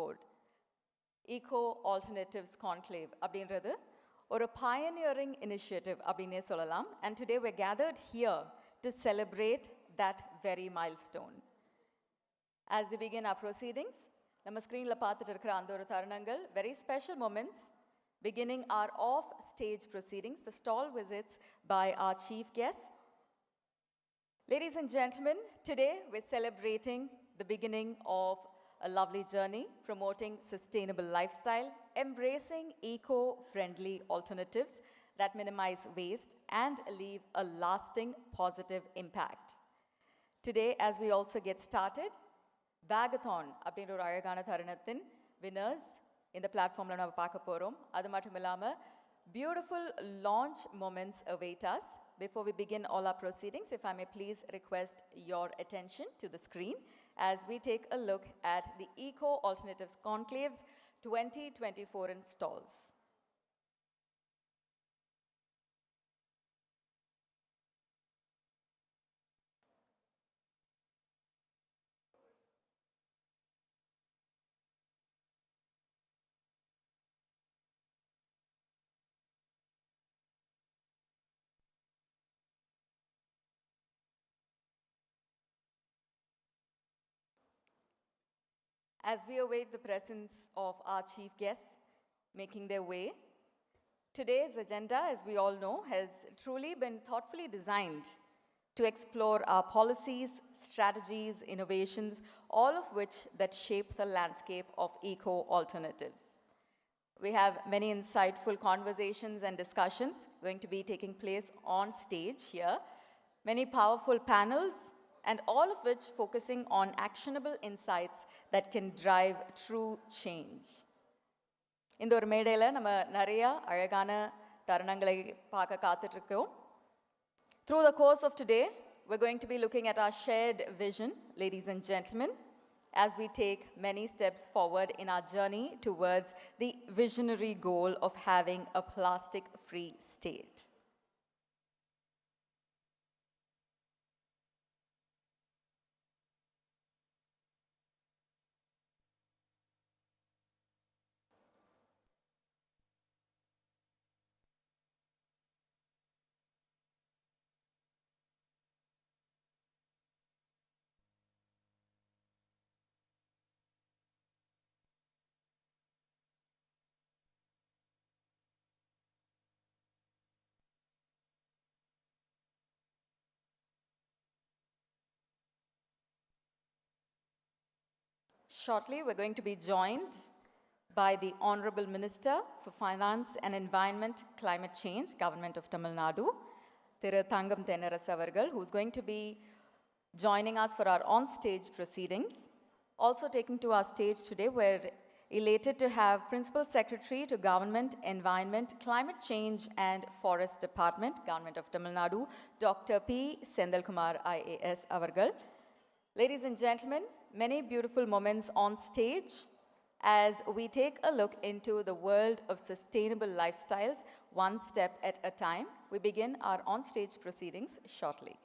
board. Eco Alternatives Conclave அப்படின்றது ஒரு pioneering initiative அப்படின்னே சொல்லலாம். And today we're gathered here to celebrate that very milestone. As we begin our proceedings, நம்ம ஸ்க்ரீனில் பார்த்துட்டு இருக்கிற அந்த ஒரு தருணங்கள், very special moments, beginning our off-stage proceedings, the stall visits by our chief guests. Ladies and gentlemen, today we're celebrating the beginning of a lovely journey, promoting sustainable lifestyle, embracing eco-friendly alternatives that minimize waste and leave a lasting positive impact. Today, as we also get started, Bathon அப்படின்ற ஒரு அழகான தருணத்தின் winners இந்த பிளாட்ஃபார்மில் நம்ம பார்க்க போகிறோம். அது மட்டும் இல்லாமல் beautiful launch moments await us. Before we begin all our proceedings, if I may please request your attention to the screen as we take a look at the Eco Alternatives Conclaves 2024 installs. As we await the presence of our chief guests making their way, today's agenda, as we all know, has truly been thoughtfully designed to explore our policies, strategies, innovations, all of which that shape the landscape of eco-alternatives. We have many insightful conversations and discussions going to be taking place on stage here, many powerful panels, and all of which focusing on actionable insights that can drive true change. இந்த ஒரு மேடையில் நம்ம நிறைய அழகான தருணங்களை பார்க்க காத்துட்ருக்கோம். Through the course of today, we're going to be looking at our shared vision, ladies and gentlemen, as we take many steps forward in our journey towards the visionary goal of having a plastic-free state. Shortly, we're going to be joined by the Honorable Minister for Finance and Environment, Climate Change, Government of Tamil Nadu, Thiru Thangam Thennarasu avargal, who's going to be joining us for our on-stage proceedings. Also taking to our stage today, we're elated to have Principal Secretary to Government, Environment, Climate Change and Forest Department, Government of Tamil Nadu, Dr. P. Senthilkumar IAS avargal. Ladies and gentlemen, many beautiful moments on stage as we take a look into the world of sustainable lifestyles, one step at a time. We begin our on-stage proceedings shortly.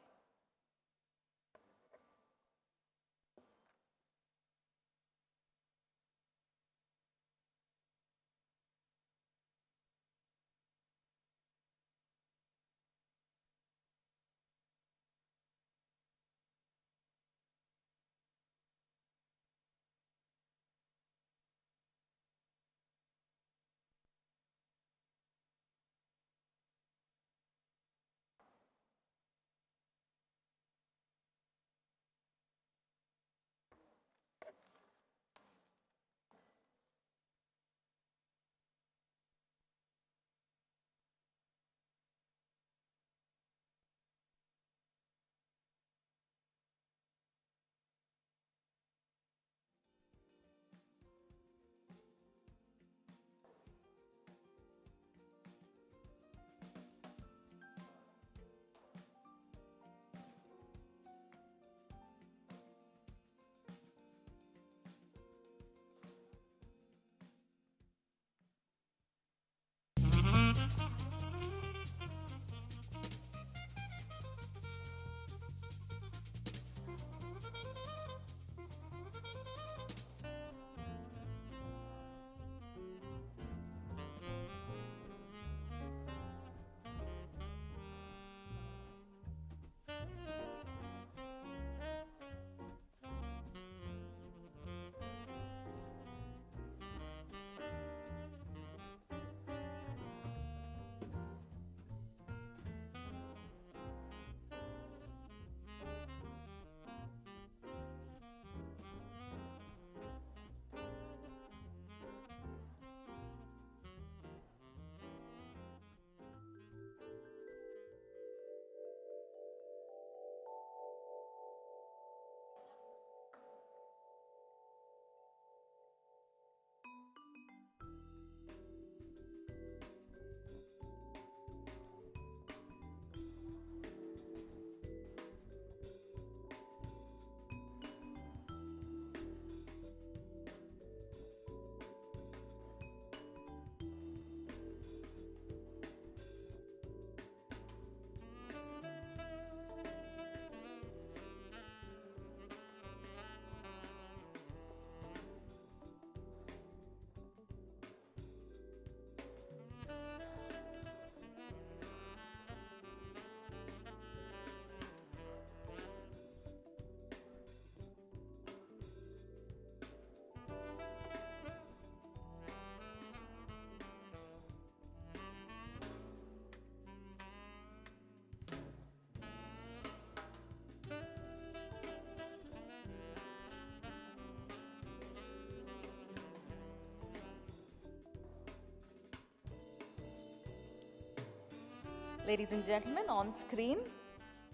Ladies and gentlemen, on screen,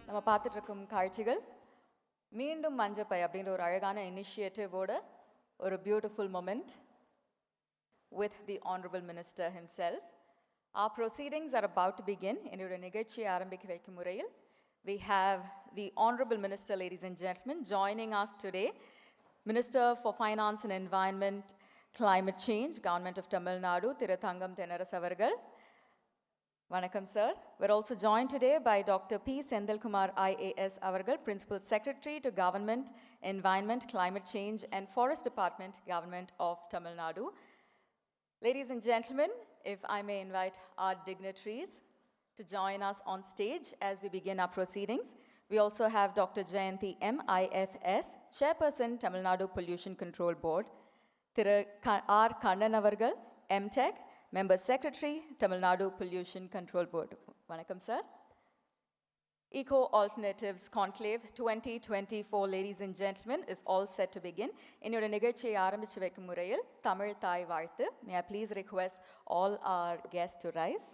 நம்ம பார்த்துட்டு இருக்கும் காட்சிகள் மீண்டும் மஞ்சப்பை அப்படின்ற ஒரு அழகான இனிஷியேட்டிவோட ஒரு beautiful moment with the Honorable Minister himself. Our proceedings are about to begin. என்னோட நிகழ்ச்சியை ஆரம்பிக்க வைக்கும் முறையில் we have the Honorable Minister, ladies and gentlemen, joining us today. Minister for Finance and Environment, Climate Change, Government of Tamil Nadu, Thangam Tenaras avargal. Vanakkam, sir. We're also joined today by Dr. P. Senthilkumar, IAS avargal, Principal Secretary to Government, Environment, Climate Change and Forest Department, Government of Tamil Nadu. Ladies and gentlemen, if I may invite our dignitaries to join us on stage as we begin our proceedings. We also have Dr. Jayanti M. IFS, Chairperson, Tamil Nadu Pollution Control Board. Thiru R. Kannan avargal, MTech, Member Secretary, Tamil Nadu Pollution Control Board. Vanakkam, sir. Eco Alternatives Conclave 2024, ladies and gentlemen, is all set to begin. In your நிகழ்ச்சியை ஆரம்பிச்சு வைக்கும் முறையில் தமிழ் தாய் வாழ்த்து. May I please request all our guests to rise.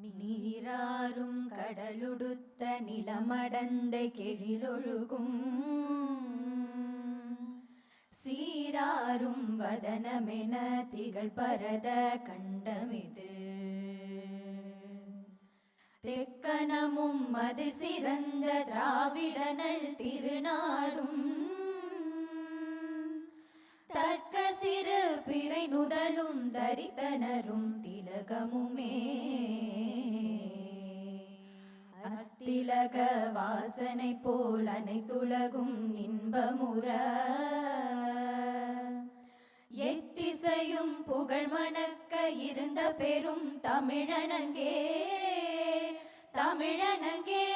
நீராரும் கடலுடுத்த நிலமடந்த கெகிலொழுகும் சீராரும் வதனமென திகழ் பரத கண்டமிது தெக்கணமும் அது சிறந்த திராவிடனல் திருநாடும் தற்க சிறு பிறை நுதலும் தரித்தனரும் திலகமுமே அத்திலக வாசனை போல் அனைத்துலகும் இன்பமுற எத்திசையும் புகழ் மணக்க இருந்த பெரும் தமிழனங்கே தமிழனங்கே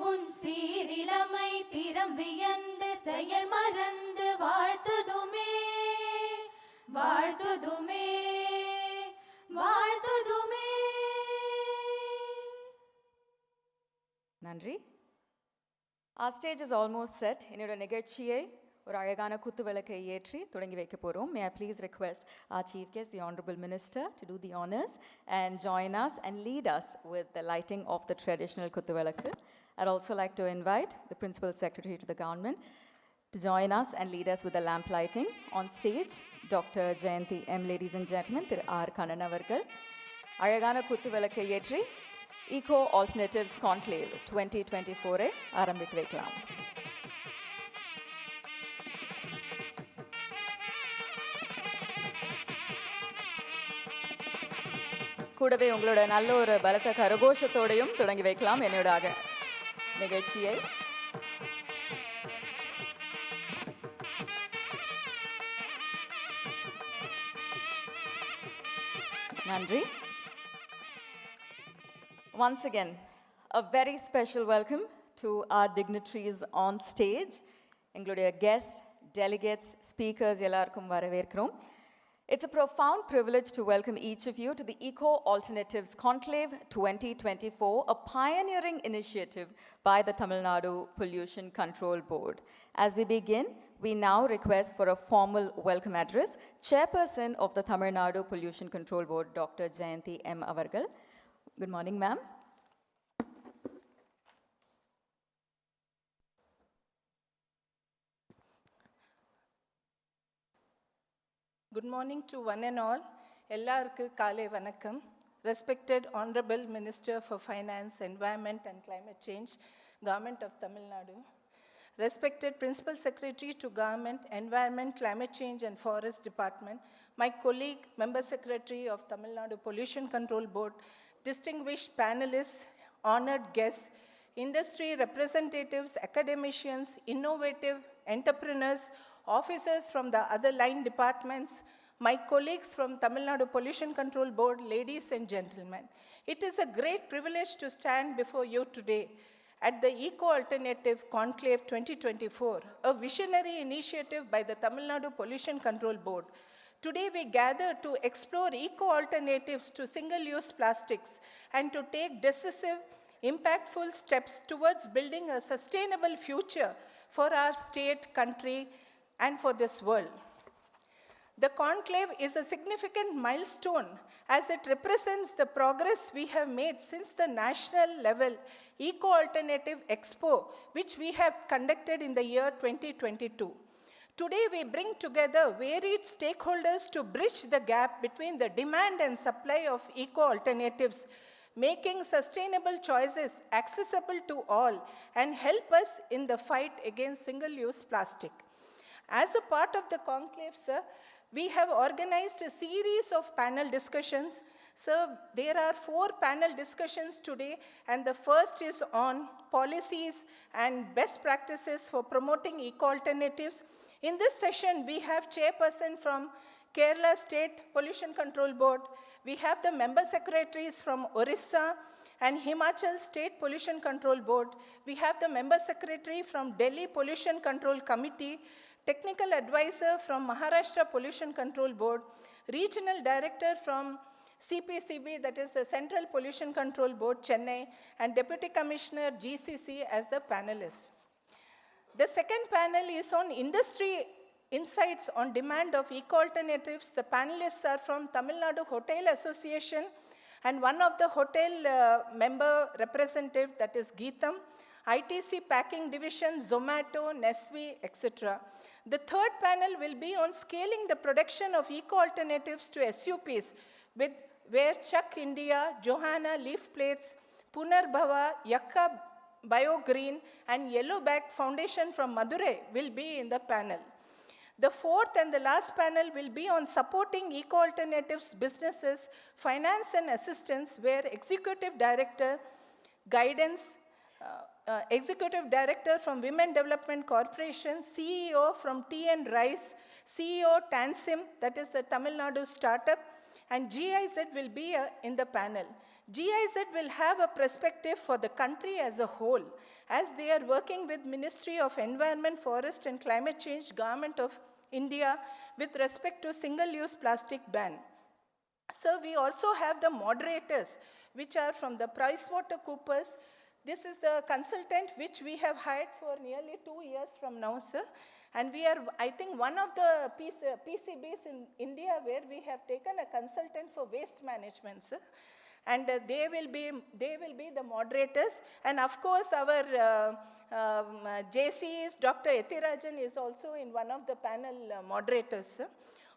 உன் சீரிலமை திறம் வியந்து செயல் மறந்து வாழ்த்துதுமே வாழ்த்துதுமே வாழ்த்துதுமே. நன்றி. Our stage is almost set. என்னோட நிகழ்ச்சியை ஒரு அழகான குத்து விளக்கை ஏற்றி தொடங்கி வைக்க போறோம். May I please request our chief guest, the Honorable Minister, to do the honors and join us and lead us with the lighting of the traditional kuttu vilakku. I'd also like to invite the Principal Secretary to the Government to join us and lead us with the lamp lighting. On stage, Dr. Jayanti M. Ladies and gentlemen, Thiru R. Kannan avargal. அழகான குத்து விளக்கை ஏற்றி Eco Alternatives Conclave 2024 ஆரம்பித்து வைக்கலாம். கூடவே உங்களோட நல்ல ஒரு பலத்த கரகோஷத்தோடையும் தொடங்கி வைக்கலாம் என்னோட நிகழ்ச்சியை. நன்றி. Once again, a very special welcome to our dignitaries on stage, including guests, delegates, speakers, எல்லாருக்கும் வரவேற்கிறோம். It's a profound privilege to welcome each of you to the Eco Alternatives Conclave 2024, a pioneering initiative by the Tamil Nadu Pollution Control Board. As we begin, we now request for a formal welcome address. Chairperson of the Tamil Nadu Pollution Control Board, Dr. Jayanti M. avargal. Good morning, ma'am. Good morning to one and all. Ellarku Kale Vanakkam. Respected Honorable Minister for Finance, Environment and Climate Change, Government of Tamil Nadu. Respected Principal Secretary to Government, Environment, Climate Change and Forest Department, my colleague, Member Secretary of Tamil Nadu Pollution Control Board, distinguished panelists, honored guests, industry representatives, academicians, innovative entrepreneurs, officers from the other line departments, my colleagues from Tamil Nadu Pollution Control Board, ladies and gentlemen. It is a great privilege to stand before you today at the Eco Alternative Conclave 2024, a visionary initiative by the Tamil Nadu Pollution Control Board. Today we gather to explore eco-alternatives to single-use plastics and to take decisive, impactful steps towards building a sustainable future for our state, country, and for this world. The conclave is a significant milestone as it represents the progress we have made since the national level Eco-Alternative Expo, which we have conducted in the year 2022. Today, we bring together varied stakeholders to bridge the gap between the demand and supply of eco-alternatives, making sustainable choices accessible to all and help us in the fight against single-use plastic. As a part of the conclave, sir, we have organized a series of panel discussions. So there are 4 panel discussions today, and the first is on policies and best practices for promoting eco-alternatives. In this session, we have chairperson from Kerala State Pollution Control Board. We have the member secretaries from Orissa and Himachal State Pollution Control Board. We have the member secretary from Delhi Pollution Control Committee, technical advisor from Maharashtra Pollution Control Board, regional director from CPCB, that is the Central Pollution Control Board, Chennai, and Deputy Commissioner GCC as the panelists. The second panel is on industry insights on demand of eco-alternatives. The panelists are from Tamil Nadu Hotel Association and one of the hotel member representative, that is Geetham, ITC Packing Division, Zomato, Nestle, etc. The third panel will be on scaling the production of eco-alternatives to SUPs, where Chuck India, Johanna Leaf Plates, Punarbhava, Yakka BioGreen, and Yellowback Foundation from Madurai will be in the panel. The fourth and the last panel will be on supporting eco-alternatives businesses, finance and assistance, where Executive Director Guidance, Executive Director from Women Development Corporation, CEO from TN Rice, CEO Tansim, that is the Tamil Nadu startup, and GIZ will be in the panel. GIZ will have a perspective for the country as a whole, as they are working with Ministry of Environment, Forest and Climate Change, Government of India, with respect to single-use plastic ban. So we also have the moderators, which are from the PricewaterhouseCoopers. This is the consultant which we have hired for nearly 2 years from now, sir. And we are, I think, one of the PCBs in India where we have taken a consultant for waste management, sir. And they will be the moderators. And of course, our JCs, Dr. Ethirajan is also in one of the panel moderators, sir.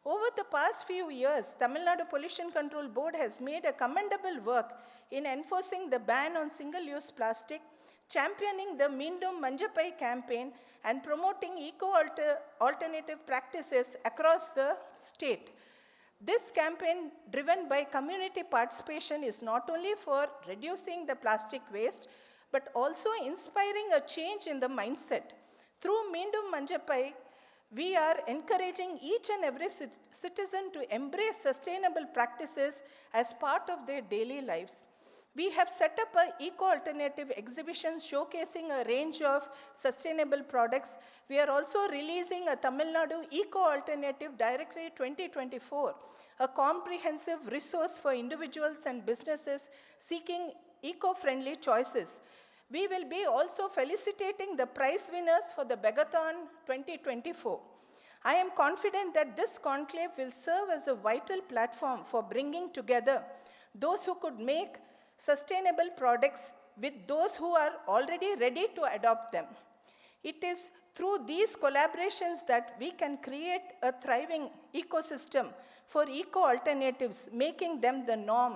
Over the past few years, Tamil Nadu Pollution Control Board has made a commendable work in enforcing the ban on single-use plastic, championing the Meendum Manjapai campaign, and promoting eco-alternative practices across the state. This campaign, driven by community participation, is not only for reducing the plastic waste, but also inspiring a change in the mindset. Through Meendum Manjapai, we are encouraging each and every citizen to embrace sustainable practices as part of their daily lives. We have set up an eco-alternative exhibition showcasing a range of sustainable products. We are also releasing a Tamil Nadu Eco-Alternative Directory 2024, a comprehensive resource for individuals and businesses seeking eco-friendly choices. We will be also felicitating the prize winners for the Bathon 2024. I am confident that this conclave will serve as a vital platform for bringing together those who could make sustainable products with those who are already ready to adopt them. It is through these collaborations that we can create a thriving ecosystem for eco-alternatives, making them the norm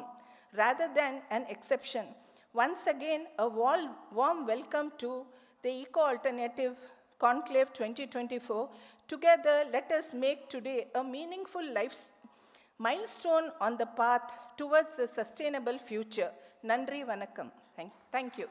rather than an exception. Once again, a warm welcome to the Eco-Alternative Conclave 2024. Together, let us make today a meaningful milestone on the path towards a sustainable future. Nandri Vanakkam. Thank you.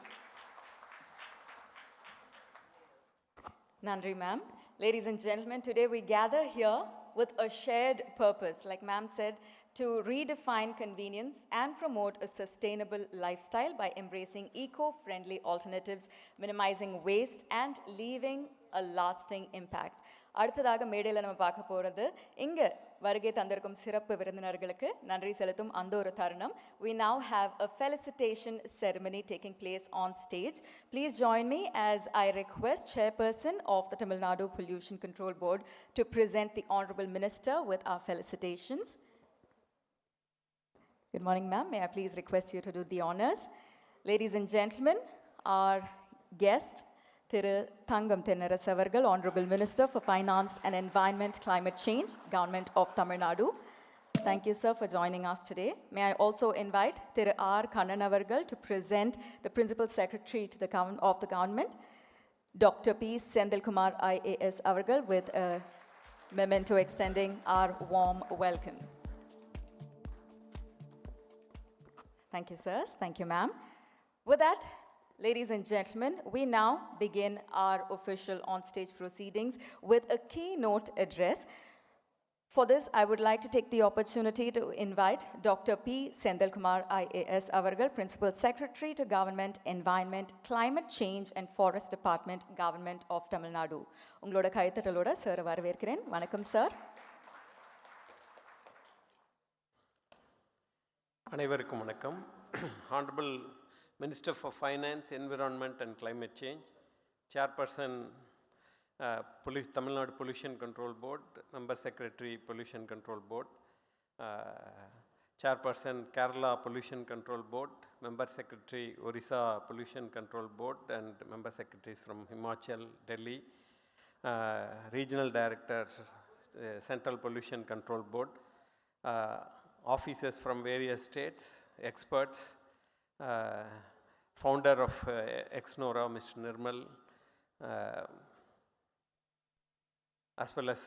Nandri, ma'am. Ladies and gentlemen, today we gather here with a shared purpose, like ma'am said, to redefine convenience and promote a sustainable lifestyle by embracing eco-friendly alternatives, minimizing waste, and leaving a lasting impact. அடுத்ததாக மேடையில் நம்ம பார்க்க போகிறது இங்கே வருகை தந்திருக்கும் சிறப்பு விருந்தினர்களுக்கு நன்றி செலுத்தும் அந்த ஒரு தருணம். We now have a felicitation ceremony taking place on stage. Please join me as I request Chairperson of the Tamil Nadu Pollution Control Board to present the Honorable Minister with our felicitations. Good morning, ma'am. May I please request you to do the honors? Ladies and gentlemen, our guest, Thiru Thangam Tennaras avargal, Honorable Minister for Finance and Environment, Climate Change, Government of Tamil Nadu. Thank you, sir, for joining us today. May I also invite Thiru R. Kannan avargal to present the Principal Secretary to of the Government, Dr. P. Senthilkumar IAS avargal, with a memento extending our warm welcome. Thank you, sirs. Thank you, ma'am. With that, ladies and gentlemen, we now begin our official on-stage proceedings with a keynote address. For this, I would like to take the opportunity to invite Dr. P. Senthilkumar IAS avargal, Principal Secretary to Government, Environment, Climate Change and Forest Department, Government of Tamil Nadu. Ungaloda kaithataloda sir varaverkiren. Vanakkam, sir. அனைவருக்கும் வணக்கம். Honorable Minister for Finance, Environment and Climate Change, Chairperson, Tamil Nadu Pollution Control Board, Member Secretary, Pollution Control Board, Chairperson, Kerala Pollution Control Board, Member Secretary, Orissa Pollution Control Board, and Member Secretaries from Himachal, Delhi, Regional Directors, Central Pollution Control Board, officers from various states, experts, founder of Exnora, Mr. Nirmal, as well as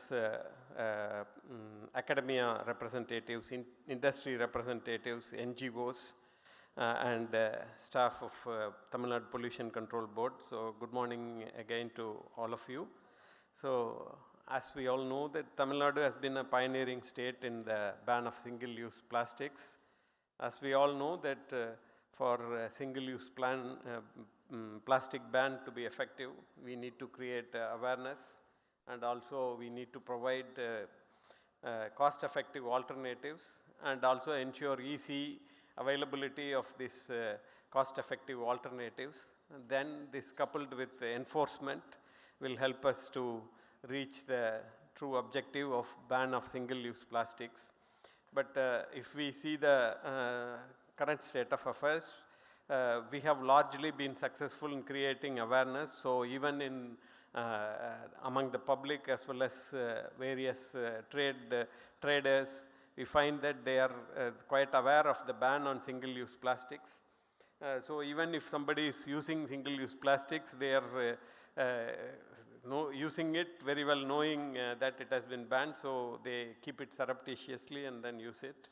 academia representatives, industry representatives, NGOs, and staff of Tamil Nadu Pollution Control Board. So good morning again to all of you. So as we all know that Tamil Nadu has been a pioneering state in the ban of single-use plastics. As we all know that for single-use plastic ban to be effective, we need to create awareness, and also we need to provide cost-effective alternatives, and also ensure easy availability of these cost-effective alternatives. And then this, coupled with enforcement, will help us to reach the true objective of ban of single-use plastics. But if we see the current state of affairs, we have largely been successful in creating awareness. So even in among the public as well as various traders, we find that they are quite aware of the ban on single-use plastics. So even if somebody is using single-use plastics, they are using it very well, knowing that it has been banned, so they keep it surreptitiously and then use it.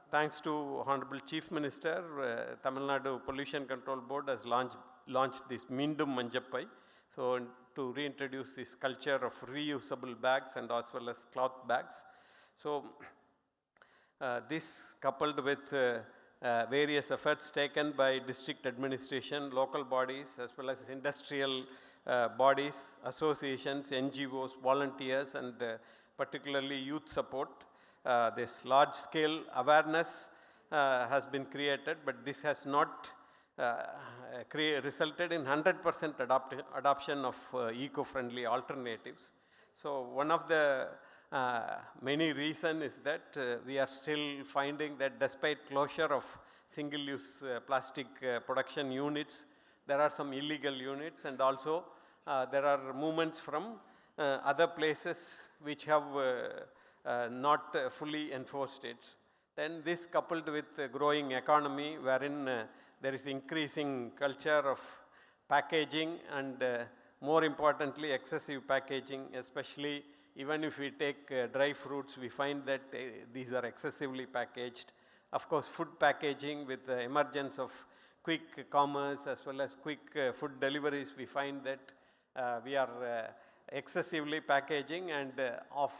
Thanks to Honorable Chief Minister, Tamil Nadu Pollution Control Board has launched this Meendum Manjappai, so to reintroduce this culture of reusable bags and as well as cloth bags. So this, coupled with various efforts taken by district administration, local bodies as well as industrial bodies, associations, NGOs, volunteers, and particularly youth support, this large-scale awareness has been created, but this has not resulted in 100% adoption of eco-friendly alternatives. So one of the many reasons is that we are still finding that despite closure of single-use plastic production units, there are some illegal units, and also there are movements from other places which have not fully enforced it. Then this, coupled with the growing economy wherein there is increasing culture of packaging and more importantly excessive packaging, especially even if we take dry fruits, we find that these are excessively packaged. Of course, food packaging, with the emergence of quick commerce as well as quick food deliveries, we find that we are excessively packaging, and of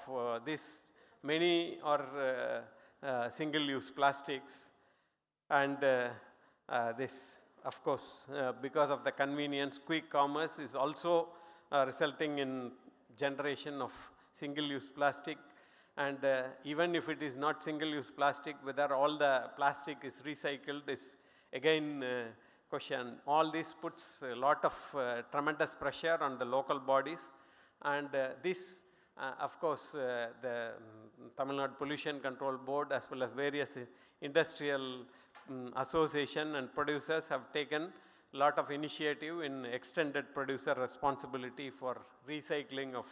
this many are single-use plastics, and this, of course, because of the convenience, quick commerce is also resulting in generation of single-use plastic, and even if it is not single-use plastic, whether all the plastic is recycled is again question. All this puts a lot of tremendous pressure on the local bodies, and this of course the Tamil Nadu Pollution Control Board as well as various industrial association and producers have taken a lot of initiative in extended producer responsibility for recycling of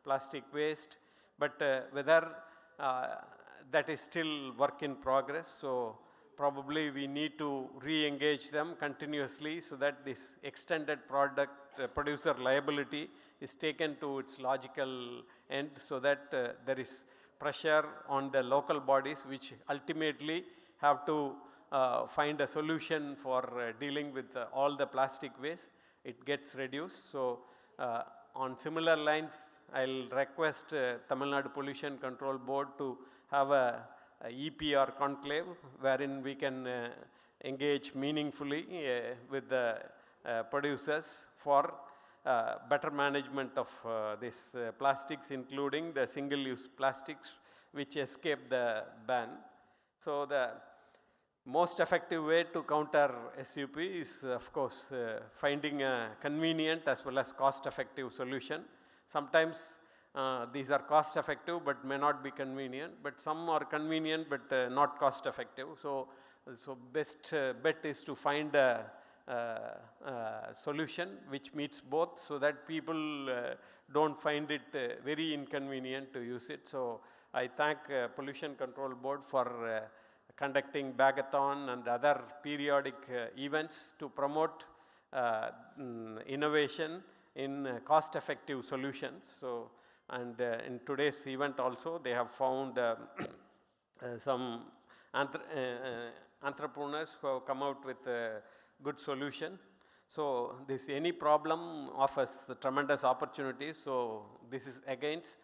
plastic waste, but whether that is still work in progress. So probably we need to re-engage them continuously so that this extended producer liability is taken to its logical end, so that there is pressure on the local bodies which ultimately have to find a solution for dealing with all the plastic waste. It gets reduced. So on similar lines, I'll request Tamil Nadu Pollution Control Board to have a EPR conclave wherein we can engage meaningfully with the producers for better management of these plastics, including the single-use plastics which escape the ban. So the most effective way to counter SUP is of course finding a convenient as well as cost-effective solution. Sometimes these are cost effective but may not be convenient, but some are convenient but not cost effective. So best bet is to find a solution which meets both, so that people don't find it very inconvenient to use it. So I thank Pollution Control Board for conducting Bathon and other periodic events to promote innovation in cost-effective solutions. So, and in today's event also, they have found some entrepreneurs who have come out with a good solution. So this any problem offers tremendous opportunities. So this is against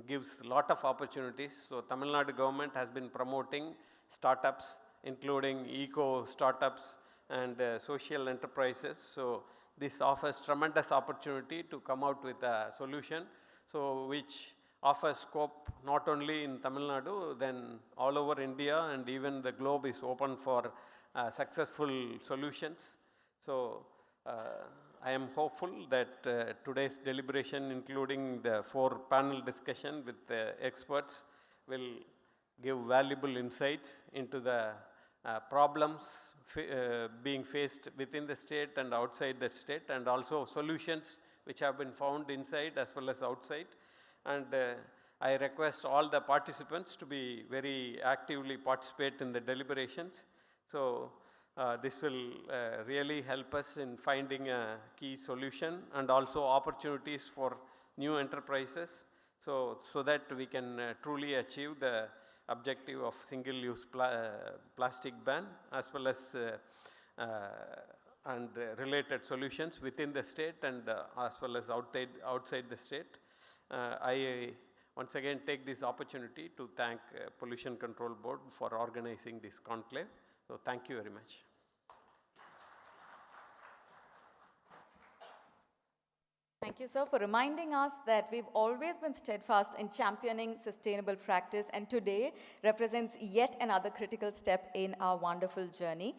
gives lot of opportunities. So Tamil Nadu government has been promoting startups, including eco startups and social enterprises. So this offers tremendous opportunity to come out with a solution, so which offers scope not only in Tamil Nadu, then all over India, and even the globe is open for successful solutions. So I am hopeful that today's deliberation, including the 4 panel discussion with the experts, will give valuable insights into the problems being faced within the state and outside the state, and also solutions which have been found inside as well as outside. And I request all the participants to be very actively participate in the deliberations. So this will really help us in finding a key solution and also opportunities for new enterprises, so that we can truly achieve the objective of single-use plastic ban, as well as and related solutions within the state and as well as outside the state. I once again take this opportunity to thank Pollution Control Board for organizing this conclave. So thank you very much. Thank you, sir, for reminding us that we've always been steadfast in championing sustainable practice, and today represents yet another critical step in our wonderful journey.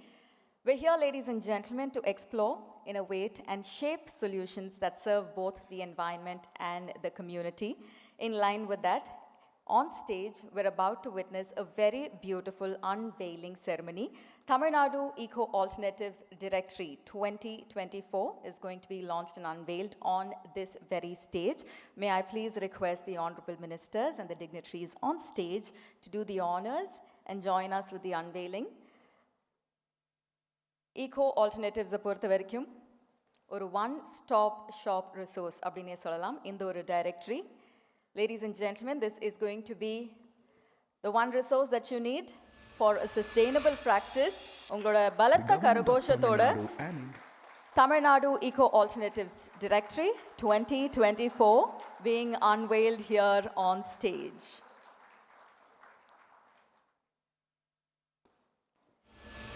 We're here, ladies and gentlemen, to explore, innovate, and shape solutions that serve both the environment and the community. In line with that, on stage, we're about to witness a very beautiful unveiling ceremony. Tamil Nadu Eco Alternatives Directory 2024 is going to be launched and unveiled on this very stage. May I please request the Honorable Ministers and the dignitaries on stage to do the honors and join us with the unveiling. Eco Alternatives பொறுத்த வரைக்கும் ஒரு one-stop shop resource அப்படின்னே சொல்லலாம் இந்த ஒரு directory. Ladies and gentlemen, this is going to be the one resource that you need for a sustainable practice. உங்களோட பலத்த கரகோஷத்தோட Tamil Nadu Eco Alternatives Directory 2024 being unveiled here on stage.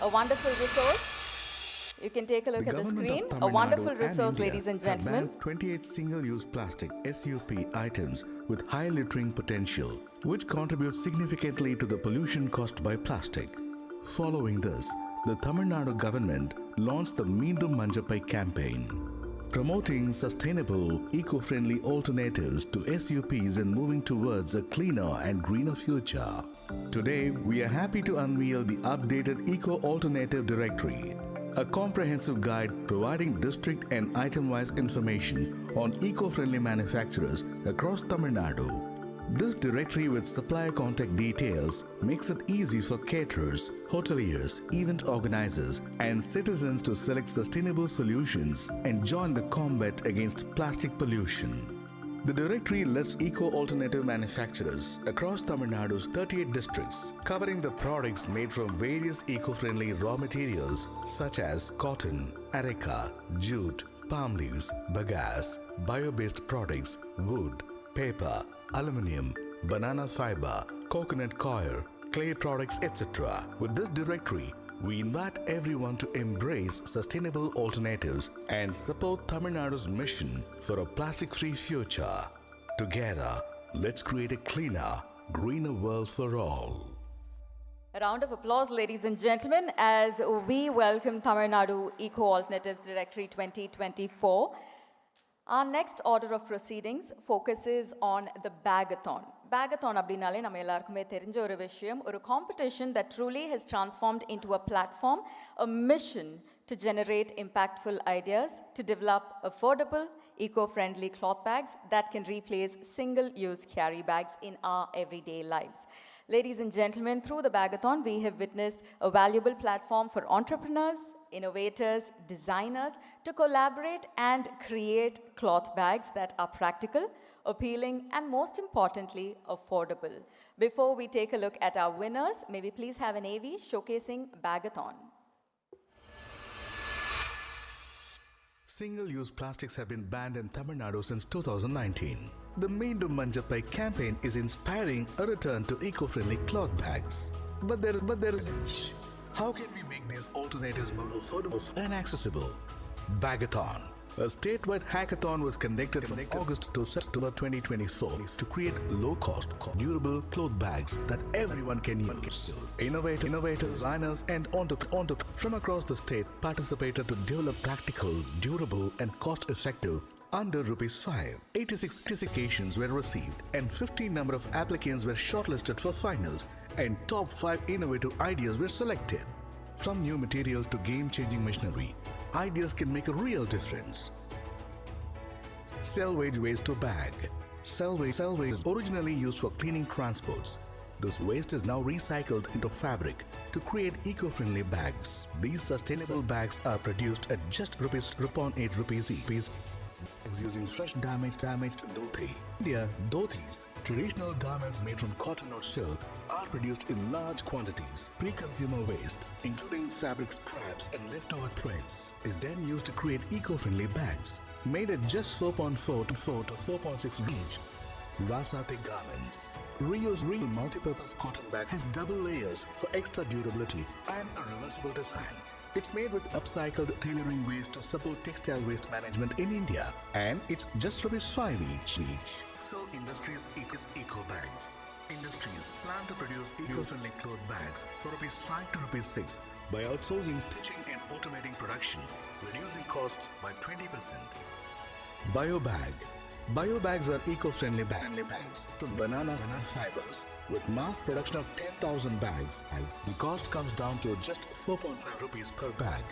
A wonderful resource You can take a look The at the government of screen. A Tamil wonderful Nadu resource, India ladies and have gentlemen. banned 28 single-use plastic (SUP) items with high littering potential, which contributes significantly to the pollution caused by plastic. Following this, the Tamil Nadu government launched the Meendum Manjappai campaign, promoting sustainable, eco-friendly alternatives to SUPs and moving towards a cleaner and greener future. Today, we are happy to unveil the updated Eco-Alternative Directory, a comprehensive guide providing district and item-wise information on eco-friendly manufacturers across Tamil Nadu. This directory with supplier contact details makes it easy for caterers, hoteliers, event organizers, and citizens to select sustainable solutions and join the combat against plastic pollution. The directory lists eco-alternative manufacturers across Tamil Nadu's 38 districts, covering the products made from various eco-friendly raw materials such as cotton, areca, jute, palm leaves, bagasse, bio-based products, wood, paper, aluminium, banana fiber, coconut coir, clay products, etc. With this directory, we invite everyone to embrace sustainable alternatives and support Tamil Nadu's mission for a plastic-free future. Together, let's create a cleaner, greener world for all. A round of applause, ladies and gentlemen, as we welcome Tamil Nadu Eco-Alternatives Directory 2024. Our next order of proceedings focuses on the Bathon. Bathon அப்படினாலே நம்ம எல்லாருக்குமே தெரிஞ்ச ஒரு விஷயம், ஒரு competition that truly has transformed into a platform, a mission to generate impactful ideas, to develop affordable, eco-friendly cloth bags that can replace single-use carry bags in our everyday lives. Ladies and gentlemen, through the Bathon, we have witnessed a valuable platform for entrepreneurs, innovators, designers to collaborate and create cloth bags that are practical, appealing, and most importantly, affordable. Before we take a look at our winners, may we please have an AV showcasing Bathon. Single-use plastics have been banned in Tamil Nadu since 2019. The Meendum Manjappai campaign is inspiring a return to eco-friendly cloth bags. But there is how can we make these alternatives more affordable and accessible? Bathon. A statewide hackathon was conducted from August to September 2024 to create low-cost, durable cloth bags that everyone can use. Innovators, designers, and entrepreneurs from across the state participated to develop practical, durable, and cost-effective under ₹5. 86 applications were received, and 15 number of applicants were shortlisted for finals, and top 5 innovative ideas were selected. From new materials to game-changing machinery, ideas can make a real difference. Salvage waste to bag. Salvage is originally used for cleaning transports. This waste is now recycled into fabric to create eco-friendly bags. These sustainable bags are produced at just ₹8 each. Using fresh damaged dhoti. India, dhotis, traditional garments made from cotton or silk, are produced in large quantities. Pre-consumer waste, including fabric scraps and leftover threads, is then used to create eco-friendly bags made at just 4.4 to 4.6 each. Rasate garments. Real multi-purpose cotton bag has double layers for extra durability and a reversible design. It's made with upcycled tailoring waste to support textile waste management in India, and it's just ₹5 each. Excel Industries Eco Bags. Industries plan to produce eco-friendly cloth bags for ₹5 to ₹6 by outsourcing stitching and automating production, reducing costs by 20%. Biobag. Biobags are eco-friendly bags from banana fibers. With mass production of 10,000 bags, the cost comes down to just ₹4.5 per bag.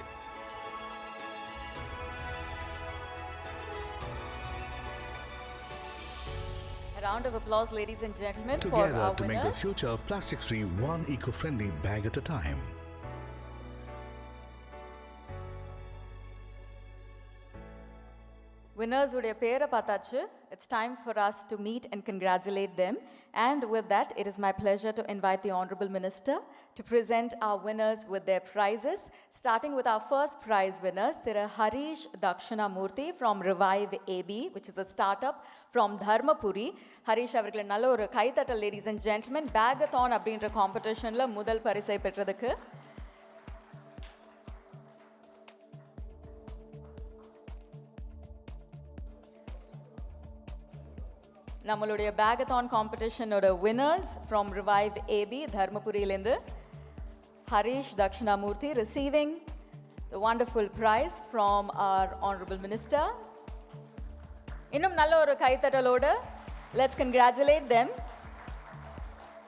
A round of applause, ladies and gentlemen, for Together our to make the winners. future plastic-free, one eco-friendly bag at a time. Winners உடைய பேரை பார்த்தாச்சு. It's time for us to meet and congratulate them. And with that, it is my pleasure to invite the Honorable Minister to present our winners with their prizes. Starting with our first prize winners, there are Harish Dakshinamurthy from Revive AB, which is a startup from Dharmapuri. Harish அவர்களை நல்ல ஒரு கைத்தட்டல், ladies and gentlemen. Bathon அப்படின்ற காம்படிஷனில் முதல் பரிசை பெற்றதுக்கு. நம்மளுடைய பேகத்தான் காம்படிஷனோட winners from Revive AB தர்மபுரியிலேருந்து Harish Dakshinamurthy receiving the wonderful prize from our Honorable Minister. இன்னும் நல்ல ஒரு கைத்தட்டலோடு let's congratulate them.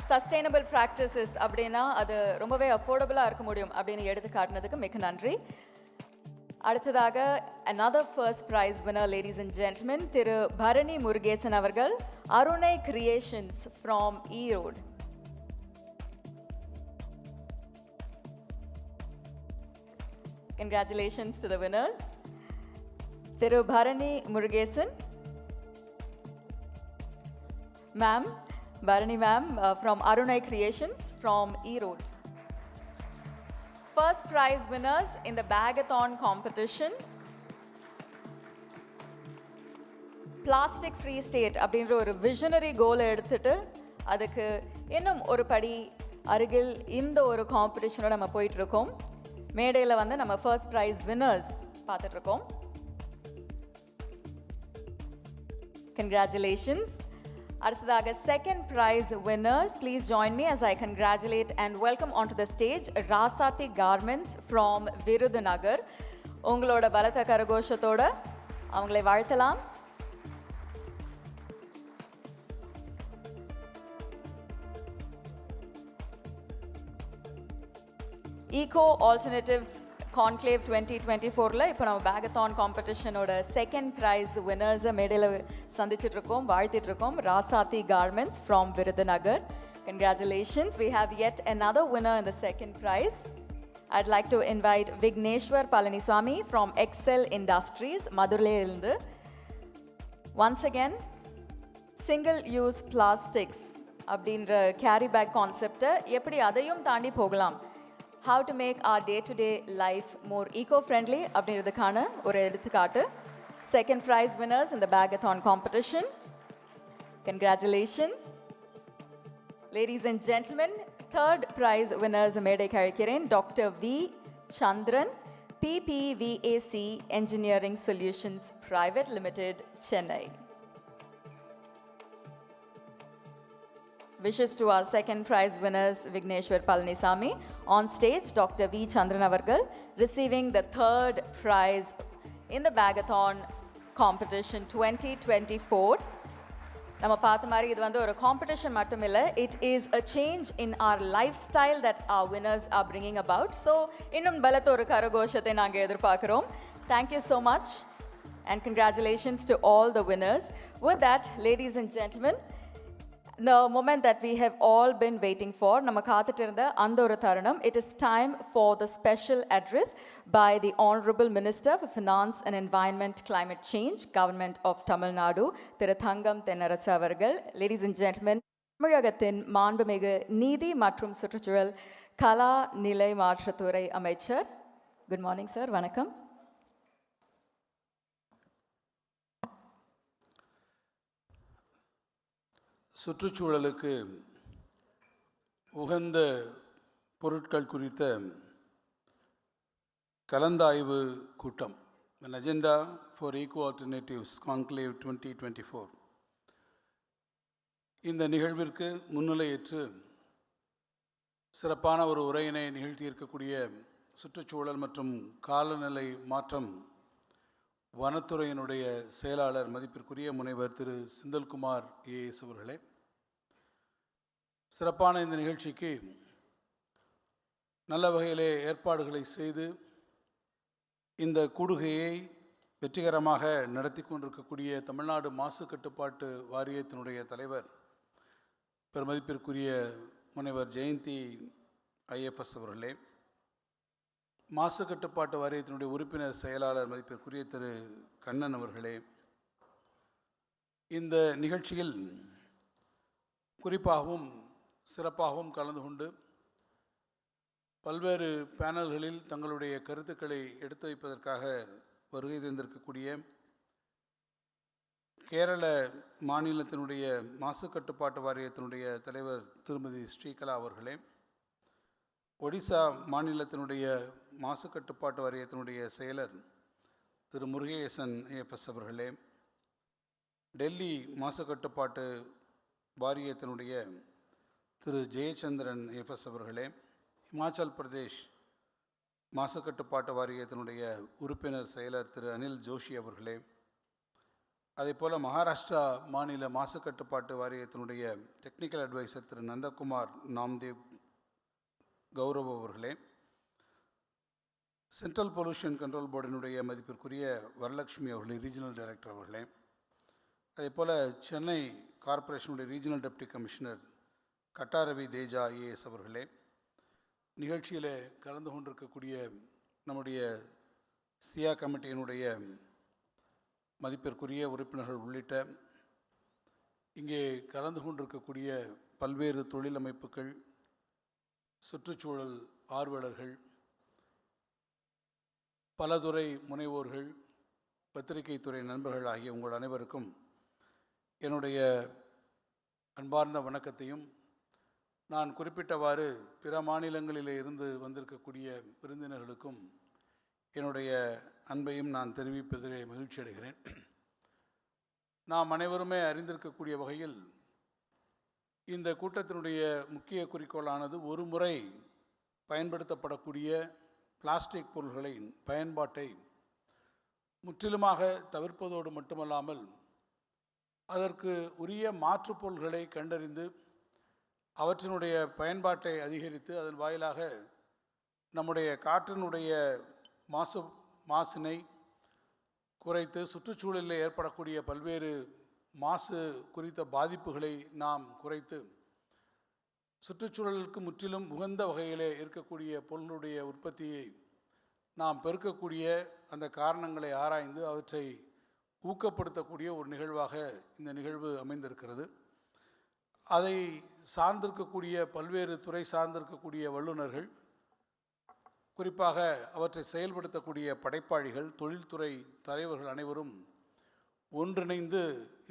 Sustainable practices அப்படின்னா அது ரொம்பவே அஃபோர்டபுளாக இருக்க முடியும் அப்படின்னு எடுத்து காட்டினதுக்கு மிக்க நன்றி. அடுத்ததாக another first prize winner, ladies and gentlemen, திரு பரணி முருகேசன் அவர்கள், அருணை creations from Erode. Congratulations to the winners. Thiru Bharani Murugesan ma'am, Bharani ma'am from Arunai Creations from Erode. First prize winners in the Bagathon competition. Plastic free state அப்படின்ற ஒரு visionary goal எடுத்துட்டு அதுக்கு இன்னும் ஒரு படி அருகில் இந்த ஒரு காம்படிஷனோட நம்ம போயிட்டு இருக்கோம். மேடையில் வந்து நம்ம first prize winners பார்த்துட்டு இருக்கோம். Congratulations. அடுத்ததாக second prize winners, please join me as I congratulate and welcome onto the stage Rasati Garments from Virudhunagar. உங்களோட பலத்த கரகோஷத்தோட அவங்களை வாழ்த்தலாம். Eco Alternatives Conclave 2024ல இப்போ நம்ம பேகத்தான் காம்படிஷனோட செகண்ட் ப்ரைஸ் வின்னர்ஸை மேடையில் சந்திச்சுட்டு இருக்கோம், வாழ்த்திட்டு இருக்கோம். Rasathi garments from Virudhunagar. Congratulations. We have yet another winner in the second prize. I'd like to invite Vigneshwar Palaniswamy from Excel Industries, மதுரையிலிருந்து. Once again, single use plastics அப்படின்ற carry bag கான்செப்டை எப்படி அதையும் தாண்டி போகலாம், how to make our day-to-day life more eco-friendly அப்படின்றதுக்கான ஒரு எடுத்துக்காட்டு. Second prize winners in the Bagathon competition. Congratulations. Ladies and gentlemen, third prize winners மேடை கழிக்கிறேன். Dr. V. Chandran, PPVAC Engineering Solutions Private Limited, Chennai. Wishes to our second prize winners, Vigneshwar Palaniswamy. On stage, Dr. V. Chandran avargal receiving the third prize in the Bagathon competition 2024. நம்ம பார்த்த மாதிரி இது வந்து ஒரு competition மட்டும் இல்லை, it is a change in R life style that R winners are bringing about. So இன்னும் பலத்த ஒரு கரகோஷத்தை நாங்கள் எதிர்பார்க்குறோம். Thank you so much and congratulations to all the winners. With that, ladies and gentlemen, the moment that we have all been waiting for, நம்ம காத்துட்டு இருந்த அந்த ஒரு தருணம், it is time for the special address by the Honorable Minister for Finance and Environment Climate Change, Government of Tamil Nadu, திரு தங்கம் தென்னரசு அவர்கள். Ladies and gentlemen, தமிழகத்தின் மாண்புமிகு நீதி மற்றும் சுற்றுச்சூழல் கலா நிலை மாற்றத்துறை அமைச்சர். குட் மார்னிங் சார், வணக்கம். சுற்றுச்சூழலுக்கு உகந்த பொருட்கள் குறித்த கலந்தாய்வு கூட்டம், an agenda for eco alternatives conclave 2024. இந்த நிகழ்விற்கு முன்னிலையேற்று சிறப்பான ஒரு உரையினை நிகழ்த்தியிருக்கக்கூடிய சுற்றுச்சூழல் மற்றும் காலநிலை மாற்றம் வனத்துறையினுடைய செயலாளர் மதிப்பிற்குரிய முனைவர் திரு செந்தில்குமார் ஏஎஸ் அவர்களே, சிறப்பான இந்த நிகழ்ச்சிக்கு நல்ல வகையிலே ஏற்பாடுகளை செய்து இந்த கூடுகையை வெற்றிகரமாக நடத்தி கொண்டிருக்கக்கூடிய தமிழ்நாடு மாசு கட்டுப்பாட்டு வாரியத்தினுடைய தலைவர் பெருமதிப்பிற்குரிய முனைவர் ஜெயந்தி ஐஎஃப்எஸ் அவர்களே, மாசு கட்டுப்பாட்டு வாரியத்தினுடைய உறுப்பினர் செயலாளர் மதிப்பிற்குரிய திரு கண்ணன் அவர்களே, இந்த நிகழ்ச்சியில் குறிப்பாகவும் சிறப்பாகவும் கலந்து கொண்டு பல்வேறு பேனல்களில் தங்களுடைய கருத்துக்களை எடுத்து வைப்பதற்காக வருகை தந்திருக்கக்கூடிய கேரள மாநிலத்தினுடைய மாசு கட்டுப்பாட்டு வாரியத்தினுடைய தலைவர் திருமதி ஸ்ரீகலா அவர்களே, ஒடிசா மாநிலத்தினுடைய மாசு கட்டுப்பாட்டு வாரியத்தினுடைய செயலர் திரு முருகேசன் ஏஎஃப்எஸ் அவர்களே, டெல்லி மாசு கட்டுப்பாட்டு வாரியத்தினுடைய திரு ஜெயச்சந்திரன் எஃப்எஸ் அவர்களே, இமாச்சல் பிரதேஷ் மாசு கட்டுப்பாட்டு வாரியத்தினுடைய உறுப்பினர் செயலர் திரு அனில் ஜோஷி அவர்களே, அதேபோல் மகாராஷ்டிரா மாநில மாசு கட்டுப்பாட்டு வாரியத்தினுடைய டெக்னிக்கல் அட்வைசர் திரு நந்தகுமார் நாம்தேவ் கௌரவ் அவர்களே, சென்ட்ரல் பொல்யூஷன் கண்ட்ரோல் போர்டினுடைய மதிப்பிற்குரிய வரலட்சுமி அவர்களே, ரீஜனல் டைரக்டர் அவர்களே, அதேபோல் சென்னை கார்ப்பரேஷனுடைய regional deputy commissioner Kattaravi Teja IAS அவர்களே, நிகழ்ச்சியில் கலந்து கொண்டிருக்கக்கூடிய நம்முடைய சியா கமிட்டியினுடைய மதிப்பிற்குரிய உறுப்பினர்கள் உள்ளிட்ட இங்கே கலந்து கொண்டிருக்கக்கூடிய பல்வேறு தொழில் அமைப்புகள், சுற்றுச்சூழல் ஆர்வலர்கள், பலதுறை முனைவோர்கள், பத்திரிகை துறை நண்பர்கள் ஆகிய உங்கள் அனைவருக்கும் என்னுடைய அன்பார்ந்த வணக்கத்தையும், நான் குறிப்பிட்டவாறு பிற மாநிலங்களிலே இருந்து வந்திருக்கக்கூடிய விருந்தினர்களுக்கும் என்னுடைய அன்பையும் நான் தெரிவிப்பதிலே மகிழ்ச்சி அடைகிறேன். நாம் அனைவருமே அறிந்திருக்கக்கூடிய வகையில் இந்த கூட்டத்தினுடைய முக்கிய குறிக்கோளானது ஒரு முறை பயன்படுத்தப்படக்கூடிய பிளாஸ்டிக் பொருள்களின் பயன்பாட்டை முற்றிலுமாக தவிர்ப்பதோடு மட்டுமல்லாமல் அதற்கு உரிய மாற்றுப் பொருள்களை கண்டறிந்து அவற்றினுடைய பயன்பாட்டை அதிகரித்து அதன் வாயிலாக நம்முடைய காற்றினுடைய மாசினை குறைத்து சுற்றுச்சூழலில் ஏற்படக்கூடிய பல்வேறு மாசு குறித்த பாதிப்புகளை நாம் குறைத்து சுற்றுச்சூழலுக்கு முற்றிலும் உகந்த வகையிலே இருக்கக்கூடிய பொருளுடைய உற்பத்தியை நாம் பெருக்கக்கூடிய அந்த காரணங்களை ஆராய்ந்து அவற்றை ஊக்கப்படுத்தக்கூடிய ஒரு நிகழ்வாக இந்த நிகழ்வு அமைந்திருக்கிறது. அதை சார்ந்திருக்கக்கூடிய பல்வேறு துறை சார்ந்திருக்கக்கூடிய வல்லுநர்கள், குறிப்பாக அவற்றை செயல்படுத்தக்கூடிய படைப்பாளிகள், தொழில்துறை தலைவர்கள் அனைவரும் ஒன்றிணைந்து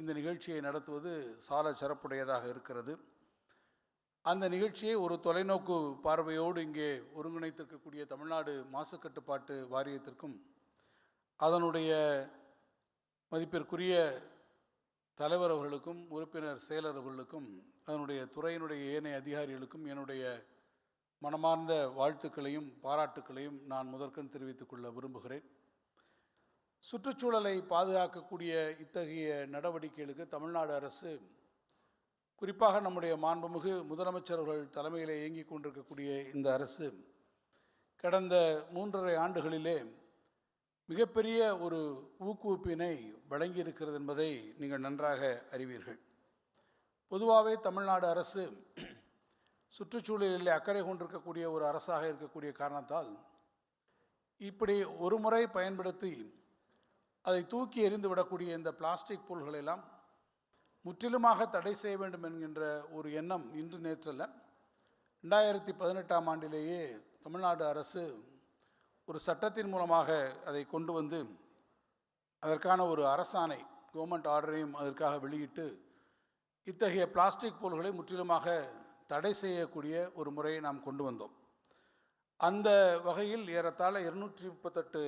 இந்த நிகழ்ச்சியை நடத்துவது சால சிறப்புடையதாக இருக்கிறது. அந்த நிகழ்ச்சியை ஒரு தொலைநோக்கு பார்வையோடு இங்கே ஒருங்கிணைத்திருக்கக்கூடிய தமிழ்நாடு மாசு கட்டுப்பாட்டு வாரியத்திற்கும் அதனுடைய மதிப்பிற்குரிய தலைவர் அவர்களுக்கும் உறுப்பினர் செயலர் அவர்களுக்கும் அதனுடைய துறையினுடைய ஏனைய அதிகாரிகளுக்கும் என்னுடைய மனமார்ந்த வாழ்த்துக்களையும் பாராட்டுக்களையும் நான் முதற்கண் தெரிவித்துக் கொள்ள விரும்புகிறேன். சுற்றுச்சூழலை பாதுகாக்கக்கூடிய இத்தகைய நடவடிக்கைகளுக்கு தமிழ்நாடு அரசு, குறிப்பாக நம்முடைய மாண்புமிகு முதலமைச்சர்கள் தலைமையில் இயங்கிக் கொண்டிருக்கக்கூடிய இந்த அரசு கடந்த 3.5 ஆண்டுகளிலே மிகப்பெரிய ஒரு ஊக்குவிப்பினை வழங்கியிருக்கிறது என்பதை நீங்கள் நன்றாக அறிவீர்கள். பொதுவாகவே தமிழ்நாடு அரசு சுற்றுச்சூழலில் அக்கறை கொண்டிருக்கக்கூடிய ஒரு அரசாக இருக்கக்கூடிய காரணத்தால் இப்படி ஒரு முறை பயன்படுத்தி அதை தூக்கி எறிந்து விடக்கூடிய இந்த பிளாஸ்டிக் பொருள்களெல்லாம் முற்றிலுமாக தடை செய்ய வேண்டும் என்கின்ற ஒரு எண்ணம் இன்று நேற்றல்ல, 2018ஆம் ஆண்டிலேயே தமிழ்நாடு அரசு ஒரு சட்டத்தின் மூலமாக அதை கொண்டு வந்து அதற்கான ஒரு அரசாணை, கவர்மெண்ட் ஆர்டரையும் அதற்காக வெளியிட்டு இத்தகைய பிளாஸ்டிக் பொருள்களை முற்றிலுமாக தடை செய்யக்கூடிய ஒரு முறையை நாம் கொண்டு வந்தோம். அந்த வகையில் ஏறத்தாழ 238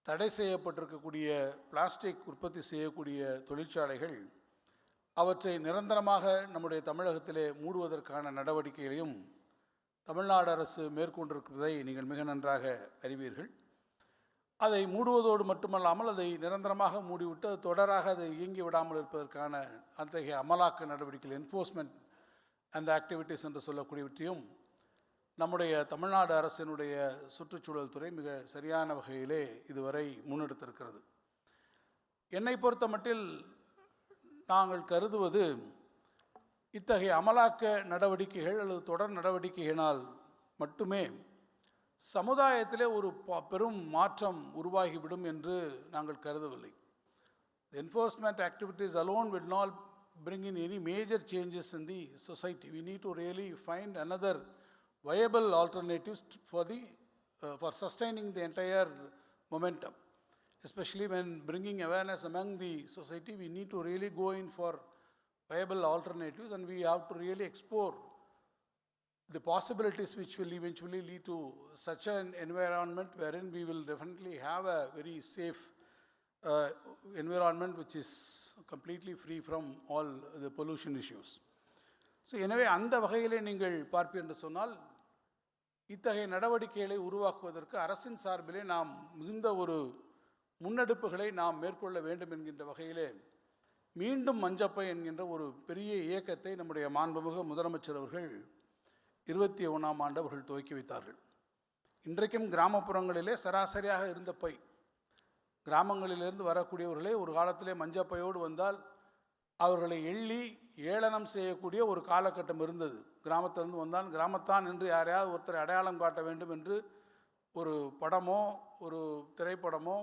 தடை செய்யப்பட்டிருக்கக்கூடிய பிளாஸ்டிக் உற்பத்தி செய்யக்கூடிய தொழிற்சாலைகள் அவற்றை நிரந்தரமாக நம்முடைய தமிழகத்திலே மூடுவதற்கான நடவடிக்கைகளையும் தமிழ்நாடு அரசு மேற்கொண்டிருக்கிறதை நீங்கள் மிக நன்றாக அறிவீர்கள். அதை மூடுவதோடு மட்டுமல்லாமல் அதை நிரந்தரமாக மூடிவிட்டு அது தொடராக அதை இயங்கி விடாமல் இருப்பதற்கான அத்தகைய அமலாக்க நடவடிக்கைகள், என்ஃபோர்ஸ்மெண்ட் அந்த ஆக்டிவிட்டீஸ் என்று சொல்லக்கூடியவற்றையும் நம்முடைய தமிழ்நாடு அரசினுடைய சுற்றுச்சூழல் துறை மிக சரியான வகையிலே இதுவரை முன்னெடுத்திருக்கிறது. என்னை பொறுத்த மட்டில் நாங்கள் கருதுவது, இத்தகைய அமலாக்க நடவடிக்கைகள் அல்லது தொடர் நடவடிக்கைகளினால் மட்டுமே சமுதாயத்திலே ஒரு பெரும் மாற்றம் உருவாகிவிடும் என்று நாங்கள் கருதவில்லை. Enforcement activities alone will not bring in any major changes in the society. We need to really find another viable alternatives for sustaining the entire momentum. Especially when bringing awareness among the society, we need to really go in for viable alternatives, and we have to really explore the possibilities which will eventually lead to such an environment wherein we will definitely have a very safe environment which is completely free from all the pollution issues. So எனவே அந்த வகையிலே நீங்கள் பார்ப்பீர்கள் என்று சொன்னால் இத்தகைய நடவடிக்கைகளை உருவாக்குவதற்கு அரசின் சார்பிலே நாம் மிகுந்த ஒரு முன்னெடுப்புகளை நாம் மேற்கொள்ள வேண்டும் என்கின்ற வகையிலே மீண்டும் மஞ்சப்பை என்கின்ற ஒரு பெரிய இயக்கத்தை நம்முடைய மாண்புமிகு முதலமைச்சர் அவர்கள் 21ஆம் ஆண்டு அவர்கள் துவக்கி வைத்தார்கள். இன்றைக்கும் கிராமப்புறங்களிலே சராசரியாக இருந்த பை, கிராமங்களிலிருந்து வரக்கூடியவர்களே ஒரு காலத்திலே மஞ்சப்பையோடு வந்தால் அவர்களை எள்ளி ஏளனம் செய்யக்கூடிய ஒரு காலகட்டம் இருந்தது. கிராமத்திலிருந்து வந்தால் கிராமத்தான் என்று யாரையாவது ஒருத்தரை அடையாளம் காட்ட வேண்டும் என்று ஒரு படமோ ஒரு திரைப்படமோ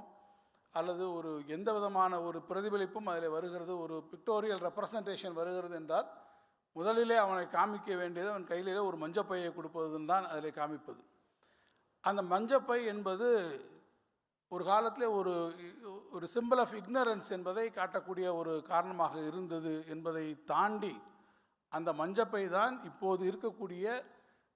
அல்லது ஒரு எந்த விதமான ஒரு பிரதிபலிப்பும் அதில் வருகிறது, ஒரு பிக்டோரியல் ரெப்ரசன்டேஷன் வருகிறது என்றால் முதலிலே அவனை காமிக்க வேண்டியது அவன் கையிலே ஒரு மஞ்சப்பையை கொடுப்பதுன்னு தான் அதில் காமிப்பது. அந்த மஞ்சப்பை என்பது ஒரு காலத்தில் ஒரு சிம்பிள் ஆஃப் இக்னரன்ஸ் என்பதை காட்டக்கூடிய ஒரு காரணமாக இருந்தது என்பதை தாண்டி அந்த மஞ்சப்பை தான் இப்போது இருக்கக்கூடிய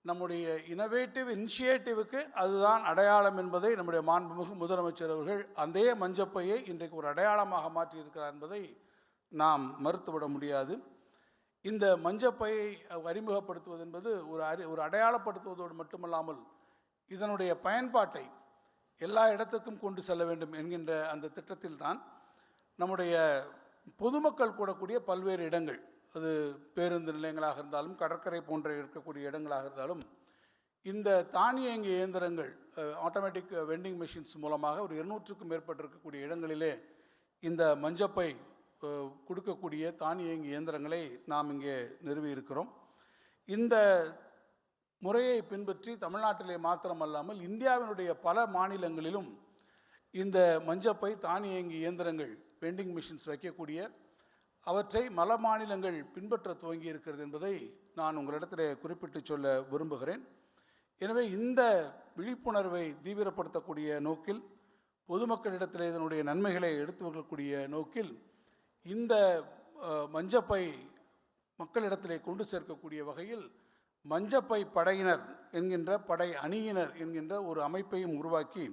நம்முடைய இனோவேட்டிவ் இனிஷியேட்டிவுக்கு அதுதான் அடையாளம் என்பதை நம்முடைய மாண்புமிகு முதலமைச்சர் அவர்கள் அந்த மஞ்சப்பையை இன்றைக்கு ஒரு அடையாளமாக மாற்றியிருக்கிறார் என்பதை நாம் மறுத்துவிட முடியாது. இந்த மஞ்சப்பையை அறிமுகப்படுத்துவது என்பது ஒரு அடையாளப்படுத்துவதோடு மட்டுமல்லாமல் இதனுடைய பயன்பாட்டை எல்லா இடத்துக்கும் கொண்டு செல்ல வேண்டும் என்கின்ற அந்த திட்டத்தில் தான் நம்முடைய பொதுமக்கள் கூடக்கூடிய பல்வேறு இடங்கள், அது பேருந்து நிலையங்களாக இருந்தாலும் கடற்கரை போன்ற இருக்கக்கூடிய இடங்களாக இருந்தாலும் இந்த தானியங்கி இயந்திரங்கள் ஆட்டோமேட்டிக் வெண்டிங் மெஷின்ஸ் மூலமாக ஒரு 200க்கும் மேற்பட்டிருக்கக்கூடிய இடங்களிலே இந்த மஞ்சப்பை கொடுக்கக்கூடிய தானியங்கி இயந்திரங்களை நாம் இங்கே நிறுவி இருக்கிறோம். இந்த முறையை பின்பற்றி தமிழ்நாட்டிலே மாத்திரமல்லாமல் இந்தியாவினுடைய பல மாநிலங்களிலும் இந்த மஞ்சப்பை தானியங்கி இயந்திரங்கள் வெண்டிங் மிஷின்ஸ் வைக்கக்கூடிய அவற்றை பல மாநிலங்கள் பின்பற்ற துவங்கி இருக்கிறது என்பதை நான் உங்களிடத்தில் குறிப்பிட்டு சொல்ல விரும்புகிறேன். எனவே இந்த விழிப்புணர்வை தீவிரப்படுத்தக்கூடிய நோக்கில், பொதுமக்களிடத்தில் இதனுடைய நன்மைகளை எடுத்து வைக்கக்கூடிய நோக்கில் இந்த மஞ்சப்பை மக்களிடத்திலே கொண்டு சேர்க்கக்கூடிய வகையில் மஞ்சப்பை படையினர் என்கின்ற படை அணியினர் என்கின்ற ஒரு அமைப்பையும் உருவாக்கி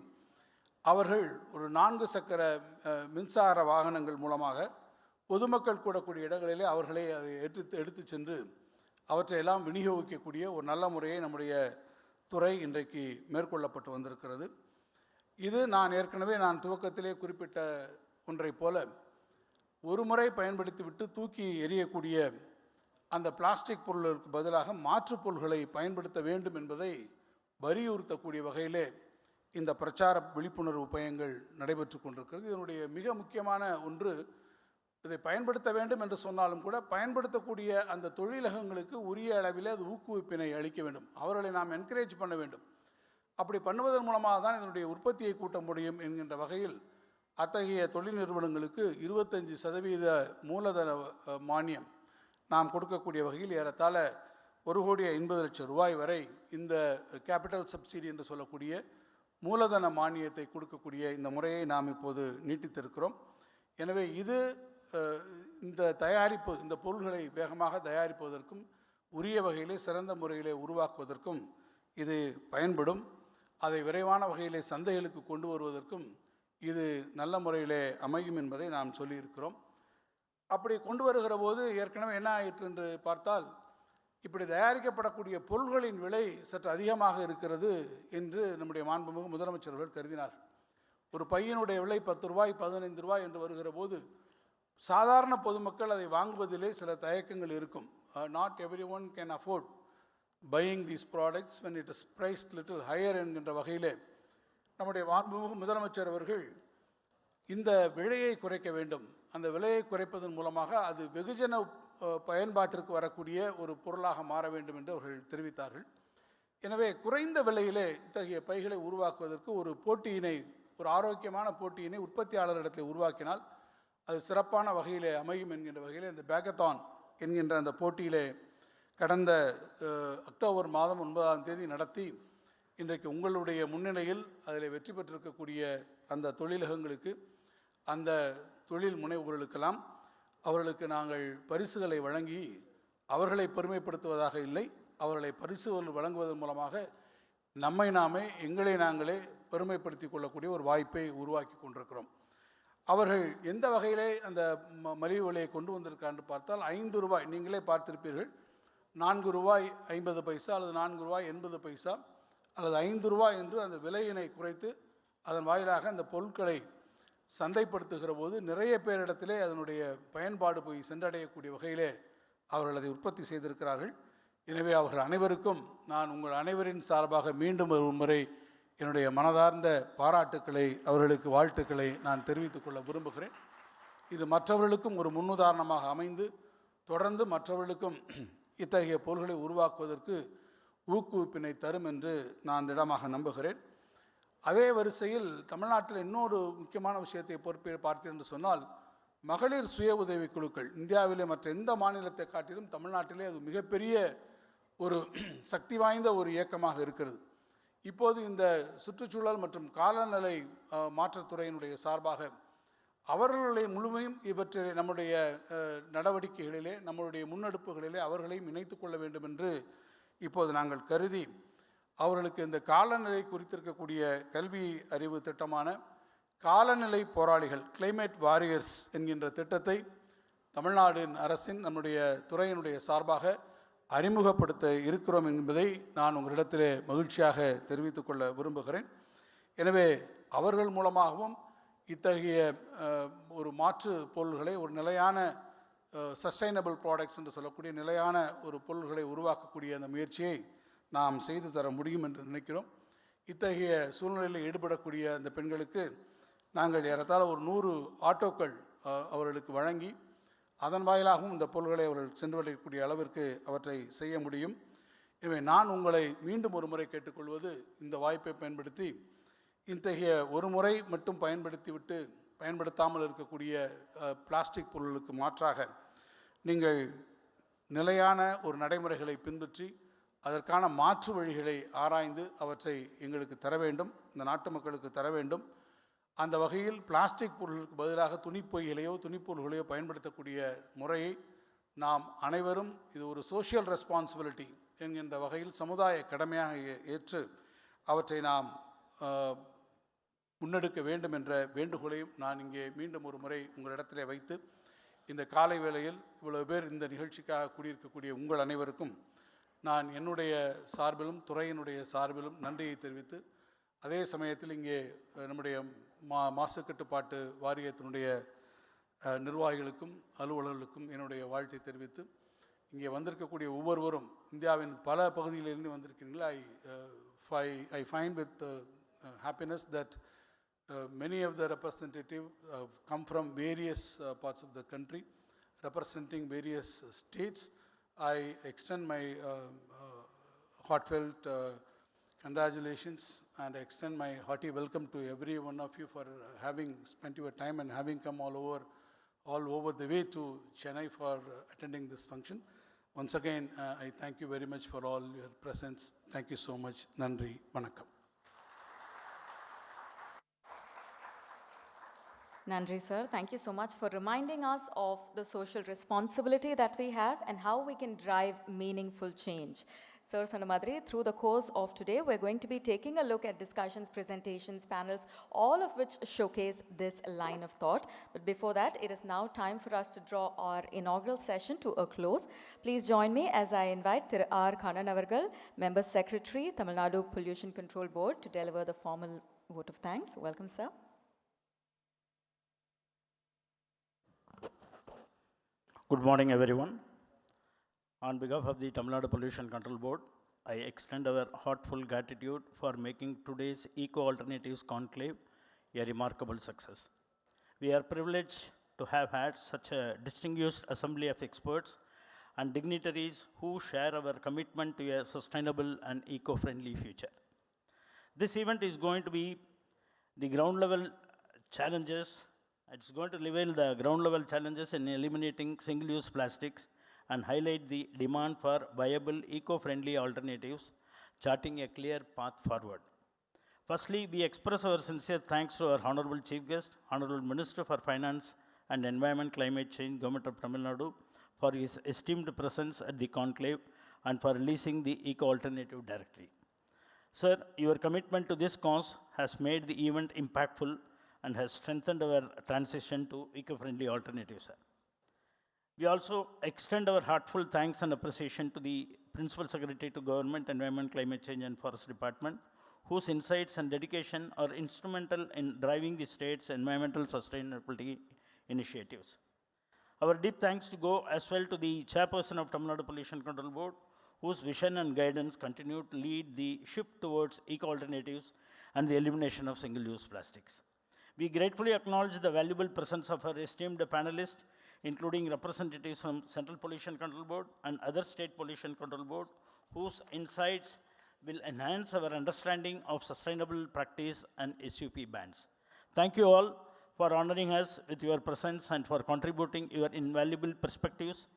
அவர்கள் ஒரு 4 சக்கர மின்சார வாகனங்கள் மூலமாக பொதுமக்கள் கூடக்கூடிய இடங்களிலே அவர்களை அதை எடுத்து சென்று அவற்றையெல்லாம் விநியோகிக்கக்கூடிய ஒரு நல்ல முறையை நம்முடைய துறை இன்றைக்கு மேற்கொள்ளப்பட்டு வந்திருக்கிறது. இது நான் துவக்கத்திலே குறிப்பிட்ட ஒன்றை போல ஒரு முறை பயன்படுத்திவிட்டு தூக்கி எறியக்கூடிய அந்த பிளாஸ்டிக் பொருளுக்கு பதிலாக மாற்றுப் பொருள்களை பயன்படுத்த வேண்டும் என்பதை வலியுறுத்தக்கூடிய வகையிலே இந்த பிரச்சார விழிப்புணர்வு பயங்கள் நடைபெற்று கொண்டிருக்கிறது. இதனுடைய மிக முக்கியமான ஒன்று, இதை பயன்படுத்த வேண்டும் என்று சொன்னாலும் கூட பயன்படுத்தக்கூடிய அந்த தொழிலகங்களுக்கு உரிய அளவில் அது ஊக்குவிப்பினை அளிக்க வேண்டும், அவர்களை நாம் என்கரேஜ் பண்ண வேண்டும். அப்படி பண்ணுவதன் மூலமாக தான் இதனுடைய உற்பத்தியை கூட்ட முடியும் என்கின்ற வகையில் அத்தகைய தொழில் நிறுவனங்களுக்கு 25% மூலதன மானியம் நாம் கொடுக்கக்கூடிய வகையில் ஏறத்தாழ 1,80,00,000 ரூபாய் வரை இந்த கேபிட்டல் சப்சிடி என்று சொல்லக்கூடிய மூலதன மானியத்தை கொடுக்கக்கூடிய இந்த முறையை நாம் இப்போது நீட்டித்திருக்கிறோம். எனவே இது இந்த பொருள்களை வேகமாக தயாரிப்பதற்கும் உரிய வகையிலே சிறந்த முறையிலே உருவாக்குவதற்கும் இது பயன்படும். அதை விரைவான வகையிலே சந்தைகளுக்கு கொண்டு வருவதற்கும் இது நல்ல முறையிலே அமையும் என்பதை நாம் சொல்லியிருக்கிறோம். அப்படி கொண்டு வருகிற போது ஏற்கனவே என்ன ஆயிற்று என்று பார்த்தால், இப்படி தயாரிக்கப்படக்கூடிய பொருள்களின் விலை சற்று அதிகமாக இருக்கிறது என்று நம்முடைய மாண்புமிகு முதலமைச்சர்கள் கருதினார். ஒரு பையனுடைய விலை 10 ரூபாய் 15 ரூபாய் என்று வருகிற போது சாதாரண பொதுமக்கள் அதை வாங்குவதிலே சில தயக்கங்கள் இருக்கும். Not every one can afford buying these products when it is priced little higher என்கின்ற வகையிலே நம்முடைய மாண்புமிகு முதலமைச்சர் அவர்கள் இந்த விலையை குறைக்க வேண்டும். அந்த விலையை குறைப்பதன் மூலமாக அது வெகுஜன பயன்பாட்டிற்கு வரக்கூடிய ஒரு பொருளாக மாற வேண்டும் என்று அவர்கள் தெரிவித்தார்கள். எனவே குறைந்த விலையிலே இத்தகைய பைகளை உருவாக்குவதற்கு ஒரு ஆரோக்கியமான போட்டியினை உற்பத்தியாளரிடத்தில் உருவாக்கினால் அது சிறப்பான வகையிலே அமையும் என்கின்ற வகையிலே இந்த பேக்கத்தான் என்கின்ற அந்த போட்டியிலே கடந்த அக்டோபர் மாதம் 9ஆம் தேதி நடத்தி இன்றைக்கு உங்களுடைய முன்னிலையில் அதில் வெற்றி பெற்றிருக்கக்கூடிய அந்த தொழிலகங்களுக்கு, அந்த தொழில் முனைவோர்களுக்கெல்லாம் அவர்களுக்கு நாங்கள் பரிசுகளை வழங்கி அவர்களை பெருமைப்படுத்துவதாக இல்லை, அவர்களை பரிசுகள் வழங்குவதன் மூலமாக எங்களை நாங்களே பெருமைப்படுத்தி கொள்ளக்கூடிய ஒரு வாய்ப்பை உருவாக்கி கொண்டிருக்கிறோம். அவர்கள் எந்த வகையிலே அந்த மலிவு விலையை கொண்டு வந்திருக்கான்னு பார்த்தால் ₹5 நீங்களே பார்த்திருப்பீர்கள். ₹4.50 அல்லது ₹4.80 அல்லது ₹5 என்று அந்த விலையினை குறைத்து அதன் வாயிலாக அந்த பொருட்களை சந்தைப்படுத்துகிற போது நிறைய பேரிடத்திலே அதனுடைய பயன்பாடு போய் சென்றடையக்கூடிய வகையிலே அவர்கள் அதை உற்பத்தி செய்திருக்கிறார்கள். எனவே அவர்கள் அனைவருக்கும் நான் உங்கள் அனைவரின் சார்பாக மீண்டும் ஒரு முறை என்னுடைய மனதார்ந்த பாராட்டுக்களை, அவர்களுக்கு வாழ்த்துக்களை நான் தெரிவித்துக் கொள்ள விரும்புகிறேன். இது மற்றவர்களுக்கும் ஒரு முன்னுதாரணமாக அமைந்து தொடர்ந்து மற்றவர்களுக்கும் இத்தகைய பொருள்களை உருவாக்குவதற்கு ஊக்குவிப்பினை தரும் என்று நான் திடமாக நம்புகிறேன். அதே வரிசையில் தமிழ்நாட்டில் இன்னொரு முக்கியமான விஷயத்தை பார்த்தேன் என்று சொன்னால், மகளிர் சுய உதவி குழுக்கள் இந்தியாவிலே மற்ற எந்த மாநிலத்தை காட்டிலும் தமிழ்நாட்டிலே அது மிகப்பெரிய ஒரு சக்தி வாய்ந்த ஒரு இயக்கமாக இருக்கிறது. இப்போது இந்த சுற்றுச்சூழல் மற்றும் காலநிலை மாற்றத்துறையினுடைய சார்பாக அவர்களுடைய முழுமையும் இவற்றை நம்முடைய நடவடிக்கைகளிலே, நம்முடைய முன்னெடுப்புகளிலே அவர்களையும் இணைத்து கொள்ள வேண்டும் என்று இப்போது நாங்கள் கருதி அவர்களுக்கு இந்த காலநிலை குறித்திருக்கக்கூடிய கல்வி அறிவு திட்டமான காலநிலை போராளிகள், கிளைமேட் வாரியர்ஸ் என்கின்ற திட்டத்தை தமிழ்நாடு அரசின் நம்முடைய துறையினுடைய சார்பாக அறிமுகப்படுத்த இருக்கிறோம் என்பதை நான் உங்களிடத்திலே மகிழ்ச்சியாக தெரிவித்துக் கொள்ள விரும்புகிறேன். எனவே அவர்கள் மூலமாகவும் இத்தகைய ஒரு மாற்று பொருள்களை, ஒரு நிலையான சஸ்டைனபிள் ப்ராடக்ட்ஸ் என்று சொல்லக்கூடிய நிலையான ஒரு பொருள்களை உருவாக்கக்கூடிய அந்த முயற்சியை நாம் செய்து தர முடியும் என்று நினைக்கிறோம். இத்தகைய சூழ்நிலையில் ஈடுபடக்கூடிய அந்த பெண்களுக்கு நாங்கள் ஏறத்தாழ ஒரு 100 ஆட்டோக்கள் அவர்களுக்கு வழங்கி அதன் வாயிலாகவும் இந்த பொருள்களை அவர்கள் சென்றடையக்கூடிய அளவிற்கு அவற்றை செய்ய முடியும். எனவே நான் உங்களை மீண்டும் ஒரு முறை கேட்டுக்கொள்வது, இந்த வாய்ப்பை பயன்படுத்தி இத்தகைய ஒரு முறை மட்டும் பயன்படுத்தாமல் இருக்கக்கூடிய பிளாஸ்டிக் பொருளுக்கு மாற்றாக நீங்கள் நிலையான ஒரு நடைமுறைகளை பின்பற்றி அதற்கான மாற்று வழிகளை ஆராய்ந்து அவற்றை எங்களுக்கு தர வேண்டும், இந்த நாட்டு மக்களுக்கு தர வேண்டும். அந்த வகையில் பிளாஸ்டிக் பொருளுக்கு பதிலாக துணிப்பொய்களையோ துணிப்பொருள்களையோ பயன்படுத்தக்கூடிய முறையை நாம் அனைவரும், இது ஒரு சோஷியல் ரெஸ்பான்சிபிலிட்டி என்கின்ற வகையில் சமுதாய கடமையாக ஏற்று அவற்றை நாம் முன்னெடுக்க வேண்டும் என்ற வேண்டுகோளையும் நான் இங்கே மீண்டும் ஒரு முறை உங்களிடத்திலே வைத்து, இந்த காலை வேளையில் இவ்வளவு பேர் இந்த நிகழ்ச்சிக்காக கூடியிருக்கக்கூடிய உங்கள் அனைவருக்கும் நான் என்னுடைய சார்பிலும் துறையினுடைய சார்பிலும் நன்றியை தெரிவித்து, அதே சமயத்தில் இங்கே நம்முடைய மாசு கட்டுப்பாட்டு வாரியத்தினுடைய நிர்வாகிகளுக்கும் அலுவலர்களுக்கும் என்னுடைய வாழ்த்தை தெரிவித்து, இங்கே வந்திருக்கக்கூடிய ஒவ்வொருவரும் இந்தியாவின் பல பகுதிகளிலிருந்து வந்திருக்கிறீர்கள். I find with happiness that many of the representatives come from various parts of the country, representing various states. I extend my heartfelt congratulations and extend my hearty welcome to every one of you for having spent your time and having come all over the way to Chennai for attending this function. Once again, I thank you very much for all your presence. Thank you so much. Nandri, vanakkam. Nandri sir, thank you so much for reminding us of the social responsibility that we have and how we can drive meaningful change. Sir Sonamadri, through the course of today, we're going to be taking a look at discussions, presentations, panels, all of which showcase this line of thought. But before that, it is now time for us to draw our inaugural session to a close. Please join me as I invite Thiru R. Kannan avargal, Member Secretary, Tamil Nadu Pollution Control Board, to deliver the formal vote of thanks. Welcome, sir. Good morning, everyone. On behalf of the Tamil Nadu Pollution Control Board, I extend our heartfelt gratitude for making today's Eco Alternatives Conclave a remarkable success. We are privileged to have had such a distinguished assembly of experts and dignitaries who share our commitment to a sustainable and eco-friendly future. This event is going to be the ground-level challenges. It's going to reveal the ground-level challenges in eliminating single-use plastics and highlight the demand for viable, eco-friendly alternatives, charting a clear path forward. Firstly, we express our sincere thanks to our Honorable Chief Guest, Honorable Minister for Finance and Environment, Climate Change, Government of Tamil Nadu, for his esteemed presence at the conclave and for releasing the Eco Alternative Directory. Sir, your commitment to this cause has made the event impactful and has strengthened our transition to eco-friendly alternatives, sir. We also extend our heartfelt thanks and appreciation to the Principal Secretary to Government, Environment, Climate Change and Forest Department, whose insights and dedication are instrumental in driving the state's environmental sustainability initiatives. Our deep thanks to go as well to the Chairperson of Tamil Nadu Pollution Control Board, whose vision and guidance continue to lead the shift towards eco-alternatives and the elimination of single-use plastics. We gratefully acknowledge the valuable presence of our esteemed panelists, including representatives from Central Pollution Control Board and other state pollution control board, whose insights will enhance our understanding of sustainable practice and SUP bans. Thank you all for honoring us with your presence and for contributing your invaluable perspectives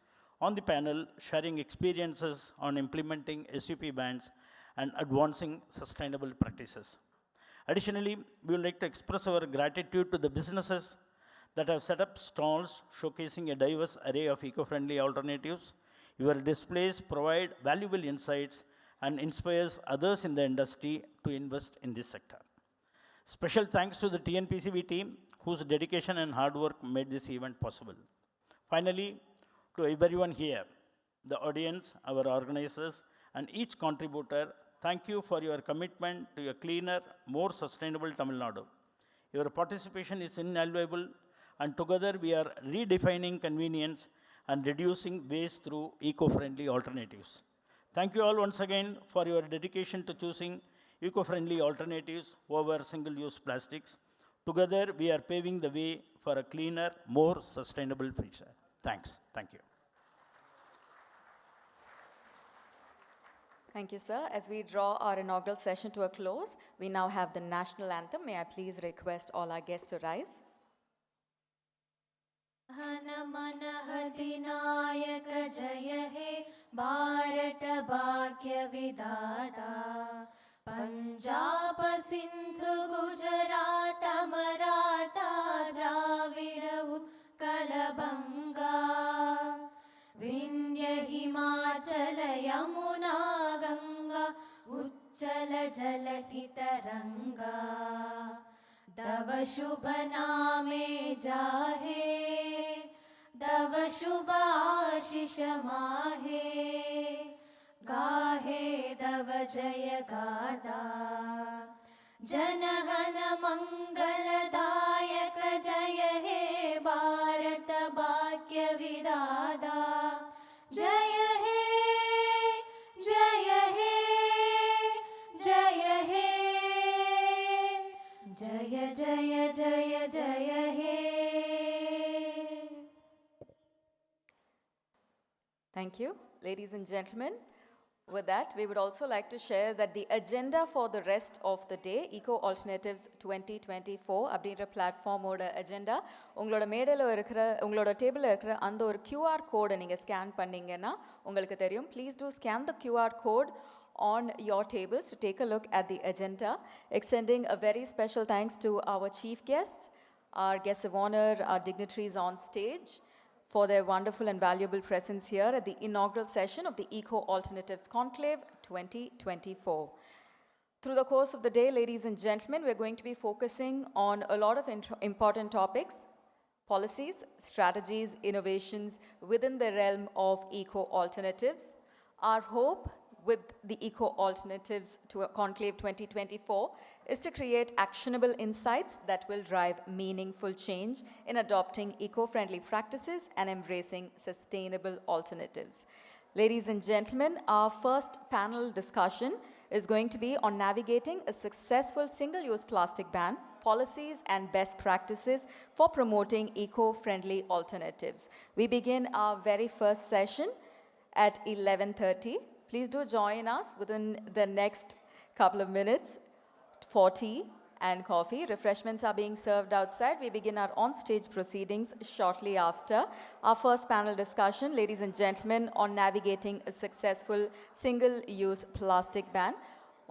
on the panel, sharing experiences on implementing SUP bans and advancing sustainable practices. Additionally, we would like to express our gratitude to the businesses that have set up stalls showcasing a diverse array of eco-friendly alternatives. Your displays provide valuable insights and inspires others in the industry to invest in this sector. Special thanks to the TNPCB team, whose dedication and hard work made this event possible. Finally, to everyone here, the audience, our organizers, and each contributor, thank you for your commitment to a cleaner, more sustainable Tamil Nadu. Your participation is invaluable, and together we are redefining convenience and reducing waste through eco-friendly alternatives. Thank you all once again for your dedication to choosing eco-friendly alternatives over single-use plastics. Together, we are paving the way for a cleaner, more sustainable future. Thanks. Thank you. Thank you, sir. As we draw our inaugural session to a close, we now have the national anthem. May I please request all our guests to rise? हनमनहतिनायक जय हे भारत भाग्य विधाता पंजाब सिंधु गुजरात मराठा द्राविड उत्कल बंगा विंध्य हिमाचल यमुना गंगा उच्चल जलधि तरंगा तव शुभ नामे जाहे तव शुभ आशीष माहे गाहे तव जय गाथा जनगण मंगलदायक जय हे भारत भाग्य विधाता जय हे जय हे जय हे जय जय जय जय हे. Thank you. Ladies and gentlemen, with that, we would also like to share that the agenda for the rest of the day, Eco Alternatives 2024, அப்படின்ற பிளாட்ஃபார்மோட agenda, உங்களோட மேடையில் இருக்கிற உங்களோட டேபிளில் இருக்கிற அந்த ஒரு QR கோடை நீங்கள் ஸ்கேன் பண்ணிங்கன்னா உங்களுக்கு தெரியும். Please do scan the QR code on your tables to take a look at the agenda. Extending a very special thanks to our chief guests, our guests of honor, our dignitaries on stage, for their wonderful and valuable presence here at the inaugural session of the Eco Alternatives Conclave 2024. Through the course of the day, ladies and gentlemen, we're going to be focusing on a lot of important topics, policies, strategies, innovations within the realm of eco alternatives. Our hope with the Eco Alternatives to Conclave 2024 is to create actionable insights that will drive meaningful change in adopting eco-friendly practices and embracing sustainable alternatives. Ladies and gentlemen, our first panel discussion is going to be on navigating a successful single-use plastic ban, policies and best practices for promoting eco-friendly alternatives. We begin our very first session at 11:30. Please do join us within the next couple of minutes for tea and coffee. Refreshments are being served outside. We begin our on-stage proceedings shortly after. Our first panel discussion, ladies and gentlemen, on navigating a successful single-use plastic ban.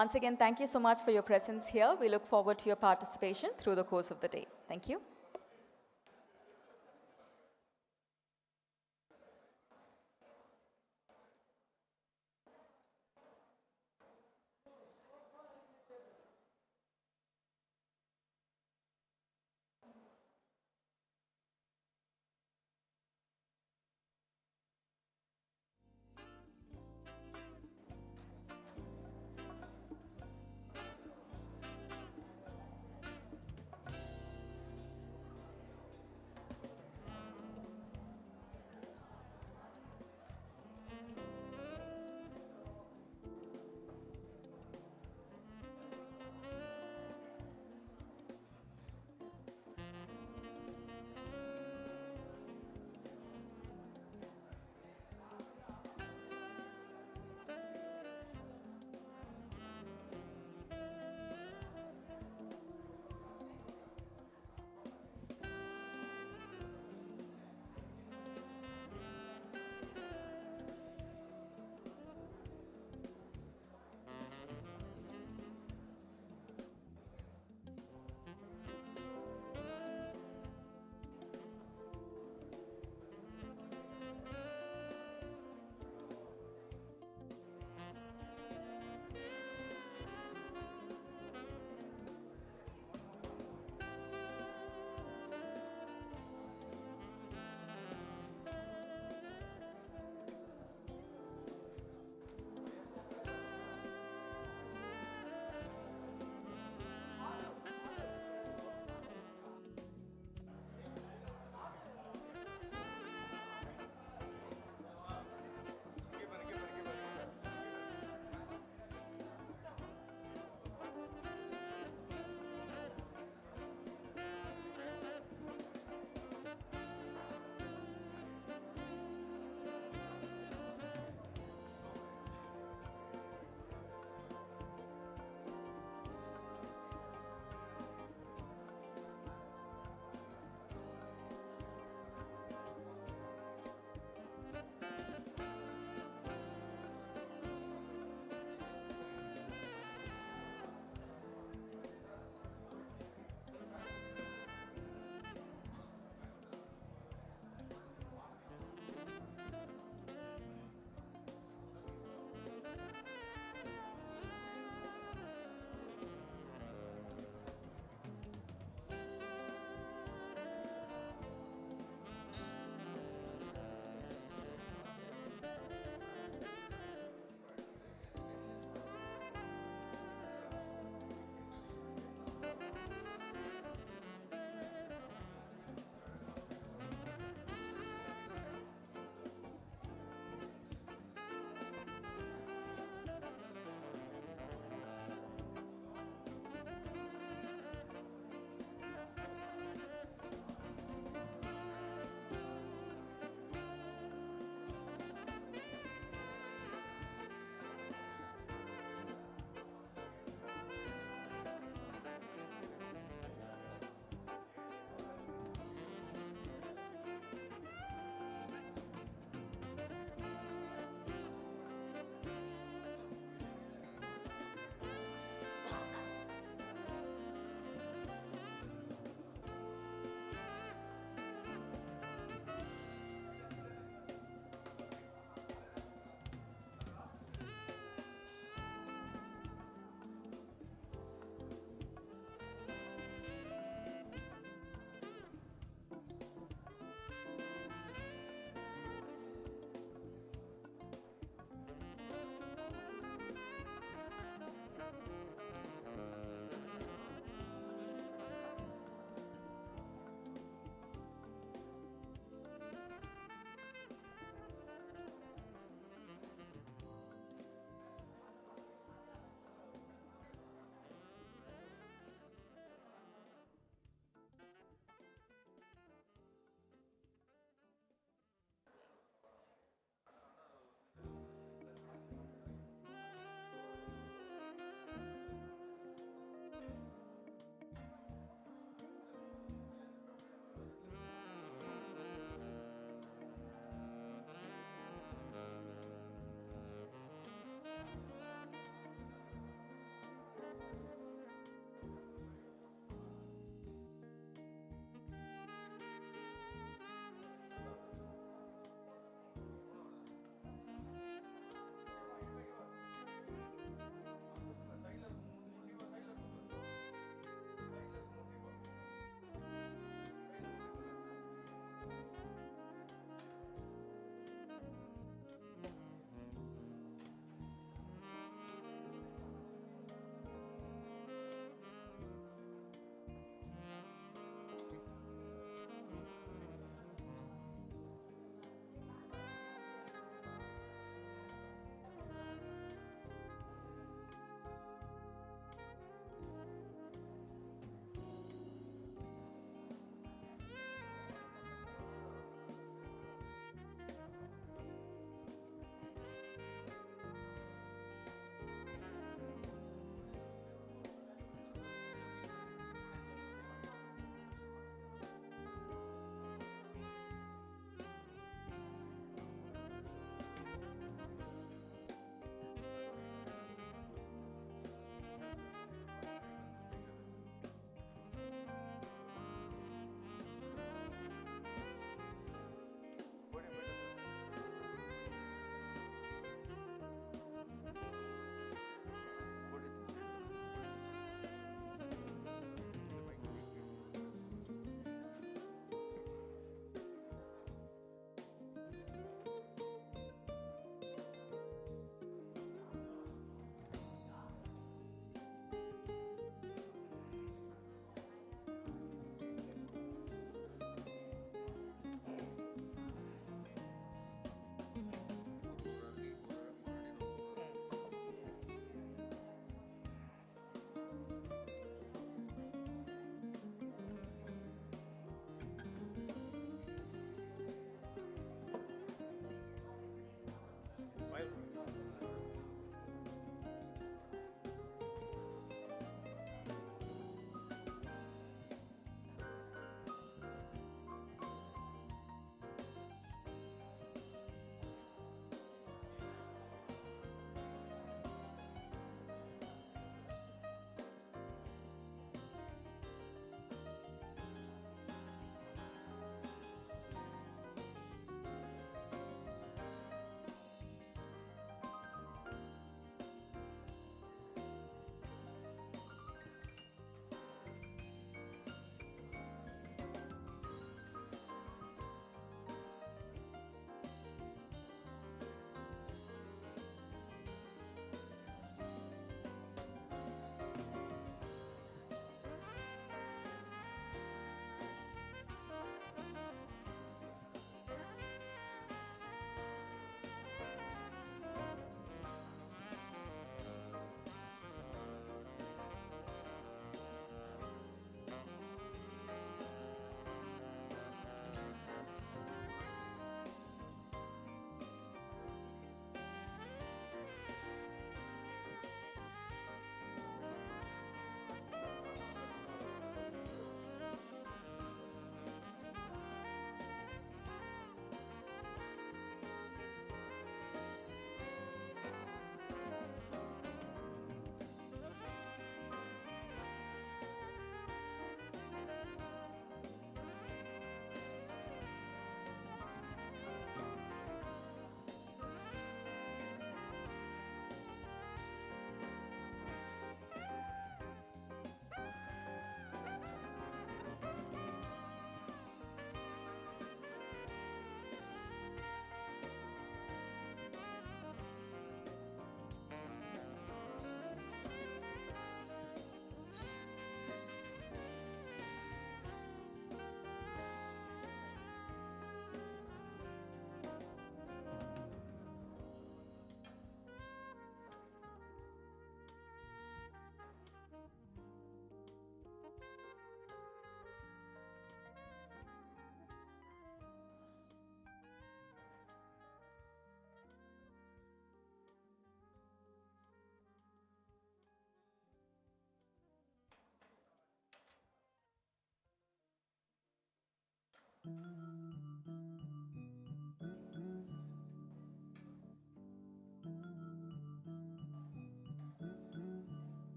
Once again, thank you so much for your presence here. We look forward to your participation through the course of the day. Thank you.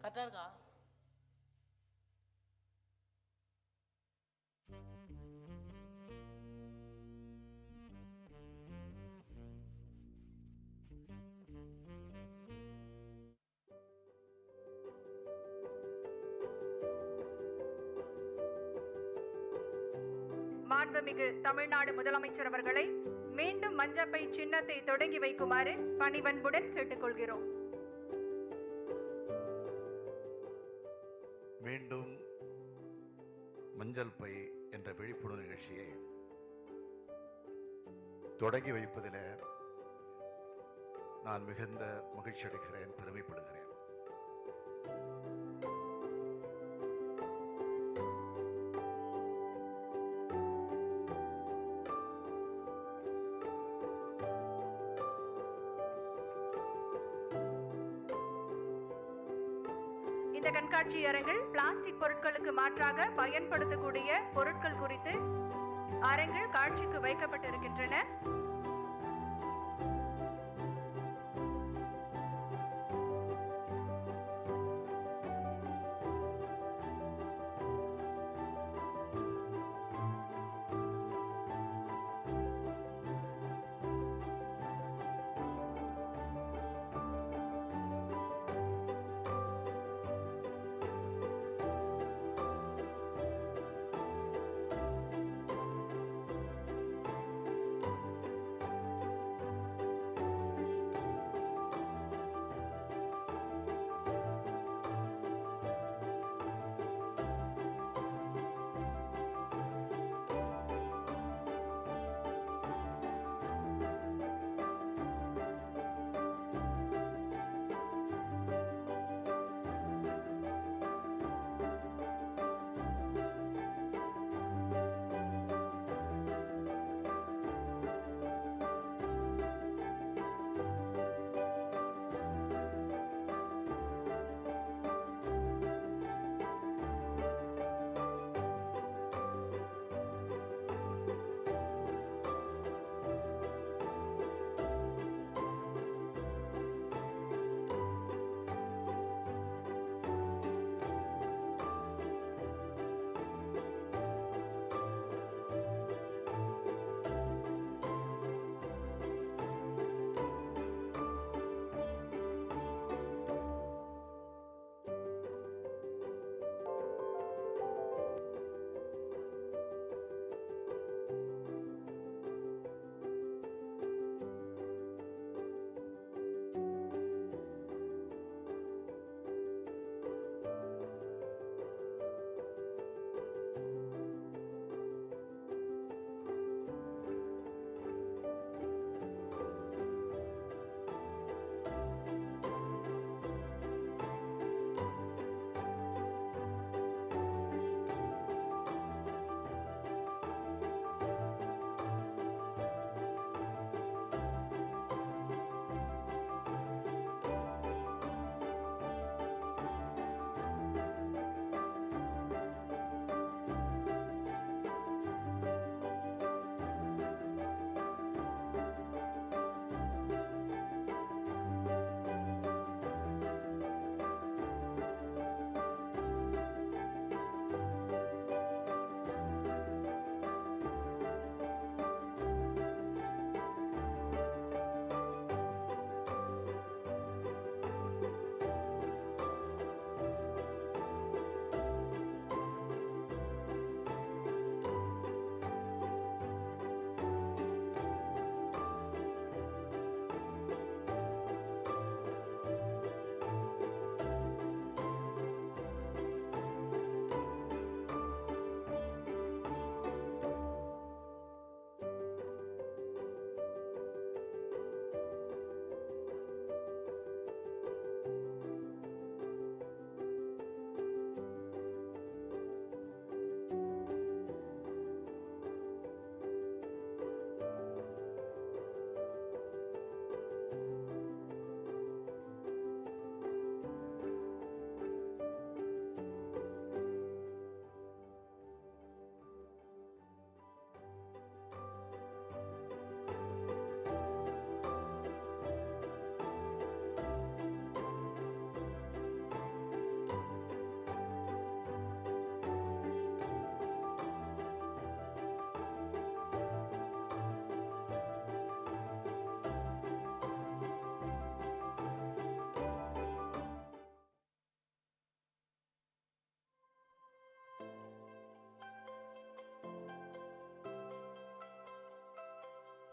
கரெக்டாக இருக்கா? மாண்புமிகு தமிழ்நாடு முதலமைச்சர் அவர்களை மீண்டும் மஞ்சப்பை சின்னத்தை தொடங்கி வைக்குமாறு பணிவன்புடன் கேட்டுக்கொள்கிறோம். மீண்டும் மஞ்சள் பை என்ற விழிப்புணர்வு நிகழ்ச்சியை தொடங்கி வைப்பதில் நான் மிகுந்த மகிழ்ச்சி அடைகிறேன், பெருமைப்படுகிறேன். இந்த கண்காட்சி அரங்கில் பிளாஸ்டிக் பொருட்களுக்கு மாற்றாக பயன்படுத்தக்கூடிய பொருட்கள் குறித்து அரங்கில் காட்சிக்கு வைக்கப்பட்டிருக்கின்றன.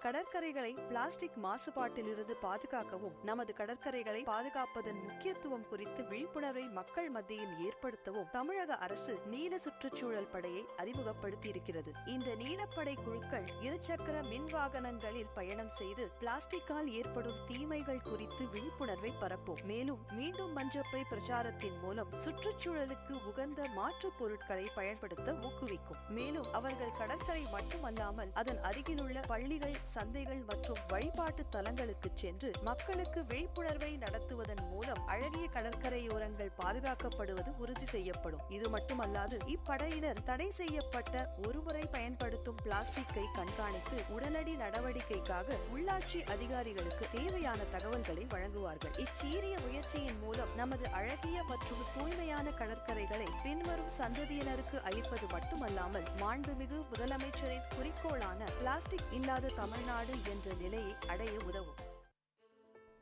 கடற்கரைகளை பிளாஸ்டிக் மாசுபாட்டிலிருந்து பாதுகாக்கவும் நமது கடற்கரைகளை பாதுகாப்பதன் முக்கியத்துவம் குறித்து விழிப்புணர்வை மக்கள் மத்தியில் ஏற்படுத்தவும் தமிழக அரசு நீல சுற்றுச்சூழல் படையை அறிமுகப்படுத்தியிருக்கிறது. இந்த நீலப்படை குழுக்கள் இருசக்கர மின் வாகனங்களில் பயணம் செய்து பிளாஸ்டிக்கால் ஏற்படும் தீமைகள் குறித்து விழிப்புணர்வை பரப்பும். மேலும் மீண்டும் மஞ்சப்பை பிரச்சாரத்தின் மூலம் சுற்றுச்சூழலுக்கு உகந்த மாற்றுப் பொருட்களை பயன்படுத்த ஊக்குவிக்கும். மேலும் அவர்கள் கடற்கரை மட்டுமல்லாமல் அதன் அருகிலுள்ள பள்ளிகள், சந்தைகள் மற்றும் வழிபாட்டு தலங்களுக்கு சென்று மக்களுக்கு விழிப்புணர்வை நடத்துவதன் மூலம் அழகிய கடற்கரையோரங்கள் பாதுகாக்கப்படுவது உறுதி செய்யப்படும். இது மட்டுமல்லாது இப்படையினர் தடை செய்யப்பட்ட ஒருமுறை பயன்படுத்தும் பிளாஸ்டிக்கை கண்காணித்து உடனடி நடவடிக்கைக்காக உள்ளாட்சி அதிகாரிகளுக்கு தேவையான தகவல்களை வழங்குவார்கள். இச்சீரிய முயற்சியின் மூலம் நமது அழகிய மற்றும் தூய்மையான கடற்கரைகளை பின்வரும் சந்ததியினருக்கு அளிப்பது மட்டுமல்லாமல் மாண்புமிகு முதலமைச்சரின் குறிக்கோளான பிளாஸ்டிக் இல்லாத தமிழ்நாடு என்ற நிலையை அடைய உதவும்.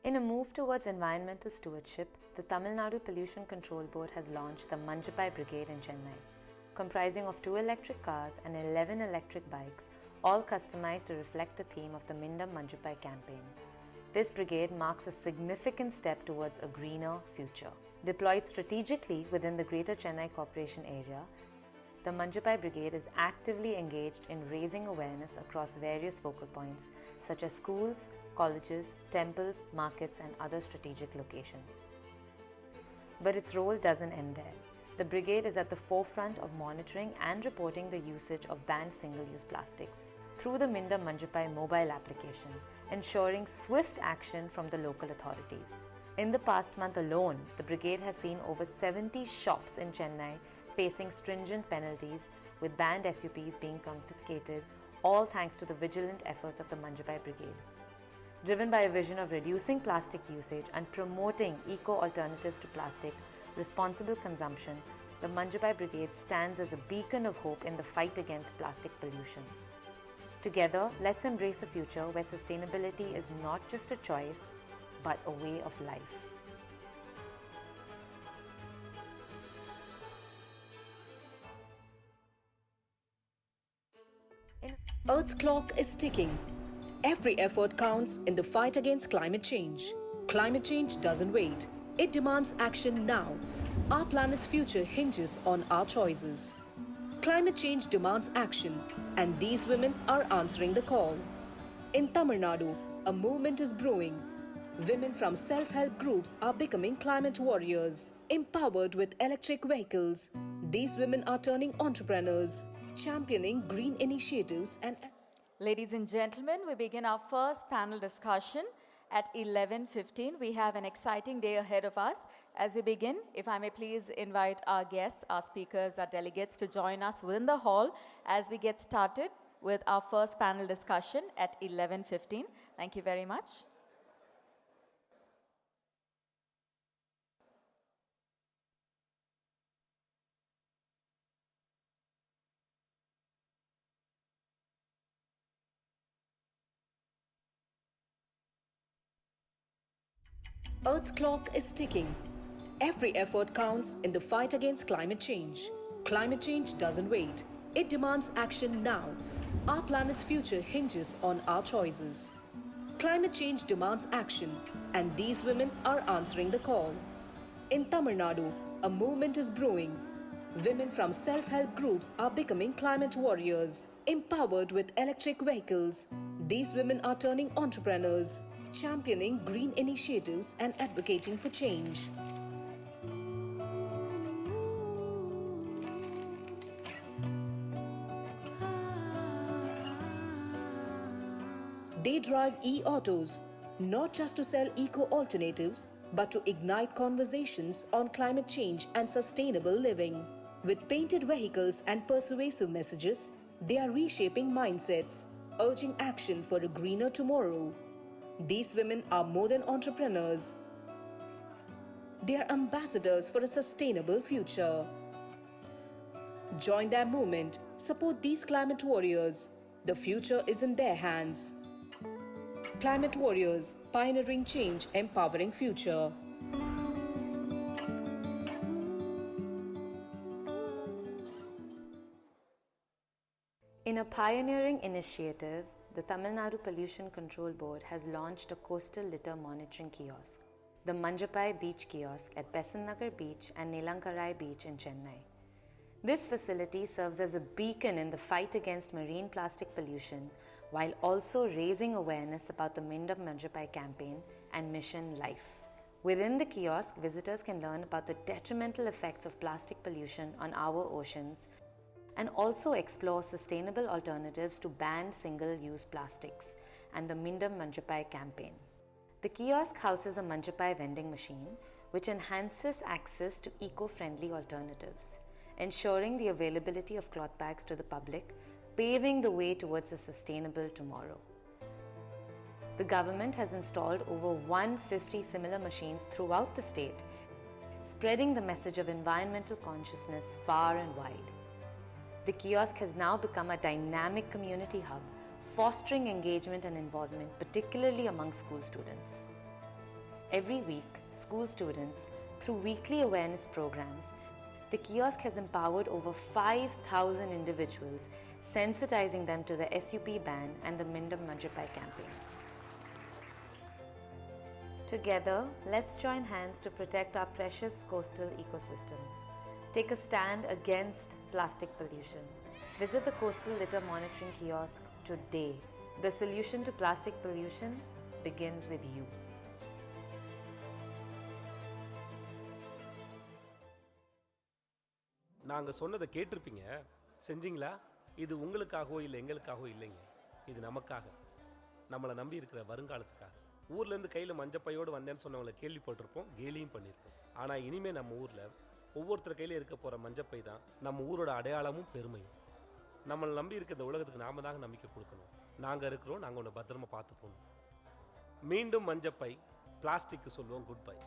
In a move towards environmental stewardship, the Tamil Nadu Pollution Control Board has launched the Manjapai Brigade in Chennai, comprising of 2 electric cars and 11 electric bikes, all customized to reflect the theme of the Mindam Manjapai campaign. This brigade marks a significant step towards a greener future. Deployed strategically within the Greater Chennai Corporation area, the Manjapai Brigade is actively engaged in raising awareness across various focal points such as schools, colleges, temples, markets, and other strategic locations. But its role doesn't end there. The brigade is at the forefront of monitoring and reporting the usage of banned single-use plastics through the Mindam Manjapai mobile application, ensuring swift action from the local authorities. In the past month alone, the brigade has seen over 70 shops in Chennai facing stringent penalties, with banned SUPs being confiscated, all thanks to the vigilant efforts of the Manjapai Brigade. Driven by a vision of reducing plastic usage and promoting eco-alternatives to plastic, responsible consumption, the Manjapai Brigade stands as a beacon of hope in the fight against plastic pollution. Together, let's embrace a future where sustainability is not just a choice, but a way of life. Earth's clock is ticking. Every effort counts in the fight against climate change. Climate change doesn't wait. It demands action now. Our planet's future hinges on our choices. Climate change demands action, and these women are answering the call. In Tamil Nadu, a movement is brewing. Women from self-help groups are becoming climate warriors. Empowered with electric vehicles, these women are turning entrepreneurs, championing green initiatives and... Ladies and gentlemen, we begin our first panel discussion at 11:15. We have an exciting day ahead of us. As we begin, if I may please invite our guests, our speakers, our delegates to join us within the hall as we get started with our first panel discussion at 11:15. Thank you very much. Earth's clock is ticking. Every effort counts in the fight against climate change. Climate change doesn't wait. It demands action now. Our planet's future hinges on our choices. Climate change demands action, and these women are answering the call. In Tamil Nadu, a movement is brewing. Women from self-help groups are becoming climate warriors. Empowered with electric vehicles, these women are turning entrepreneurs, championing green initiatives and advocating for change. They drive e-autos, not just to sell eco-alternatives, but to ignite conversations on climate change and sustainable living. With painted vehicles and persuasive messages, they are reshaping mindsets, urging action for a greener tomorrow. These women are more than entrepreneurs. They are ambassadors for a sustainable future. Join their movement, support these climate warriors. The future is in their hands. Climate warriors, pioneering change, empowering future. In a pioneering initiative, the Tamil Nadu Pollution Control Board has launched a coastal litter monitoring kiosk, the Manjapai Beach Kiosk at Besant Nagar Beach and Nelankarai Beach in Chennai. This facility serves as a beacon in the fight against marine plastic pollution while also raising awareness about the Mindam Manjapai campaign and Mission Life. Within the kiosk, visitors can learn about the detrimental effects of plastic pollution on our oceans and also explore sustainable alternatives to banned single-use plastics and the Mindam Manjapai campaign. The kiosk houses a Manjapai vending machine which enhances access to eco-friendly alternatives, ensuring the availability of cloth bags to the public, paving the way towards a sustainable tomorrow. The government has installed over 150 similar machines throughout the state, spreading the message of environmental consciousness far and wide. The kiosk has now become a dynamic community hub, fostering engagement and involvement, particularly among school students. Every week, school students, through weekly awareness programs, the kiosk has empowered over 5,000 individuals, sensitizing them to the SUP ban and the Mindam Manjapai campaign. Together, let's join hands to protect our precious coastal ecosystems. Take a stand against plastic pollution. Visit the Coastal Litter Monitoring Kiosk today. The solution to plastic pollution begins with you. நாங்கள் சொன்னதை கேட்டிருப்பீங்க, செஞ்சீங்களா? இது உங்களுக்காகவோ இல்லை எங்களுக்காகவோ இல்லைங்க, இது நமக்காக, நம்மளை நம்பி இருக்கிற வருங்காலத்துக்காக. ஊர்லேருந்து கையில் மஞ்சப்பையோடு வந்தேன்னு சொன்னவங்களை கேள்விப்பட்டிருப்போம், கேலியும் பண்ணியிருப்போம். ஆனால் இனிமேல் நம்ம ஊரில் ஒவ்வொருத்தர் கையில் இருக்க போகிற மஞ்சப்பை தான் நம்ம ஊரோட அடையாளமும் பெருமையும். நம்மளை நம்பி இருக்க இந்த உலகத்துக்கு நாம தாங்க நம்பிக்கை கொடுக்கணும். நாங்கள் இருக்கிறோம், நாங்கள் உன்னை பத்திரமா பார்த்து போகணும். மீண்டும் மஞ்சப்பை, பிளாஸ்டிக்கு சொல்லுவோம் good bye.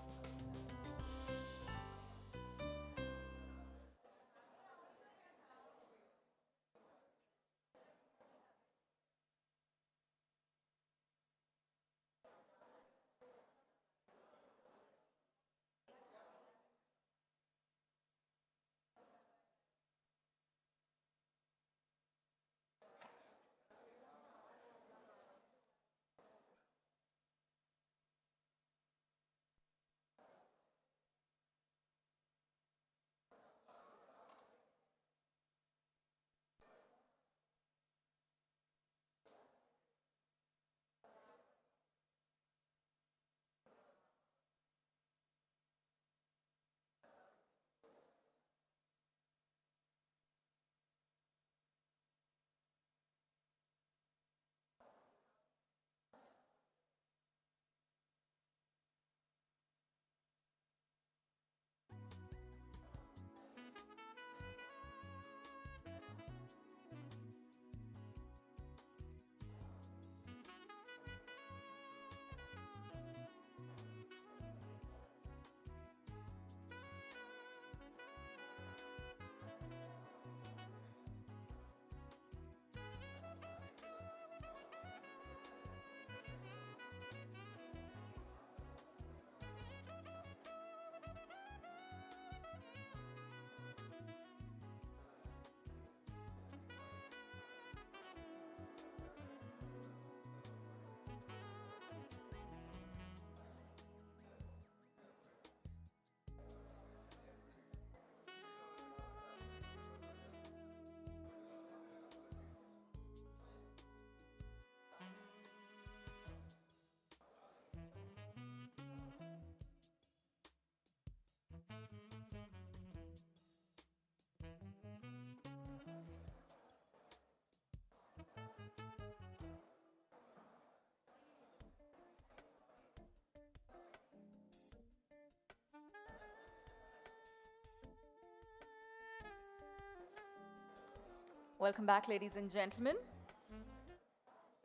Welcome back, ladies and gentlemen.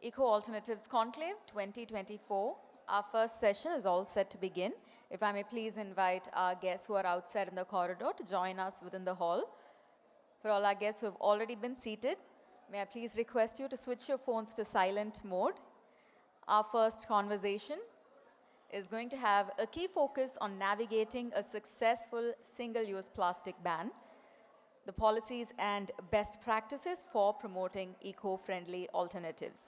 Eco Alternatives Conclave 2024. Our first session is all set to begin. If I may please invite our guests who are outside in the corridor to join us within the hall. For all our guests who have already been seated, may I please request you to switch your phones to silent mode. Our first conversation is going to have a key focus on navigating a successful single-use plastic ban, the policies and best practices for promoting eco-friendly alternatives.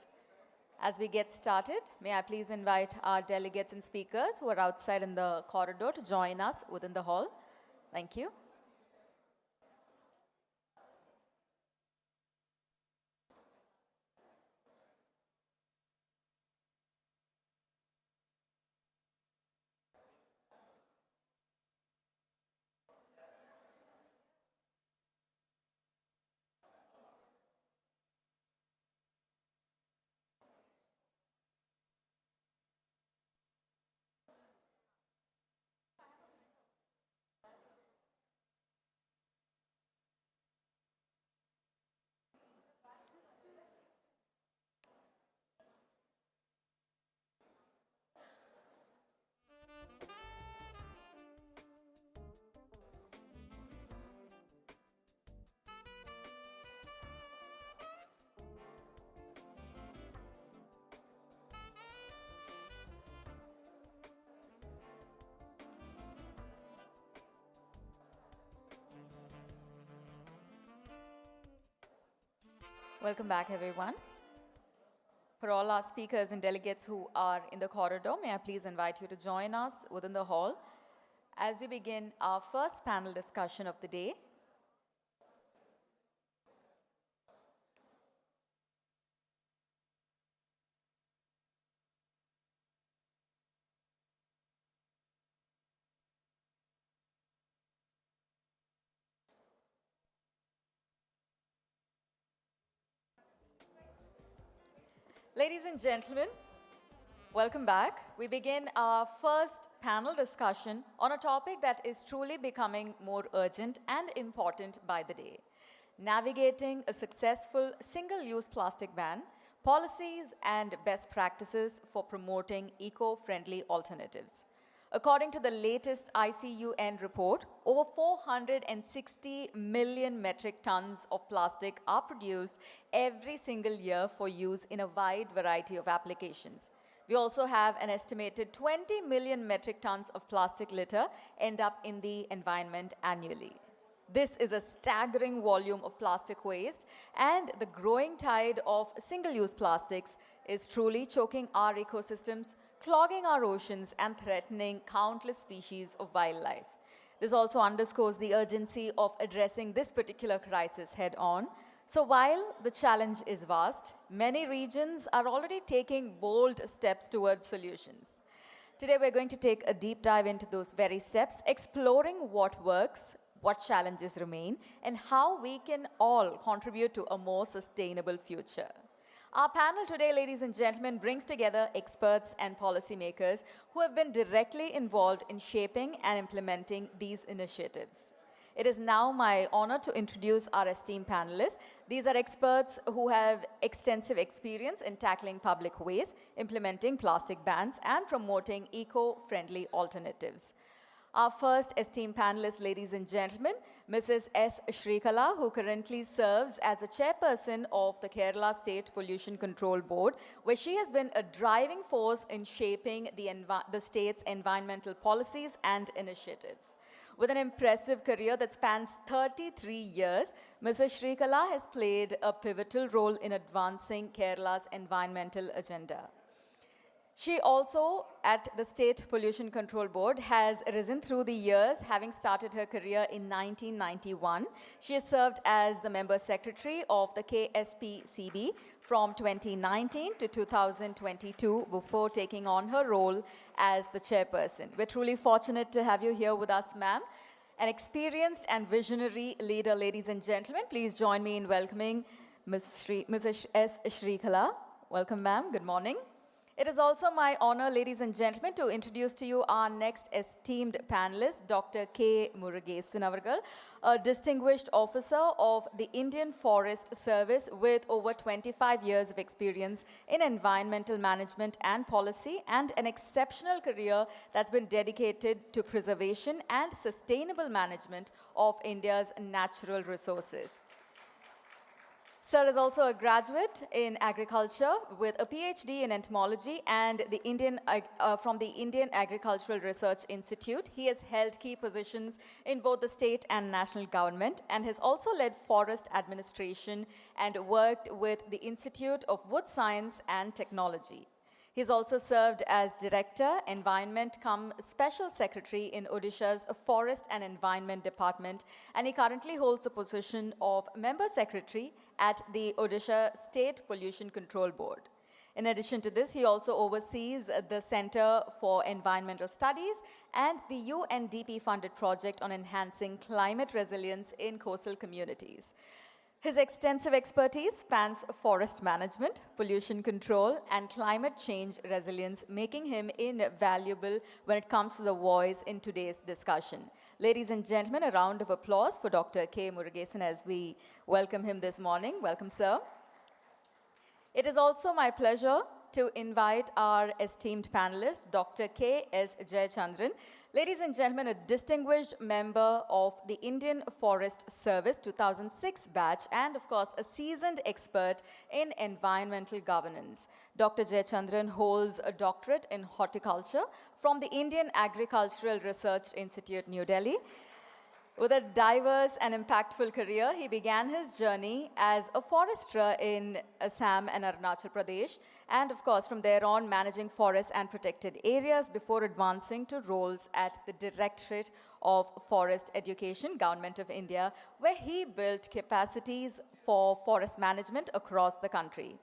As we get started, may I please invite our delegates and speakers who are outside in the corridor to join us within the hall. Thank you. Welcome back, everyone. For all our speakers and delegates who are in the corridor, may I please invite you to join us within the hall as we begin our first panel discussion of the day. Ladies and gentlemen, welcome back. We begin our first panel discussion on a topic that is truly becoming more urgent and important by the day: navigating a successful single-use plastic ban, policies and best practices for promoting eco-friendly alternatives. According to the latest ICUN report, over 460 million metric tons of plastic are produced every single year for use in a wide variety of applications. We also have an estimated 20 million metric tons of plastic litter end up in the environment annually. This is a staggering volume of plastic waste, and the growing tide of single-use plastics is truly choking our ecosystems, clogging our oceans, and threatening countless species of wildlife. This also underscores the urgency of addressing this particular crisis head-on. So while the challenge is vast, many regions are already taking bold steps towards solutions. Today, we're going to take a deep dive into those very steps, exploring what works, what challenges remain, and how we can all contribute to a more sustainable future. Our panel today, ladies and gentlemen, brings together experts and policymakers who have been directly involved in shaping and implementing these initiatives. It is now my honor to introduce our esteemed panelists. These are experts who have extensive experience in tackling public waste, implementing plastic bans, and promoting eco-friendly alternatives. Our first esteemed panelist, ladies and gentlemen, Mrs. S. Shrikala, who currently serves as a chairperson of the Kerala State Pollution Control Board, where she has been a driving force in shaping the state's environmental policies and initiatives. With an impressive career that spans 33 years, Mrs. Shrikala has played a pivotal role in advancing Kerala's environmental agenda. She also, at the State Pollution Control Board, has risen through the years, having started her career in 1991. She has served as the member secretary of the KSPCB from 2019 to 2022 before taking on her role as the chairperson. We're truly fortunate to have you here with us, ma'am. An experienced and visionary leader, ladies and gentlemen. Please join me in welcoming Mrs. S. Shrikala. Welcome, ma'am. Good morning. It is also my honor, ladies and gentlemen, to introduce to you our next esteemed panelist, Dr. K. Murugesan Avargal, a distinguished officer of the Indian Forest Service with over 25 years of experience in environmental management and policy, and an exceptional career that's been dedicated to preservation and sustainable management of India's natural resources. Sir is also a graduate in agriculture with a PhD in entomology and from the Indian Agricultural Research Institute. He has held key positions in both the state and national government and has also led forest administration and worked with the Institute of Wood Science and Technology. He's also served as Director, Environment Special Secretary in Odisha's Forest and Environment Department, and he currently holds the position of Member Secretary at the Odisha State Pollution Control Board. In addition to this, he also oversees the Center for Environmental Studies and the UNDP-funded project on enhancing climate resilience in coastal communities. His extensive expertise spans forest management, pollution control, and climate change resilience, making him invaluable when it comes to the voice in today's discussion. Ladies and gentlemen, a round of applause for Dr. K. Murugesan as we welcome him this morning. Welcome, sir. It is also my pleasure to invite our esteemed panelist, Dr. K. S. Jayachandran. Ladies and gentlemen, a distinguished member of the Indian Forest Service 2006 batch and, of course, a seasoned expert in environmental governance. Dr. Jayachandran holds a doctorate in horticulture from the Indian Agricultural Research Institute, New Delhi. With a diverse and impactful career, he began his journey as a forester in Assam and Arunachal Pradesh, and of course from there on managing forests and protected areas before advancing to roles at the Directorate of Forest Education, Government of India, where he built capacities for forest management across the country.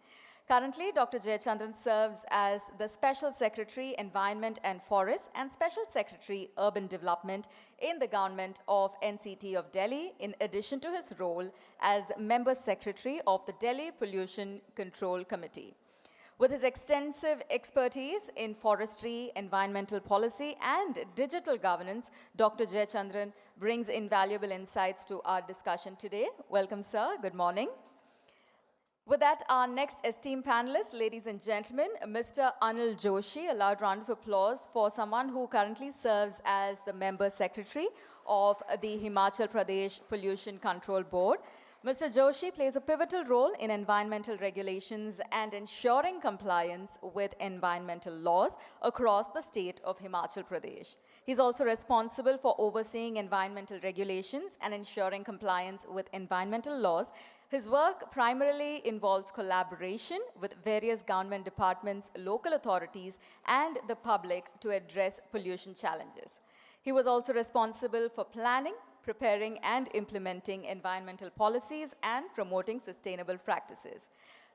Currently, Dr. Jayachandran serves as the Special Secretary, Environment and Forests and Special Secretary, Urban Development in the government of NCT of Delhi, in addition to his role as Member Secretary of the Delhi Pollution Control Committee. With his extensive expertise in forestry, environmental policy, and digital governance, Dr. Jayachandran brings invaluable insights to our discussion today. Welcome, sir. Good morning. With that, our next esteemed panelist, ladies and gentlemen, Mr. Anil Joshi. A loud round of applause for someone who currently serves as the Member Secretary of the Himachal Pradesh Pollution Control Board. Mr. Joshi plays a pivotal role in environmental regulations and ensuring compliance with environmental laws across the state of Himachal Pradesh. He's also responsible for overseeing environmental regulations and ensuring compliance with environmental laws. His work primarily involves collaboration with various government departments, local authorities, and the public to address pollution challenges. He was also responsible for planning, preparing, and implementing environmental policies and promoting sustainable practices.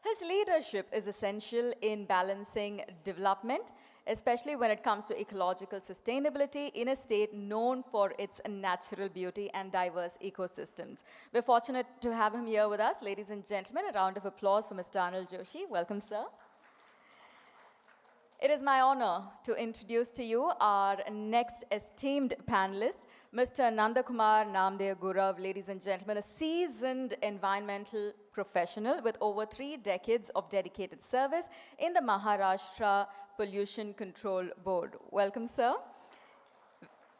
His leadership is essential in balancing development, especially when it comes to ecological sustainability in a state known for its natural beauty and diverse ecosystems. We're fortunate to have him here with us. Ladies and gentlemen, a round of applause for Mr. Anil Joshi. Welcome, sir. It is my honor to introduce to you our next esteemed panelist, Mr. Nandakumar Namdev Gurav. Ladies and gentlemen, a seasoned environmental professional with over 3 decades of dedicated service in the Maharashtra Pollution Control Board. Welcome, sir.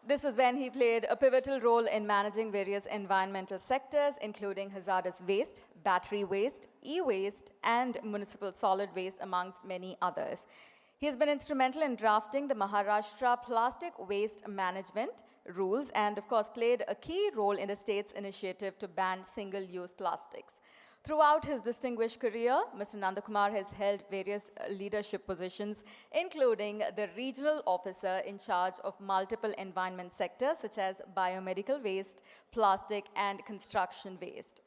This is when he played a pivotal role in managing various environmental sectors, including hazardous waste, battery waste, e-waste, and municipal solid waste, amongst many others. He has been instrumental in drafting the Maharashtra plastic waste management rules and, of course, played a key role in the state's initiative to ban single-use plastics. Throughout his distinguished career, Mr. Nandakumar has held various leadership positions, including the regional officer in charge of multiple environment sectors such as biomedical waste, plastic, and construction waste.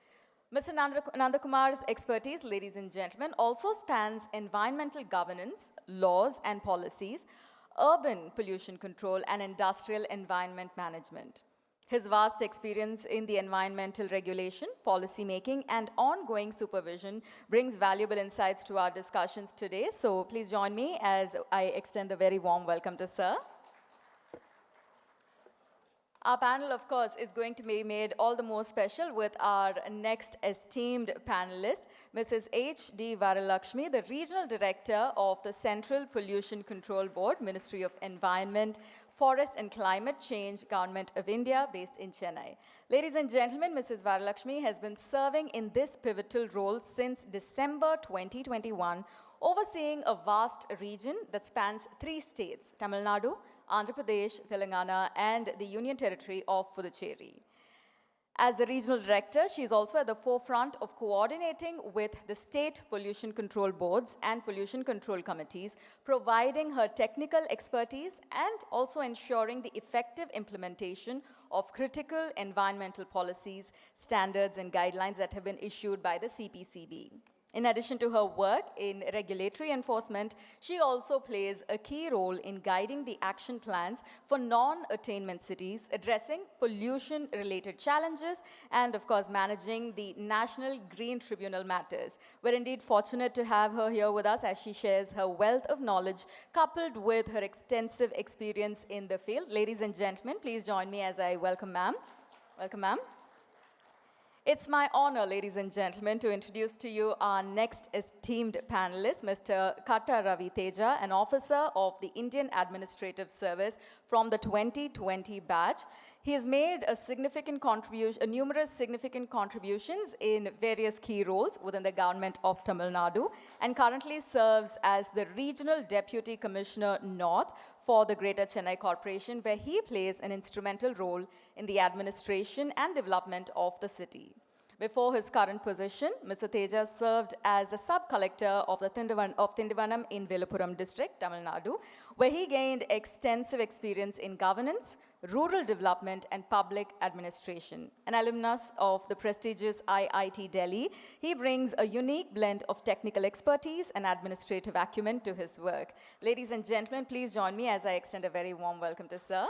Mr. Nandakumar's expertise, ladies and gentlemen, also spans environmental governance, laws and policies, urban pollution control, and industrial environment management. His vast experience in the environmental regulation, policy making, and ongoing supervision brings valuable insights to our discussions today. So please join me as I extend a very warm welcome to Sir. Our panel, of course, is going to be made all the more special with our next esteemed panelist, Mrs. H.D. Varalakshmi, the Regional Director of the Central Pollution Control Board, Ministry of Environment, Forest and Climate Change, Government of India, based in Chennai. Ladies and gentlemen, Mrs. Varalakshmi has been serving in this pivotal role since December 2021, overseeing a vast region that spans 3 states, Tamil Nadu, Andhra Pradesh, Telangana, and the Union Territory of Puducherry. As the regional director, she is also at the forefront of coordinating with the state pollution control boards and pollution control committees, providing her technical expertise and also ensuring the effective implementation of critical environmental policies, standards, and guidelines that have been issued by the CPCB. In addition to her work in regulatory enforcement, she also plays a key role in guiding the action plans for non-attainment cities, addressing pollution-related challenges, and of course, managing the National Green Tribunal matters. We're indeed fortunate to have her here with us as she shares her wealth of knowledge coupled with her extensive experience in the field. Ladies and gentlemen, please join me as I welcome ma'am. Welcome, ma'am. It's my honor, ladies and gentlemen, to introduce to you our next esteemed panelist, Mr. Katta Ravi Teja, an officer of the Indian Administrative Service from the 2020 batch. He has made numerous significant contributions in various key roles within the government of Tamil Nadu and currently serves as the Regional Deputy Commissioner North for the Greater Chennai Corporation, where he plays an instrumental role in the administration and development of the city. Before his current position, Mr. Teja served as the sub-collector of Tindivanam in Veluppuram district, Tamil Nadu, where he gained extensive experience in governance, rural development, and public administration. An alumnus of the prestigious IIT Delhi, he brings a unique blend of technical expertise and administrative acumen to his work. Ladies and gentlemen, please join me as I extend a very warm welcome to Sir.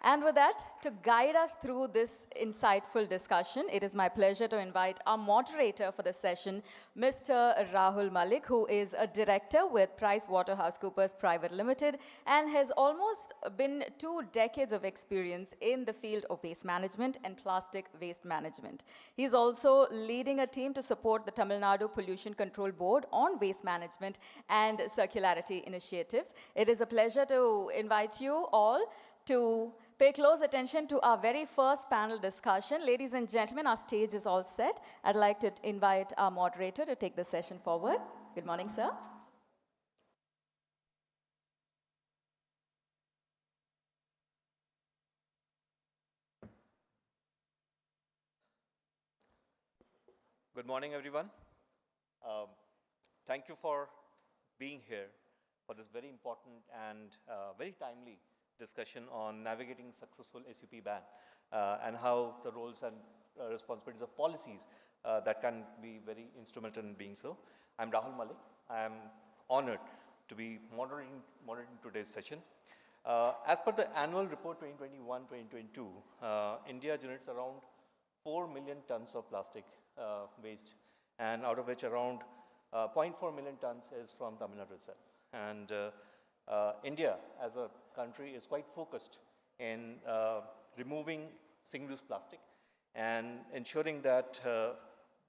And with that, to guide us through this insightful discussion, it is my pleasure to invite our moderator for the session, Mr. Rahul Malik, who is a director with PricewaterhouseCoopers Private Limited and has almost been 2 decades of experience in the field of waste management and plastic waste management. He's also leading a team to support the Tamil Nadu Pollution Control Board on waste management and circularity initiatives. It is a pleasure to invite you all to pay close attention to our very first panel discussion. Ladies and gentlemen, our stage is all set. I'd like to invite our moderator to take the session forward. Good morning, sir. Good morning, everyone. Thank you for being here for this very important and very timely discussion on navigating successful SUP ban and how the roles and responsibilities of policies that can be very instrumental in being so. I'm Rahul Malik. I am honored to be moderating today's session. As per the annual report 2021-2022, India generates around 4 million tons of plastic waste, and out of which around 0.4 million tons is from Tamil Nadu itself. And India as a country is quite focused in removing single-use plastic and ensuring that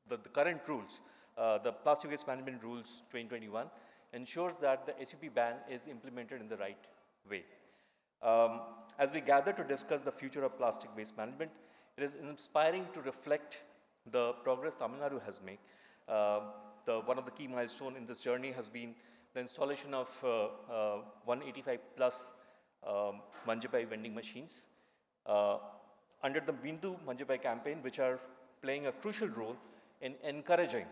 the current rules, the Plastic Waste Management Rules 2021, ensures that the SUP ban is implemented in the right way. As we gather to discuss the future of plastic waste management, it is inspiring to reflect the progress Tamil Nadu has made. One of the key milestones in this journey has been the installation of 185 plus Manjapai vending machines under the Bindu Manjapai campaign, which are playing a crucial role in encouraging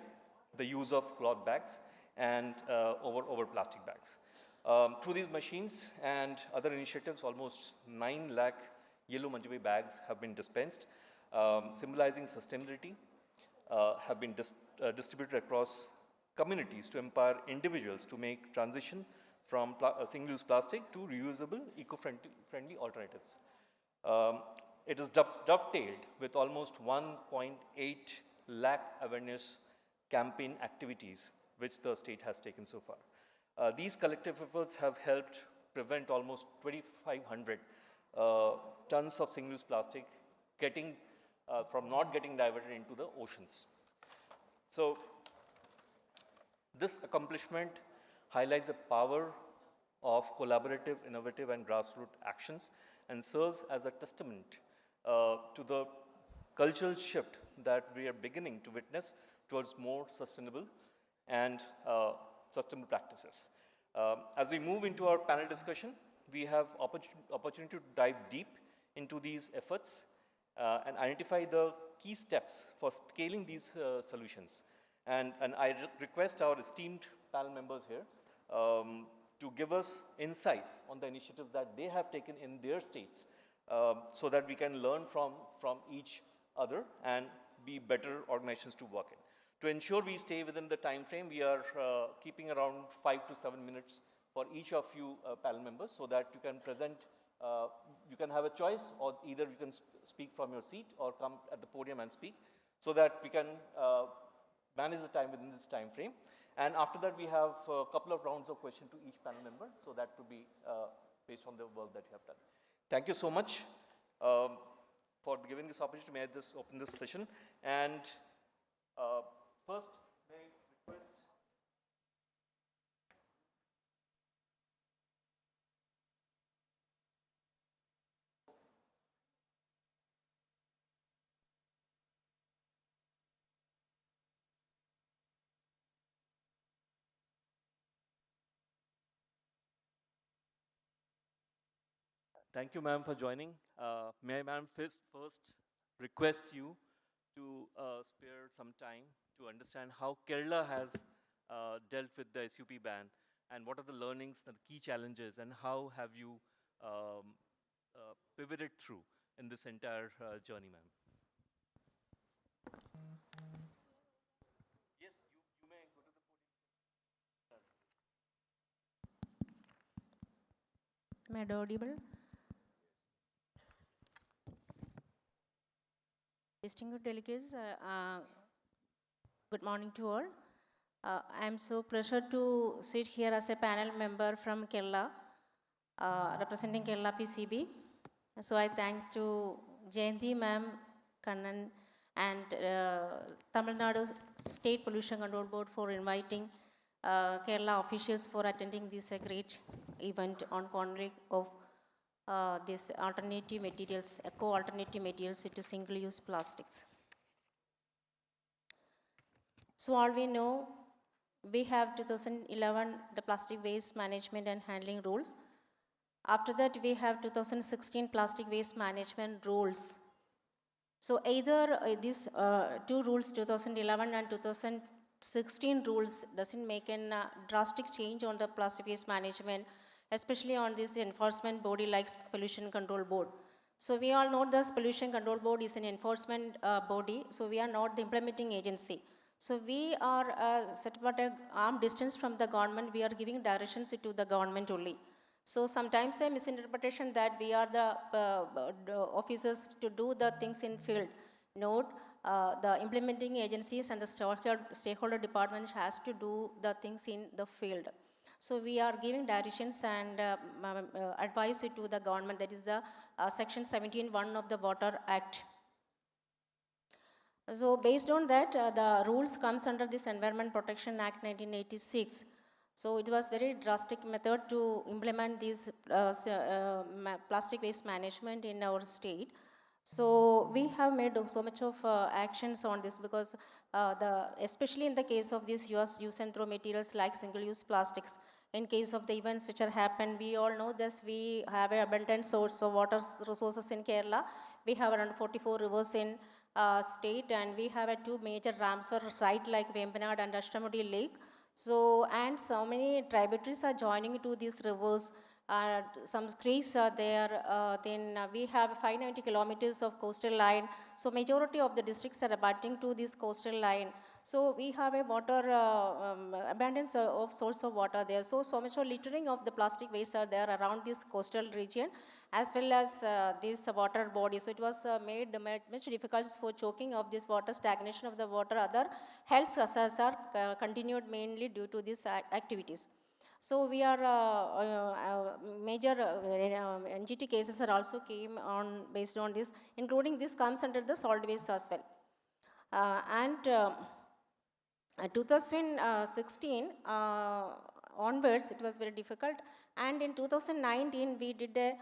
the use of cloth bags and over plastic bags. Through these machines and other initiatives, almost 9 lakh yellow Manjapai bags have been dispensed, symbolizing sustainability, have been distributed across communities to empower individuals to make transition from single-use plastic to reusable, eco-friendly alternatives. It is dovetailed with almost 1.8 lakh awareness campaign activities which the state has taken so far. These collective efforts have helped prevent almost 2,500 tons of single-use plastic from not getting diverted into the oceans. So this accomplishment highlights the power of collaborative, innovative, and grassroots actions, and serves as a testament to the cultural shift that we are beginning to witness towards more sustainable and sustainable practices. As we move into our panel discussion, we have opportunity to dive deep into these efforts and identify the key steps for scaling these solutions. And I request our esteemed panel members here to give us insights on the initiatives that they have taken in their states so that we can learn from each other and be better organizations to work in. To ensure we stay within the time frame, we are keeping around 5 to 7 minutes for each of you panel members so that you can present, you can have a choice, or either you can speak from your seat or come at the podium and speak, so that we can manage the time within this time frame. And after that, we have a couple of rounds of questions to each panel member, so that to be based on the work that you have done. Thank you so much for giving this opportunity. May I just open this session? And first, may I request Thank you, ma'am, for joining. May I, ma'am, first request you to spare some time to understand how Kerala has dealt with the SUP ban, and what are the learnings and the key challenges, and how have you pivoted through in this entire journey, ma'am? Yes, you may go to the podium. Am I audible? Distinguished delegates, good morning to all. I am so pleased to sit here as a panel member from Kerala, representing Kerala PCB. So I thanks to Jayanti ma'am, Kannan, and Tamil Nadu State Pollution Control Board for inviting Kerala officials for attending this great event on conflict of these alternative materials, eco-alternative materials to single-use plastics. So all we know, we have 2011, the plastic waste management and handling rules. After that, we have 2016 plastic waste management rules. So either these two rules, 2011 and 2016 rules, doesn't make a drastic change on the plastic waste management, especially on this enforcement body like Pollution Control Board. So we all know this Pollution Control Board is an enforcement body, so we are not the implementing agency. So we are set at an arm distance from the government, we are giving directions to the government only. So sometimes a misinterpretation that we are the officers to do the things in field. Note, the implementing agencies and the stakeholder department has to do the things in the field. So we are giving directions and advice to the government, that is the section 17(1) of the Water Act. So based on that, the rules comes under this Environment Protection Act 1986. So it was very drastic method to implement these plastic waste management in our state. So we have made so much of actions on this, because especially in the case of these use and throw materials like single-use plastics, in case of the events which are happened, we all know this, we have an abundant source of water resources in Kerala. We have around 44 rivers in state, and we have 2 major Ramsar site like Vembanad and Ashtamudi Lake. So, and so many tributaries are joining to these rivers. Some creeks are there, then we have 590 kilometers of coastal line. So majority of the districts are abutting to this coastal line. So we have a water abundance of source of water there. So much of littering of the plastic waste are there around this coastal region, as well as this water body. So it was made much difficult for choking of this water, stagnation of the water. Other health hazards are continued mainly due to these activities. So we are major NGT cases are also came on based on this, including this comes under the solid waste as well. 2016 onwards, it was very difficult. And in 2019, we did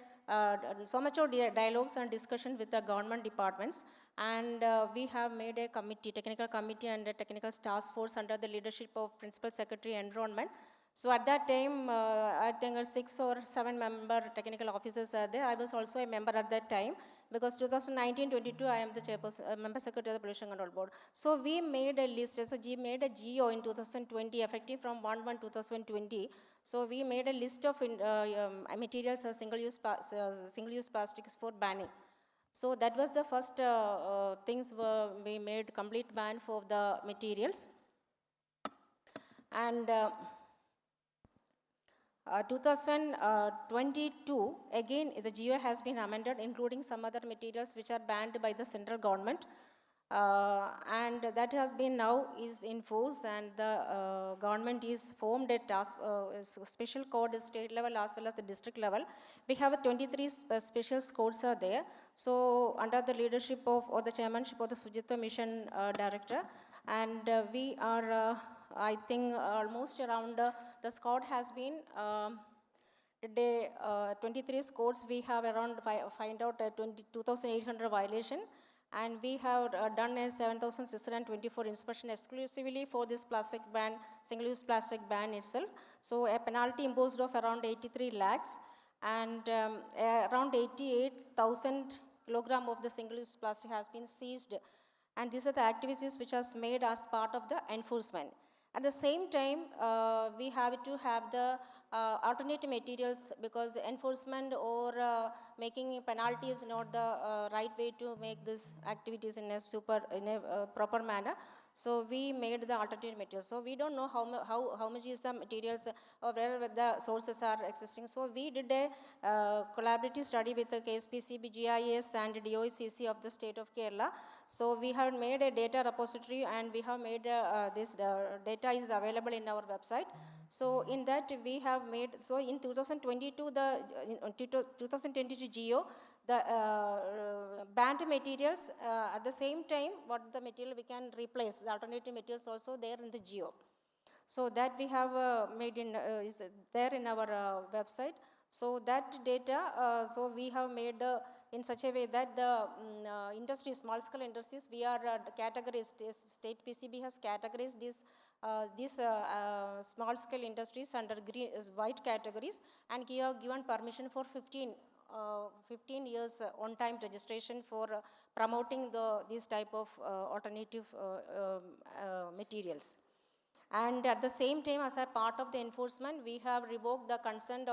so much of dialogues and discussion with the government departments, and we have made a committee, technical committee and a technical task force under the leadership of Principal Secretary Environment. So at that time, I think 6 or 7 member technical officers are there. I was also a member at that time, because 2019-22, I am the chairperson, member secretary of the Pollution Control Board. So we made a list, so we made a GO in 2020, effective from 1/1/2020. So we made a list of materials, single-use plastics for banning. So that was the first things we made complete ban for the materials. And 2022, again, the GO has been amended, including some other materials which are banned by the central government. And that has been now is in force, and the government is formed a task, special code state level as well as the district level. We have 23 special codes are there. So under the leadership of, or the chairmanship of the Sujitwa Mission Director, and we are, I think, almost around, the squad has been, today 23 scores, we have around find out 22,800 violation, and we have done a 7,624 inspection exclusively for this plastic ban, single-use plastic ban itself. So a penalty imposed of around 83 lakhs, and around 88,000 kilogram of the single-use plastic has been seized. And these are the activities which are made as part of the enforcement. At the same time, we have to have the alternative materials, because enforcement or making penalty is not the right way to make these activities in a proper manner. So we made the alternative materials. So we don't know how much is the materials or where the sources are existing. So we did a collaborative study with the KSPCB, GIS and DOECC of the state of Kerala. So we have made a data repository, and we have made this data is available in our website. So in that we have made, so in 2022, the 2022 GO, the banned materials, at the same time, what the material we can replace, the alternative materials also there in the GO. So that we have made in, is there in our website. So that data, so we have made in such a way that the industry, small scale industries, we are categorized, state PCB has categorized these small scale industries under green, white categories, and given permission for 15 years on-time registration for promoting these type of alternative materials. And at the same time, as a part of the enforcement, we have revoked the consent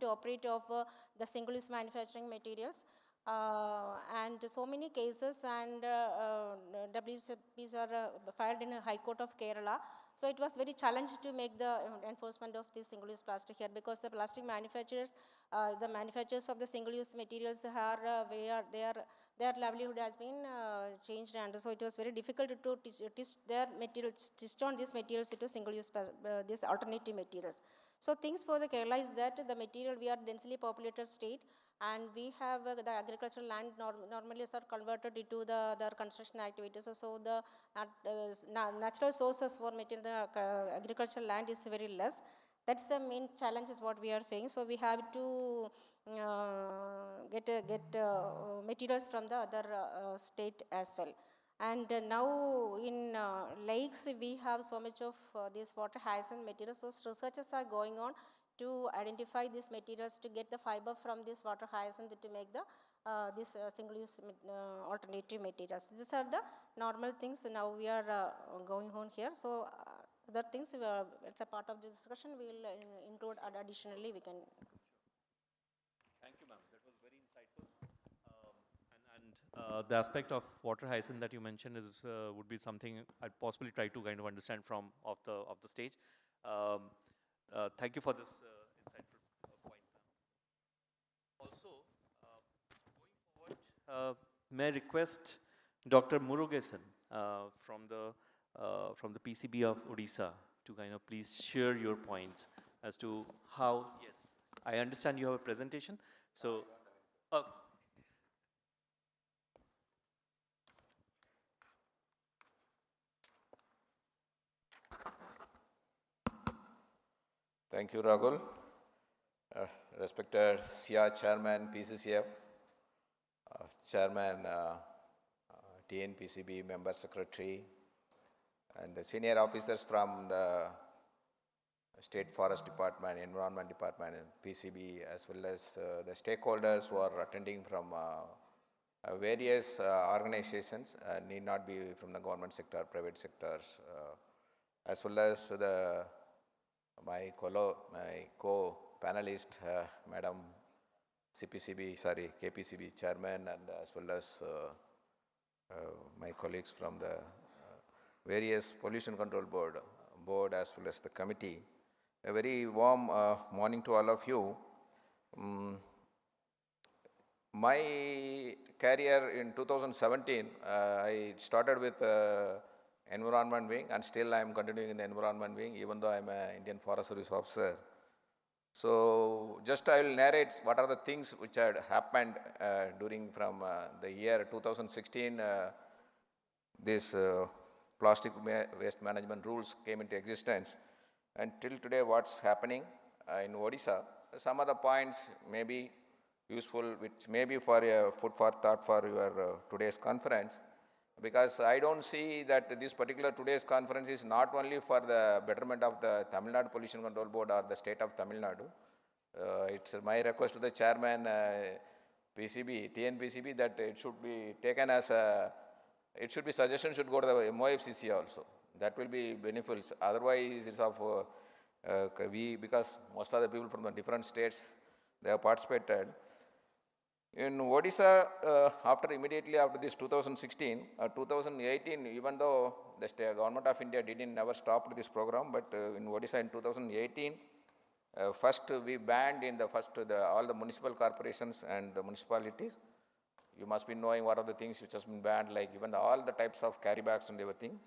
to operate of the single-use manufacturing materials. And so many cases and WCPs are filed in the High Court of Kerala. So it was very challenging to make the enforcement of this single-use plastic here, because the plastic manufacturers, the manufacturers of the single-use materials are, their livelihood has been changed, and so it was very difficult to teach their materials, teach on these materials to single-use, these alternative materials. So things for the Kerala is that the material, we are densely populated state, and we have the agricultural land normally are converted into their construction activities. So the natural sources for material, the agricultural land is very less. That's the main challenge is what we are facing. So we have to get materials from the other state as well. And now in lakes, we have so much of these water hyacinth materials. So researchers are going on to identify these materials to get the fiber from this water hyacinth to make the this single-use alternative materials. These are the normal things now we are going on here. So other things, it's a part of the discussion, we will include additionally we can. Thank you, ma'am. That was very insightful. And the aspect of water hyacinth that you mentioned is would be something I'd possibly try to kind of understand from off the stage. Thank you for this insightful point. Also, going forward, may I request Dr. Murugesan from the PCB of Odisha to kind of please share your points as to how. Yes, I understand you have a presentation. So, Thank you, Rahul. respected SIA Chairman, PCCF, Chairman, TNPCB Member Secretary, and the senior officers from the State Forest Department, Environment Department, and PCB, as well as the stakeholders who are attending from various organizations, need not be from the government sector, private sectors, as well as my co-panelist, Madam KPCB Chairman, and as well as my colleagues from the various pollution control board as well as the committee. A very warm morning to all of you. My career in 2017, I started with environment wing, and still I am continuing in the environment wing, even though I am an Indian Forest Service officer. So just I will narrate what are the things which had happened during from the year 2016. This plastic waste management rules came into existence, and till today what's happening in Odisha. Some of the points may be useful, which may be for a food for thought for your today's conference, because I don't see that this particular today's conference is not only for the betterment of the Tamil Nadu Pollution Control Board or the state of Tamil Nadu. It's my request to the chairman, TNPCB, that it should be taken as a, it should be suggestion should go to the MOFCC also. That will be beneficial. Otherwise, it's of because most of the people from the different states, they have participated. In Odisha, immediately after this 2016, 2018, even though the government of India never stopped this program, but in Odisha in 2018, first we banned in all the municipal corporations and the municipalities. You must be knowing what are the things which has been banned, like even all the types of carry bags and everything.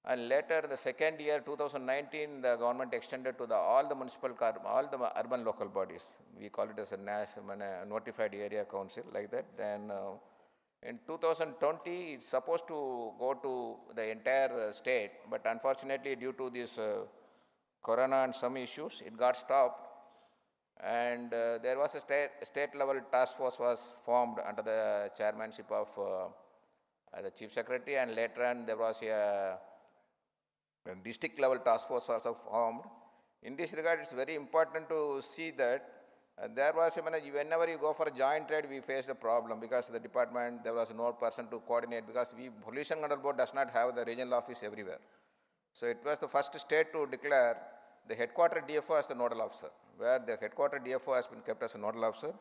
And later, the second year, 2019, the government extended to all the all the urban local bodies. We call it as a notified area council, like that. Then in 2020, it's supposed to go to the entire state, but unfortunately, due to this corona and some issues, it got stopped. And there was a state-level task force was formed under the chairmanship of the chief secretary, and later on there was a district level task force also formed. In this regard, it's very important to see that there was, whenever you go for a joint trade, we faced a problem because the department, there was no person to coordinate, because Pollution Control Board does not have the regional office everywhere. So it was the first state to declare the headquarter DFO as the nodal officer, where the headquarter DFO has been kept as a nodal officer,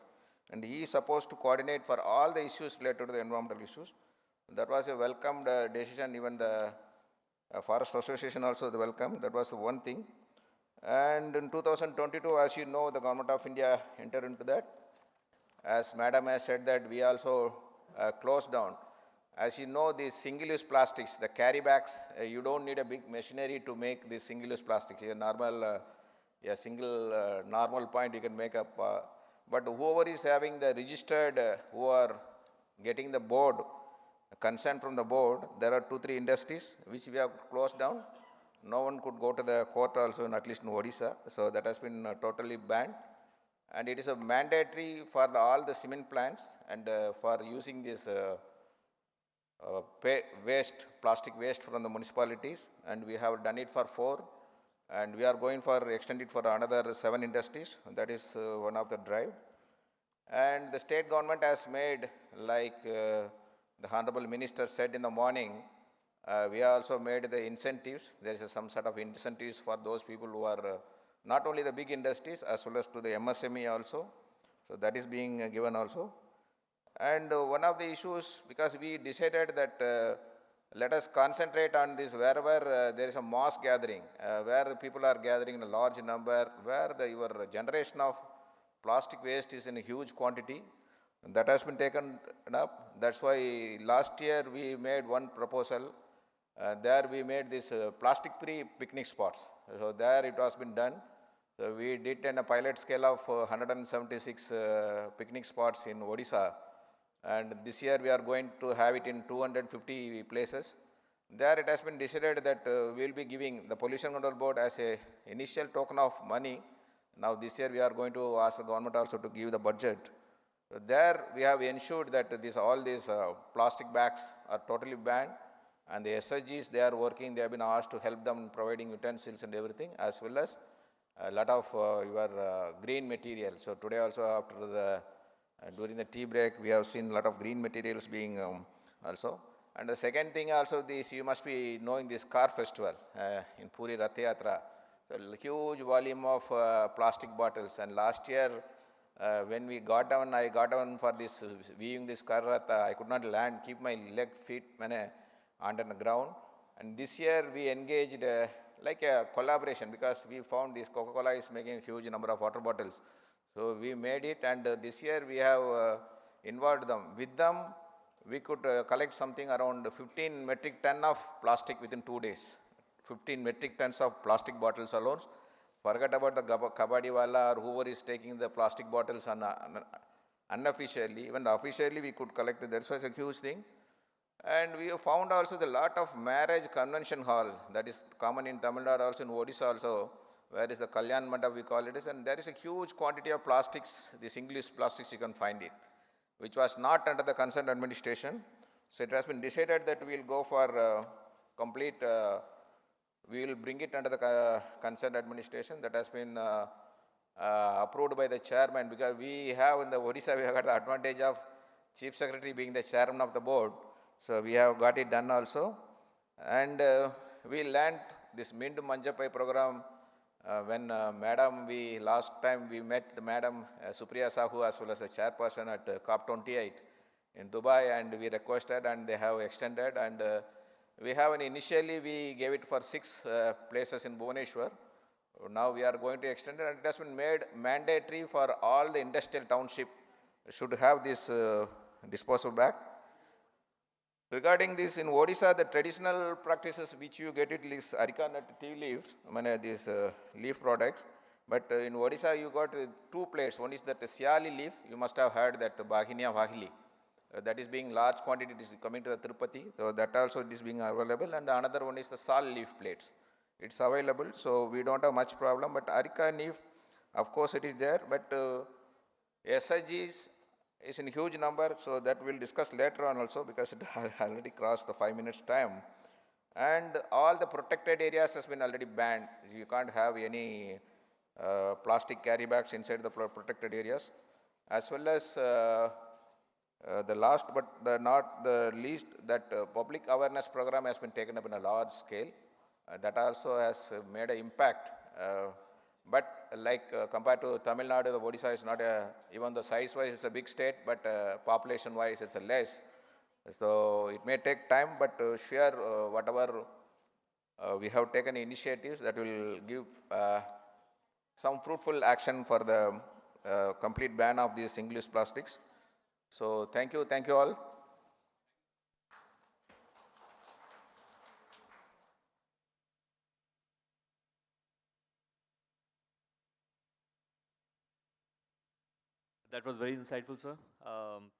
and he is supposed to coordinate for all the issues related to the environmental issues. That was a welcomed decision. Even the Forest Association also the welcome. That was the one thing. And in 2022, as you know, the Government of India entered into that. As Madam has said that we also closed down. As you know, these single-use plastics, the carry bags, you don't need a big machinery to make these single-use plastics. A normal, normal point you can make up. But whoever is having the registered, who are getting the board, consent from the board, there are 2-3 industries which we have closed down. No one could go to the court also, at least in Odisha. So that has been totally banned. And it is a mandatory for all the cement plants and for using this plastic waste from the municipalities. And we have done it for 4. And we are going for extend it for another 7 industries. That is one of the drive. And the state government has made, like the Honorable Minister said in the morning, we have also made the incentives. There is some sort of incentives for those people who are not only the big industries as well as to the MSME also. So that is being given also. And one of the issues, because we decided that let us concentrate on this wherever there is a mass gathering, where the people are gathering in a large number, where your generation of plastic waste is in a huge quantity. And that has been taken up. That's why last year we made one proposal. There we made this plastic-free picnic spots. So there it has been done. So we did in a pilot scale of 176 picnic spots in Odisha. And this year we are going to have it in 250 places. There it has been decided that we will be giving the Pollution Control Board as a initial token of money. Now this year we are going to ask the government also to give the budget. So there we have ensured that all these plastic bags are totally banned, and the SSGs, they are working, they have been asked to help them in providing utensils and everything, as well as a lot of your green material. So today also after during the tea break, we have seen a lot of green materials being also. And the second thing also, this you must be knowing this car festival in Puri Rath Yatra. So huge volume of plastic bottles. And last year, when we got down, I got down for this viewing this car Ratha. I could not land, keep my feet under the ground. And this year we engaged like a collaboration, because we found this Coca-Cola is making a huge number of water bottles. So we made it, and this year we have involved them. With them, we could collect something around 15 metric ton of plastic within 2 days. 15 metric tons of plastic bottles alone. Forget about the kabaddi wala or whoever is taking the plastic bottles unofficially. Even officially we could collect it. That was a huge thing. And we have found also the lot of marriage convention hall that is common in Tamil Nadu, also in Odisha also, where is the Kalyan Mandap we call it is, and there is a huge quantity of plastics, the single-use plastics you can find it, which was not under the concerned administration. So it has been decided that we will go for complete, we will bring it under the concerned administration. That has been approved by the chairman, because we have in the Odisha, we have got the advantage of Chief Secretary being the chairman of the board. So we have got it done also. And we learned this Mindu Manjapai program when last time we met the Madam Supriya Sahu as well as the chairperson at COP28 in Dubai, and we requested and they have extended, and we have initially we gave it for 6 places in Bhubaneswar. Now we are going to extend it, and it has been made mandatory for all the industrial township should have this disposable bag. Regarding this, in Odisha, the traditional practices which you get it is areca nut tea leaves, these leaf products. But in Odisha, you got 2 plates. One is that Siali leaf. You must have heard that Bahinia Vahili. That is being large quantity, it is coming to the Tirupati. So that also it is being available. And the another one is the sal leaf plates. It's available, so we don't have much problem. But areca leaf, of course, it is there. But SIGs is in huge number, so that we'll discuss later on also, because it has already crossed the 5 minutes time. And all the protected areas has been already banned. You can't have any plastic carry bags inside the protected areas. As well as the last but not the least, that public awareness program has been taken up in a large scale. That also has made an impact. But like compared to Tamil Nadu, the Odisha is not even the size-wise it's a big state, but population-wise it's a less. So it may take time, but sure, whatever we have taken initiatives that will give some fruitful action for the complete ban of these single-use plastics. So thank you all. That was very insightful, sir.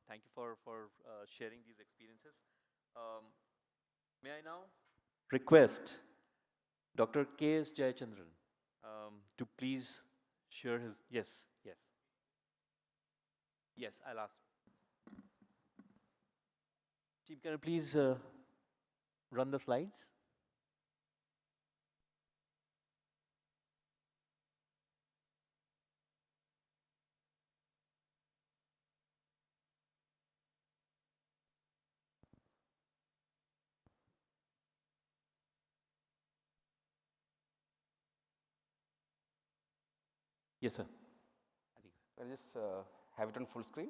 Thank you for sharing these experiences. May I now request Dr. K.S. Jayachandran to please share his, yes, I'll ask. Team, can you please run the slides? Yes, sir. I'll just have it on full screen.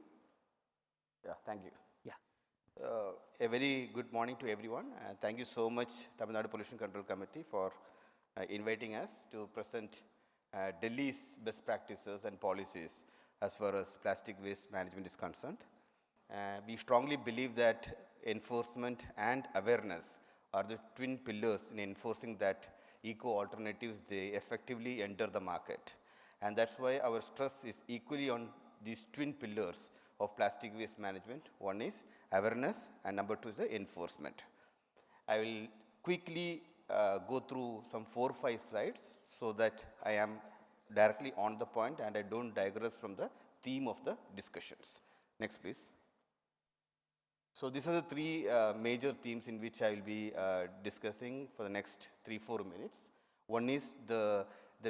Yeah, thank you. Yeah. A very good morning to everyone. Thank you so much, Tamil Nadu Pollution Control Committee, for inviting us to present Delhi's best practices and policies as far as plastic waste management is concerned. We strongly believe that enforcement and awareness are the twin pillars in enforcing that eco-alternatives, they effectively enter the market. And that's why our stress is equally on these twin pillars of plastic waste management. One is awareness, and number 2 is the enforcement. I will quickly go through some 4 or 5 slides so that I am directly on the point and I don't digress from the theme of the discussions. Next, please. So these are the three major themes in which I will be discussing for the next 3-4 minutes. One is the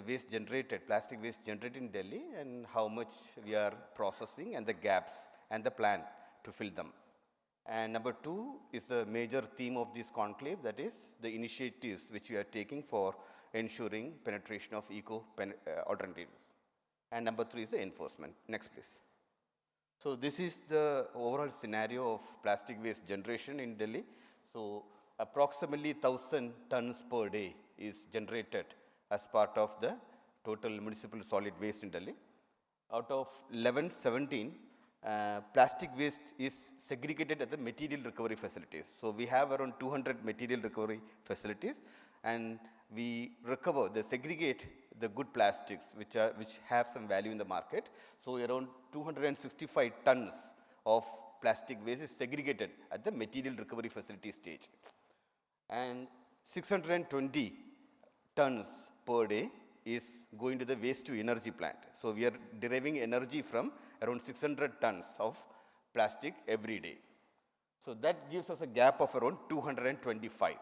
waste generated, plastic waste generated in Delhi and how much we are processing and the gaps and the plan to fill them. And number two is the major theme of this conclave, that is the initiatives which we are taking for ensuring penetration of eco alternatives. And number three is the enforcement. Next, please. So this is the overall scenario of plastic waste generation in Delhi. So approximately 1,000 tons per day is generated as part of the total municipal solid waste in Delhi. Out of 1117, plastic waste is segregated at the material recovery facilities. So we have around 200 material recovery facilities, and we recover, they segregate the good plastics which have some value in the market. So around 265 tons of plastic waste is segregated at the material recovery facility stage, and 620 tons per day is going to the waste to energy plant. So we are deriving energy from around 600 tons of plastic every day. So that gives us a gap of around 225.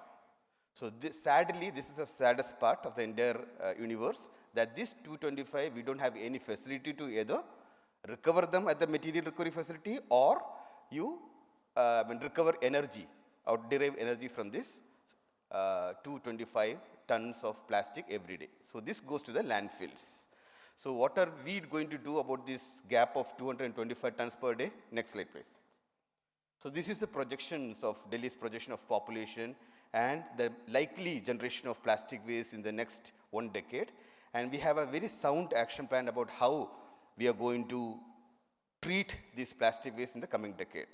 So sadly, this is the saddest part of the entire universe, that this 225, we don't have any facility to either recover them at the material recovery facility, or you recover energy or derive energy from this 225 tons of plastic every day. So this goes to the landfills. So what are we going to do about this gap of 225 tons per day? Next slide, please. So this is the projections of Delhi's projection of population and the likely generation of plastic waste in the next 1 decade. And we have a very sound action plan about how we are going to treat this plastic waste in the coming decade.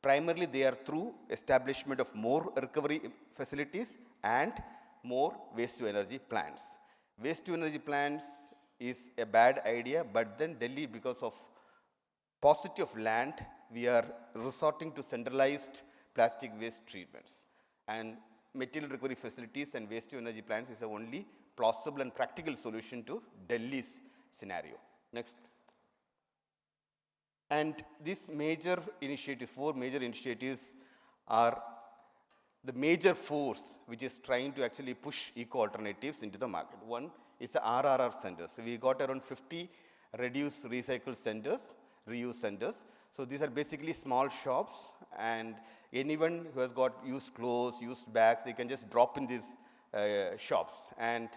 Primarily, they are through establishment of more recovery facilities and more waste to energy plants. Waste to energy plants is a bad idea, but then Delhi, because of paucity of land, we are resorting to centralized plastic waste treatments. And material recovery facilities and waste to energy plants is the only plausible and practical solution to Delhi's scenario. Next. And these major initiatives, 4 major initiatives, are the major force which is trying to actually push eco alternatives into the market. One is the RRR centers. So we got around 50 reduce recycle centers, reuse centers. So these are basically small shops, and anyone who has got used clothes, used bags, they can just drop in these shops, and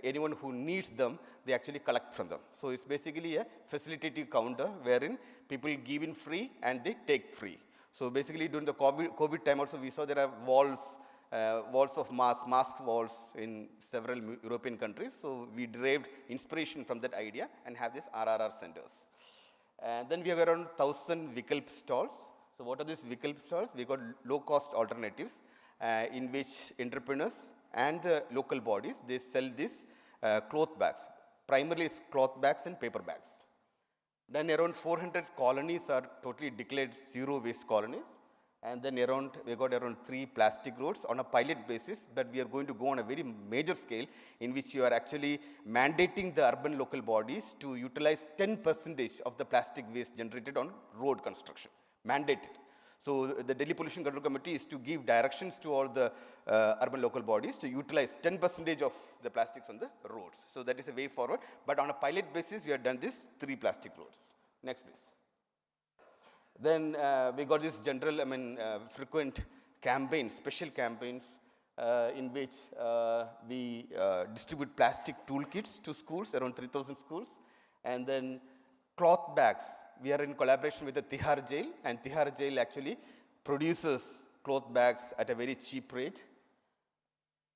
anyone who needs them, they actually collect from them. So it's basically a facilitative counter wherein people give in free and they take free. So basically during the COVID time also, we saw there are walls of mask walls in several European countries. So we derived inspiration from that idea and have these RRR centers. And then we have around 1,000 Vikalp stalls. So what are these Vikalp stalls? We got low-cost alternatives in which entrepreneurs and the local bodies, they sell these cloth bags. Primarily it's cloth bags and paper bags. Then around 400 colonies are totally declared zero waste colonies. And then we got around 3 plastic roads on a pilot basis, but we are going to go on a very major scale in which you are actually mandating the urban local bodies to utilize 10% of the plastic waste generated on road construction, mandated. So the Delhi Pollution Control Committee is to give directions to all the urban local bodies to utilize 10% of the plastics on the roads. So that is a way forward, but on a pilot basis, we have done this 3 plastic roads. Next, please. Then we got this general, frequent campaigns, special campaigns in which we distribute plastic toolkits to schools, around 3,000 schools. And then cloth bags. We are in collaboration with the Tihar jail, and Tihar jail actually produces cloth bags at a very cheap rate.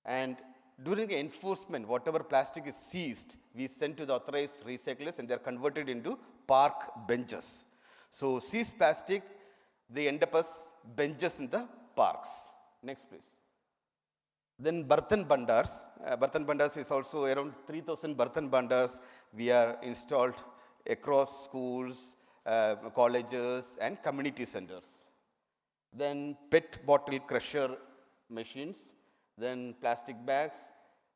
And during the enforcement, whatever plastic is seized, we send to the authorized recyclers, and they are converted into park benches. So seized plastic, they end up as benches in the parks. Next, please. Then Bartan Bandars. Bartan Bandars is also around 3,000 Bartan Bandars. We are installed across schools, colleges, and community centers. Then PET bottle crusher machines. Then plastic bags,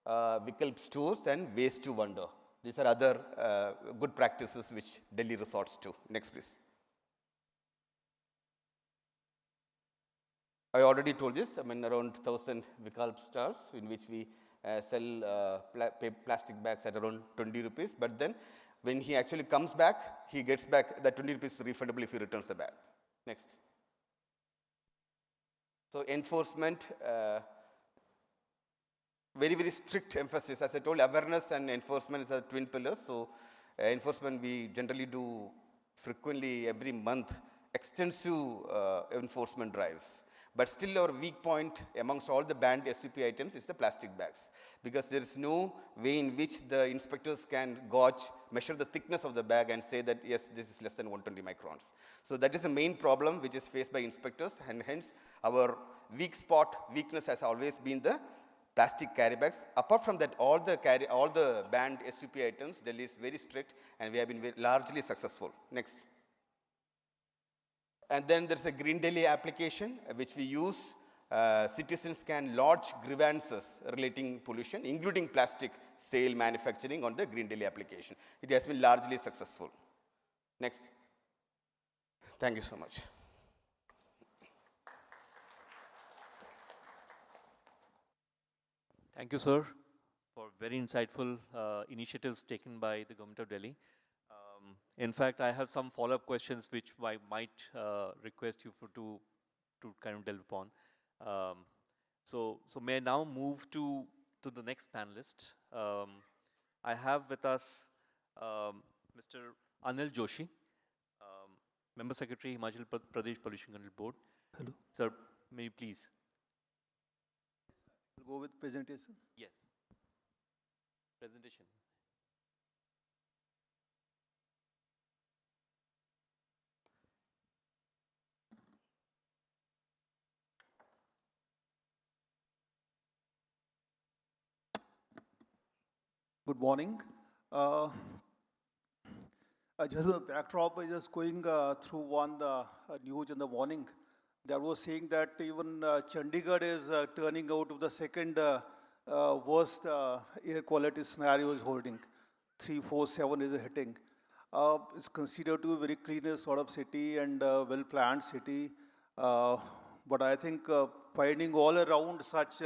Vikalp stores, and waste to wonder. These are other good practices which Delhi resorts to. Next, please. I already told this, I mean around 1,000 Vikalp stars in which we sell plastic bags at around 20 rupees. But then when he actually comes back, he gets back that 20 rupees refundable if he returns the bag. Next. So enforcement, very, very strict emphasis. As I told, awareness and enforcement is a twin pillars. So enforcement we generally do frequently every month, extensive enforcement drives. But still our weak point amongst all the banned SUP items is the plastic bags, because there is no way in which the inspectors can gauge, measure the thickness of the bag and say that yes, this is less than 120 microns. So that is the main problem which is faced by inspectors, and hence our weakness has always been the plastic carry bags. Apart from that, all the banned SUP items, Delhi is very strict and we have been largely successful. Next. And then there's a Green Delhi application which we use. Citizens can lodge grievances relating pollution, including plastic sale manufacturing on the Green Delhi application. It has been largely successful. Next. Thank you so much. Thank you, sir, for very insightful initiatives taken by the Government of Delhi. In fact, I have some follow-up questions which I might request you to kind of delve upon. So may I now move to the next panelist. I have with us Mr. Anil Joshi, Member Secretary, Himachal Pradesh Pollution Control Board. Hello. Sir, may you please? We'll go with presentation. Yes. Presentation. Good morning. Just a backdrop, I was just going through one news in the morning that was saying that even Chandigarh is turning out of the second worst air quality scenario is holding. 347 is hitting. It's considered to be a very clean sort of city and well-planned city. But I think finding all around such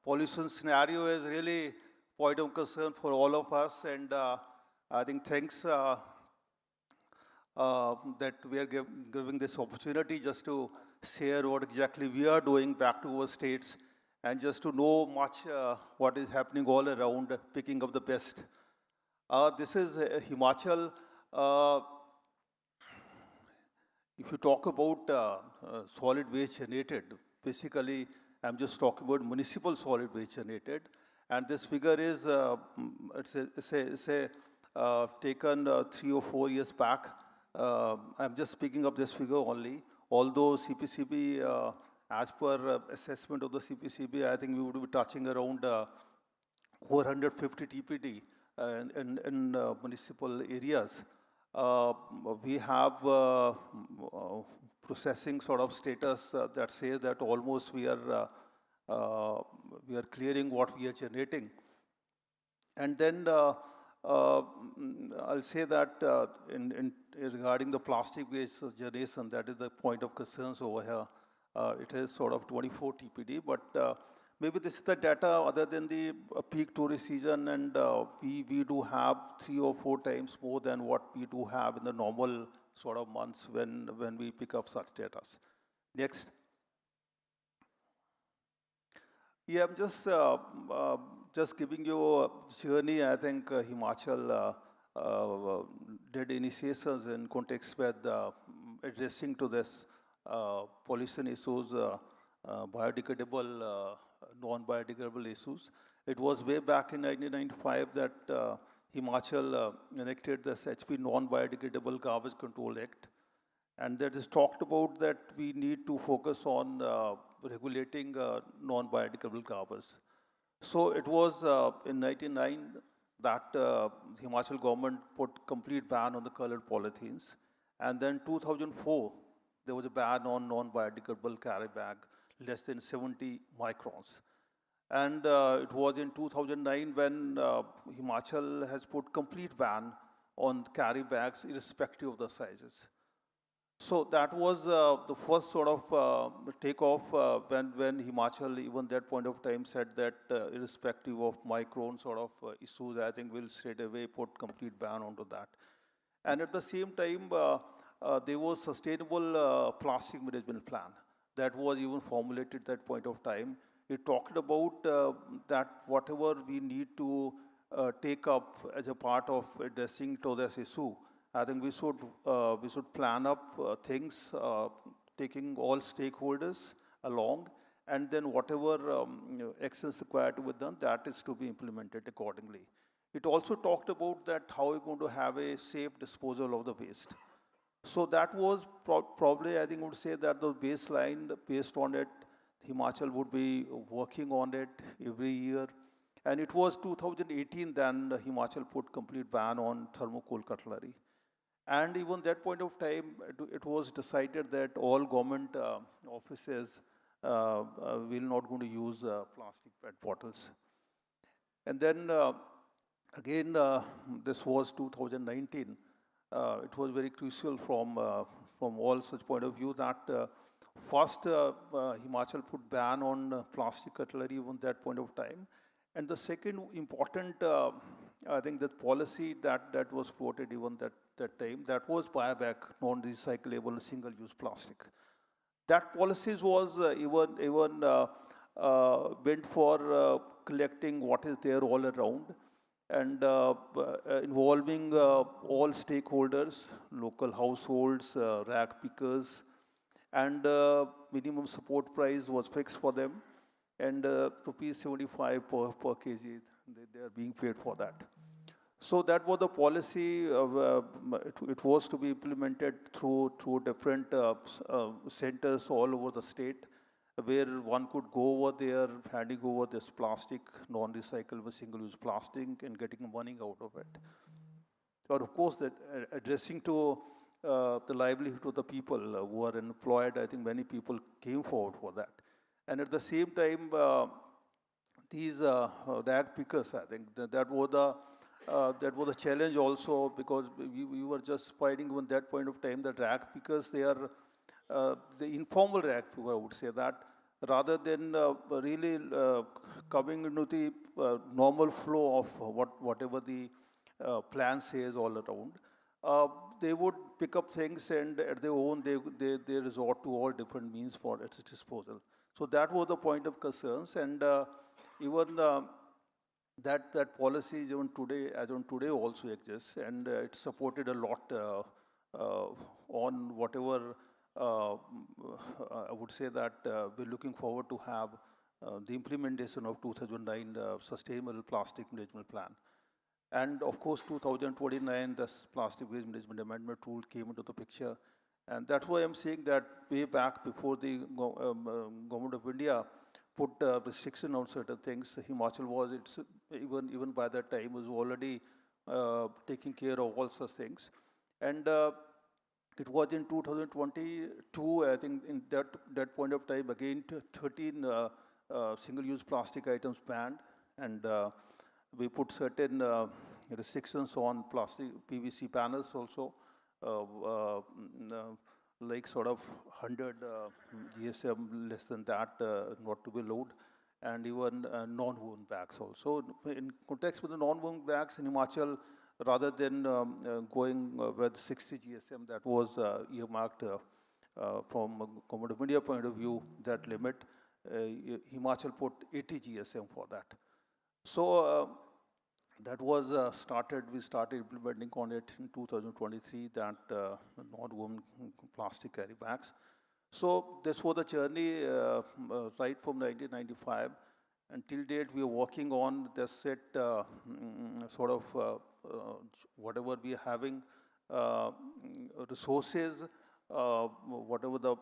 pollution scenario is really point of concern for all of us. And I think thanks that we are giving this opportunity just to share what exactly we are doing back to our states and just to know much what is happening all around, picking up the best. This is Himachal. If you talk about solid waste generated, basically I'm just talking about municipal solid waste generated. And this figure is taken 3 or 4 years back. I'm just picking up this figure only. Although CPCB, as per assessment of the CPCB, I think we would be touching around 450 TPD in municipal areas. We have processing sort of status that says that almost we are clearing what we are generating. And then I'll say that in regarding the plastic waste generation, that is the point of concerns over here. It is sort of 24 TPD, but maybe this is the data other than the peak tourist season, and we do have 3 or 4 times more than what we do have in the normal sort of months when we pick up such data. Next. Yeah, I'm just giving you a journey. I think Himachal did initiations in context with addressing to this pollution issues, biodegradable, non-biodegradable issues. It was way back in 1995 that Himachal enacted this HP Non-Biodegradable Garbage Control Act. And that is talked about that we need to focus on regulating non-biodegradable garbage. So it was in 1999 that the Himachal government put complete ban on the colored polythenes. And then 2004, there was a ban on non-biodegradable carry bag, less than 70 microns. And it was in 2009 when Himachal has put complete ban on carry bags irrespective of the sizes. So that was the first sort of takeoff when Himachal, even that point of time, said that irrespective of micron sort of issues, I think we'll straight away put complete ban onto that. And at the same time, there was sustainable plastic management plan that was even formulated at that point of time. It talked about that whatever we need to take up as a part of addressing to this issue, I think we should plan up things, taking all stakeholders along, and then whatever actions required to be done, that is to be implemented accordingly. It also talked about that how we're going to have a safe disposal of the waste. So that was probably, I think I would say that the baseline, based on it, Himachal would be working on it every year. And it was 2018 then Himachal put complete ban on thermocol cutlery. And even that point of time, it was decided that all government offices will not going to use plastic PET bottles. And then again, this was 2019. It was very crucial from all such point of view that first Himachal put ban on plastic cutlery even that point of time. And the second important, I think, that policy that was floated even that time, that was buyback non-recyclable single-use plastic. That policies was even meant for collecting what is there all around and involving all stakeholders, local households, rag pickers, and minimum support price was fixed for them, and rupees 75 per kg, they are being paid for that. So that was the policy. It was to be implemented through different centers all over the state, where one could go over there, handing over this plastic, non-recyclable single-use plastic, and getting money out of it. Or of course, that addressing to the livelihood of the people who are employed. I think many people came forward for that. And at the same time, these rag pickers, I think that was the challenge also, because we were just fighting even that point of time that rag pickers, they are the informal rag picker, I would say that, rather than really coming into the normal flow of whatever the plan says all around. They would pick up things, and at their own, they resort to all different means for its disposal. So that was the point of concerns, and even that policy even today, as on today, also exists, and it's supported a lot on whatever I would say that we're looking forward to have the implementation of 2009 Sustainable Plastic Management Plan. And of course, 2029, this Plastic Waste Management Amendment Rule came into the picture. And that's why I'm saying that way back before the Government of India put restriction on certain things, Himachal was, even by that time, was already taking care of all such things. And it was in 2022, I think, in that point of time, again, 13 single-use plastic items banned, and we put certain restrictions on plastic PVC panels also, like sort of 100 GSM, less than that, not to be allowed, and even non-woven bags also. In context with the non-woven bags in Himachal, rather than going with 60 GSM, that was earmarked from a Government of India point of view, that limit, Himachal put 80 GSM for that. So that was we started implementing on it in 2023, that non-woven plastic carry bags. So this was the journey right from 1995. Until date, we are working on this set sort of whatever we are having, resources, whatever the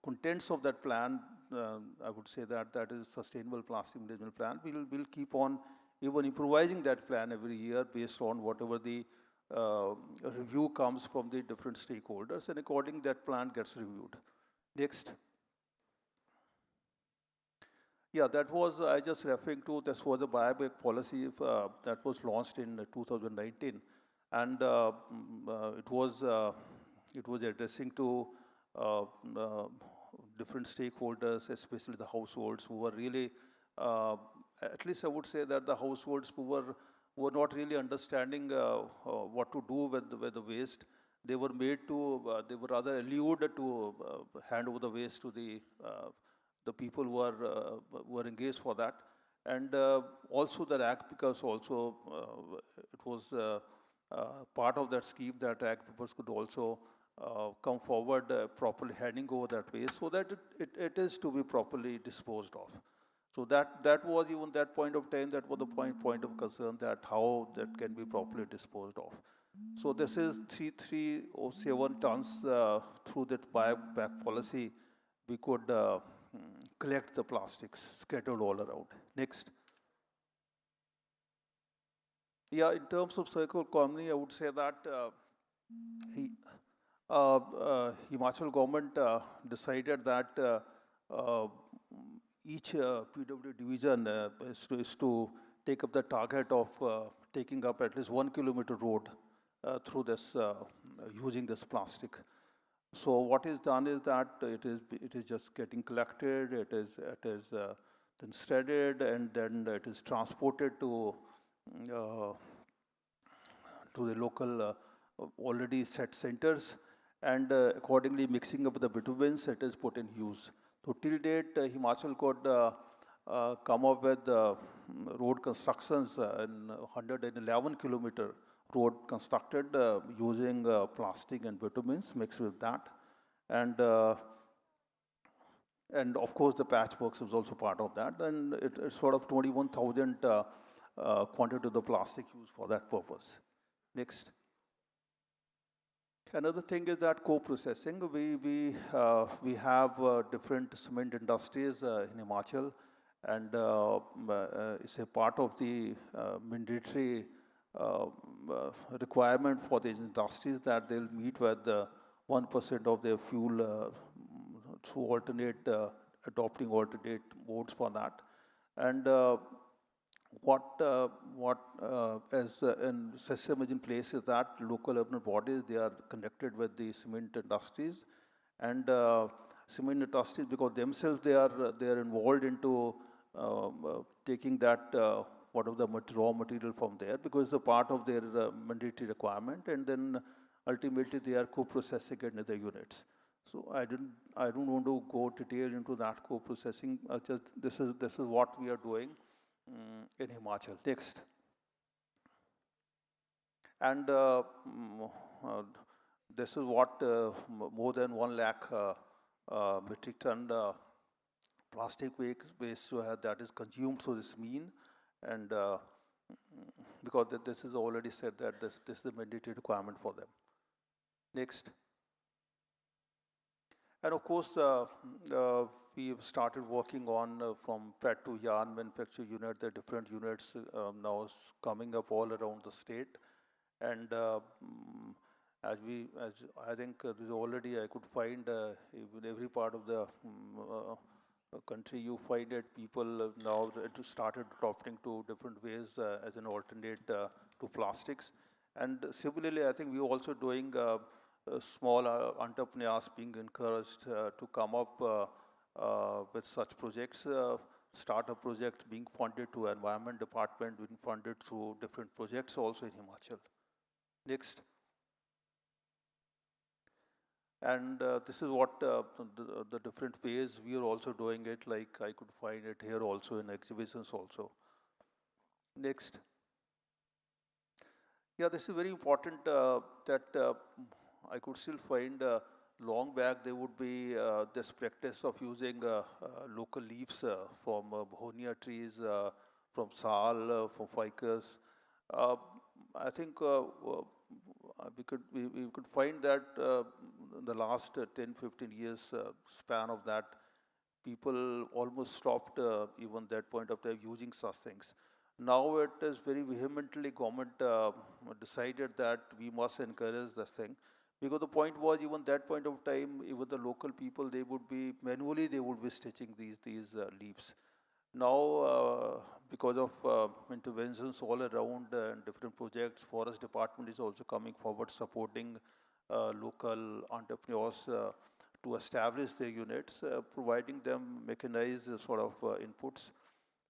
contents of that plan, I would say that is Sustainable Plastic Management Plan. We'll keep on even improvising that plan every year based on whatever the review comes from the different stakeholders, and according that plan gets reviewed. Next. Yeah, that was, I just referring to, this was a buyback policy that was launched in 2019. And it was addressing to different stakeholders, especially the households who were really, at least I would say that the households who were not really understanding what to do with the waste. They were made to, they were rather allured to hand over the waste to the people who were engaged for that. And also the rag pickers also, it was part of that scheme that rag pickers could also come forward properly handing over that waste so that it is to be properly disposed of. So that was even that point of time, that was the point of concern, that how that can be properly disposed of. So this is 3307 tons through that buyback policy. We could collect the plastics scattered all around. Next. Yeah, in terms of circular economy, I would say that Himachal government decided that each PW division is to take up the target of taking up at least 1 kilometer road through this, using this plastic. So what is done is that it is just getting collected, it is then shredded, and then it is transported to the local already set centers, and accordingly mixing up the bitumens, it is put in use. So till date, Himachal could come up with road constructions in 111 kilometer road constructed using plastic and bitumens mixed with that. And of course the patchworks was also part of that. And it's sort of 21,000 quantity of the plastic used for that purpose. Next. Another thing is that co-processing. We have different cement industries in Himachal, and it's a part of the mandatory requirement for these industries that they'll meet with 1% of their fuel through adopting alternate modes for that. And as in system is in place is that local urban bodies, they are connected with the cement industries, and cement industries, because themselves they are involved into taking that what of the raw material from there, because it's a part of their mandatory requirement, and then ultimately they are co-processing it in the units. So I don't want to go detail into that co-processing. Just this is what we are doing in Himachal. Next. And this is what more than 1 lakh metric ton plastic waste that is consumed through this mean, and because this is already said that this is a mandatory requirement for them. Next. And of course, we've started working on from PET to yarn manufacture unit. The different units now coming up all around the state, and as I think there's already, I could find in every part of the country, you find that people now started adopting to different ways as an alternate to plastics. And similarly, I think we're also doing small entrepreneurs being encouraged to come up with such projects, startup projects being funded to Environment Department, being funded through different projects also in Himachal. Next. And this is what the different ways we are also doing it, like I could find it here also in exhibitions also. Next. Yeah, this is very important that I could still find long back there would be this practice of using local leaves from begonia trees, from sal, from ficus. I think we could find that the last 10-15 years span of that, people almost stopped even that point of time using such things. Now it is very vehemently government decided that we must encourage this thing, because the point was, even that point of time, even the local people, they would be manually they would be stitching these leaves. Now, because of interventions all around and different projects, Forest Department is also coming forward supporting local entrepreneurs to establish their units, providing them mechanized sort of inputs.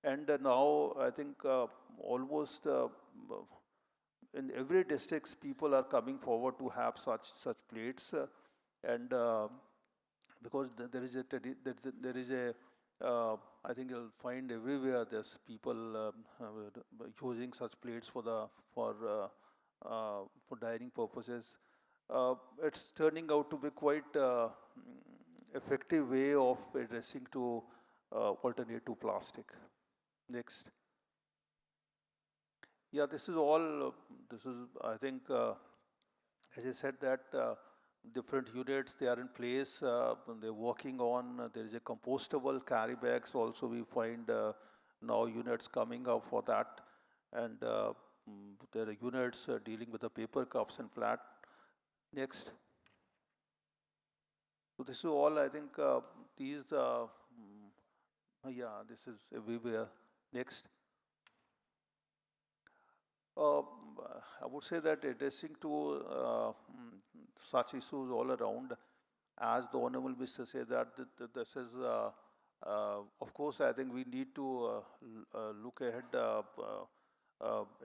And now I think almost in every districts, people are coming forward to have such plates, and because there is a I think you'll find everywhere there's people using such plates for dining purposes. It's turning out to be quite effective way of addressing to alternate to plastic. Next. Yeah, this is all, this is, I think, as I said that different units, they are in place, they're working on, there is a compostable carry bags also we find now units coming up for that. And there are units dealing with the paper cups and flat. Next. So this is all, I think, these, yeah, this is everywhere. Next. I would say that addressing to such issues all around, as the Honorable Minister said that this is, of course, I think we need to look ahead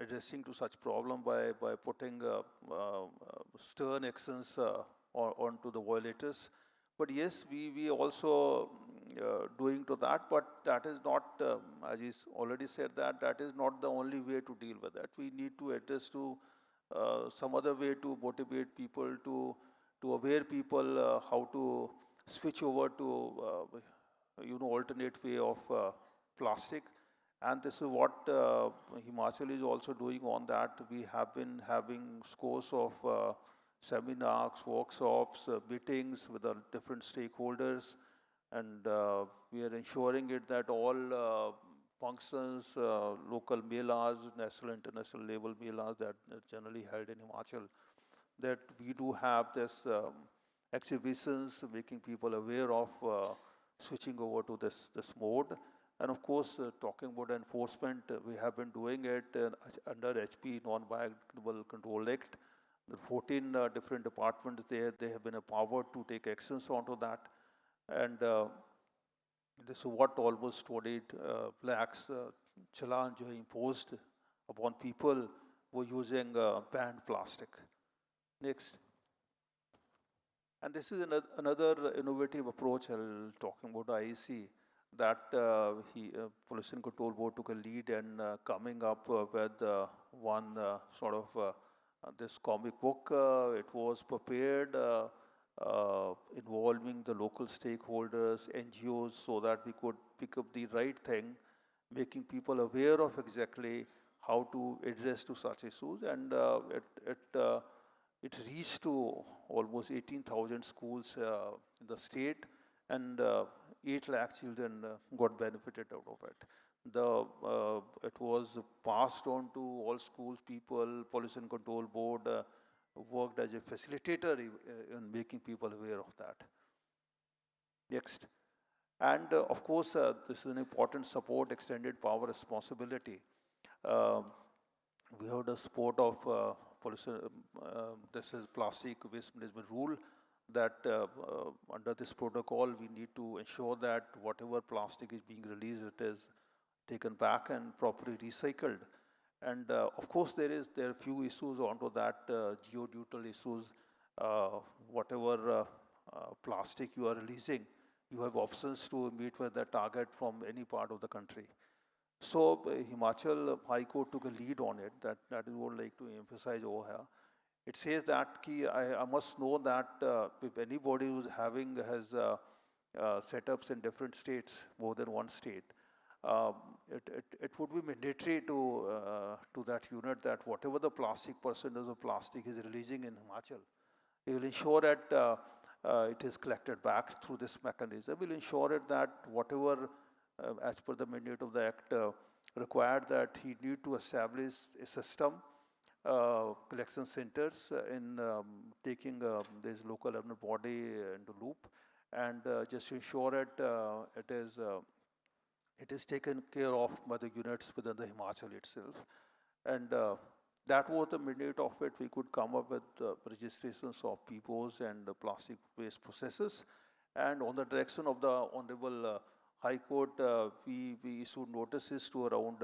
addressing to such problem by putting stern actions onto the violators. But yes, we also doing to that, but that is not, as is already said, that is not the only way to deal with that. We need to address to some other way to motivate people, to aware people how to switch over to alternate way of plastic. And this is what Himachal is also doing on that. We have been having scores of seminars, workshops, meetings with the different stakeholders, and we are ensuring it that all functions, local melas, national, international level melas that are generally held in Himachal, that we do have this exhibitions making people aware of switching over to this mode. And of course, talking about enforcement, we have been doing it under HP Non-Biodegradable Control Act. The 14 different departments, they have been empowered to take actions onto that. And this is what almost 28 lakhs challan imposed upon people who are using banned plastic. Next. And this is another innovative approach I'll talking about IEC, that Pollution Control Board took a lead in coming up with one sort of this comic book. It was prepared involving the local stakeholders, NGOs, so that we could pick up the right thing, making people aware of exactly how to address to such issues. And it reached to almost 18,000 schools in the state, and 8 lakh children got benefited out of it. It was passed on to all schools people. Pollution Control Board worked as a facilitator in making people aware of that. Next. And of course, this is an important support, extended power responsibility. We have the support of pollution, this is plastic waste management rule, that under this protocol, we need to ensure that whatever plastic is being released, it is taken back and properly recycled. And of course, there are few issues onto that, geoneutral issues. Whatever plastic you are releasing, you have options to meet with the target from any part of the country. So Himachal High Court took a lead on it. That is what I would like to emphasize over here. It says that I must know that if anybody who's has setups in different states, more than one state, it would be mandatory to that unit that whatever the plastic percentage of plastic is releasing in Himachal, it will ensure that it is collected back through this mechanism. Will ensure it that whatever, as per the mandate of the Act, required that he need to establish a system, collection centers in taking this local urban body into loop, and just ensure it is it is taken care of by the units within the Himachal itself. And that was the mandate of it. We could come up with registrations of PPOs and plastic waste processes. And on the direction of the Honorable High Court, we issued notices to around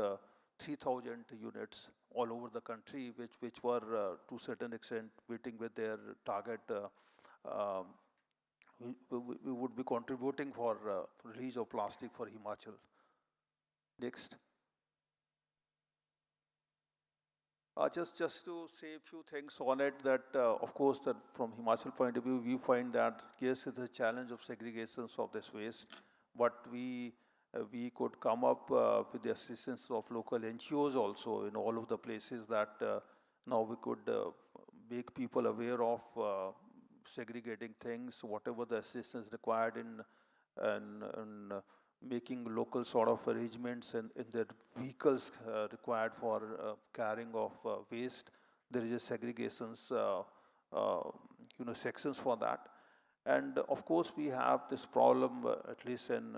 3,000 units all over the country, which were to a certain extent meeting with their target. We would be contributing for release of plastic for Himachal. Next. Just to say a few things on it, that of course that from Himachal point of view, we find that yes, it's a challenge of segregations of this waste, but we could come up with the assistance of local NGOs also in all of the places that now we could make people aware of segregating things, whatever the assistance required in making local sort of arrangements in their vehicles required for carrying of waste. There is a segregations, sections for that. And of course, we have this problem, at least in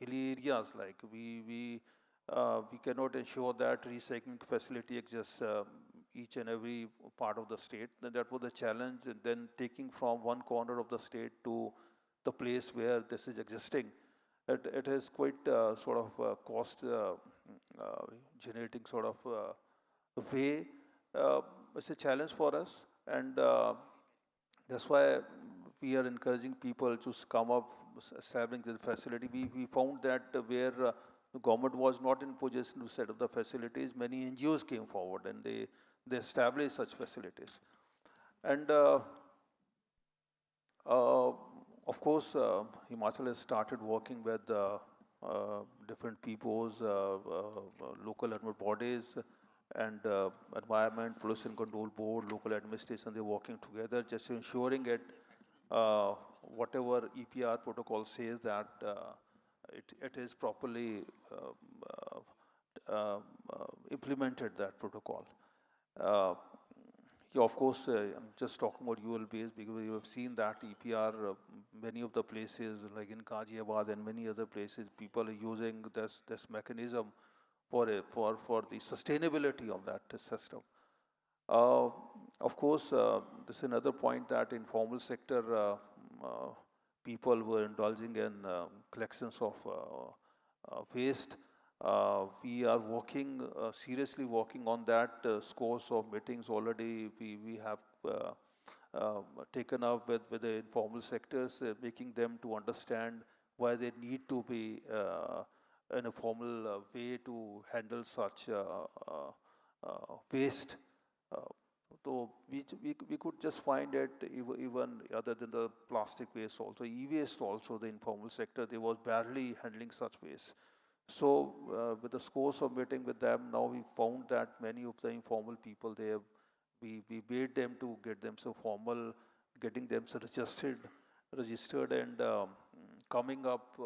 hilly areas, like we cannot ensure that recycling facility exists each and every part of the state. And that was the challenge, and then taking from one corner of the state to the place where this is existing. It is quite sort of cost generating sort of way. It's a challenge for us, and that's why we are encouraging people to come up establishing the facility. We found that where the government was not in position to set up the facilities, many NGOs came forward and they established such facilities. And of course, Himachal has started working with different PPOs, local government bodies, and Environment Pollution Control Board, local administration. They're working together, just ensuring it. Whatever EPR protocol says that it is properly implemented, that protocol. Yeah, of course, I'm just talking about UL base because you have seen that EPR, many of the places like in Ghaziabad and many other places, people are using this mechanism for the sustainability of that system. Of course, this is another point that informal sector people were indulging in collections of waste. We are working, seriously working on that. Scores of meetings already we have taken up with the informal sectors, making them to understand why they need to be in a formal way to handle such waste. So we could just find it even other than the plastic waste also, e-waste also, the informal sector, they was barely handling such waste. So with the scores of meeting with them, now we found that many of the informal people, we made them to get them so formal, getting them so registered and coming up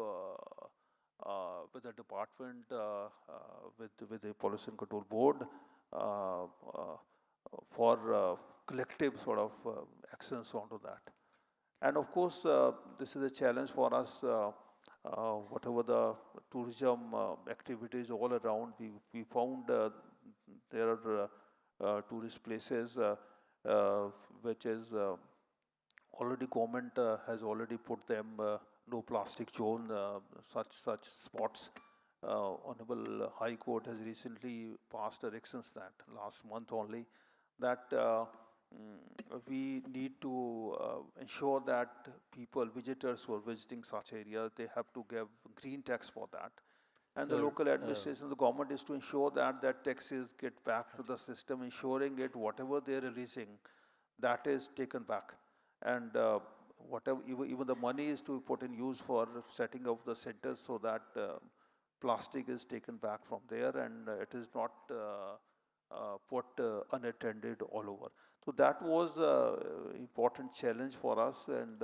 with the department, with the Pollution Control Board, for collective sort of actions onto that. And of course, this is a challenge for us, whatever the tourism activities all around, we found there are tourist places which is already government has already put them no plastic zone, such spots. Honorable High Court has recently passed directions that last month only, that we need to ensure that visitors who are visiting such areas, they have to give green tax for that. And the local administration, the government is to ensure that taxes get back to the system, ensuring it whatever they're releasing, that is taken back. And whatever, even the money is to put in use for setting up the centers so that plastic is taken back from there and it is not put unattended all over. So that was an important challenge for us, and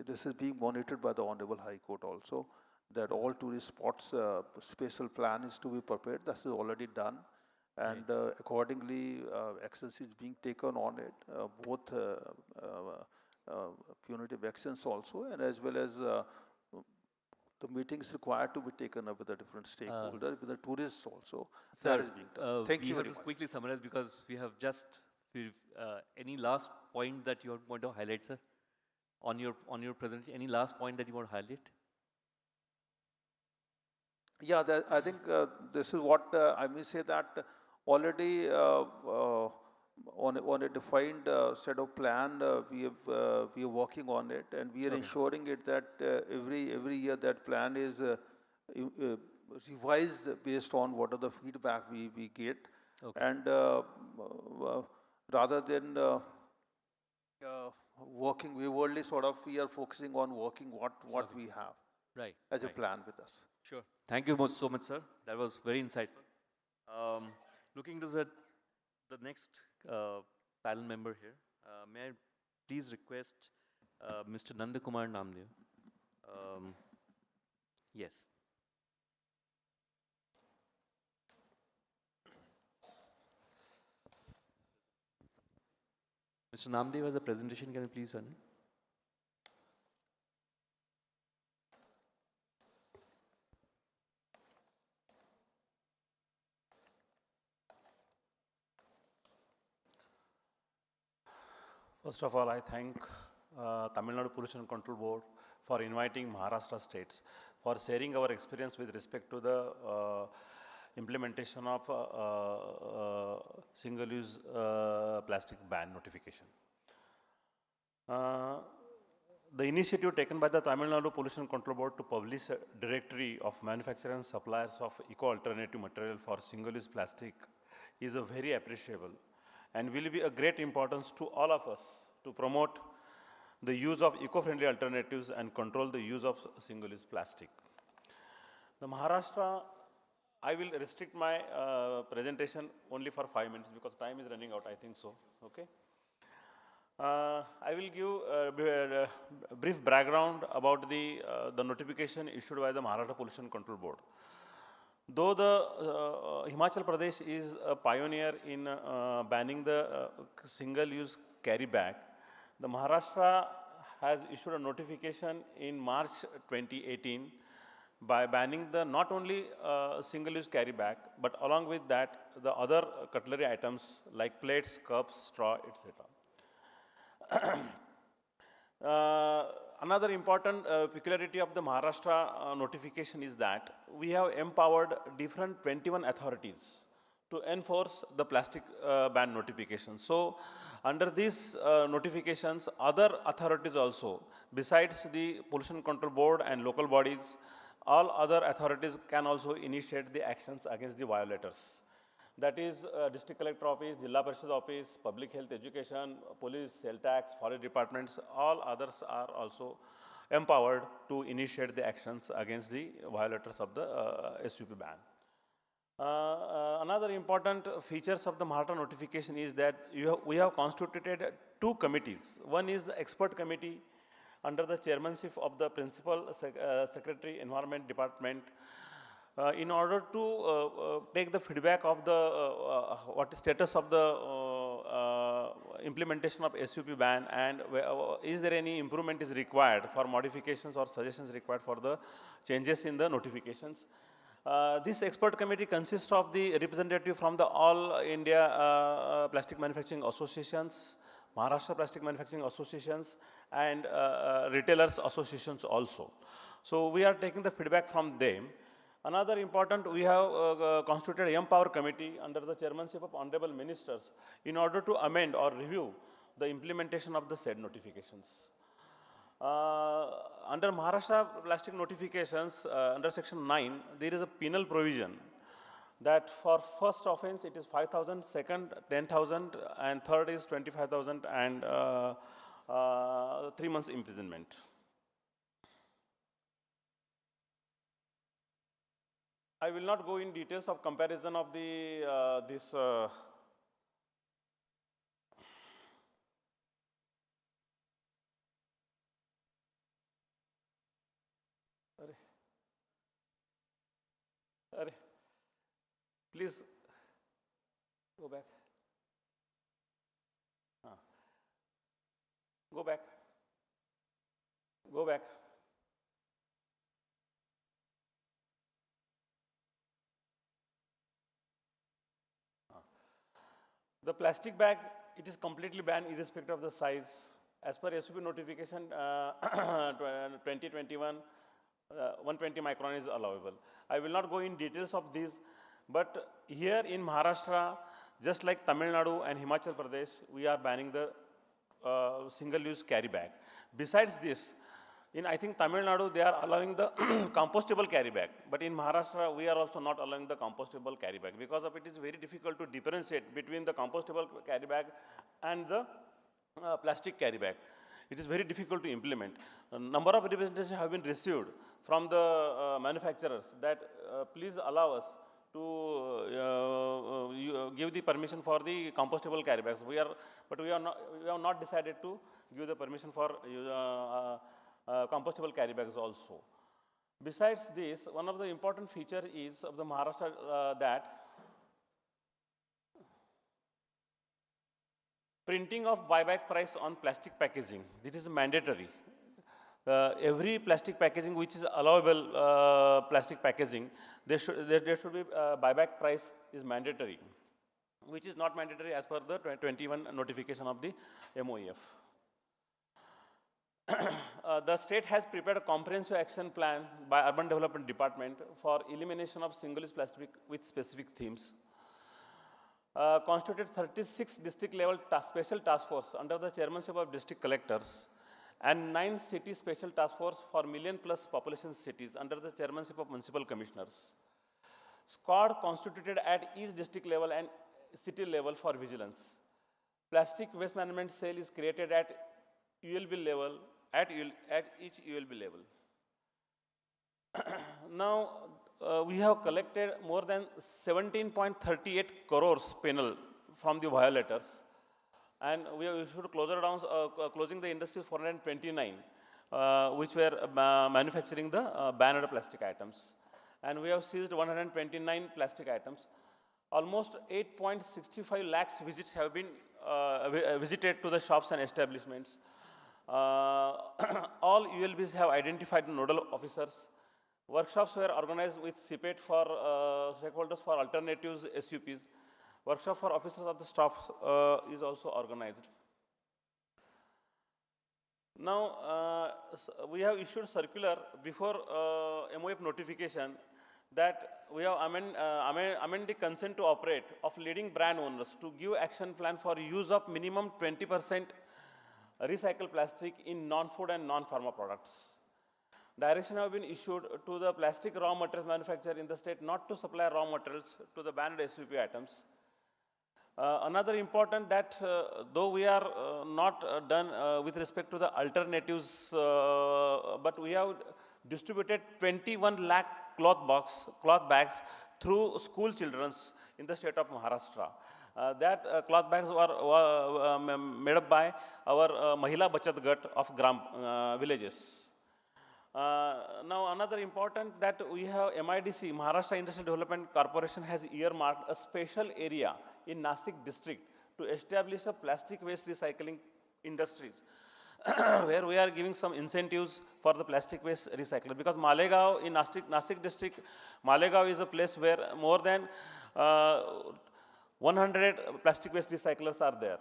this is being monitored by the Honorable High Court also, that all tourist spots, special plan is to be prepared. This is already done, and accordingly actions is being taken on it, both punitive actions also, and as well as the meeting is required to be taken up with the different stakeholders, with the tourists also. Sir, that is being done. Thank you we very have to much. quickly summarize because we have just, any last point that you want to highlight, sir? On your presentation, any last point that you want to highlight? Yeah, I think this is what I may say that already on a defined set of plan, we are working on it, and we are ensuring it that every year that plan is revised based on what are the feedback we get, and rather than working waywardly, we are focusing on working what we have as a plan with us. Sure. Thank you so much, sir. That was very insightful. Looking to the next panel member here, may I please request Mr. Nandakumar Namdev? Yes. Mr. Namdev has a presentation. Can you please run? First of all, I thank Tamil Nadu Pollution Control Board for inviting Maharashtra states for sharing our experience with respect to the implementation of single-use plastic ban notification. The initiative taken by the Tamil Nadu Pollution Control Board to publish a directory of manufacturers and suppliers of eco-alternative material for single-use plastic is a very appreciable and will be a great importance to all of us to promote the use of eco-friendly alternatives and control the use of single-use plastic. The Maharashtra, I will restrict my presentation only for 5 minutes because time is running out, I think so, okay? I will give a brief background about the notification issued by the Maharashtra Pollution Control Board. Though the Himachal Pradesh is a pioneer in banning the single-use carry bag, the Maharashtra has issued a notification in March 2018 by banning the not only single-use carry bag, but along with that the other cutlery items like plates, cups, straw, etc. Another important peculiarity of the Maharashtra notification is that we have empowered different 21 authorities to enforce the plastic ban notification. So, under these notifications, other authorities also, besides the Pollution Control Board and local bodies, all other authorities can also initiate the actions against the violators. That is District Collector Office, Jilla Parishad Office, Public Health Education, Police, Sale Tax, Forest Departments, all others are also empowered to initiate the actions against the violators of the SUP ban. Another important features of the Maharashtra notification is that we have constituted 2 committees. One is the expert committee under the chairmanship of the Principal Secretary, Environment Department, in order to take the feedback of the what is status of the implementation of SUP ban and is there any improvement is required for modifications or suggestions required for the changes in the notifications. This expert committee consists of the representative from the All India Plastic Manufacturing Associations, Maharashtra Plastic Manufacturing Associations and retailers associations also. So we are taking the feedback from them. Another important, we have constituted a Empower Committee under the chairmanship of Honorable Ministers in order to amend or review the implementation of the said notifications. Under Maharashtra plastic notifications, under section 9, there is a penal provision that for first offense it is 5,000, second 10,000 and third is 25,000 and 3 months imprisonment. I will not go in details of comparison of the this please go back. Go back. Go back. The plastic bag, it is completely banned irrespective of the size. As per SUP notification 2021, 120 micron is allowable. I will not go in details of these, but here in Maharashtra, just like Tamil Nadu and Himachal Pradesh, we are banning the single-use carry bag. Besides this, in I think Tamil Nadu, they are allowing the compostable carry bag, but in Maharashtra, we are also not allowing the compostable carry bag. Because of it is very difficult to differentiate between the compostable carry bag and the plastic carry bag. It is very difficult to implement. A number of representations have been received from the manufacturers that please allow us to give the permission for the compostable carry bags. We have not decided to give the permission for compostable carry bags also. Besides this, one of the important feature is of the Maharashtra that printing of buyback price on plastic packaging. This is mandatory. Every plastic packaging which is allowable plastic packaging, there should be buyback price is mandatory, which is not mandatory as per the 21 notification of the MOEF. The state has prepared a comprehensive action plan by Urban Development Department for elimination of single-use plastic with specific themes. Constituted 36 district level special task force under the chairmanship of district collectors and 9 city special task force for million plus population cities under the chairmanship of municipal commissioners. Squad constituted at each district level and city level for vigilance. Plastic waste management cell is created at ULB level, at each ULB level. Now, we have collected more than 17.38 crores penal from the violators, and we have issued closure downs, closing the industries 429, which were manufacturing the banned plastic items. And we have seized 129 plastic items. Almost 8.65 lakhs visits have been visited to the shops and establishments. All ULBs have identified nodal officers. Workshops were organized with CPET for stakeholders for alternatives SUPs. Workshop for officers of the staff is also organized. Now, we have issued circular before MOEF notification that we have amended the consent to operate of leading brand owners to give action plan for use of minimum 20% recycled plastic in non-food and non-pharma products. Direction have been issued to the plastic raw materials manufacturer in the state not to supply raw materials to the banned SUP items. Another important that though we are not done with respect to the alternatives, but we have distributed 21 lakh cloth bags through school children's in the state of Maharashtra. That cloth bags were made up by our Mahila Bachat Gat of villages. Now, another important that we have MIDC, Maharashtra Industrial Development Corporation, has earmarked a special area in Nasik district to establish a plastic waste recycling industries, where we are giving some incentives for the plastic waste recycler. Because Malegaon in Nasik district, Malegaon is a place where more than 100 plastic waste recyclers are there.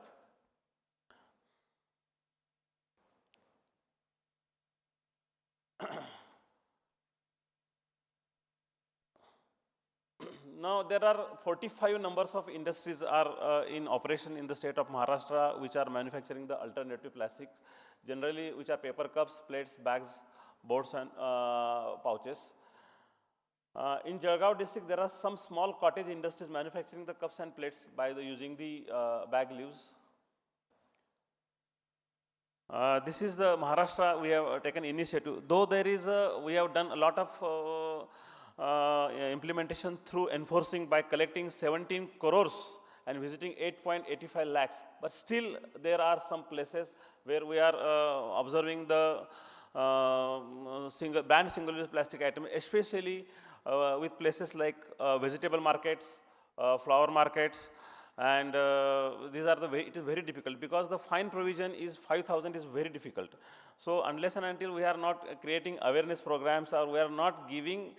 Now, there are 45 numbers of industries are in operation in the state of Maharashtra, which are manufacturing the alternative plastics, generally which are paper cups, plates, bags, boards and pouches. In Jalgaon district, there are some small cottage industries manufacturing the cups and plates by using the bag leaves. This is the Maharashtra, we have taken initiative. Though there is we have done a lot of implementation through enforcing by collecting 17 crores and visiting 8.85 lakhs. But still there are some places where we are observing the banned single-use plastic item, especially with places like vegetable markets, flower markets, and these are it is very difficult because the fine provision is 5,000 is very difficult. So unless and until we are not creating awareness programs or we are not giving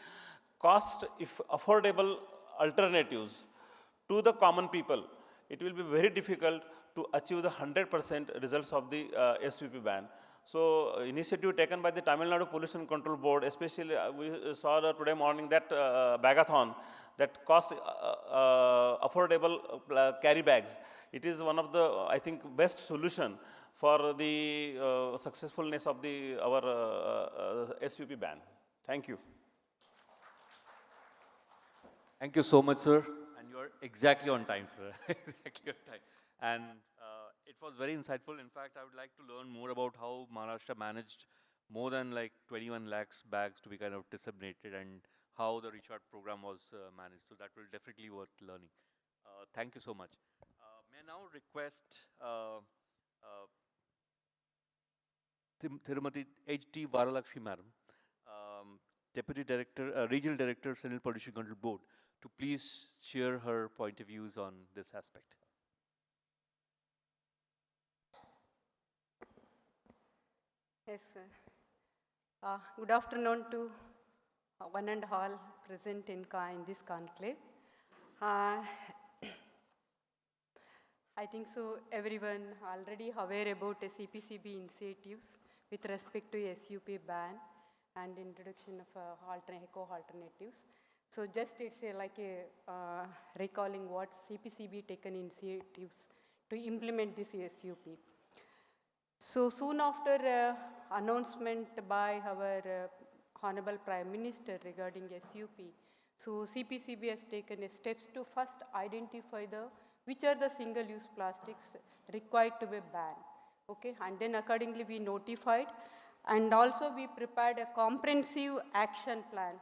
cost if affordable alternatives to the common people, it will be very difficult to achieve the 100% results of the SUP ban. So initiative taken by the Tamil Nadu Pollution Control Board, especially we saw today morning that Bathon that cost affordable carry bags. It is one of the, I think, best solution for the successfulness of our SUP ban. Thank you. Thank you so much, sir. And you're exactly on time, sir. Exactly on time. And it was very insightful. In fact, I would like to learn more about how Maharashtra managed more than like 21 lakhs bags to be kind of disseminated and how the recharge program was managed. So that will definitely worth learning. Thank you so much. May I now request Tirumati H.T. Varalakshmi Madam, Deputy Director, Regional Director, Central Pollution Control Board, to please share her point of views on this aspect. Yes, sir. Good afternoon to one and all present in this conclave. I think so everyone already aware about CPCB initiatives with respect to SUP ban and introduction of eco-alternatives. So just it's like recalling what CPCB taken initiatives to implement this SUP. So soon after announcement by our Honorable Prime Minister regarding SUP, so CPCB has taken steps to first identify which are the single-use plastics required to be banned. Okay, and then accordingly we notified, and also we prepared a comprehensive action plan.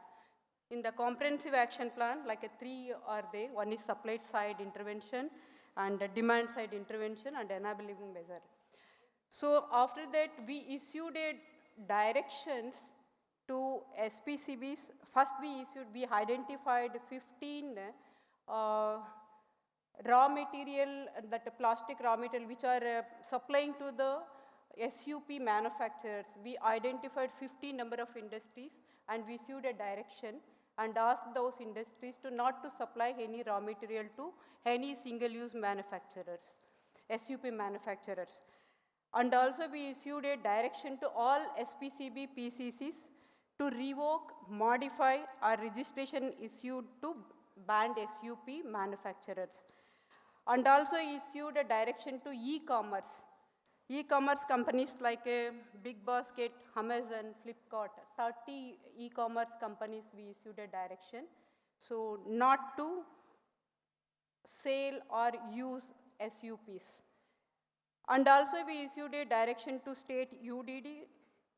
In the comprehensive action plan, like three are there. One is supply side intervention, and demand side intervention, and enabling measure. So after that, we issued directions to SPCBs. First we identified 15 raw material, that plastic raw material which are supplying to the SUP manufacturers. We identified 50 number of industries and we issued a direction and asked those industries to not to supply any raw material to any single-use manufacturers, SUP manufacturers. And also we issued a direction to all SPCB PCCs to revoke, modify or registration issued to banned SUP manufacturers. And also issued a direction to e-commerce. E-commerce companies like Big Basket, Amazon, Flipkart, 30 e-commerce companies we issued a direction. So not to sell or use SUPs. And also we issued a direction to state UDD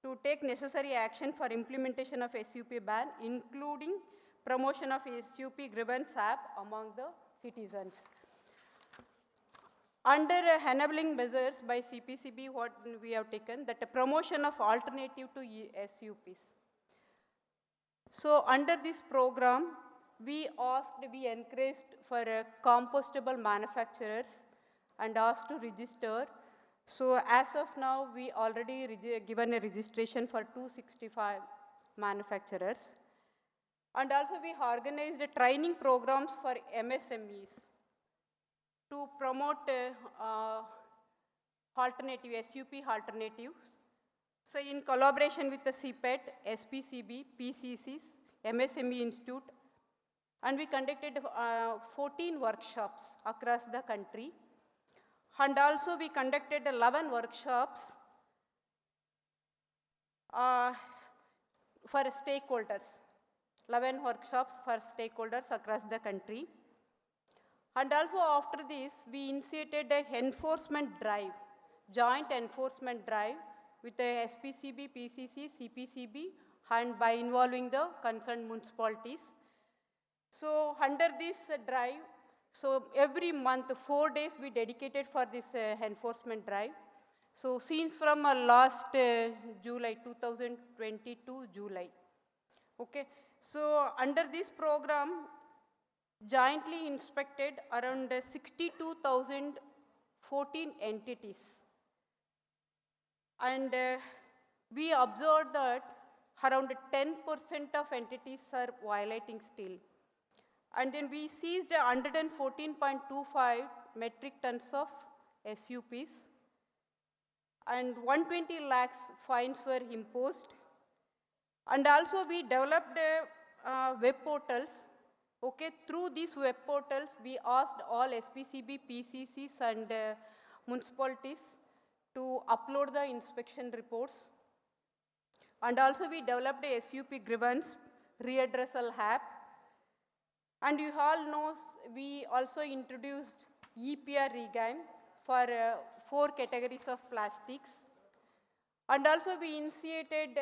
to take necessary action for implementation of SUP ban, including promotion of SUP grievance app among the citizens. Under enabling measures by CPCB, what we have taken, that the promotion of alternative to SUPs. So under this program, we encouraged for compostable manufacturers and asked to register. So as of now, we already given a registration for 265 manufacturers. And also we organized training programs for MSMEs to promote alternative, SUP alternatives. So in collaboration with the CPET, SPCB, PCCs, MSME Institute, and we conducted 14 workshops across the country. And also we conducted 11 workshops for stakeholders, 11 workshops for stakeholders across the country. And also after this, we initiated an enforcement drive, joint enforcement drive with the SPCB, PCC, CPCB, and by involving the concerned municipalities. So under this drive, so every month, 4 days we dedicated for this enforcement drive. So since from last July, 2022 July. Okay, so under this program, jointly inspected around 62,014 entities. And we observed that around 10% of entities are violating still. And then we seized 114.25 metric tons of SUPs, and 120 lakhs fines were imposed. And also we developed web portals. Okay, through these web portals, we asked all SPCB, PCCs and municipalities to upload the inspection reports. And also we developed a SUP grievance readdressal app. And you all know we also introduced EPR regime for 4 categories of plastics. And also we initiated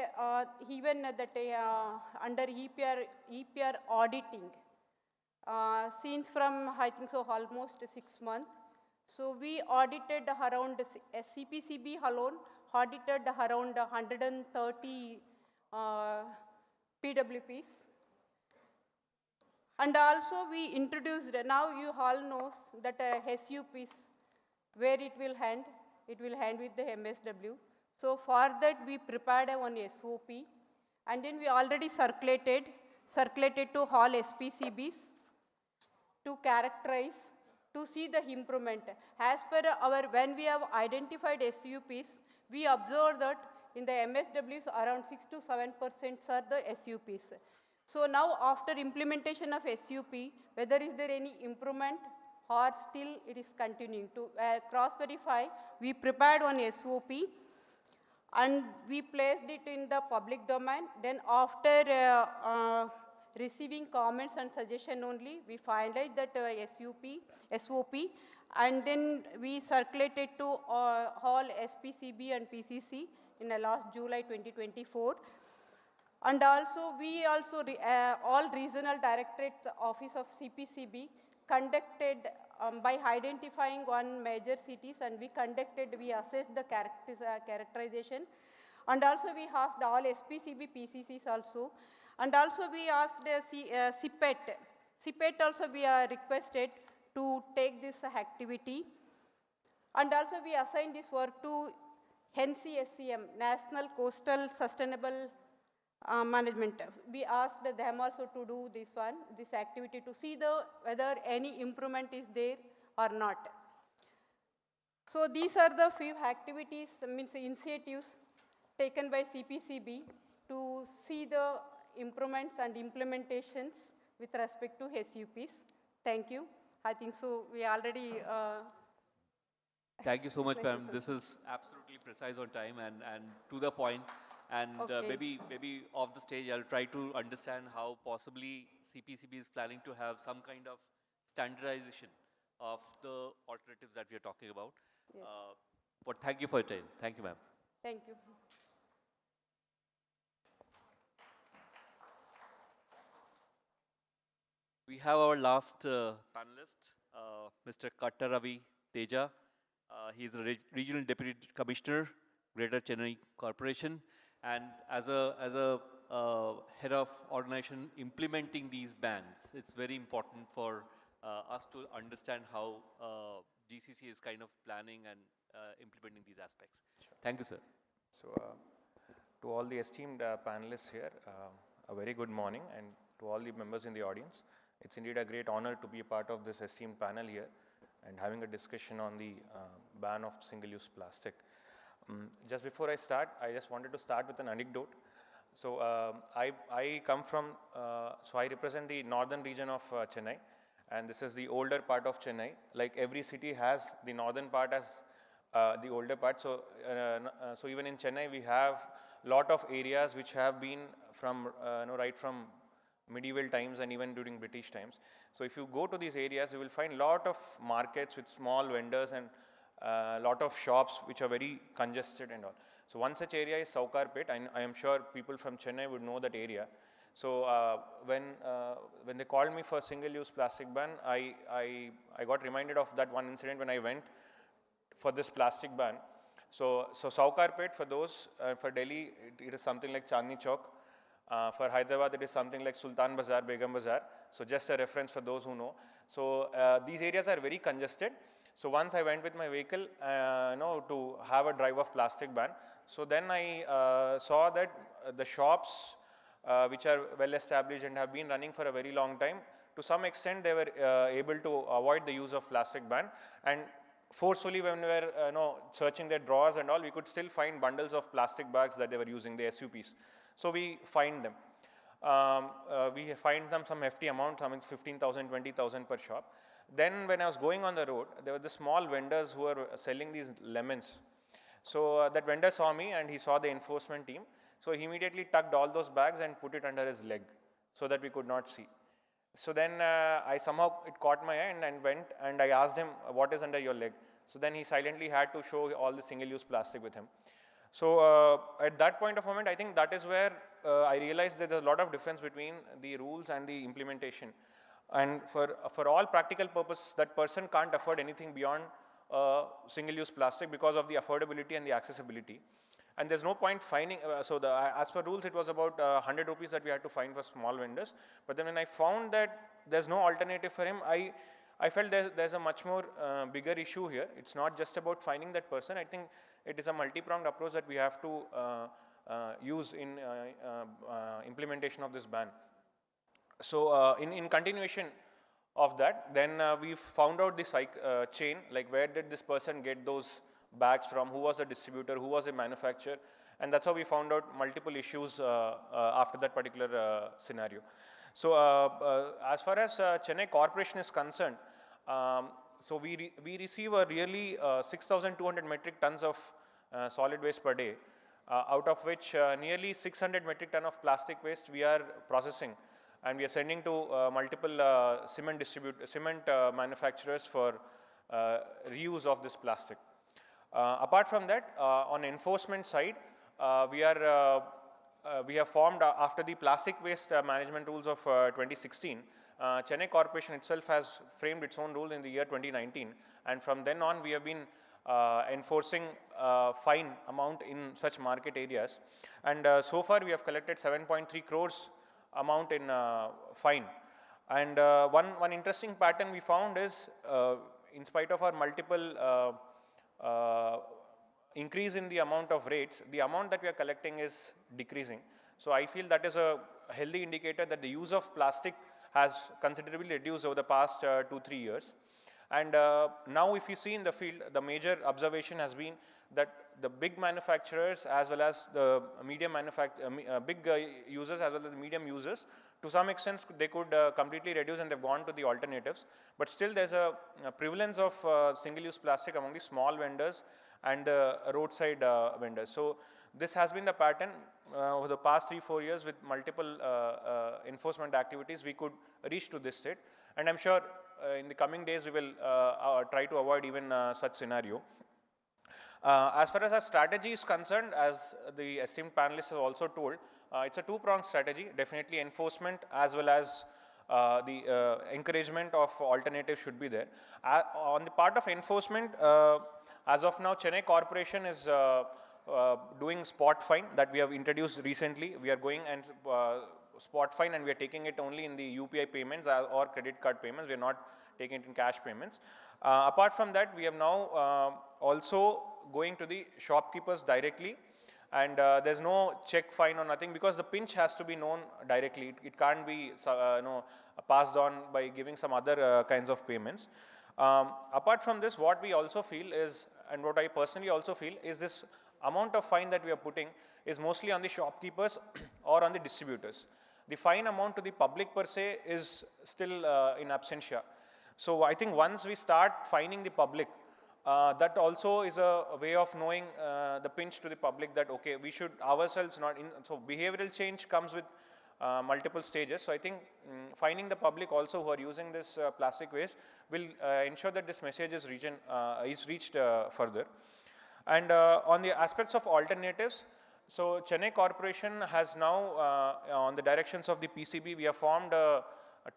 even under EPR auditing since from I think so almost 6 months. So we audited around CPCB alone, audited around 130 PWPs. And also we introduced, now you all know that SUPs, where it will hand with the MSW. So for that we prepared one SOP, and then we already circulated to all SPCBs to characterize, to see the improvement. As per when we have identified SUPs, we observed that in the MSWs around 6 to 7% are the SUPs. So now after implementation of SUP, whether is there any improvement or still it is continuing. To cross-verify, we prepared one SOP and we placed it in the public domain. Then after receiving comments and suggestion only, we finalized that SOP, and then we circulated to all SPCB and PCC in the last July 2024. And also we also, all regional directorate office of CPCB conducted by identifying one major cities, and we assessed the characterization. And also we asked all SPCB, PCCs also. And also we asked CPET. CPET also we are requested to take this activity. And also we assigned this work to NCSCM, National Coastal Sustainable Management. We asked them also to do this activity to see whether any improvement is there or not. So these are the few activities, initiatives taken by CPCB to see the improvements and implementations with respect to SUPs. Thank you. I think so we already... Thank you so much, ma'am. This is absolutely precise on time and to the point. And maybe off the stage, I'll try to understand how possibly CPCB is planning to have some kind of standardization of the alternatives that we are talking about. Yes. But thank you for your time. Thank you, ma'am. Thank you. We have our last panelist, Mr. Kattaravi Teja. He is a Regional Deputy Commissioner, Greater Chennai Corporation. And as a head of organization implementing these bans, it's very important for us to understand how GCC is kind of planning and implementing these aspects. Sure. Thank you, sir. So, to all the esteemed panelists here, a very good morning, and to all the members in the audience. It's indeed a great honor to be a part of this esteemed panel here and having a discussion on the ban of single-use plastic. Just before I start, I just wanted to start with an anecdote. So I come from, so I represent the northern region of Chennai, and this is the older part of Chennai. Like every city has the northern part as the older part. So, so even in Chennai, we have a lot of areas which have been from, right from medieval times and even during British times. So if you go to these areas, you will find a lot of markets with small vendors and a lot of shops which are very congested and all. So one such area is Saukarpet, and I am sure people from Chennai would know that area. So when they called me for single-use plastic ban, I got reminded of that one incident when I went for this plastic ban. So Saukarpet, for those, for Delhi, it is something like Chandni Chowk. For Hyderabad, it is something like Sultan Bazaar, Begum Bazaar. So just a reference for those who know. So these areas are very congested. So once I went with my vehicle, to have a drive of plastic ban. So then I saw that the shops which are well established and have been running for a very long time to some extent they were able to avoid the use of plastic ban, and forcefully when we were searching their drawers and all, we could still find bundles of plastic bags that they were using, the SUPs. So we fined them. We fined them some hefty amount, I mean 15,000, 20,000 per shop. Then when I was going on the road, there were the small vendors who were selling these lemons. So that vendor saw me and he saw the enforcement team. So he immediately tucked all those bags and put it under his leg so that we could not see. So then it caught my eye and went and I asked him, what is under your leg? So then he silently had to show all the single-use plastic with him. So at that point of moment, I think that is where I realized that there's a lot of difference between the rules and the implementation. And for all practical purposes, that person can't afford anything beyond single-use plastic because of the affordability and the accessibility. And there's no point fining, as per rules, it was about 100 rupees that we had to fine for small vendors. But then when I found that there's no alternative for him, I felt there's a much more bigger issue here. It's not just about fining that person. I think it is a multi-pronged approach that we have to use in implementation of this ban. So in continuation of that, then we found out this chain, like where did this person get those bags from, who was the distributor, who was the manufacturer, and that's how we found out multiple issues after that particular scenario. So as far as Chennai Corporation is concerned, so we receive a really 6,200 metric tons of solid waste per day, out of which nearly 600 metric ton of plastic waste we are processing, and we are sending to multiple cement manufacturers for reuse of this plastic. Apart from that, on enforcement side, we have formed after the plastic waste management rules of 2016. Chennai Corporation itself has framed its own rule in the year 2019, and from then on we have been enforcing fine amount in such market areas, and so far we have collected 7.3 crores amount in fine. And one interesting pattern we found is, in spite of our multiple increase in the amount of rates, the amount that we are collecting is decreasing. So I feel that is a healthy indicator that the use of plastic has considerably reduced over the past 2-3 years. And now if you see in the field, the major observation has been that the big manufacturers as well as the medium big users as well as the medium users, to some extent they could completely reduce and they've gone to the alternatives. But still there's a prevalence of single-use plastic among the small vendors and roadside vendors. So this has been the pattern over the past 3-4 years. With multiple enforcement activities, we could reach to this state. And I'm sure in the coming days we will try to avoid even such scenario. As far as our strategy is concerned, as the esteemed panelists have also told, it's a two-pronged strategy. Definitely enforcement as well as the encouragement of alternatives should be there. On the part of enforcement, as of now, Chennai Corporation is doing spot fine that we have introduced recently. We are going and spot fine, and we are taking it only in the UPI payments or credit card payments. We are not taking it in cash payments. Apart from that, we have now also going to the shopkeepers directly, and there's no check, fine or nothing, because the pinch has to be known directly. It can't be passed on by giving some other kinds of payments. Apart from this, what we also feel is, and what I personally also feel, is this amount of fine that we are putting is mostly on the shopkeepers or on the distributors. The fine amount to the public per se is still in absentia. So I think once we start fining the public, that also is a way of knowing the pinch to the public that, okay, we should ourselves not in. So behavioral change comes with multiple stages. So I think fining the public also who are using this plastic waste will ensure that this message is reached further. And on the aspects of alternatives, so Chennai Corporation has now, on the directions of the PCB, we have formed a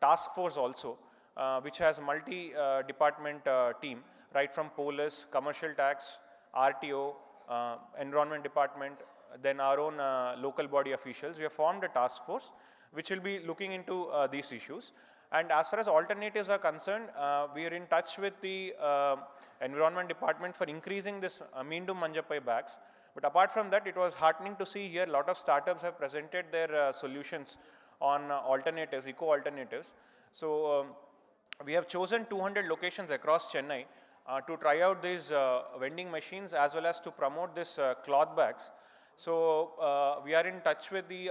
task force also, which has multi-department team, right from police, commercial tax, RTO, environment department, then our own local body officials. We have formed a task force which will be looking into these issues. And as far as alternatives are concerned, we are in touch with the environment department for increasing this Meendum Manjappai bags. But apart from that, it was heartening to see here a lot of startups have presented their solutions on alternatives, eco-alternatives. So we have chosen 200 locations across Chennai to try out these vending machines as well as to promote this cloth bags. So we are in touch with the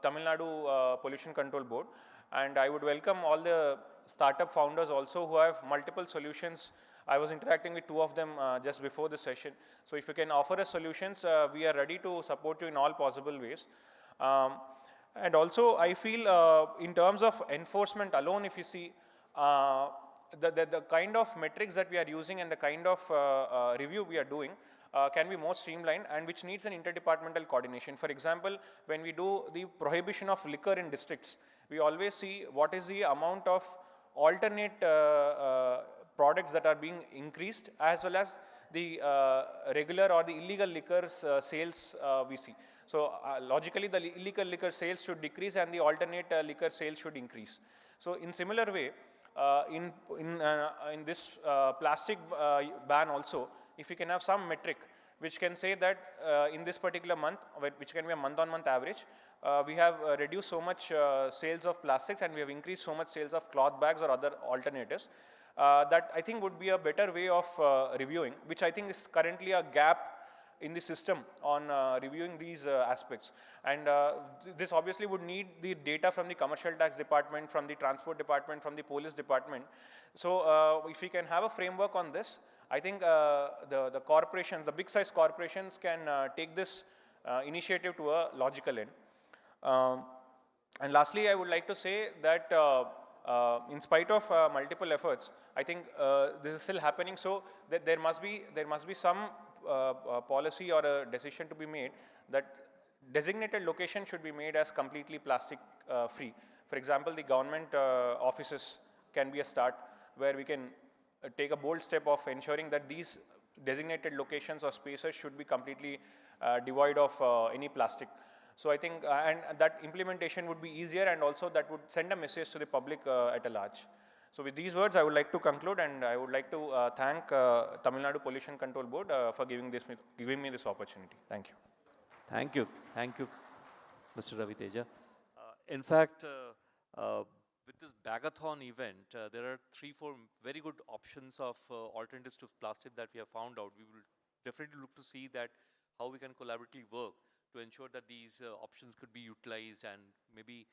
Tamil Nadu Pollution Control Board, and I would welcome all the startup founders also who have multiple solutions. I was interacting with two of them just before the session. So if you can offer us solutions, we are ready to support you in all possible ways. And also I feel in terms of enforcement alone, if you see, the kind of metrics that we are using and the kind of review we are doing can be more streamlined, and which needs an interdepartmental coordination. For example, when we do the prohibition of liquor in districts, we always see what is the amount of alternate products that are being increased, as well as the regular or the illegal liquors sales we see. So logically, the illegal liquor sales should decrease and the alternate liquor sales should increase. So in similar way, in this plastic ban also, if we can have some metric which can say that in this particular month, which can be a month-on-month average, we have reduced so much sales of plastics and we have increased so much sales of cloth bags or other alternatives, that I think would be a better way of reviewing, which I think is currently a gap in the system on reviewing these aspects. And this obviously would need the data from the commercial tax department, from the transport department, from the police department. So if we can have a framework on this, I think the corporations, the big size corporations can take this initiative to a logical end. And lastly, I would like to say that in spite of multiple efforts, I think this is still happening. So that there must be some policy or a decision to be made that designated location should be made as completely plastic free. For example, the government offices can be a start where we can take a bold step of ensuring that these designated locations or spaces should be completely devoid of any plastic. So I think, and that implementation would be easier, and also that would send a message to the public at a large. So with these words, I would like to conclude, and I would like to thank Tamil Nadu Pollution Control Board for giving me this opportunity. Thank you. Thank you. Thank you, Mr. Ravi Teja. In fact, with this Bathon event, there are 3-4 very good options of alternatives to plastic that we have found out. We will definitely look to see that how we can collaboratively work to ensure that these options could be utilized, and maybe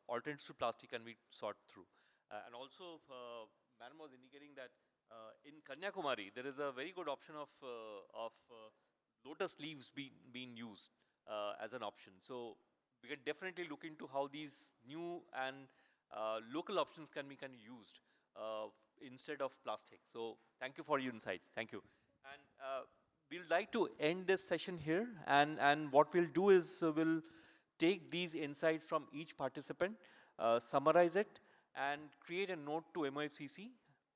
alternatives to plastic can be sought through. And also, Madam was indicating that in Kanyakumari, there is a very good option of lotus leaves being used as an option. So we can definitely look into how these new and local options can be used instead of plastic. So thank you for your insights. Thank you. And we'll like to end this session here. And what we'll do is we'll take these insights from each participant, summarize it, and create a note to MOFCC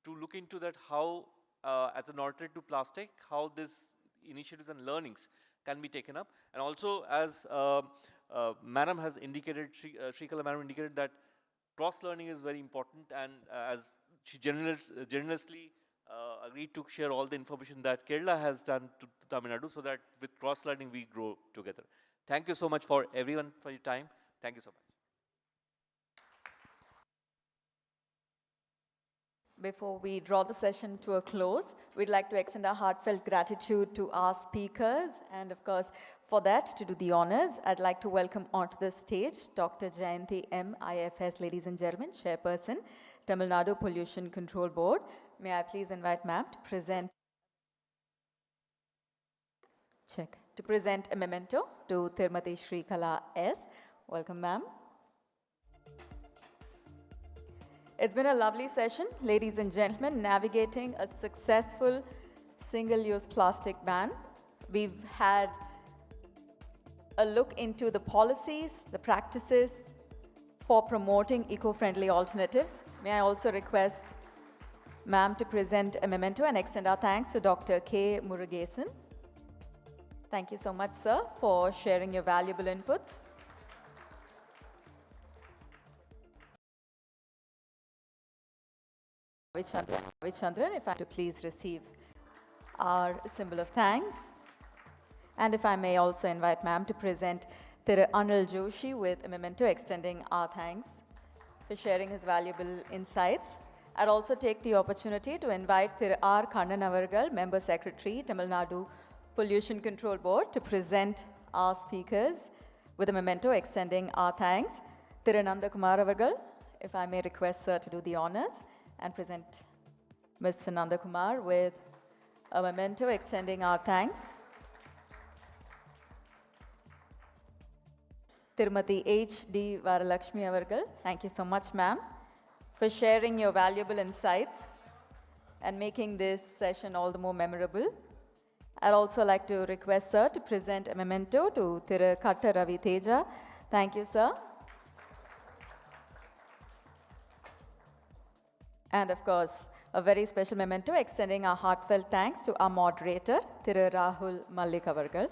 to look into that how, as an alternative to plastic, how this initiatives and learnings can be taken up. And also, as Madam has indicated, Shrikala Madam indicated that cross-learning is very important, and as she generously agreed to share all the information that Kerala has done to Tamil Nadu, so that with cross-learning we grow together. Thank you so much for everyone for your time. Thank you so much. Before we draw the session to a close, we'd like to extend our heartfelt gratitude to our speakers. And of course, for that, to do the honors, I'd like to welcome onto the stage Dr. Jayanti M. IFS, ladies and gentlemen, Chairperson, Tamil Nadu Pollution Control Board. May I please invite ma'am to present a memento to Tirumati Shrikala S. Welcome, ma'am. It's been a lovely session, ladies and gentlemen, navigating a successful single-use plastic ban. We've had a look into the policies, the practices for promoting eco-friendly alternatives. May I also request ma'am to present a memento and extend our thanks to Dr. K. Murugesan. Thank you so much, sir, for sharing your valuable inputs. Vichandran, if I to please receive our symbol of thanks. And if I may also invite ma'am to present Thiru Anil Joshi with a memento extending our thanks for sharing his valuable insights. I'd also take the opportunity to invite Thiru R. Kannan Avargal, Member Secretary, Tamil Nadu Pollution Control Board, to present our speakers with a memento extending our thanks. Thiru Nandakumar Avargal, if I may request sir to do the honors and present Mr. Nandakumar with a memento extending our thanks. Tirumati H.D. Varalakshmi Avargal, thank you so much, ma'am, for sharing your valuable insights and making this session all the more memorable. I'd also like to request sir to present a memento to Thiru Katta Ravi Teja. Thank you, sir. And of course, a very special memento extending our heartfelt thanks to our moderator, Thiru Rahul Mallik Avargal.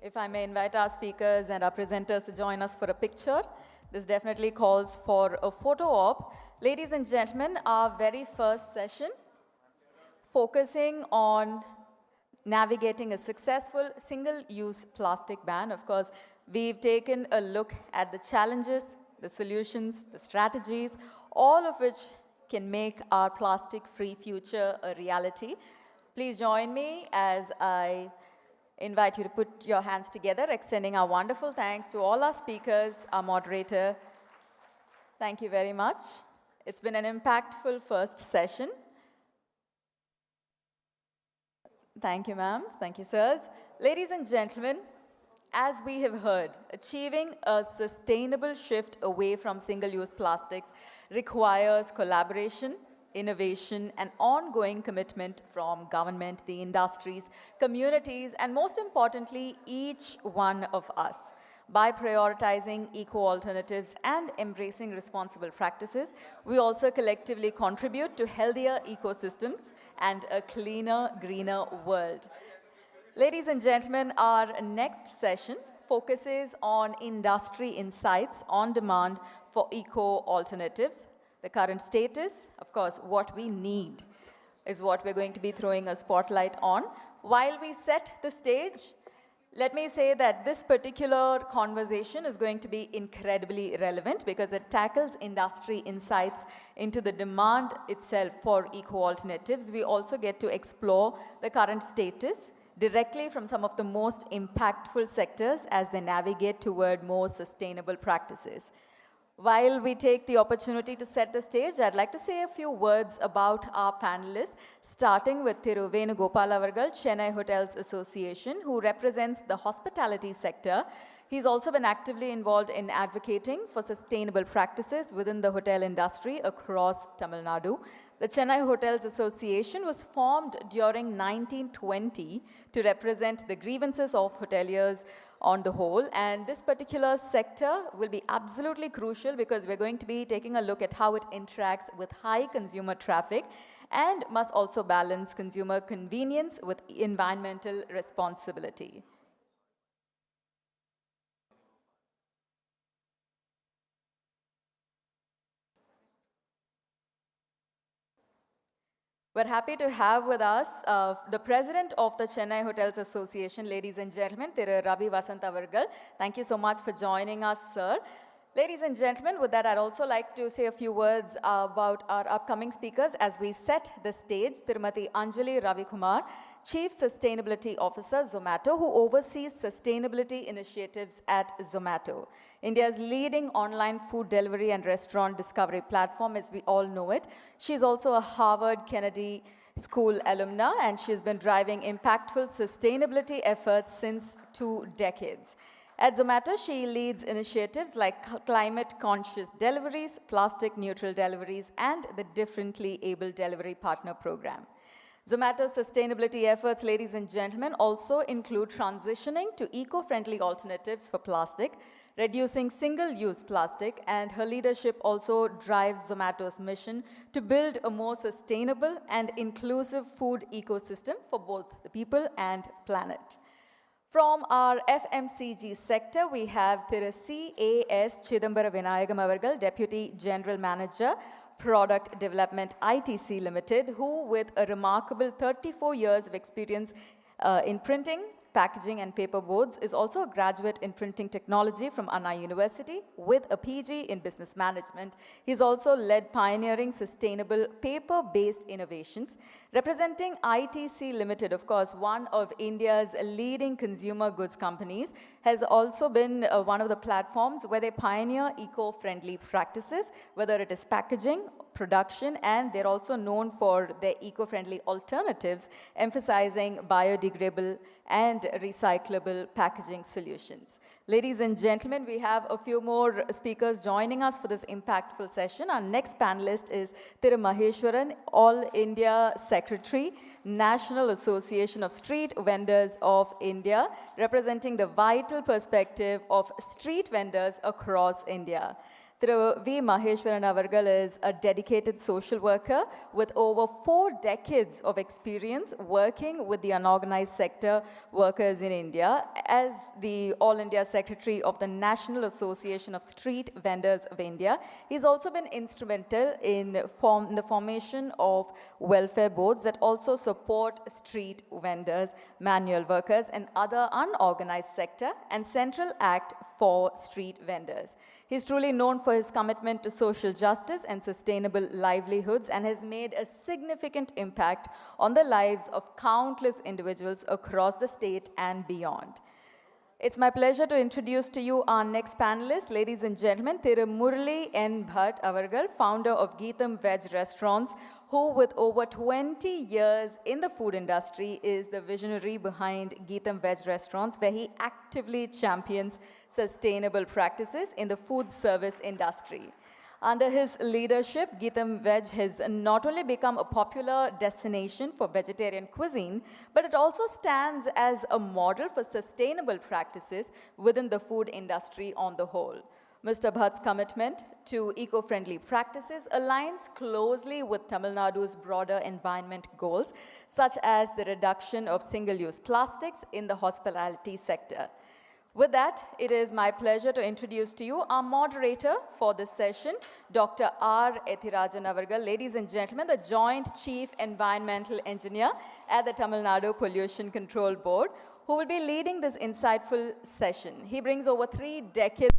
If I may invite our speakers and our presenters to join us for a picture. This definitely calls for a photo op. Ladies and gentlemen, our very first session focusing on navigating a successful single-use plastic ban. Of course, we've taken a look at the challenges, the solutions, the strategies, all of which can make our plastic-free future a reality. Please join me as I invite you to put your hands together, extending our wonderful thanks to all our speakers, our moderator. Thank you very much. It's been an impactful first session. Thank you, ma'ams. Thank you, sirs. Ladies and gentlemen, as we have heard, achieving a sustainable shift away from single-use plastics requires collaboration, innovation, and ongoing commitment from government, the industries, communities, and most importantly, each one of us. By prioritizing eco-alternatives and embracing responsible practices, we also collectively contribute to healthier ecosystems and a cleaner, greener world. Ladies and gentlemen, our next session focuses on industry insights on demand for eco-alternatives. The current status, of course, what we need is what we're going to be throwing a spotlight on. While we set the stage, let me say that this particular conversation is going to be incredibly relevant because it tackles industry insights into the demand itself for eco-alternatives. We also get to explore the current status directly from some of the most impactful sectors as they navigate toward more sustainable practices. While we take the opportunity to set the stage, I'd like to say a few words about our panelists, starting with Thiru Venugopal Avargal, Chennai Hotels Association, who represents the hospitality sector. He's also been actively involved in advocating for sustainable practices within the hotel industry across Tamil Nadu. The Chennai Hotels Association was formed during 1920 to represent the grievances of hoteliers on the whole, and this particular sector will be absolutely crucial because we're going to be taking a look at how it interacts with high consumer traffic and must also balance consumer convenience with environmental responsibility. We're happy to have with us the president of the Chennai Hotels Association, ladies and gentlemen, Thiru Ravi Vasant Avargal. Thank you so much for joining us, sir. Ladies and gentlemen, with that, I'd also like to say a few words about our upcoming speakers as we set the stage. Tirumati Anjali Ravikumar, Chief Sustainability Officer, Zomato, who oversees sustainability initiatives at Zomato, India's leading online food delivery and restaurant discovery platform, as we all know it. She's also a Harvard Kennedy School alumna, and she's been driving impactful sustainability efforts since 2 decades. At Zomato, she leads initiatives like climate-conscious deliveries, plastic-neutral deliveries, and the Differently Abled Delivery Partner Program. Zomato's sustainability efforts, ladies and gentlemen, also include transitioning to eco-friendly alternatives for plastic, reducing single-use plastic, and her leadership also drives Zomato's mission to build a more sustainable and inclusive food ecosystem for both the people and planet. From our FMCG sector, we have Thiru C.A.S. Chidambara Vinayagam Avargal, Deputy General Manager, Product Development ITC Limited, who with a remarkable 34 years of experience in printing, Packaging and Paper Boards, is also a graduate in printing technology from Anna University with a PG in business management. He's also led pioneering sustainable paper-based innovations. Representing ITC Limited, of course, one of India's leading consumer goods companies, has also been one of the platforms where they pioneer eco-friendly practices, whether it is packaging, production, and they're also known for their eco-friendly alternatives, emphasizing biodegradable and recyclable packaging solutions. Ladies and gentlemen, we have a few more speakers joining us for this impactful session. Our next panelist is Thiru Maheshwaran, All India Secretary, National Association of Street Vendors of India, representing the vital perspective of street vendors across India. Thiru V. Maheshwaran Avargal is a dedicated social worker with over 4 decades of experience working with the unorganized sector workers in India. As the All India Secretary of the National Association of Street Vendors of India, he's also been instrumental in the formation of welfare boards that also support street vendors, manual workers, and other unorganized sector, and Central Act for street vendors. He's truly known for his commitment to social justice and sustainable livelihoods, and has made a significant impact on the lives of countless individuals across the state and beyond. It's my pleasure to introduce to you our next panelist, ladies and gentlemen, Thiru Murali N. Bhatt Avargal, founder of Geetham Veg Restaurants, who with over 20 years in the food industry is the visionary behind Geetham Veg Restaurants, where he actively champions sustainable practices in the food service industry. Under his leadership, Geetham Veg has not only become a popular destination for vegetarian cuisine, but it also stands as a model for sustainable practices within the food industry on the whole. Mr. Bhatt's commitment to eco-friendly practices aligns closely with Tamil Nadu's broader environment goals, such as the reduction of single-use plastics in the hospitality sector. With that, it is my pleasure to introduce to you our moderator for this session, Dr. R. Ethirajan Avargal. Ladies and gentlemen, the Joint Chief Environmental Engineer at the Tamil Nadu Pollution Control Board, who will be leading this insightful session. He brings over 3 decades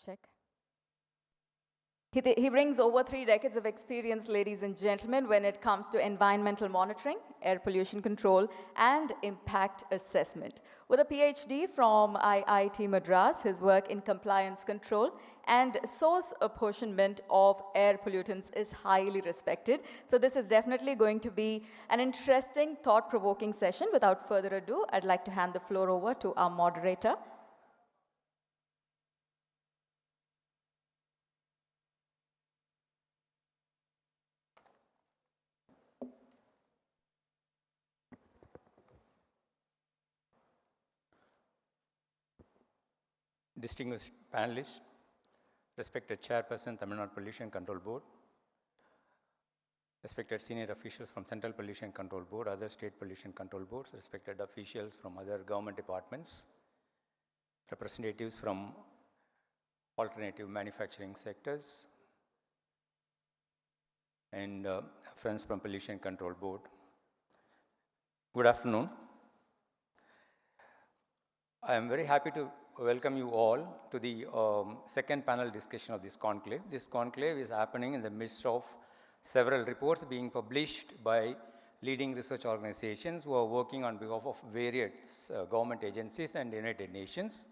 Check. He brings over 3 decades of experience, ladies and gentlemen, when it comes to environmental monitoring, air pollution control, and impact assessment. With a PhD from IIT Madras, his work in compliance control and source apportionment of air pollutants is highly respected. So this is definitely going to be an interesting, thought-provoking session. Without further ado, I'd like to hand the floor over to our moderator. Distinguished panelists, respected Chairperson, Tamil Nadu Pollution Control Board, respected senior officials from Central Pollution Control Board, other state pollution control boards, respected officials from other government departments, representatives from alternative manufacturing sectors, and friends from Pollution Control Board. Good afternoon. I am very happy to welcome you all to the second panel discussion of this conclave. This conclave is happening in the midst of several reports being published by leading research organizations who are working on behalf of various government agencies and United Nations.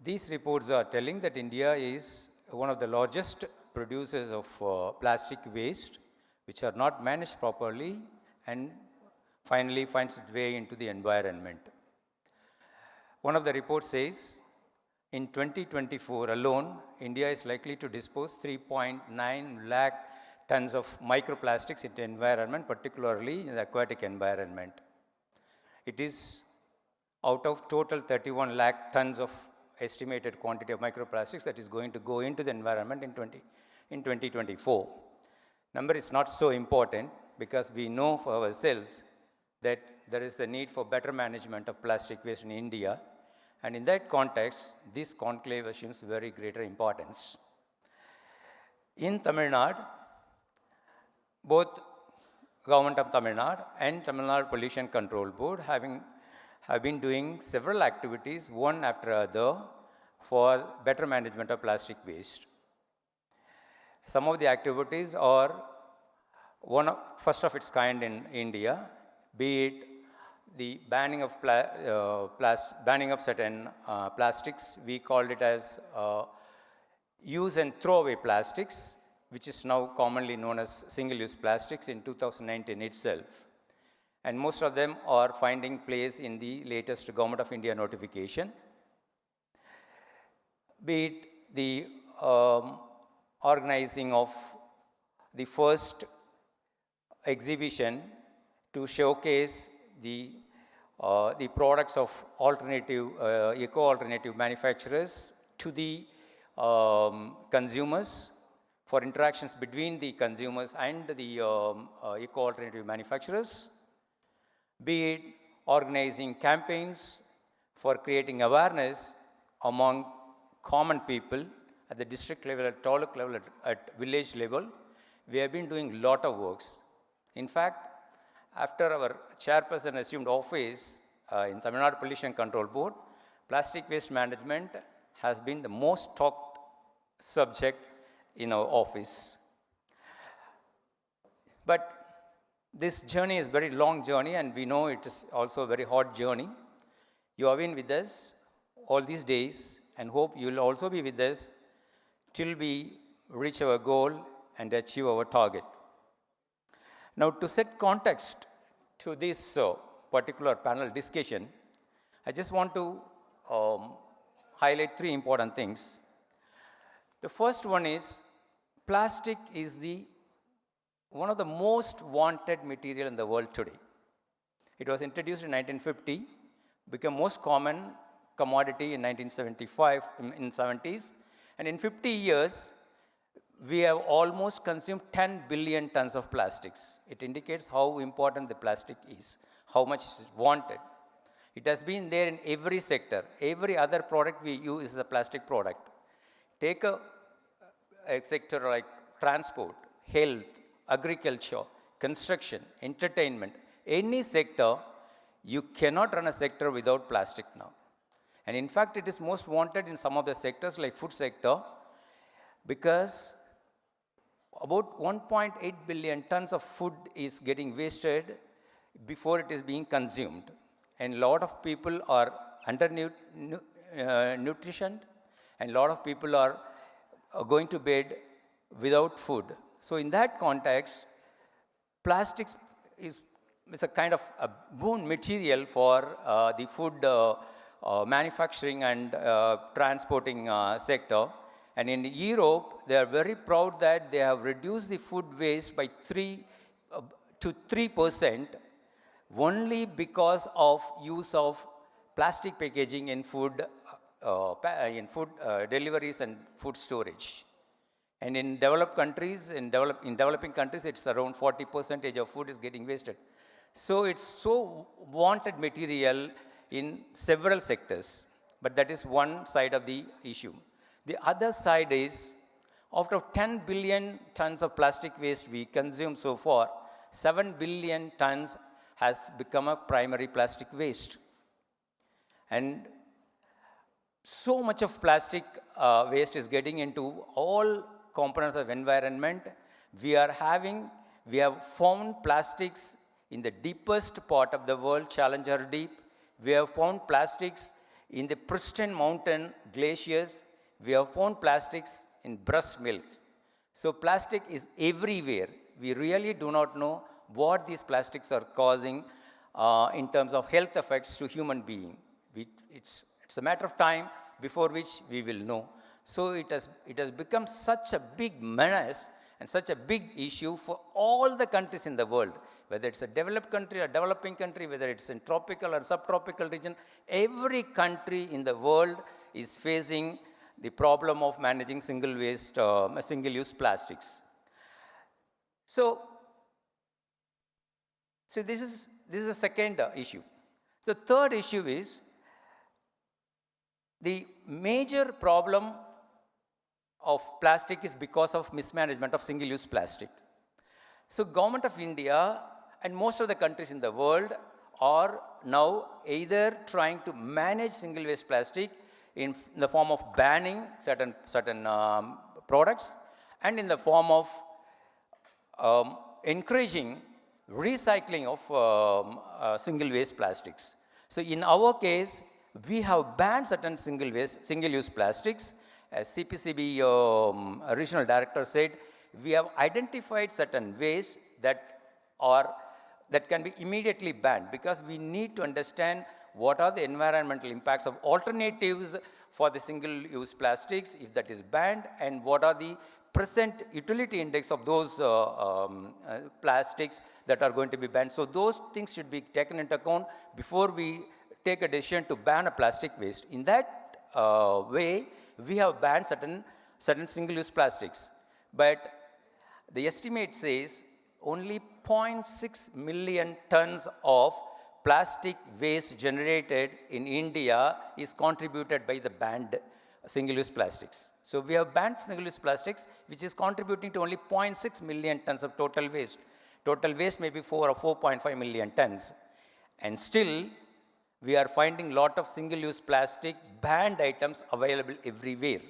These reports are telling that India is one of the largest producers of plastic waste, which are not managed properly and finally finds its way into the environment. One of the reports says, in 2024 alone, India is likely to dispose 3.9 lakh tons of microplastics into the environment, particularly in the aquatic environment. It is out of total 31 lakh tons of estimated quantity of microplastics that is going to go into the environment in 2024. Number is not so important because we know for ourselves that there is the need for better management of plastic waste in India, and in that context, this conclave assumes very greater importance. In Tamil Nadu, both Government of Tamil Nadu and Tamil Nadu Pollution Control Board have been doing several activities, one after other, for better management of plastic waste. Some of the activities are first of its kind in India, be it the banning of certain plastics. We called it as use and throw away plastics, which is now commonly known as single-use plastics in 2019 itself. And most of them are finding place in the latest Government of India notification. Be it the organizing of the first exhibition to showcase the products of eco-alternative manufacturers to the consumers, for interactions between the consumers and the eco-alternative manufacturers, be it organizing campaigns for creating awareness among common people at the district level, at taluk level, at village level. We have been doing a lot of works. In fact, after our chairperson assumed office in Tamil Nadu Pollution Control Board, plastic waste management has been the most talked subject in our office. But this journey is a very long journey, and we know it is also a very hard journey. You have been with us all these days, and hope you will also be with us till we reach our goal and achieve our target. Now, to set context to this particular panel discussion, I just want to highlight three important things. The first one is plastic is one of the most wanted material in the world today. It was introduced in 1950, became most common commodity in 1975, in 70s, and in 50 years, we have almost consumed 10 billion tons of plastics. It indicates how important the plastic is, how much is wanted. It has been there in every sector. Every other product we use is a plastic product. Take a sector like transport, health, agriculture, construction, entertainment, any sector, you cannot run a sector without plastic now. And in fact, it is most wanted in some of the sectors like food sector, because about 1.8 billion tons of food is getting wasted before it is being consumed. And a lot of people are undernutritioned, and a lot of people are going to bed without food. So in that context, plastics is a kind of a boon material for the food manufacturing and transporting sector. And in Europe, they are very proud that they have reduced the food waste by 3% only because of use of plastic packaging in food deliveries and food storage. And in developed countries, in developing countries, it's around 40% of food is getting wasted. So it's so wanted material in several sectors, but that is one side of the issue. The other side is, out of 10 billion tons of plastic waste we consume so far, 7 billion tons has become a primary plastic waste. And so much of plastic waste is getting into all components of environment. We have found plastics in the deepest part of the world, Challenger Deep. We have found plastics in the pristine mountain glaciers. We have found plastics in breast milk. So plastic is everywhere. We really do not know what these plastics are causing in terms of health effects to human being. It's a matter of time before which we will know. So it has become such a big menace and such a big issue for all the countries in the world, whether it's a developed country or developing country, whether it's in tropical or subtropical region. Every country in the world is facing the problem of managing single-use plastics. So this is the second issue. The third issue is the major problem of plastic is because of mismanagement of single-use plastic. So Government of India and most of the countries in the world are now either trying to manage single-use plastic in the form of banning certain products, and in the form of encouraging recycling of single-use plastics. So in our case, we have banned certain single-use plastics. As CPCB regional director said, we have identified certain ways that can be immediately banned, because we need to understand what are the environmental impacts of alternatives for the single-use plastics if that is banned, and what are the present utility index of those plastics that are going to be banned. So those things should be taken into account before we take a decision to ban a plastic waste. In that way, we have banned certain single-use plastics. But the estimate says only 0.6 million tons of plastic waste generated in India is contributed by the banned single-use plastics. So we have banned single-use plastics, which is contributing to only 0.6 million tons of total waste. Total waste may be 4 or 4.5 million tons. And still, we are finding a lot of single-use plastic banned items available everywhere.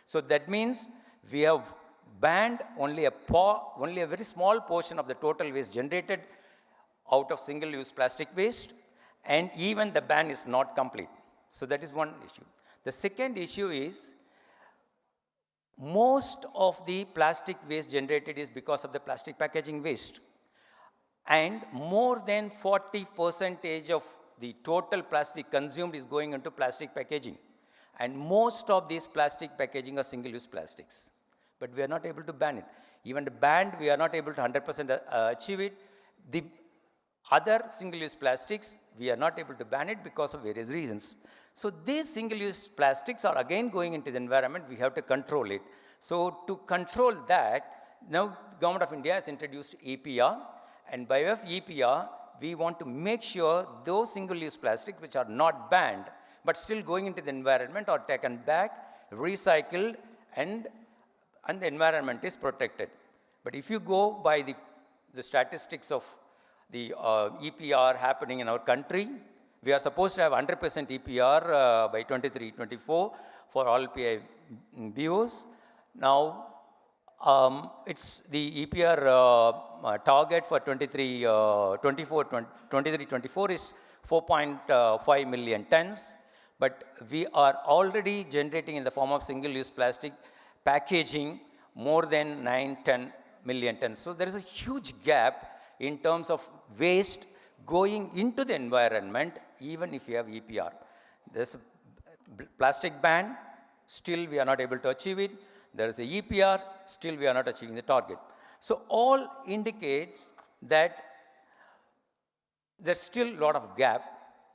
So that means we have banned only a very small portion of the total waste generated out of single-use plastic waste, and even the ban is not complete. So that is one issue. The second issue is most of the plastic waste generated is because of the plastic packaging waste. And more than 40% of the total plastic consumed is going into plastic packaging. And most of these plastic packaging are single-use plastics. But we are not able to ban it. Even the banned, we are not able to 100% achieve it. The other single-use plastics, we are not able to ban it because of various reasons. So these single-use plastics are again going into the environment. We have to control it. So to control that, now the Government of India has introduced EPR. And by way of EPR, we want to make sure those single-use plastics which are not banned, but still going into the environment, are taken back, recycled, and the environment is protected. But if you go by the statistics of the EPR happening in our country, we are supposed to have 100% EPR by 23-24 for all PI BOs. Now, it's the EPR target for 23-24 is 4.5 million tons, but we are already generating in the form of single-use plastic packaging more than 9-10 million tons. So there is a huge gap in terms of waste going into the environment, even if you have EPR. There's a plastic ban, still we are not able to achieve it. There is a EPR, still we are not achieving the target. So all indicates that there's still a lot of gap,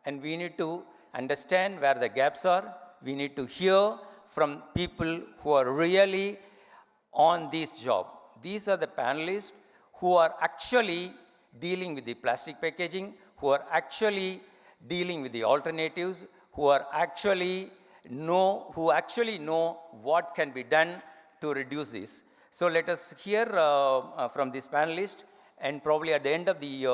and we need to understand where the gaps are. We need to hear from people who are really on this job. These are the panelists who are actually dealing with the plastic packaging, who are actually dealing with the alternatives, who actually know what can be done to reduce this. So let us hear from this panelist, and probably at the end of the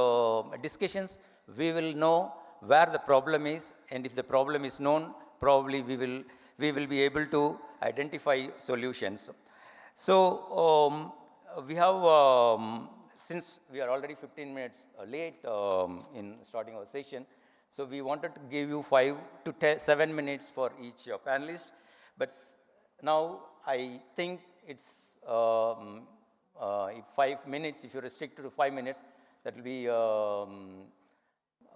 discussions, we will know where the problem is, and if the problem is known, probably we will be able to identify solutions. So we have, since we are already 15 minutes late in starting our session, so we wanted to give you 5 to 7 minutes for each panelist. But now I think it's 5 minutes. If you restrict to 5 minutes, that will be,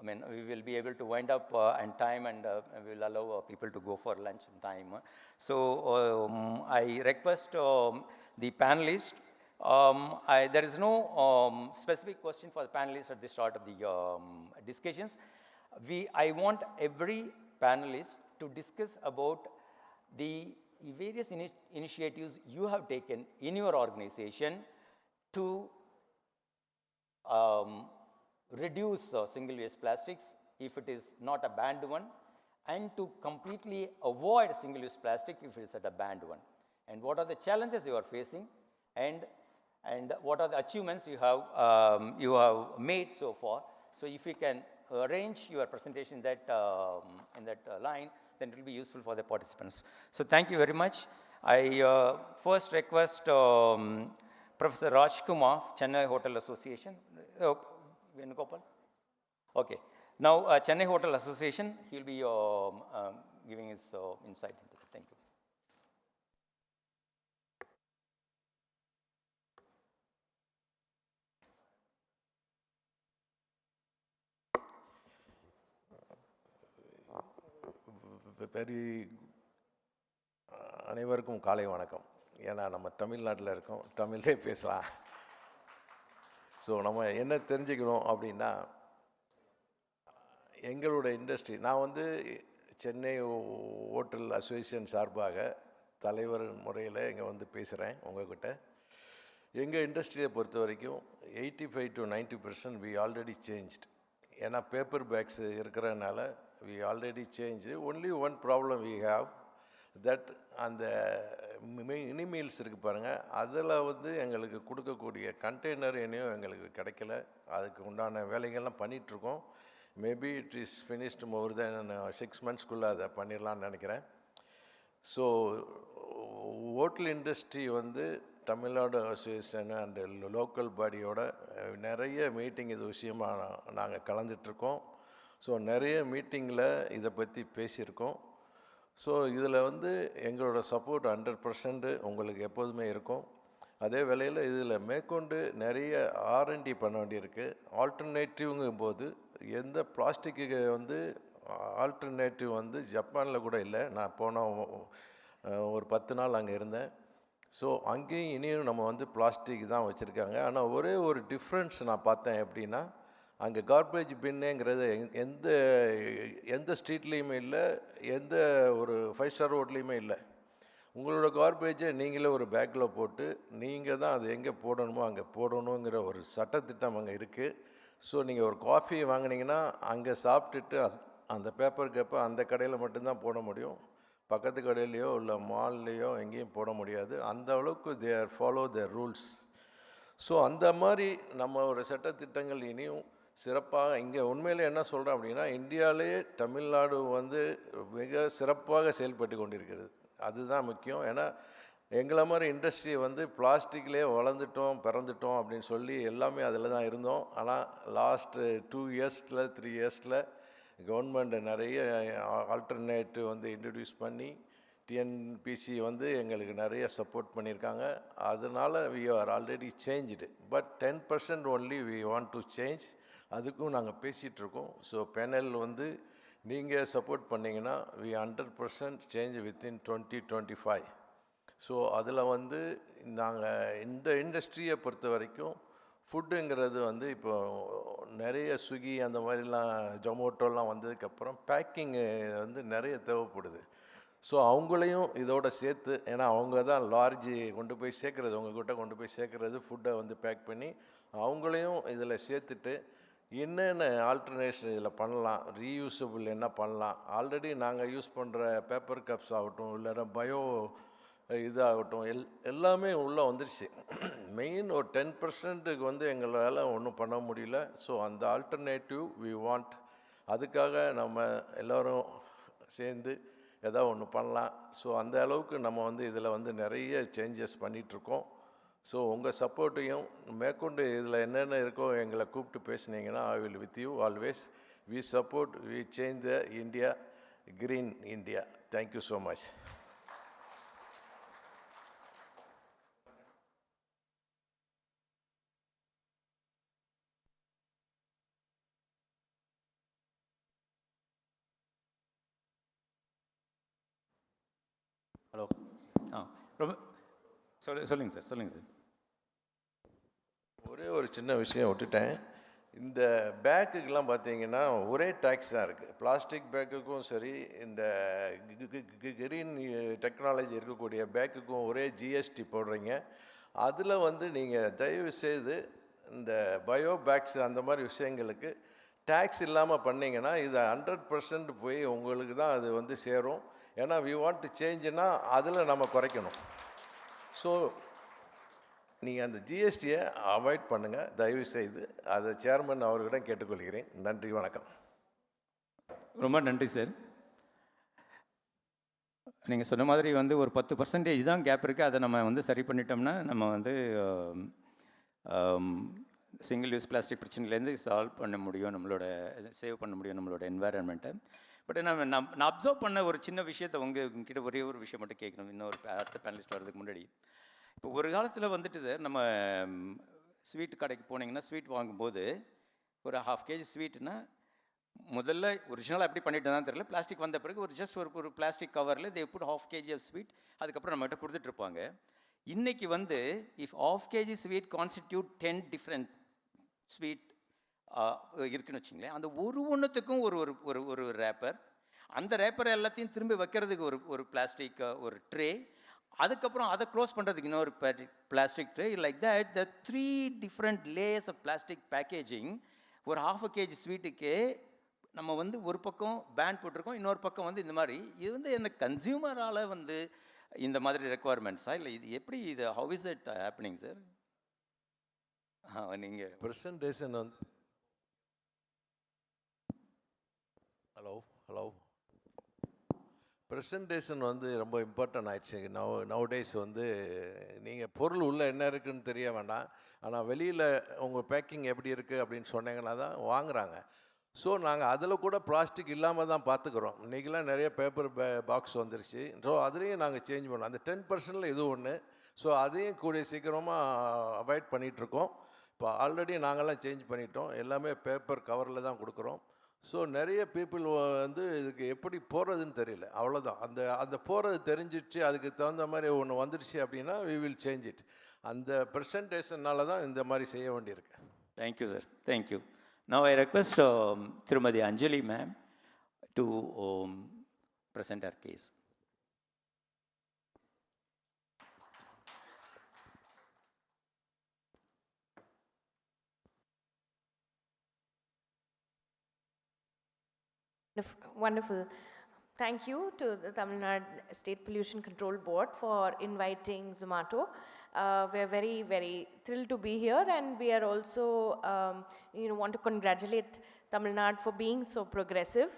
we will be able to wind up in time, and we will allow people to go for lunch in time. So I request the panelists. There is no specific question for the panelists at the start of the discussions. I want every panelist to discuss about the various initiatives you have taken in your organization to reduce single-use plastics if it is not a banned one, and to completely avoid single-use plastic if it is at a banned one. And what are the challenges you are facing, and what are the achievements you have made so far. So if you can arrange your presentation that in that line, then it will be useful for the participants. So thank you very much. I first request Professor Raj Kumar, Chennai Hotel Association. Venugopal? Okay. Now, Chennai Hotel Association, he will be giving his insight into it. Thank you. Very அனைவருக்கும் காலை வணக்கம். ஏன்னா நம்ம தமிழ்நாட்டில் இருக்கோம், தமிழ்லே பேசலாம். So நம்ம என்ன தெரிஞ்சுக்கணும் அப்படின்னா, எங்களோட இண்டஸ்ட்ரி, நான் வந்து சென்னை ஹோட்டல் அசோசியேஷன் சார்பாக தலைவர் முறையில் இங்கே வந்து பேசுகிறேன் உங்கள்கிட்ட. எங்கள் இண்டஸ்ட்ரியை பொறுத்த வரைக்கும் 85 to 90% we already changed. ஏன்னா பேப்பர் பேக்ஸ் இருக்கிறதுனால we already changed. Only one problem we have, that அந்த மினி மீல்ஸ் இருக்குது பாருங்கள், அதில் வந்து எங்களுக்கு கொடுக்கக்கூடிய கண்டெய்னர் இனியும் எங்களுக்கு கிடைக்கல. அதுக்கு உண்டான வேலைகள்லாம் பண்ணிகிட்ருக்கோம். மேபி இட் இஸ் ஃபினிஷ்ட் மோர் தென் 6 monthsக்குள்ளே அதை பண்ணிடலான்னு நினைக்கிறேன். ஸோ ஹோட்டல் இண்டஸ்ட்ரி வந்து தமிழ்நாடு அசோசியேஷன் அண்டு லோக்கல் பாடியோட நிறைய மீட்டிங் இது விஷயமாக நாங்கள் கலந்துட்ருக்கோம். ஸோ நிறைய மீட்டிங்கில் இதை பற்றி பேசியிருக்கோம். ஸோ இதில் வந்து எங்களோட சப்போர்ட் 100% உங்களுக்கு எப்போதுமே இருக்கும். அதே வேளையில் இதில் மேற்கொண்டு நிறைய R&D பண்ண வேண்டியிருக்கு. ஆல்டர்னேட்டிவ்ங்கும் போது எந்த பிளாஸ்டிக்கு வந்து ஆல்டர்னேட்டிவ் வந்து ஜப்பானில் கூட இல்லை. நான் போன ஒரு 10 நாள் அங்கே இருந்தேன். ஸோ அங்கேயும் இனியும் நம்ம வந்து பிளாஸ்டிக் தான் வச்சுருக்காங்க. ஆனால் ஒரே ஒரு டிஃப்ரென்ஸ் நான் பார்த்தேன். எப்படின்னா, அங்கே கார்பேஜ் பின்னுங்கிறது எந்த ஸ்ட்ரீட்லேயுமே இல்லை, எந்த ஒரு 5 ஸ்டார் ஹோட்டல்லையுமே இல்லை. உங்களோட கார்பேஜை நீங்களே ஒரு பேக்கில் போட்டு நீங்கள் தான் அது எங்கே போடணுமோ அங்கே போடணுங்கிற ஒரு சட்டத்திட்டம் அங்கே இருக்குது. ஸோ நீங்கள் ஒரு காஃபி வாங்கினீங்கன்னா அங்கே சாப்பிட்டுட்டு அந்த பேப்பர் கப்பை அந்த கடையில் மட்டும்தான் போட முடியும். பக்கத்து கடையிலையோ இல்லை மால்லையோ எங்கேயும் போட முடியாது. அந்த அளவுக்கு தேர் ஃபாலோ தேர் ரூல்ஸ். ஸோ அந்த மாதிரி நம்ம ஒரு சட்டத்திட்டங்கள் இனியும் சிறப்பாக இங்கே உண்மையில் என்ன சொல்கிறேன் அப்படின்னா, இந்தியாவிலேயே தமிழ்நாடு வந்து மிக சிறப்பாக செயல்பட்டு கொண்டிருக்கிறது. அதுதான் முக்கியம். ஏன்னா எங்களை மாதிரி இண்டஸ்ட்ரி வந்து பிளாஸ்டிக்லேயே வளர்ந்துட்டோம் பிறந்துட்டோம் அப்படின்னு சொல்லி எல்லாமே அதில் தான் இருந்தோம். ஆனால் லாஸ்ட்டு 2 இயர்ஸில் 3 இயர்ஸில் கவர்மெண்ட் நிறைய ஆல்டர்னேட்டிவ் வந்து இன்ட்ரடியூஸ் பண்ணி டிஎன்பிசி வந்து எங்களுக்கு நிறைய சப்போர்ட் பண்ணியிருக்காங்க. அதனால் we are already changed. But 10% only we want to change. அதுக்கும் நாங்கள் பேசிகிட்ருக்கோம். ஸோ பேனல் வந்து நீங்கள் சப்போர்ட் பண்ணிங்கன்னா வி 100% சேஞ்ச் வித்தின் 2025. ஸோ அதில் வந்து நாங்கள் இந்த இண்டஸ்ட்ரியை பொறுத்த வரைக்கும் ஃபுட்டுங்கிறது வந்து இப்போ நிறைய ஸ்விக்கி அந்த மாதிரிலாம் ஜொமேட்டோலாம் வந்ததுக்கப்புறம் பேக்கிங்கு வந்து நிறைய தேவைப்படுது. ஸோ அவங்களையும் இதோட சேர்த்து, ஏன்னா அவங்க தான் லார்ஜ் கொண்டு போய் சேர்க்குறது, உங்கள்கிட்ட கொண்டு போய் சேர்க்குறது ஃபுட்டை வந்து பேக் பண்ணி, அவங்களையும் இதில் சேர்த்துட்டு என்னென்ன ஆல்டர்னேஷன் இதில் பண்ணலாம், ரீயூஸபிள் என்ன பண்ணலாம். ஆல்ரெடி நாங்கள் யூஸ் பண்ணுற பேப்பர் கப்ஸ் ஆகட்டும், இல்லைன்னா பயோ இதாகட்டும், எல்லாமே உள்ளே வந்துடுச்சு. மெயின் ஒரு 10%க்கு வந்து எங்களால் ஒன்றும் பண்ண முடியல. ஸோ அந்த ஆல்டர்னேட்டிவ் வி வாண்ட். அதுக்காக நம்ம எல்லோரும் சேர்ந்து ஏதாவது ஒன்று பண்ணலாம். ஸோ அந்த அளவுக்கு நம்ம வந்து இதில் வந்து நிறைய சேஞ்சஸ் பண்ணிகிட்ருக்கோம். ஸோ உங்கள் சப்போர்ட்டையும் மேற்கொண்டு இதில் என்னென்ன இருக்கோ எங்களை கூப்பிட்டு பேசுனீங்கன்னா I will with you always. We support, we change the India, green India. Thank you so much. Hello. ரொம்ப சொல்லுங்கள் சார். ஒரே ஒரு சின்ன விஷயம் விட்டுட்டேன். இந்த பேக்குக்கெலாம் பார்த்தீங்கன்னா ஒரே டேக்ஸ் தான் இருக்குது. பிளாஸ்டிக் பேக்குக்கும் சரி, இந்த கிரீன் டெக்னாலஜி இருக்கக்கூடிய பேக்குக்கும் ஒரே ஜிஎஸ்டி போடுறீங்க. அதில் வந்து நீங்கள் தயவு செய்து இந்த பயோ பேக்ஸ் அந்த மாதிரி விஷயங்களுக்கு டேக்ஸ் இல்லாமல் பண்ணிங்கன்னா இது 100% போய் உங்களுக்கு தான் அது வந்து சேரும். ஏன்னா வி வாண்ட் டு சேஞ்சுன்னா அதில் நம்ம குறைக்கணும். ஸோ நீங்கள் அந்த ஜிஎஸ்டியை அவாய்ட் பண்ணுங்கள் தயவு செய்து. அதை சேர்மன் அவர்களிடம் கேட்டுக்கொள்கிறேன். நன்றி, வணக்கம். ரொம்ப நன்றி சார். நீங்கள் சொன்ன மாதிரி வந்து ஒரு 10% தான் கேப் இருக்குது. அதை நம்ம வந்து சரி பண்ணிட்டோம்னா நம்ம வந்து சிங்கிள் யூஸ் பிளாஸ்டிக் பிரச்சனையிலேருந்து சால்வ் பண்ண முடியும், நம்மளோட சேவ் பண்ண முடியும் நம்மளோட என்வாயர்மெண்ட்டை. பட் நான் அப்சர்வ் பண்ண ஒரு சின்ன விஷயத்தை உங்ககிட்ட ஒரே ஒரு விஷயம் மட்டும் கேட்கணும். இன்னொரு அடுத்த பேனலிஸ்ட் வர்றதுக்கு முன்னாடி, இப்போ ஒரு காலத்தில் வந்துட்டு சார் நம்ம ஸ்வீட் கடைக்கு போனீங்கன்னா ஸ்வீட் வாங்கும்போது ஒரு 1/2 kg ஸ்வீட்னா முதல்ல ஒரிஜினலாக எப்படி பண்ணிட்டு தான் தெரியல, பிளாஸ்டிக் வந்த பிறகு ஒரு ஜஸ்ட் ஒரு பிளாஸ்டிக் கவரில் they put 1/2 kg of sweet, அதுக்கப்புறம் நம்மகிட்ட கொடுத்துட்ருப்பாங்க. இன்றைக்கி வந்து if 1/2 kg sweet constitute 10 different sweet இருக்குன்னு வச்சுங்களேன். அந்த ஒன்றுத்துக்கும் ஒரு ரேப்பர், அந்த ரேப்பர் எல்லாத்தையும் திரும்பி வைக்கிறதுக்கு ஒரு பிளாஸ்டிக் ஒரு ட்ரே, அதுக்கப்புறம் அதை க்ளோஸ் பண்ணுறதுக்கு இன்னொரு plastic tray. Like that the 3 different layers of plastic packaging ஒரு 1/2 kg ஸ்வீட்டுக்கு நம்ம வந்து ஒரு பக்கம் பேன் போட்டிருக்கோம், இன்னொரு பக்கம் வந்து இந்த மாதிரி. இது வந்து என்ன கன்சியூமரால் வந்து இந்த மாதிரி ரெக்குவயர்மெண்ட்ஸா இல்லை இது எப்படி, இது how is it happening sir? நீங்கள் ப்ரெசன்டேஷன் வந்து ஹலோ ப்ரெசன்டேஷன் வந்து ரொம்ப இம்பார்ட்டன்ட் ஆயிடுச்சு. நவடேஸ் வந்து நீங்கள் பொருள் உள்ளே என்ன இருக்குதுன்னு தெரிய வேண்டாம், ஆனால் வெளியில் உங்கள் பேக்கிங் எப்படி இருக்குது அப்படின்னு சொன்னீங்கன்னா தான் வாங்குகிறாங்க. ஸோ நாங்கள் அதில் கூட பிளாஸ்டிக் இல்லாமல் தான் பார்த்துக்குறோம். இன்றைக்கெலாம் நிறைய பேப்பர் பாக்ஸ் வந்துருச்சு. ஸோ அதுலேயும் நாங்கள் சேஞ்ச் பண்ணோம். அந்த 10%ல் இது ஒன்று. ஸோ அதையும் கூடிய சீக்கிரமாக அவாய்ட் பண்ணிகிட்ருக்கோம். இப்போ ஆல்ரெடி நாங்கள்லாம் சேஞ்ச் பண்ணிட்டோம். எல்லாமே பேப்பர் கவரில் தான் கொடுக்குறோம். ஸோ நிறைய பீப்புள் வந்து இதுக்கு எப்படி போகிறதுன்னு தெரியல, அவ்வளோதான். அந்த போகிறது தெரிஞ்சிடுச்சு, அதுக்கு தகுந்த மாதிரி ஒன்று வந்துடுச்சு அப்படின்னா வி வில் சேஞ்ச் இட். அந்த ப்ரெசன்டேஷன்னால தான் இந்த மாதிரி செய்ய வேண்டியிருக்கு. Thank you sir, thank you. Now I request Tirumadi Anjali ma'am to present her case. Wonderful. Thank you to the Tamil Nadu State Pollution Control Board for inviting Zomato. We're very, very thrilled to be here, and we are also, want to congratulate Tamil Nadu for being so progressive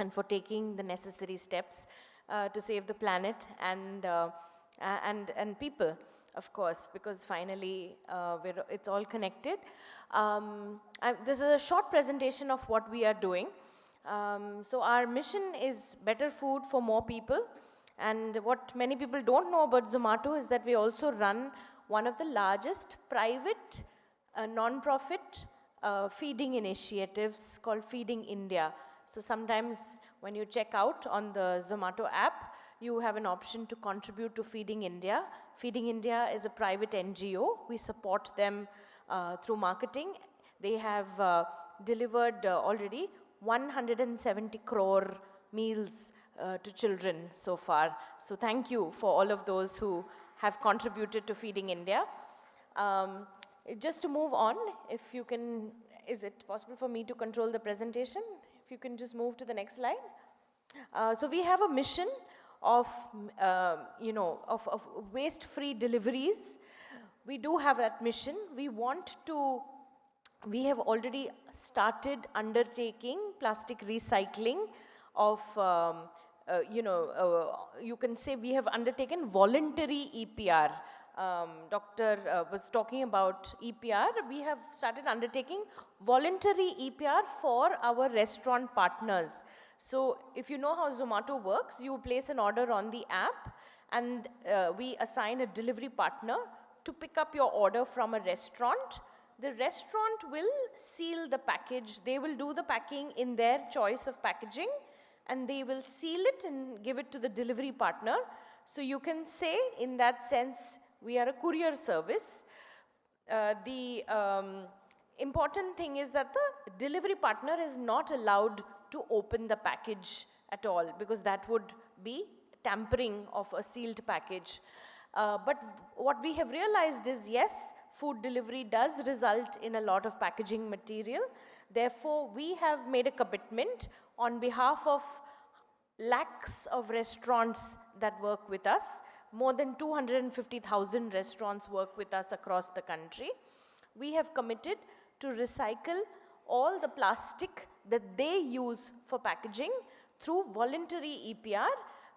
and for taking the necessary steps to save the planet and people, of course, because finally it's all connected. This is a short presentation of what we are doing. So our mission is better food for more people. And what many people don't know about Zomato is that we also run one of the largest private non-profit feeding initiatives called Feeding India. So sometimes when you check out on the Zomato app, you have an option to contribute to Feeding India. Feeding India is a private NGO. We support them through marketing. They have delivered already 170 crore meals to children so far. So thank you for all of those who have contributed to Feeding India. Just to move on, if you can, is it possible for me to control the presentation? If you can just move to the next slide. So we have a mission of waste-free deliveries. We do have that mission. We have already started undertaking plastic recycling of, you can say we have undertaken voluntary EPR. Doctor was talking about EPR. We have started undertaking voluntary EPR for our restaurant partners. So if you know how Zomato works, you place an order on the app and we assign a delivery partner to pick up your order from a restaurant. The restaurant will seal the package. They will do the packing in their choice of packaging, and they will seal it and give it to the delivery partner. So you can say, in that sense, we are a courier service. important thing is that the delivery partner is not allowed to open the package at all, because that would be tampering of a sealed package. But what we have realized is, yes, food delivery does result in a lot of packaging material. Therefore, we have made a commitment on behalf of lakhs of restaurants that work with us. More than 250,000 restaurants work with us across the country. We have committed to recycle all the plastic that they use for packaging through voluntary EPR.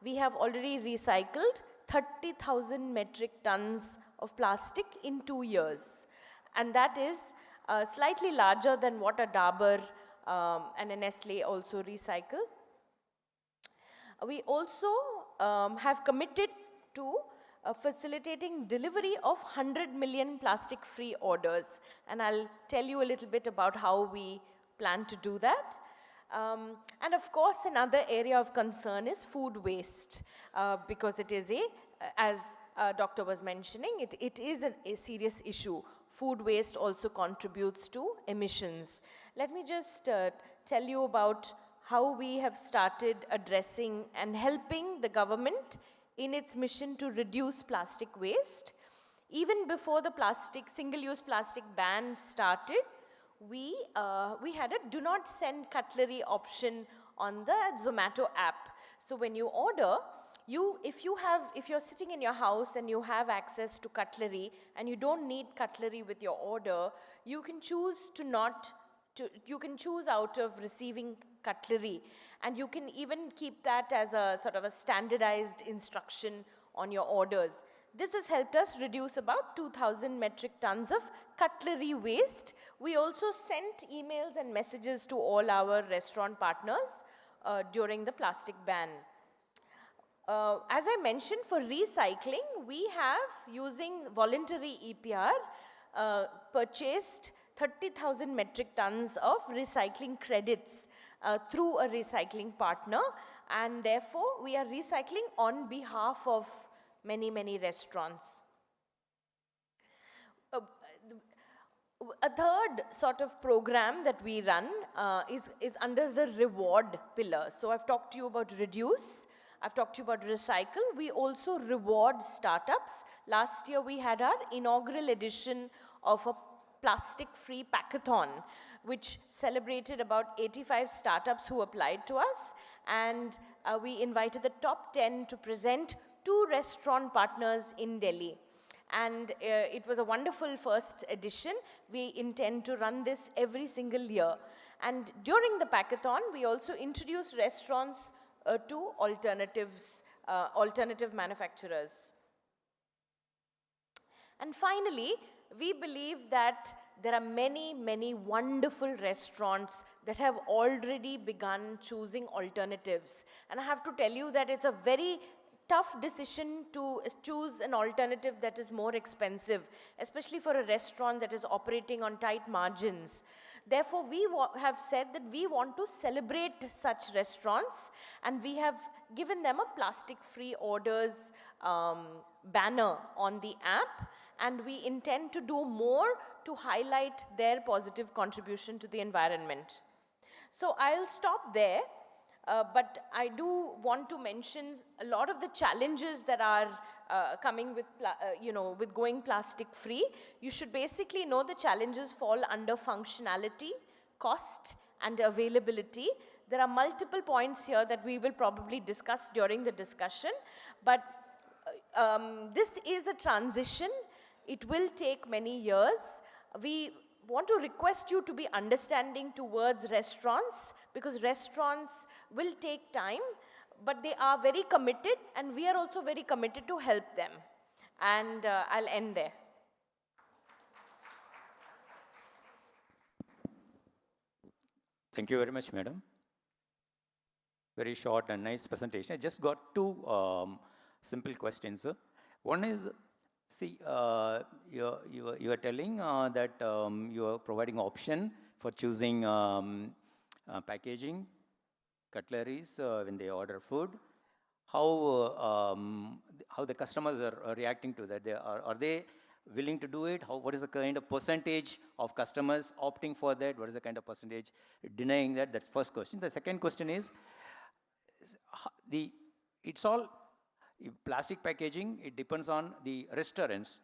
We have already recycled 30,000 metric tons of plastic in 2 years. And that is slightly larger than what a Dabur and a Nestle also recycle. We also have committed to facilitating delivery of 100 million plastic-free orders. And I'll tell you a little bit about how we plan to do that. And of course, another area of concern is food waste, because it is as Doctor was mentioning, it is a serious issue. Food waste also contributes to emissions. Let me just tell you about how we have started addressing and helping the government in its mission to reduce plastic waste. Even before the single-use plastic ban started, we had a do not send cutlery option on the Zomato app. So when you order, if you're sitting in your house and you have access to cutlery and you don't need cutlery with your order, you can choose you can choose out of receiving cutlery, and you can even keep that as a sort of a standardized instruction on your orders. This has helped us reduce about 2,000 metric tons of cutlery waste. We also sent emails and messages to all our restaurant partners during the plastic ban. As I mentioned, for recycling, we have, using voluntary EPR, purchased 30,000 metric tons of recycling credits through a recycling partner, and therefore we are recycling on behalf of many, many restaurants. A third sort of program that we run is under the reward pillar. So I've talked to you about reduce, I've talked to you about recycle. We also reward startups. Last year we had our inaugural edition of a plastic-free Bathon, which celebrated about 85 startups who applied to us, and we invited the top 10 to present 2 restaurant partners in Delhi. And it was a wonderful first edition. We intend to run this every single year. And during the Bathon, we also introduced restaurants to alternative manufacturers. And finally, we believe that there are many, many wonderful restaurants that have already begun choosing alternatives. And I have to tell you that it's a very tough decision to choose an alternative that is more expensive, especially for a restaurant that is operating on tight margins. Therefore, we have said that we want to celebrate such restaurants, and we have given them a plastic-free orders banner on the app, and we intend to do more to highlight their positive contribution to the environment. So I'll stop there, but I do want to mention a lot of the challenges that are coming with, with going plastic-free. You should basically know the challenges fall under functionality, cost, and availability. There are multiple points here that we will probably discuss during the discussion, but this is a transition. It will take many years. We want to request you to be understanding towards restaurants, because restaurants will take time, but they are very committed, and we are also very committed to help them. And I'll end there. Thank you very much, madam. Very short and nice presentation. I just got 2 simple questions. One is, see, you are telling that you are providing option for choosing packaging, cutleries when they order food. How the customers are reacting to that? Are they willing to do it? What is the kind of percentage of customers opting for that? What is the kind of percentage denying that? That's first question. The second question is, it's all plastic packaging, it depends on the restaurants.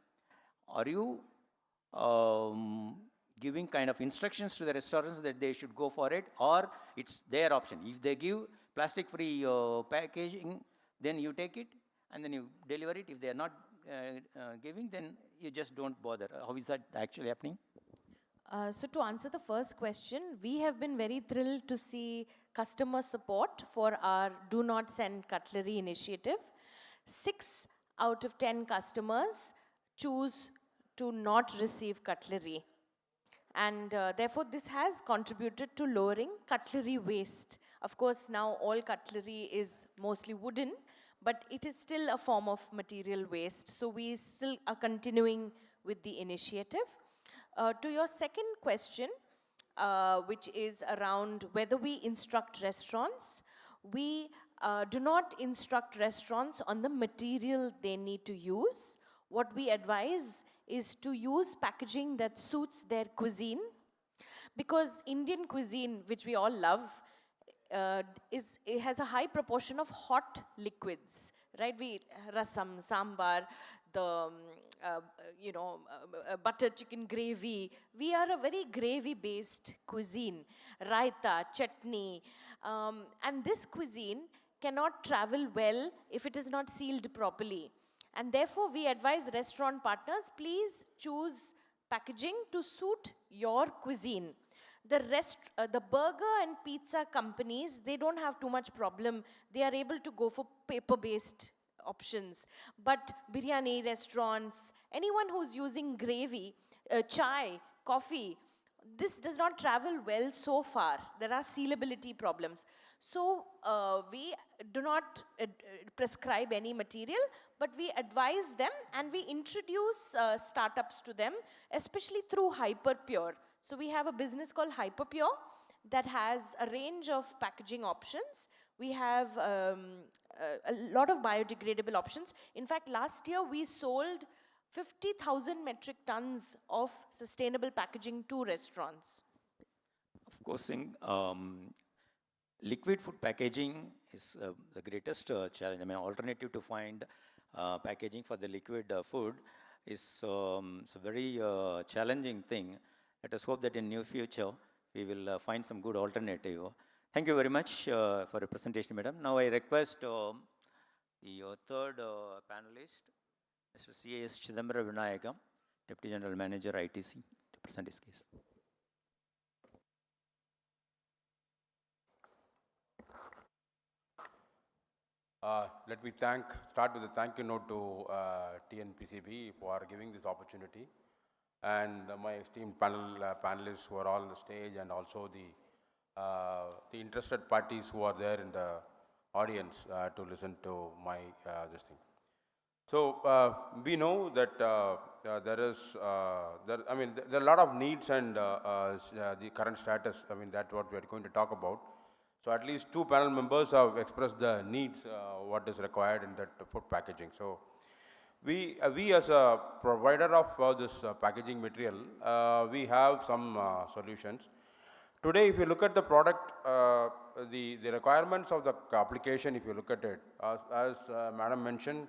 Are you giving kind of instructions to the restaurants that they should go for it, or it's their option? If they give plastic-free packaging, then you take it and then you deliver it. If they are not giving, then you just don't bother. How is that actually happening? So to answer the first question, we have been very thrilled to see customer support for our Do Not Send Cutlery initiative. 6 out of 10 customers choose to not receive cutlery. And therefore, this has contributed to lowering cutlery waste. Of course, now all cutlery is mostly wooden, but it is still a form of material waste. So we still are continuing with the initiative. To your second question, which is around whether we instruct restaurants, we do not instruct restaurants on the material they need to use. What we advise is to use packaging that suits their cuisine, because Indian cuisine, which we all love, it has a high proportion of hot liquids, right? Rasam, sambar, the butter chicken gravy. We are a very gravy-based cuisine. Raita, chutney, and this cuisine cannot travel well if it is not sealed properly. And therefore, we advise restaurant partners, please choose packaging to suit your cuisine. The burger and pizza companies, they don't have too much problem. They are able to go for paper-based options. But biryani restaurants, anyone who's using gravy, chai, coffee, this does not travel well so far. There are sealability problems. So we do not prescribe any material, but we advise them and we introduce startups to them, especially through Hyperpure. So we have a business called Hyperpure that has a range of packaging options. We have a lot of biodegradable options. In fact, last year we sold 50,000 metric tons of sustainable packaging to restaurants. Of course, liquid food packaging is the greatest challenge. I mean, alternative to find packaging for the liquid food is a very challenging thing. Let us hope that in near future we will find some good alternative. Thank you very much for your presentation, madam. Now I request the third panelist, Mr. C.A.S. Chidambara Vinayagam, Deputy General Manager, ITC, to present his case. Let me start with a thank you note to TNPCB for giving this opportunity, and my esteemed panelists who are all on the stage, and also the interested parties who are there in the audience to listen to my this thing. So we know that there are a lot of needs and the current status. I mean, that's what we are going to talk about. So at least 2 panel members have expressed the needs, what is required in that food packaging. So we as a provider of this packaging material, we have some solutions. Today, if you look at the product, the requirements of the application, if you look at it, as Madam mentioned,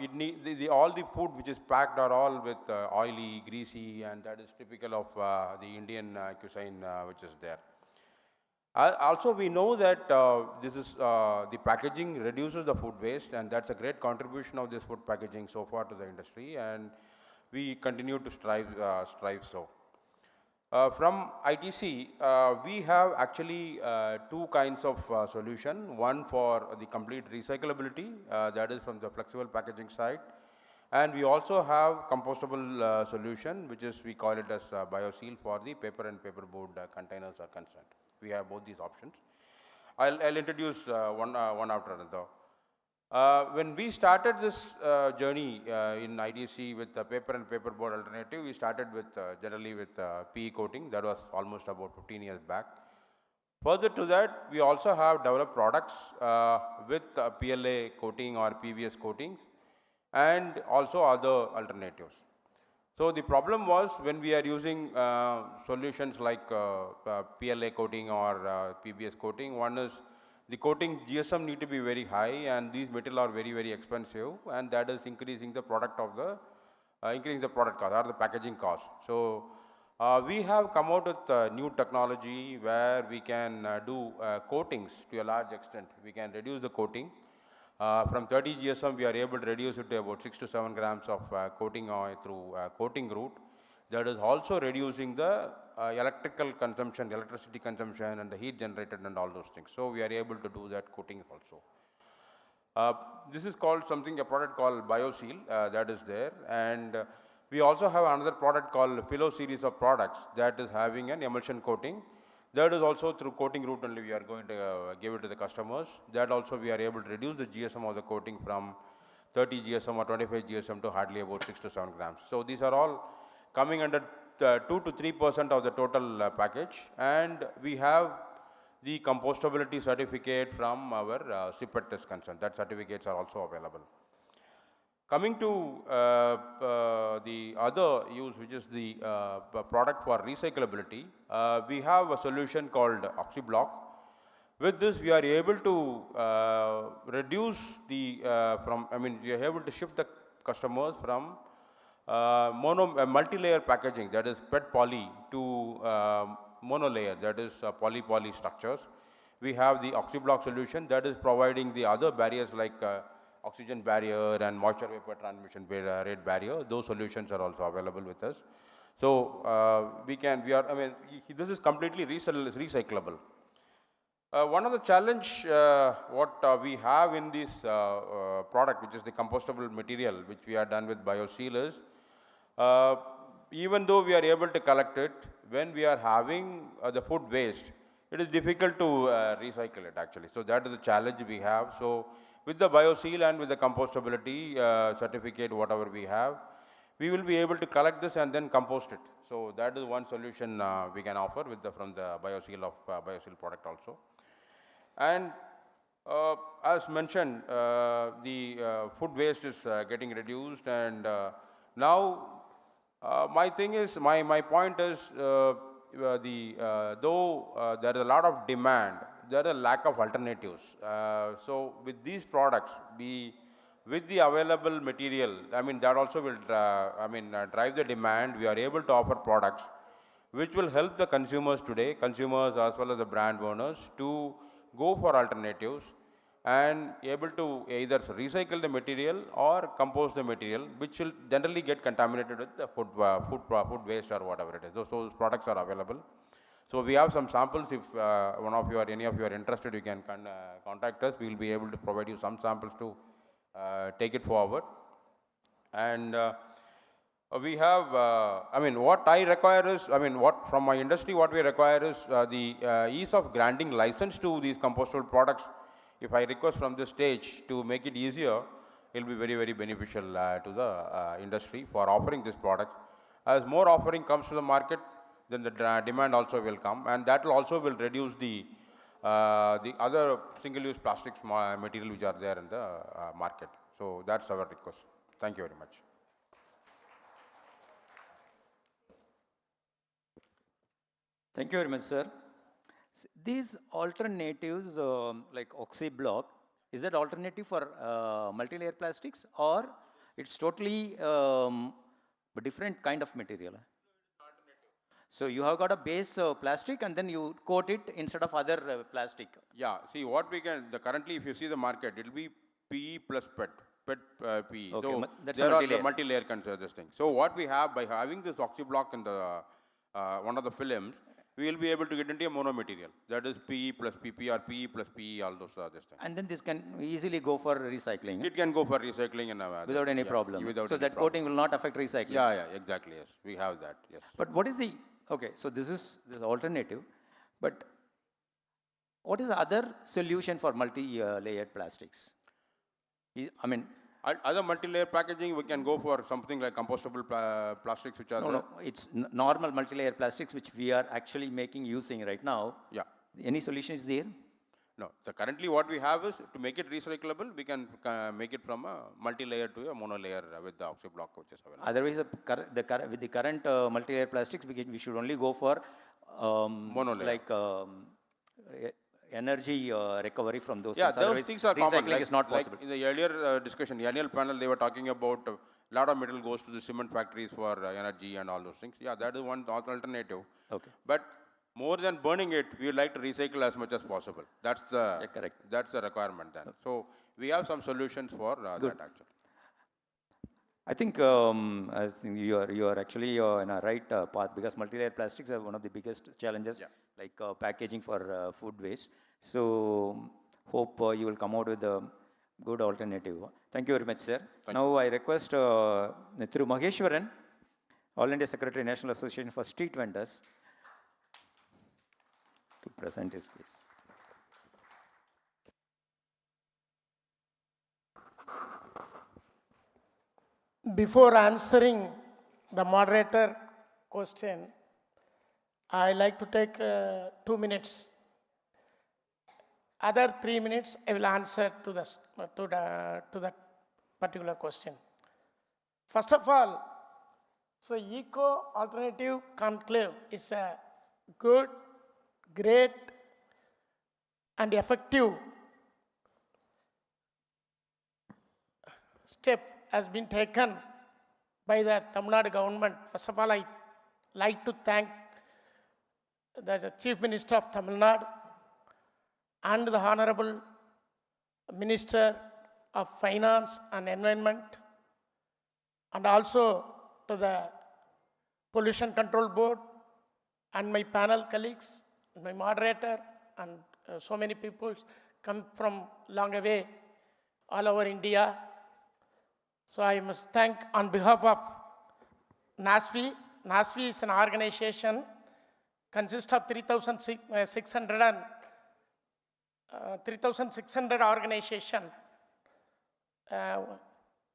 it need all the food which is packed are all with oily, greasy, and that is typical of the Indian cuisine which is there. Also, we know that the packaging reduces the food waste, and that's a great contribution of this food packaging so far to the industry, and we continue to strive so. From ITC, we have actually 2 kinds of solution. One for the complete recyclability, that is from the flexible packaging side, and we also have compostable solution, which is we call it as BioSeal for the paper and paperboard containers are concerned. We have both these options. I'll introduce one after another. When we started this journey in IDC with the paper and paperboard alternative, we started with generally with PE coating. That was almost about 15 years back. Further to that, we also have developed products with PLA coating or PVS coatings, and also other alternatives. So the problem was when we are using solutions like PLA coating or PBS coating, one is the coating GSM need to be very high, and these materials are very, very expensive, and that is increasing the product of the increasing the product cost or the packaging cost. So we have come out with new technology where we can do coatings to a large extent. We can reduce the coating. From 30 GSM, we are able to reduce it to about 6 to 7 grams of coating oil through coating route. That is also reducing the electrical consumption, electricity consumption, and the heat generated and all those things. So we are able to do that coating also. This is called something, a product called BioSeal that is there, and we also have another product called Philo series of products that is having an emulsion coating. That is also through coating route only we are going to give it to the customers. That also we are able to reduce the GSM of the coating from 30 GSM or 25 GSM to hardly about 6 to 7 grams. So these are all coming under 2 to 3% of the total package, and we have the compostability certificate from our CPET test concern. That certificates are also available. Coming to the other use, which is the product for recyclability, we have a solution called OxyBlock. With this, we are able to reduce the we are able to shift the customers from multi-layer packaging, that is PET poly, to monolayer, that is poly structures. We have the OxyBlock solution that is providing the other barriers like oxygen barrier and moisture vapor transmission rate barrier. Those solutions are also available with us. So this is completely recyclable. One of the challenge what we have in this product, which is the compostable material, which we are done with BioSeal, is even though we are able to collect it, when we are having the food waste, it is difficult to recycle it actually. So that is the challenge we have. So with the BioSeal and with the compostability certificate, whatever we have, we will be able to collect this and then compost it. So that is one solution we can offer with from the BioSeal product also. And as mentioned, the food waste is getting reduced, and now my point is though there is a lot of demand, there is a lack of alternatives. So with these products, with the available material, that also will drive the demand. We are able to offer products which will help the consumers today, consumers as well as the brand owners, to go for alternatives and able to either recycle the material or compost the material, which will generally get contaminated with the food waste or whatever it is. Those products are available. So we have some samples. If any of you are interested, you can contact us. We will be able to provide you some samples to take it forward. And we have, what I require is, from my industry, what we require is the ease of granting license to these compostable products. If I request from this stage to make it easier, it will be very, very beneficial to the industry for offering this product. As more offering comes to the market, then the demand also will come, and that will also reduce the other single-use plastics material which are there in the market. So that's our request. Thank you very much. Thank you very much, sir. These alternatives like OxyBlock, is that alternative for multi-layer plastics, or it's totally a different kind of material? So you have got a base plastic and then you coat it instead of other plastic. Yeah, see what we can, currently if you see the market, it will be PE plus PET, PE. Okay, so that's there multi-layer. are the multi-layer consider this thing. So what we have, by having this OxyBlock in the one of the films, we will be able to get into a mono material. That is PE plus PP or PE plus PE, all those are this thing. And then this can easily go for recycling. It can go for recycling and without any problem. So that coating will not affect recycling. Yeah, exactly, yes. We have that, yes. But what is the, okay, so this is alternative, but what is the other solution for multi-layered plastics? Other multi-layer packaging, we can go for something like compostable plastics, which are No, it's normal multi-layer plastics which we are actually using right now. Yeah. Any solution is there? No, so currently what we have is to make it recyclable, we can make it from a multi-layer to a mono-layer with the oxy block which is available. Otherwise, with the current multi-layer plastics, we should only go for Monolayer. like energy recovery from those Yeah, things. those Otherwise, things are recycling common. Like, is not possible. in the earlier discussion, the annual panel, they were talking about a lot of metal goes to the cement factories for energy and all those things. Yeah, that is one alternative. Okay. But more than burning it, we would like to recycle as much as possible. That's the correct. That's the requirement then. So we have some solutions for that actually. I think you are actually in a right path, because multi-layer plastics are one of the biggest challenges, like packaging for food waste. So hope you will come out with a good alternative. Thank you very much, sir. Now I request through Maheshwaran, All India Secretary, National Association for Street Vendors, to present his case. Before answering the moderator question, I like to take 2 minutes. Other 3 minutes I will answer to that particular question. First of all, so Eco Alternative Conclave is a good, great and effective step has been taken by the Tamil Nadu government. First of all, I like to thank the Chief Minister of Tamil Nadu and the Honorable Minister of Finance and Environment, and also to the Pollution Control Board and my panel colleagues, my moderator, and so many people come from long away, all over India. So I must thank on behalf of NASFI. NASFI is an organization, consists of 3,600 organization.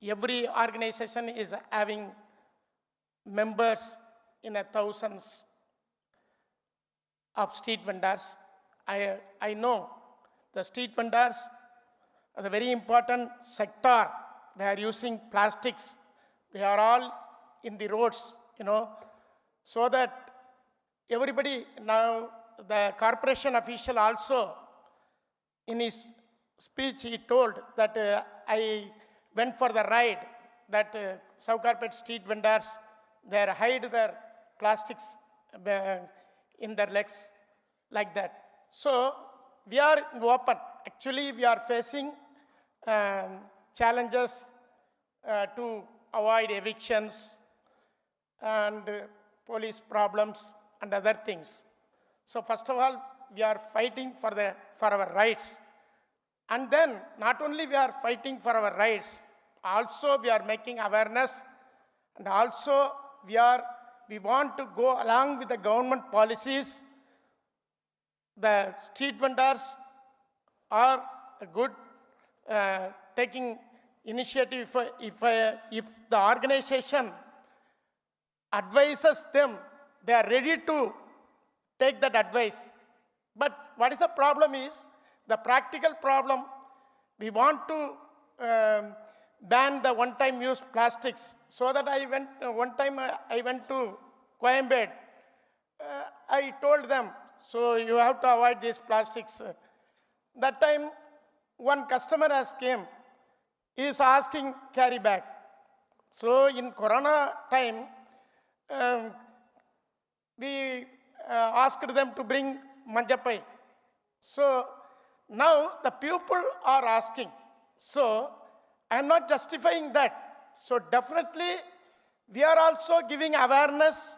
Every organization is having members in thousands of street vendors. I know the street vendors are a very important sector. They are using plastics. They are all in the roads, so that everybody now, the corporation official also, in his speech, he told that I went for the ride, that sub-corporate street vendors, they hide their plastics in their legs like that. So we are open. Actually, we are facing challenges to avoid evictions and police problems and other things. So first of all, we are fighting for our rights. And then not only we are fighting for our rights, also we are making awareness, and also we want to go along with the government policies. The street vendors are good, taking initiative. If the organization advises them, they are ready to take that advice. But what is the problem is, the practical problem, we want to ban the one-time use plastics. So that one time I went to Coimbatore. I told them, so you have to avoid these plastics. That time, one customer has came. He is asking carry bag. So in Corona time, we asked them to bring manjapai. So now the people are asking. So I am not justifying that. So definitely we are also giving awareness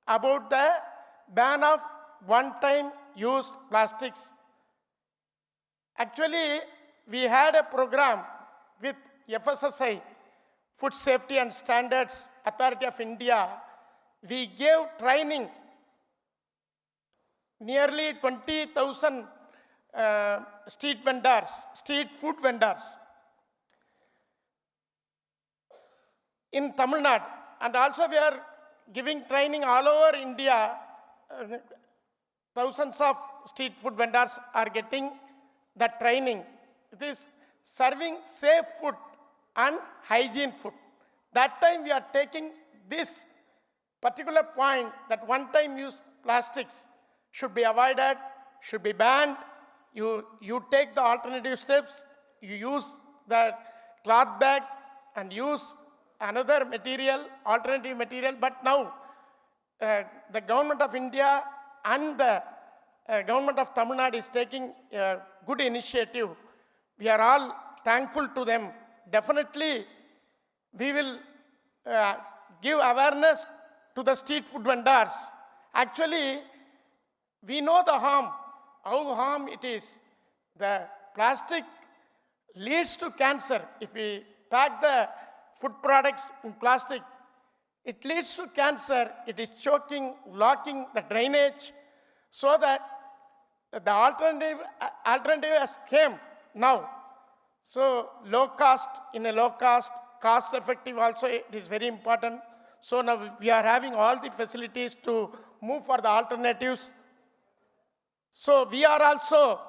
about the ban of one-time used plastics. Actually, we had a program with FSSI, Food Safety and Standards Authority of India. We gave training, nearly 20,000 street food vendors in Tamil Nadu. And also we are giving training all over India. Thousands of street food vendors are getting the training. It is serving safe food and hygiene food. That time we are taking this particular point that one-time use plastics should be avoided, should be banned. You take the alternative steps, you use the cloth bag and use another material, alternative material. But now the government of India and the government of Tamil Nadu is taking a good initiative. We are all thankful to them. Definitely, we will give awareness to the street food vendors. Actually, we know the harm, how harm it is. The plastic leads to cancer. If we pack the food products in plastic, it leads to cancer. It is choking, blocking the drainage, so that the alternative has came now. So low cost, in a low cost, cost effective also, it is very important. So now we are having all the facilities to move for the alternatives. So we are also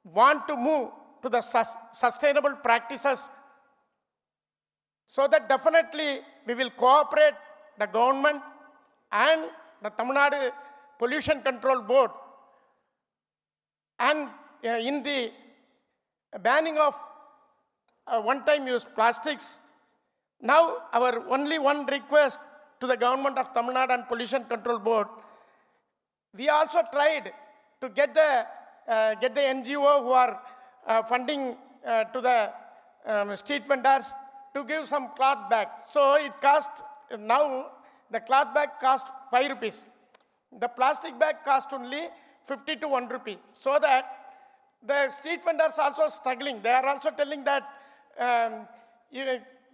want to move to the sustainable practices, so that definitely we will cooperate the government and the Tamil Nadu Pollution Control Board. And in the banning of one-time use plastics, now our only one request to the government of Tamil Nadu and Pollution Control Board, we also tried to get the NGO who are funding to the street vendors to give some cloth bag. So it cost, now the cloth bag cost 5 rupees. The plastic bag cost only 50 to 1 rupee. So that the street vendors also struggling. They are also telling that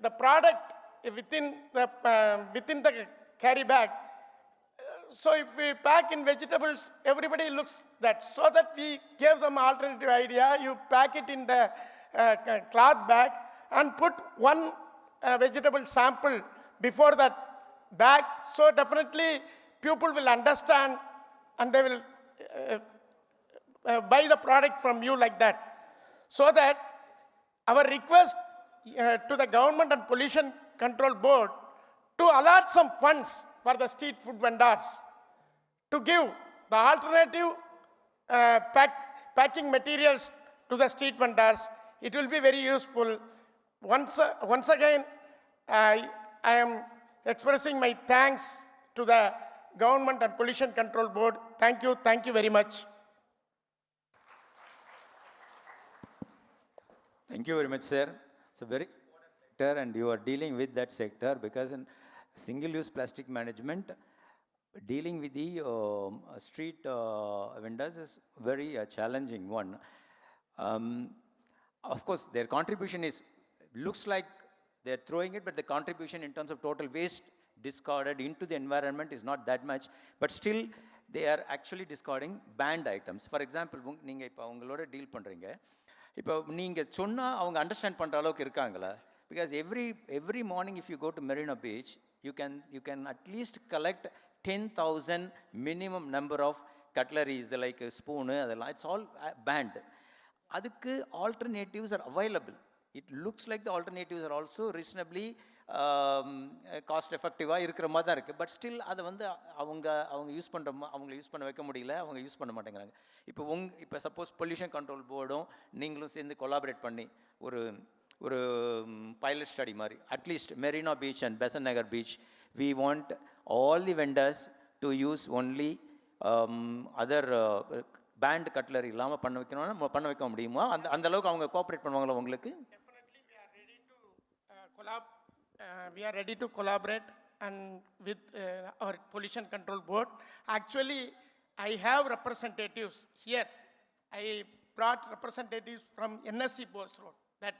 the product within the carry bag, so if we pack in vegetables, everybody looks that. So that we gave them alternative idea. You pack it in the cloth bag and put one vegetable sample before that bag. So definitely people will understand and they will buy the product from you like that. So that our request to the government and Pollution Control Board to allot some funds for the street food vendors, to give the alternative packing materials to the street vendors. It will be very useful. Once again, I am expressing my thanks to the government and Pollution Control Board. Thank you very much. Thank you very much, sir. It's a very important sector, and you are dealing with that sector, because in single-use plastic management, dealing with the street vendors is very challenging one. Of course, their contribution looks like they're throwing it, but the contribution in terms of total waste discarded into the environment is not that much. But still, they are actually discarding banned items. For example, நீங்கள் இப்போ அவங்களோட deal பண்ணுறீங்க, இப்போ நீங்கள் சொன்னால் அவங்க understand பண்ணுற அளவுக்கு இருக்காங்களா? Because every morning if you go to Marina Beach, you can at least collect 10,000 minimum number of cutleries, like a spoon, it's all banned. Adukku alternatives are available. It looks like the alternatives are also reasonably cost effective-ஆ இருக்கிற மாதிரி தான் இருக்குது. But still அதை வந்து அவங்க use பண்ண வைக்க முடியல, அவங்க யூஸ் பண்ண மாட்டேங்கிறாங்க. இப்போ சப்போஸ் பொல்யூஷன் கண்ட்ரோல் போர்டும் நீங்களும் சேர்ந்து கொலாபரேட் பண்ணி ஒரு பைலட் ஸ்டடி மாதிரி, at least Marina beach and Besant Nagar beach, we want all the vendors to use only other banned cutlery இல்லாமல் பண்ண வைக்க முடியுமா? அந்த அளவுக்கு அவங்க கோஆப்ரேட் பண்ணுவாங்களா உங்களுக்கு? We are ready to collaborate and with our Pollution Control Board. Actually, I have representatives here. I brought representatives from NSC Bose Road. That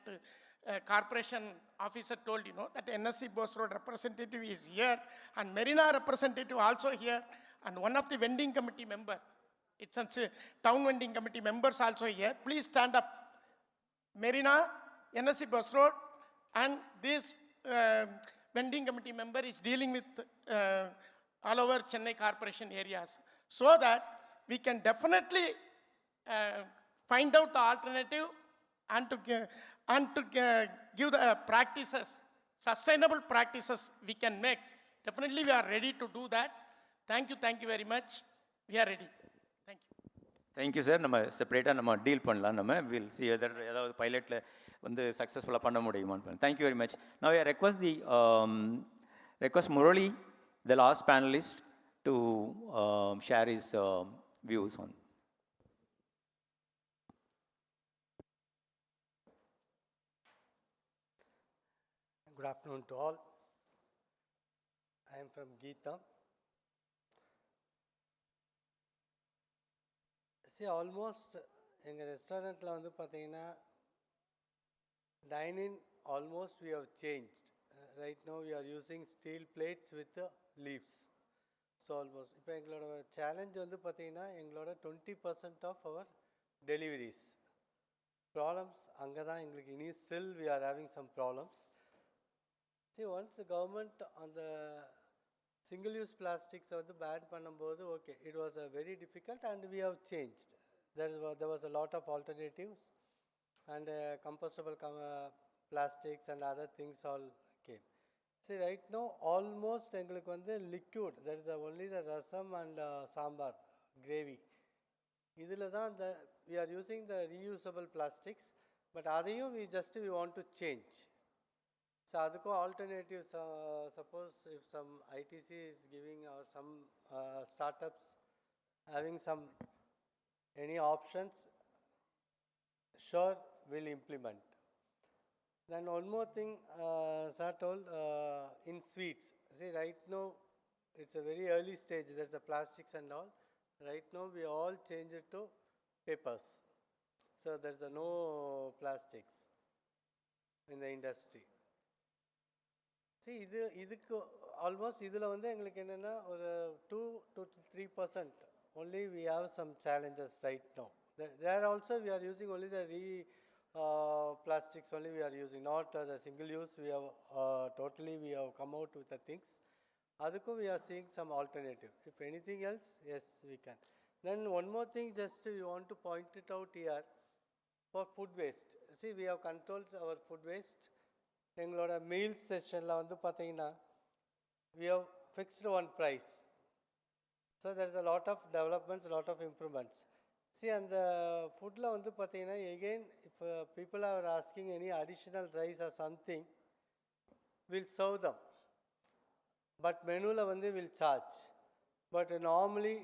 corporation officer told that NSC Bose Road representative is here, and Marina representative also here, and one of the vending committee member. It's a town vending committee members also here. Please stand up. Marina, NSC Bose Road, and this vending committee member is dealing with all over Chennai corporation areas, so that we can definitely find out the alternative and to give the practices, sustainable practices we can make. Definitely we are ready to do that. Thank you very much. We are ready. Thank you. Thank you sir. நம்ம செப்பரேட்டாக நம்ம deal பண்ணலாம். நம்ம will see எதர் ஏதாவது பைலட்டில் வந்து சக்ஸஸ்ஃபுல்லாக பண்ண முடியுமான்னு. Thank you very much. Now I request Murali, the last panelist, to share his views on. Good afternoon to all. I am from Geeta. See, almost எங்கள் ரெஸ்டாரண்ட்டில் வந்து பார்த்தீங்கன்னா dining almost we have changed. Right now we are using steel plates with leaves. So almost இப்போ எங்களோட challenge வந்து பார்த்தீங்கன்னா எங்களோட 20% of our deliveries. Problems அங்கே தான் எங்களுக்கு இனி still we are having some problems. See, once the government on the single-use plastics வந்து ban பண்ணும்போது okay, it was very difficult and we have changed. There was a lot of alternatives and compostable plastics and other things all came. See, right now almost எங்களுக்கு வந்து liquid, there is only the rasam and sambar gravy. இதில் தான் we are using the reusable plastics, but அதையும் we want to change. So அதுக்கும் alternatives, suppose if some ITC is giving or some startups having some any options, sure we'll implement. Then one more thing sir told, in sweets, see right now it's a very early stage, there's a plastics and all. Right now we all change it to papers, so there's no plastics in the industry. See, இதுக்கு almost இதில் வந்து எங்களுக்கு என்னென்னா ஒரு 2 to 3% only we have some challenges right now. There also we are using only the plastics only we are using, not the single use. We have totally we have come out with the things. Adukku we are seeing some alternative. If anything else, yes we can. Then one more thing, just we want to point it out here, for food waste. See, we have controlled our food waste. எங்களோட meals செஷனில் வந்து பார்த்தீங்கன்னா we have fixed one price. So there is a lot of developments, lot of improvements. See, அந்த ஃபுட்டில் வந்து பார்த்தீங்கன்னா again, if people are asking any additional rice or something, we'll serve them. But மெனுவில் வந்து we'll charge. But normally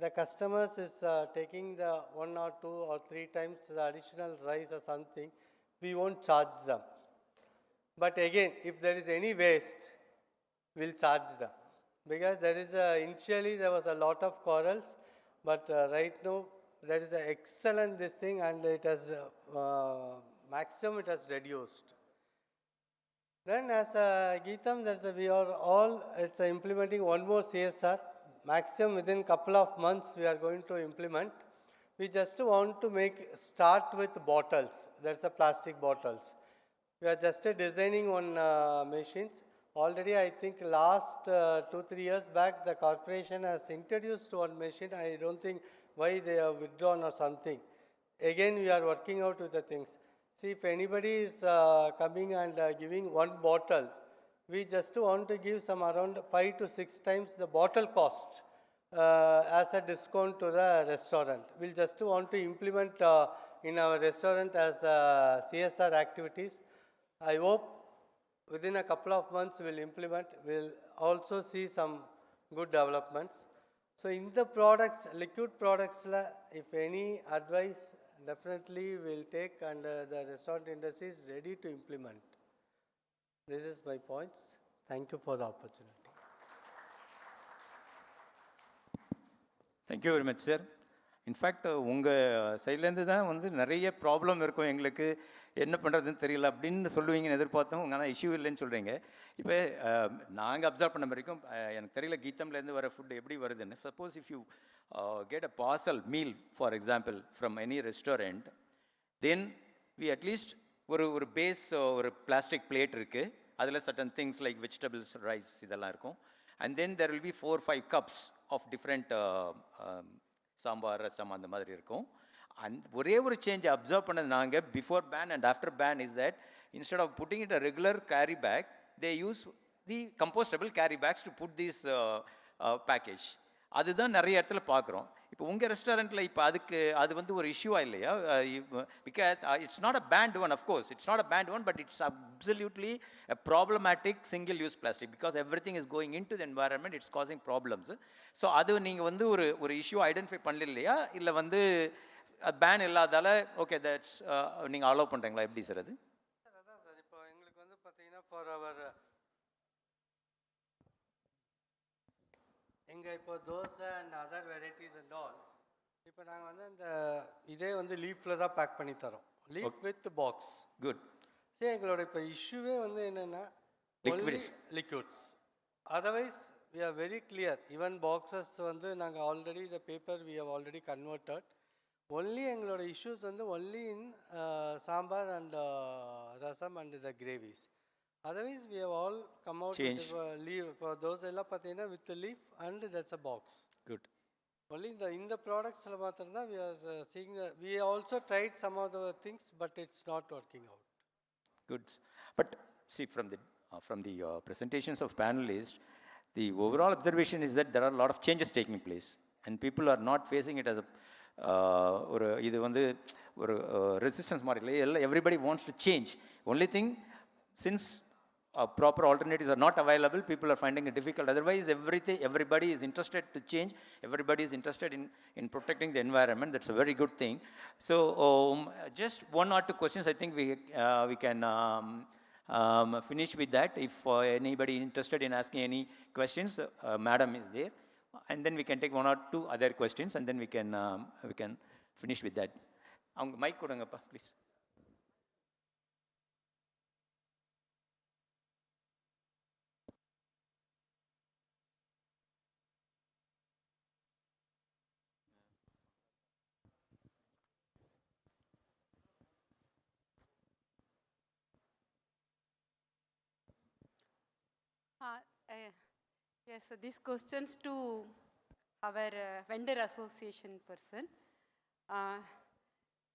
the customers is taking the 1 or 2 or 3 times the additional rice or something, we won't charge them. But again, if there is any waste, we'll charge them. Because there is initially there was a lot of quarrels, but right now there is an excellent this thing, and it has maximum it has reduced. Then as Geetam, we are all implementing one more CSR. Maximum within couple of months we are going to implement. We just want to start with bottles. There's a plastic bottles. We are just designing on machines. Already I think last 2-3 years back the corporation has introduced one machine. I don't think why they have withdrawn or something. Again we are working out with the things. See, if anybody is coming and giving one bottle, we just want to give some around 5 to 6 times the bottle cost as a discount to the restaurant. We'll just want to implement in our restaurant as CSR activities. I hope within a couple of months we'll implement. We'll also see some good developments. So in the products, liquid products, if any advice, definitely we'll take, and the restaurant industry is ready to implement. This is my points. Thank you for the opportunity. Thank you very much, sir. In fact உங்கள் சைட்லேருந்து தான் வந்து நிறைய problem இருக்கும், எங்களுக்கு என்ன பண்ணுறதுன்னு தெரியல அப்படின்னு சொல்லுவீங்கன்னு எதிர்பார்த்தோம். ஆனால் இஷ்யூ இல்லைன்னு சொல்கிறீங்க. இப்போ நாங்கள் அப்சர்வ் பண்ண வரைக்கும் எனக்கு தெரியல கீதம்லேருந்து வர ஃபுட் எப்படி வருதுன்னு. Suppose if you get a parcel meal for example from any restaurant, then we at least ஒரு பேஸ் ஒரு பிளாஸ்டிக் பிளேட் இருக்குது, அதில் certain things like vegetables, rice இதெல்லாம் இருக்கும். And then there will be 4-5 cups of different sambar, rasam அந்த மாதிரி இருக்கும். ஒரே ஒரு சேஞ்ச் அப்சர்வ் பண்ணது நாங்கள் before ban and after ban is that instead of putting it a regular carry bag, they use the compostable carry bags to put this package. அதுதான் நிறைய இடத்துல பார்க்குறோம். இப்போ உங்கள் ரெஸ்டாரண்ட்டில் இப்போ அது வந்து ஒரு இஷ்யூவாக இல்லையா? Because it's not a banned one, of course it's not a banned one, but it's absolutely a problematic single use plastic because everything is going into the environment, it's causing problems. So அது நீங்கள் வந்து ஒரு issue identify பண்ணல இல்லையா? இல்லை வந்து pan இல்லாதால okay that's நீங்கள் allow பண்ணுறீங்களா? எப்படி சார் அது? அதான் சார், இப்போ எங்களுக்கு வந்து பார்த்தீங்கன்னா ஃபார் அவர் எங்கள் இப்போ dosa and other varieties and all இப்போ நாங்கள் வந்து அந்த இதே வந்து லீஃபில் தான் பேக் பண்ணி தரோம், லீஃப் வித் பாக்ஸ். குட். சரி, எங்களோட இப்போ இஷ்யூவே வந்து என்னென்னா liquids. Otherwise we are very clear. Even boxes வந்து நாங்கள் already the paper we have already converted. Only எங்களோட இஷ்யூஸ் வந்து only in sambar and rasam and the gravies. Otherwise, we have all come out with leaf. For those எல்லாம் பார்த்தீங்கன்னா with the leaf and that's a box. Good. Only in the products மாத்திரம்தான் we are seeing we also tried some of the things, but it's not working out. Good. But see, from the presentations of panelists, the overall observation is that there are a lot of changes taking place, and people are not facing it as a ஒரு இது வந்து ஒரு resistance மாதிரி இல்லை. Everybody wants to change. Only thing, since proper alternatives are not available, people are finding it difficult. Otherwise, everybody is interested to change. Everybody is interested in protecting the environment. That's a very good thing. So, just one or two questions. I think we can finish with that. If anybody interested in asking any questions, Madam is there, and then we can take one or two other questions, and then we can finish with that. Avanga mic kodungappa, please. Yes, these questions to our vendor association person.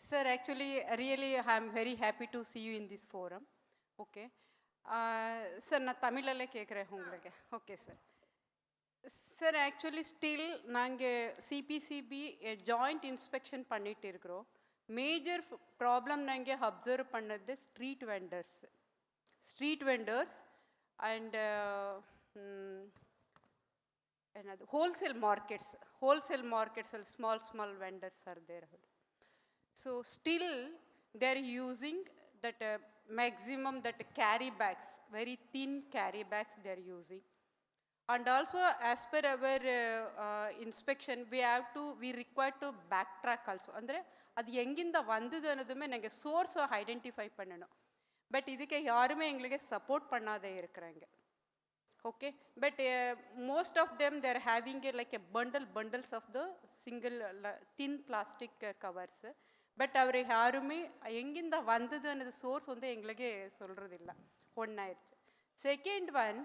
Sir, actually, really, I am very happy to see you in this forum. Okay. Sir, நான் தமிழில் கேட்குறேன் உங்களுக்கு. Okay, sir. Sir, actually, still நாங்கள் CPCB joint inspection பண்ணிட்டு இருக்கிறோம். Major problem நாங்கள் observe பண்ணது street vendors and another wholesale markets and small vendors are there. So still they are using that maximum that carry bags, very thin carry bags they are using. And also as per our inspection we require to backtrack also. Andre adu enginda vandhudu anadhume nanga source identify pananum. But இதுக்கு யாருமே எங்களுக்கு support பண்ணாதே இருக்கிறாங்க. Okay, but most of them they are having like a bundles of the single thin plastic covers. But அவரை யாருமே எங்கிந்த வந்ததுன்னு source வந்து எங்களுக்கு சொல்றது இல்லை. ஒன்னாயிருச்சு. செகண்ட் ஒன்,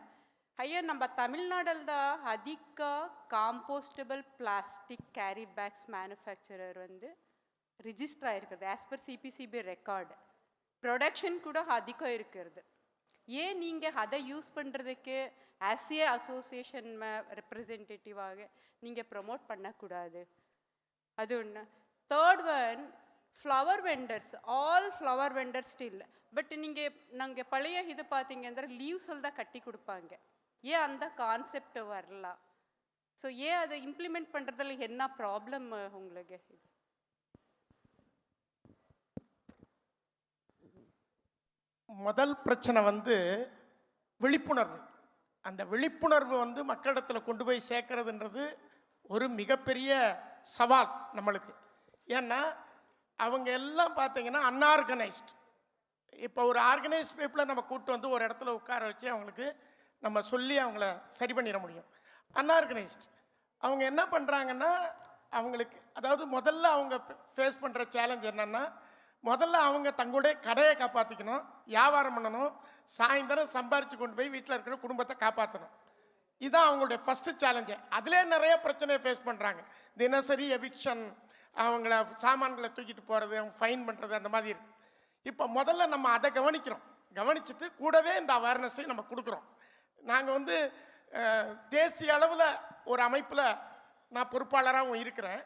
ஐயா நம்ம தமிழ்நாட்டில் தான் அதிக compostable plastic carry bags manufacturer வந்து ரிஜிஸ்டர் ஆகிருக்கிறது as per CPCB record. Production கூட அதிகம் இருக்கிறது. ஏன் நீங்கள் அதை யூஸ் பண்ணுறதுக்கு ஆஸ் ஏ அசோசியேஷன் ரெப்ரசன்டேட்டிவாக நீங்கள் ப்ரமோட் பண்ணக்கூடாது? அது ஒன்று. Third one, flower vendors, all flower vendors still. But நாங்கள் பழைய இது பார்த்தீங்கன்னா லீவ்ஸில் தான் கட்டி கொடுப்பாங்க. ஏன் அந்த கான்செப்ட் வரலாம்? ஸோ ஏன் அதை இம்ப்ளிமெண்ட் பண்ணுறதுல என்ன ப்ராப்ளம் உங்களுக்கு? முதல் பிரச்சனை வந்து விழிப்புணர்வு. அந்த விழிப்புணர்வு வந்து மக்களிடத்தில் கொண்டு போய் சேர்க்கறதுன்றது ஒரு மிகப்பெரிய சவால் நம்மளுக்கு. ஏன்னா அவங்க எல்லாம் பார்த்தீங்கன்னா அன்ஆர்கனைஸ்ட். இப்போ ஒரு ஆர்கனைஸ்ட் பீப்புளை நம்ம கூப்பிட்டு வந்து ஒரு இடத்துல உட்கார வச்சு அவங்களுக்கு நம்ம சொல்லி அவங்கள சரி பண்ணிட முடியும். அன்ஆர்கனைஸ்ட் அவங்க என்ன பண்ணுறாங்கன்னா அவங்களுக்கு அதாவது முதல்ல அவங்க ஃபேஸ் பண்ணுற சேலஞ்ச் என்னென்னா, முதல்ல அவங்க தங்களுடைய கடையை காப்பாற்றிக்கணும், வியாபாரம் பண்ணணும், சாயந்தரம் சம்பாரித்து கொண்டு போய் வீட்டில் இருக்கிற குடும்பத்தை காப்பாற்றணும். இதுதான் அவங்களுடைய ஃபஸ்ட்டு சேலஞ்சு. அதிலே நிறைய பிரச்சனையை ஃபேஸ் பண்ணுறாங்க. தினசரி எவிக்ஷன், அவங்கள சாமான்களை தூக்கிட்டு போகிறது, அவங்க ஃபைன் பண்ணுறது, அந்த மாதிரி இருக்குது. இப்போ முதல்ல நம்ம அதை கவனிச்சுட்டு கூடவே இந்த அவேர்னஸை நம்ம கொடுக்குறோம். நாங்கள் வந்து தேசிய அளவில் ஒரு அமைப்பில் நான் பொறுப்பாளராகவும் இருக்கிறேன்.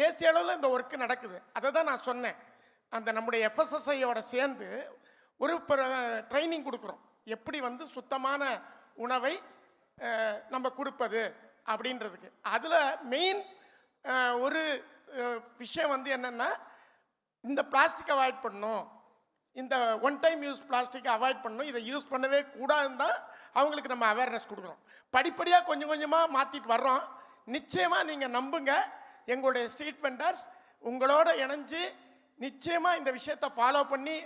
தேசிய அளவில் இந்த ஒர்க்கு நடக்குது. அதை தான் நான் சொன்னேன். அந்த நம்முடைய எஃப்எஸ்எஸ்ஐயோட சேர்ந்து ஒரு ட்ரைனிங் கொடுக்குறோம். எப்படி வந்து சுத்தமான உணவை நம்ம கொடுப்பது அப்படின்றதுக்கு. அதில் மெயின் ஒரு விஷயம் வந்து என்னென்னா, இந்த பிளாஸ்டிக் அவாய்ட் பண்ணணும், இந்த ஒன் டைம் யூஸ் பிளாஸ்டிக்கை அவாய்ட் பண்ணணும், இதை யூஸ் பண்ணவே கூடாதுன்னு தான் அவங்களுக்கு நம்ம அவேர்னஸ் கொடுக்குறோம். படிப்படியாக கொஞ்சம் கொஞ்சமாக மாற்றிட்டு வர்றோம். நிச்சயமாக நீங்கள் நம்புங்க, எங்களுடைய ஸ்ட்ரீட் வெண்டர்ஸ் உங்களோட இணைஞ்சு நிச்சயமாக இந்த விஷயத்தை ஃபாலோ பண்ணி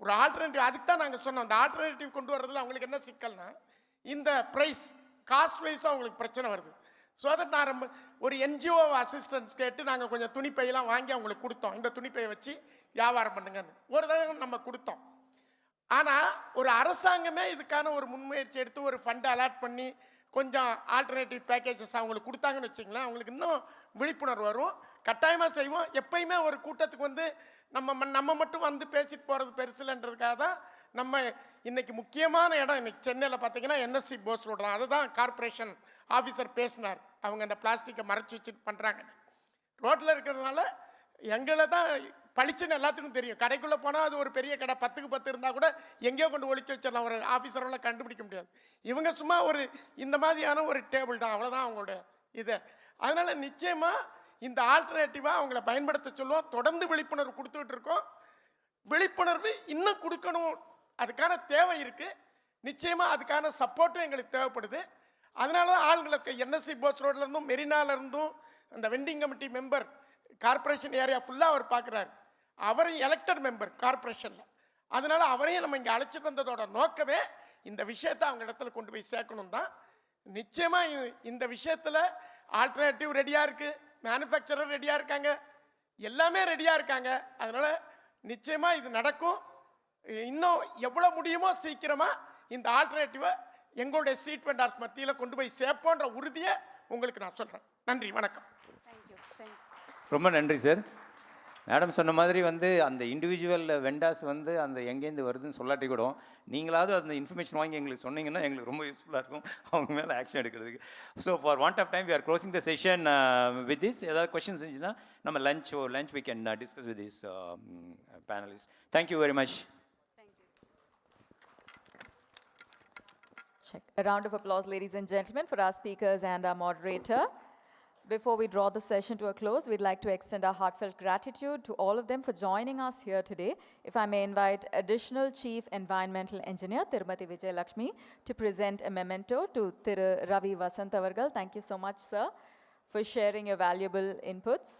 ஒரு ஆல்டர்னேட்டிவ், அதுக்கு தான் நாங்கள் சொன்னோம். அந்த ஆல்டர்னேட்டிவ் கொண்டு வர்றதுல அவங்களுக்கு என்ன சிக்கல்னா, இந்த ப்ரைஸ் காஸ்ட் வைஸாக அவங்களுக்கு பிரச்சனை வருது. ஸோ அதை நான் ரொம்ப ஒரு என்ஜிஓ அசிஸ்டன்ஸ் கேட்டு நாங்கள் கொஞ்சம் துணிப்பையெல்லாம் வாங்கி அவங்களுக்கு கொடுத்தோம். இந்த துணிப்பையை வச்சு வியாபாரம் பண்ணுங்கன்னு ஒரு தடவை நம்ம கொடுத்தோம். ஆனால் ஒரு அரசாங்கமே இதுக்கான ஒரு முன்முயற்சி எடுத்து ஒரு ஃபண்டை அலாட் பண்ணி கொஞ்சம் ஆல்டர்னேட்டிவ் பேக்கேஜஸ் அவங்களுக்கு கொடுத்தாங்கன்னு வச்சிங்களேன், அவங்களுக்கு இன்னும் விழிப்புணர்வு வரும். கட்டாயமாக செய்வோம். எப்பயுமே ஒரு கூட்டத்துக்கு வந்து நம்ம மட்டும் வந்து பேசிட்டு போகிறது பெருசில்ன்றதுக்காக தான் நம்ம இன்றைக்கி முக்கியமான இடம். இன்றைக்கி சென்னையில் பார்த்தீங்கன்னா என்எஸ்சி போஸ் ரோடு தான். அதுதான் கார்பரேஷன் ஆஃபீஸர் பேசினார். அவங்க அந்த பிளாஸ்டிக்கை மறைச்சி வச்சுட்டு பண்ணுறாங்க. ரோட்டில் இருக்கிறதுனால எங்களை தான் பளிச்சுன்னு எல்லாத்துக்கும் தெரியும். கடைக்குள்ளே போனால் அது ஒரு பெரிய கடை, 10க்கு 10 இருந்தால் கூட எங்கேயோ கொண்டு ஒழிச்சு வச்சிடலாம், ஒரு ஆஃபீஸரோட கண்டுபிடிக்க முடியாது. இவங்க சும்மா ஒரு இந்த மாதிரியான ஒரு டேபிள் தான், அவ்வளோதான் அவங்களோட இது. அதனால் நிச்சயமாக இந்த ஆல்டர்னேட்டிவாக அவங்கள பயன்படுத்த சொல்லுவோம். தொடர்ந்து விழிப்புணர்வு கொடுத்துக்கிட்டு இருக்கோம். விழிப்புணர்வு இன்னும் கொடுக்கணும், அதுக்கான தேவை இருக்குது. நிச்சயமாக அதுக்கான சப்போர்ட்டும் எங்களுக்கு தேவைப்படுது. அதனால தான் ஆளுங்களுக்கு என்எஸ்சி போஸ் ரோட்லேருந்தும் மெரினாலேருந்தும் அந்த vending committee member corporation area ஃபுல்லாக அவர் பார்க்குறாரு. அவரும் எலெக்டட் மெம்பர் கார்பரேஷனில். அதனால் அவரையும் நம்ம இங்கே அழைச்சிட்டு வந்ததோட நோக்கமே இந்த விஷயத்தை அவங்க இடத்துல கொண்டு போய் சேர்க்கணும் தான். நிச்சயமாக இந்த விஷயத்தில் ஆல்டர்னேட்டிவ் ரெடியாக இருக்குது, மேனுஃபேக்சரர் ரெடியாக இருக்காங்க, எல்லாமே ரெடியாக இருக்காங்க. அதனால் நிச்சயமாக இது நடக்கும். இன்னும் எவ்வளோ முடியுமோ சீக்கிரமாக இந்த ஆல்டர்னேட்டிவை எங்களுடைய ஸ்ட்ரீட் வெண்டார்ஸ் மத்தியில் கொண்டு போய் சேர்ப்போன்ற உறுதியை உங்களுக்கு நான் சொல்கிறேன். நன்றி, வணக்கம். ரொம்ப நன்றி சார். மேடம் சொன்ன மாதிரி வந்து அந்த இண்டிவிஜுவல் வெண்டாஸ் வந்து அந்த எங்கேருந்து வருதுன்னு சொல்லாட்டி கூட நீங்களாவது அந்த இன்ஃபர்மேஷன் வாங்கி எங்களுக்கு சொன்னீங்கன்னா எங்களுக்கு ரொம்ப யூஸ்ஃபுல்லாக இருக்கும் அவங்க மேலே ஆக்ஷன் எடுக்கிறதுக்கு. So for want of time we are closing the session with this. ஏதாவது கொஸ்டின்ஸ் இருந்துச்சுன்னா நம்ம lunch we can discuss with this panelist. Thank you very much. Check. A round of applause, ladies and gentlemen, for our speakers and our moderator. Before we draw the session to a close, we'd like to extend our heartfelt gratitude to all of them for joining us here today. If I may invite Additional Chief Environmental Engineer Tirumati Vijay Lakshmi to present a memento to Thiru Ravi Vasant avargal. Thank you so much, sir, for sharing your valuable inputs.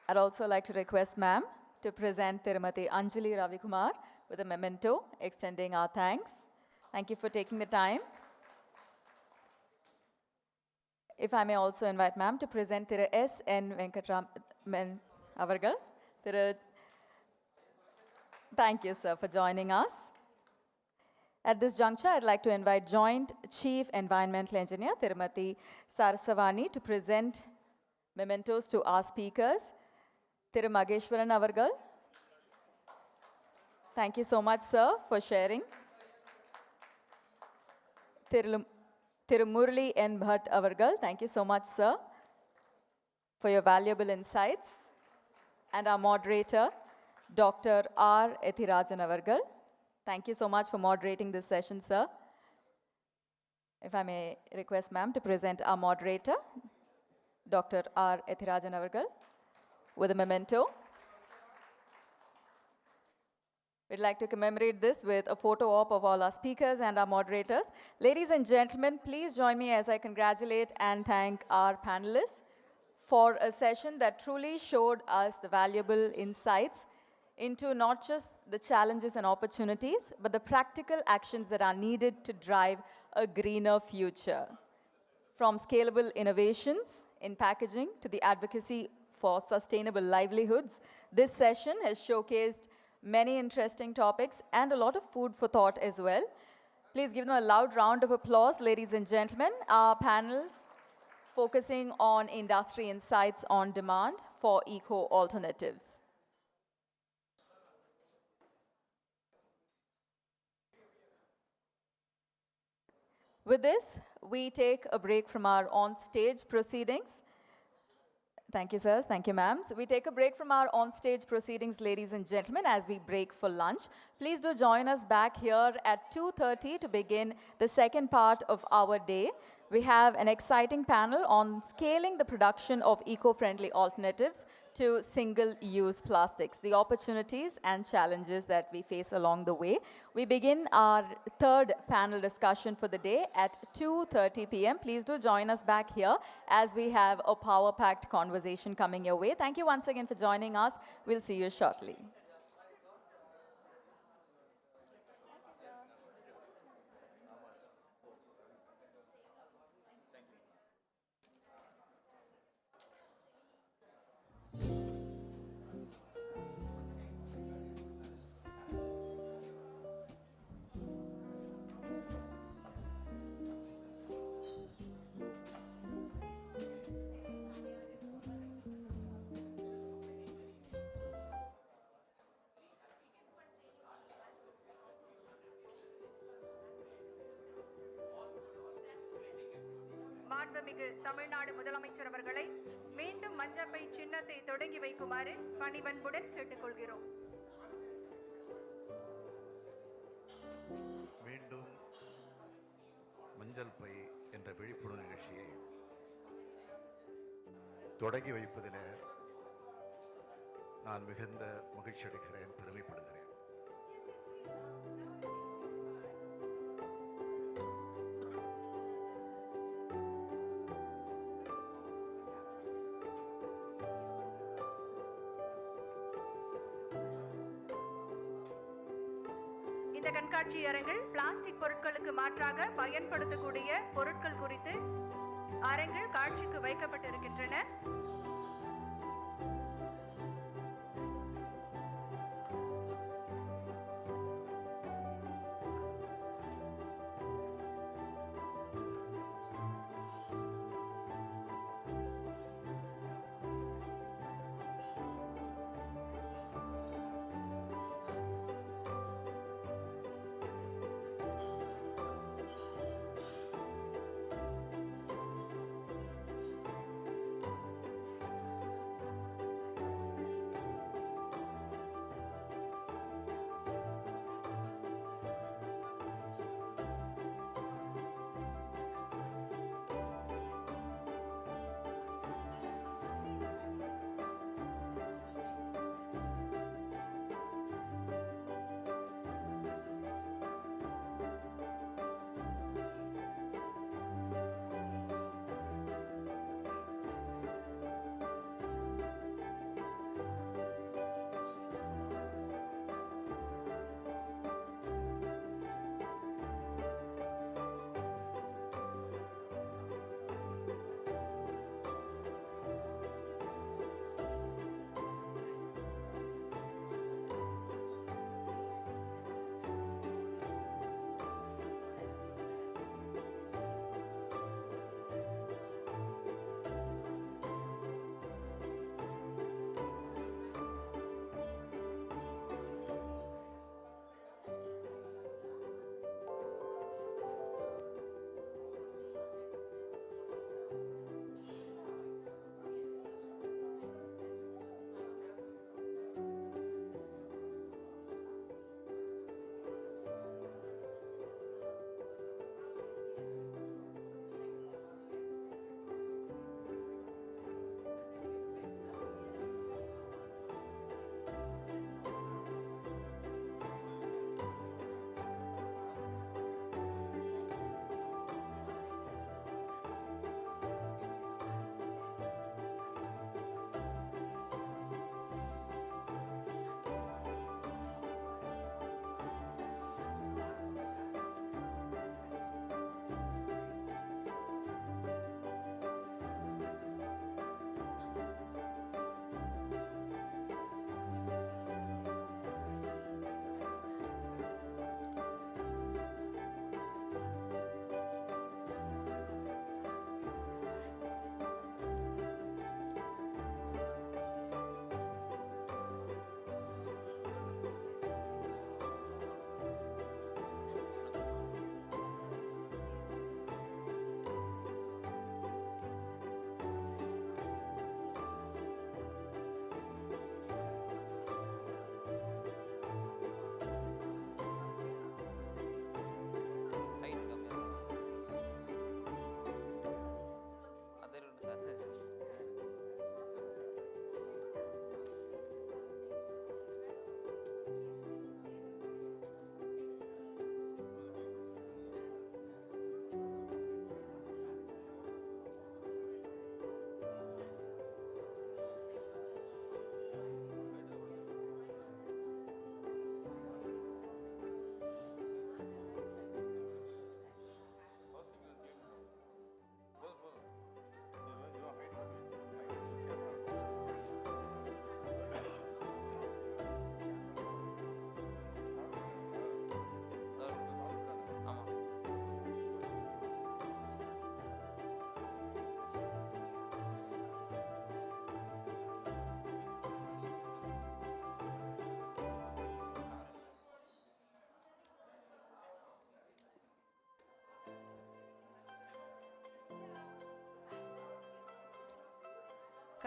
I'd also like to request ma'am to present Tirumati Anjali Ravi Kumar with a memento, extending our thanks. Thank you for taking the time. If I may also invite ma'am to present Thiru S.N. Venkatraman avargal. Thank you, sir, for joining us. At this juncture, I'd like to invite Joint Chief Environmental Engineer Tirumati Sarasavani to present mementos to our speakers. Thiru Mageshwaran avargal. Thank you so much, sir, for sharing. Thiru Murli N. Bhatt avargal. Thank you so much, sir, for your valuable insights. And our moderator, Dr. R. Ethirajan avargal. Thank you so much for moderating this session, sir. If I may request ma'am to present our moderator, Dr. R. Ethirajan avargal, with a memento. We'd like to commemorate this with a photo op of all our speakers and our moderators. Ladies and gentlemen, please join me as I congratulate and thank our panelists for a session that truly showed us the valuable insights into not just the challenges and opportunities, but the practical actions that are needed to drive a greener future. From scalable innovations in packaging to the advocacy for sustainable livelihoods, this session has showcased many interesting topics and a lot of food for thought as well. Please give them a loud round of applause, ladies and gentlemen, our panels focusing on industry insights on demand for eco-alternatives. With this, we take a break from our on-stage proceedings. Thank you, sirs. Thank you, ma'ams. We take a break from our on-stage proceedings, ladies and gentlemen, as we break for lunch. Please do join us back here at 2:30 to begin the second part of our day. We have an exciting panel on scaling the production of eco-friendly alternatives to single-use plastics, the opportunities and challenges that we face along the way. We begin our third panel discussion for the day at 2:30 p.m. Please do join us back here as we have a power-packed conversation coming your way. Thank you once again for joining us. We'll see you shortly. மாண்புமிகு தமிழ்நாடு முதலமைச்சர் அவர்களை மீண்டும் மஞ்சப்பை சின்னத்தை தொடங்கி வைக்குமாறு பணிவன்புடன் கேட்டுக்கொள்கிறோம். மீண்டும் மஞ்சள் பை என்ற விழிப்புணர்வு நிகழ்ச்சியை தொடங்கி வைப்பதில் நான் மிகுந்த மகிழ்ச்சி அடைகிறேன், பெருமைப்படுகிறேன். இந்த கண்காட்சி அரங்கில் பிளாஸ்டிக் பொருட்களுக்கு மாற்றாக பயன்படுத்தக்கூடிய பொருட்கள் குறித்து அரங்கில் காட்சிக்கு வைக்கப்பட்டிருக்கின்றன.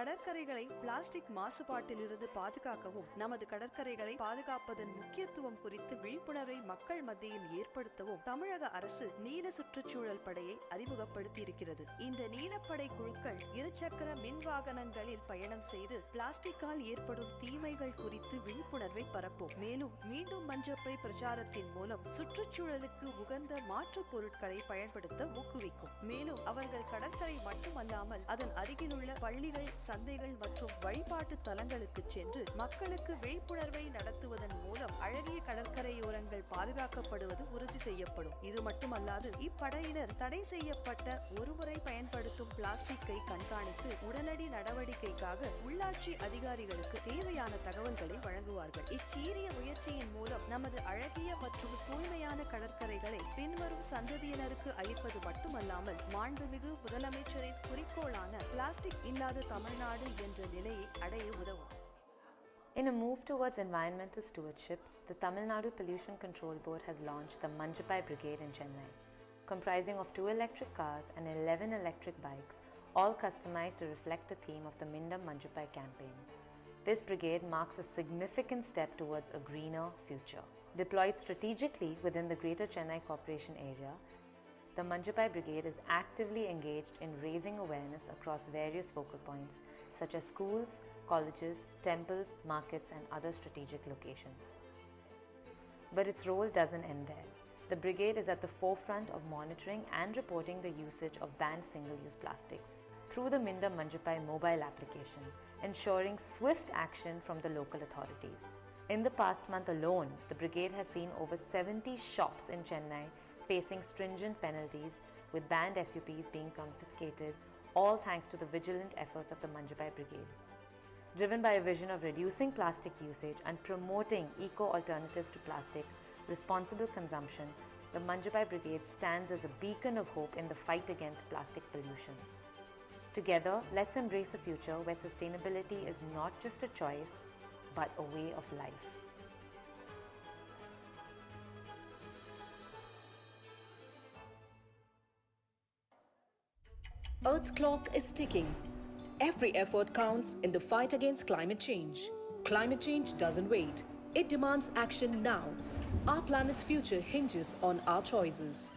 கடற்கரைகளை பிளாஸ்டிக் மாசுபாட்டிலிருந்து பாதுகாக்கவும் நமது கடற்கரைகளை பாதுகாப்பதன் முக்கியத்துவம் குறித்து விழிப்புணர்வை மக்கள் மத்தியில் ஏற்படுத்தவும் தமிழக அரசு நீல சுற்றுச்சூழல் படையை அறிமுகப்படுத்தி இருக்கிறது. இந்த நீலப்படை குழுக்கள் இருசக்கர மின் வாகனங்களில் பயணம் செய்து பிளாஸ்டிக்கால் ஏற்படும் தீமைகள் குறித்து விழிப்புணர்வை பரப்பும். மேலும் மீண்டும் மஞ்சப்பை பிரச்சாரத்தின் மூலம் சுற்றுச்சூழலுக்கு உகந்த மாற்றுப் பொருட்களை பயன்படுத்த ஊக்குவிக்கும். மேலும் அவர்கள் கடற்கரை மட்டுமல்லாமல் அதன் அருகிலுள்ள பள்ளிகள், சந்தைகள் மற்றும் வழிபாட்டு தலங்களுக்கு சென்று மக்களுக்கு விழிப்புணர்வை நடத்துவதன் மூலம் அழகிய கடற்கரையோரங்கள் பாதுகாக்கப்படுவது உறுதி செய்யப்படும். இது மட்டுமல்லாது இப்படையினர் தடை செய்யப்பட்ட ஒருமுறை பயன்படுத்தும் பிளாஸ்டிக்கை கண்காணித்து உடனடி நடவடிக்கைக்காக உள்ளாட்சி அதிகாரிகளுக்கு தேவையான தகவல்களை வழங்குவார்கள். இச்சீரிய முயற்சியின் மூலம் நமது அழகிய மற்றும் தூய்மையான கடற்கரைகளை பின்வரும் சந்ததியினருக்கு அளிப்பது மட்டுமல்லாமல் மாண்புமிகு முதலமைச்சரின் குறிக்கோளான பிளாஸ்டிக் இல்லாத தமிழ்நாடு என்ற நிலையை அடைய உதவும். In a move towards environmental stewardship, the Tamil Nadu Pollution Control Board has launched the Manjapai Brigade in Chennai, comprising of 2 electric cars and 11 electric bikes, all customized to reflect the theme of the Mindam Manjapai campaign. This brigade marks a significant step towards a greener future. Deployed strategically within the Greater Chennai Corporation area, the Manjapai Brigade is actively engaged in raising awareness across various focal points such as schools, colleges, temples, markets and other strategic locations. But its role doesn't end there. The brigade is at the forefront of monitoring and reporting the usage of banned single-use plastics through the Mindam Manjapai mobile application, ensuring swift action from the local authorities. In the past month alone, the brigade has seen over 70 shops in Chennai facing stringent penalties, with banned SUPs being confiscated, all thanks to the vigilant efforts of the Manjapai Brigade. Driven by a vision of reducing plastic usage and promoting eco-alternatives to plastic, responsible consumption, the Manjapai Brigade stands as a beacon of hope in the fight against plastic pollution. Together, let's embrace a future where sustainability is not just a choice, but a way of life. Earth's clock is ticking. Every effort counts in the fight against climate change. Climate change doesn't wait. It demands action now. Our planet's future hinges on our choices.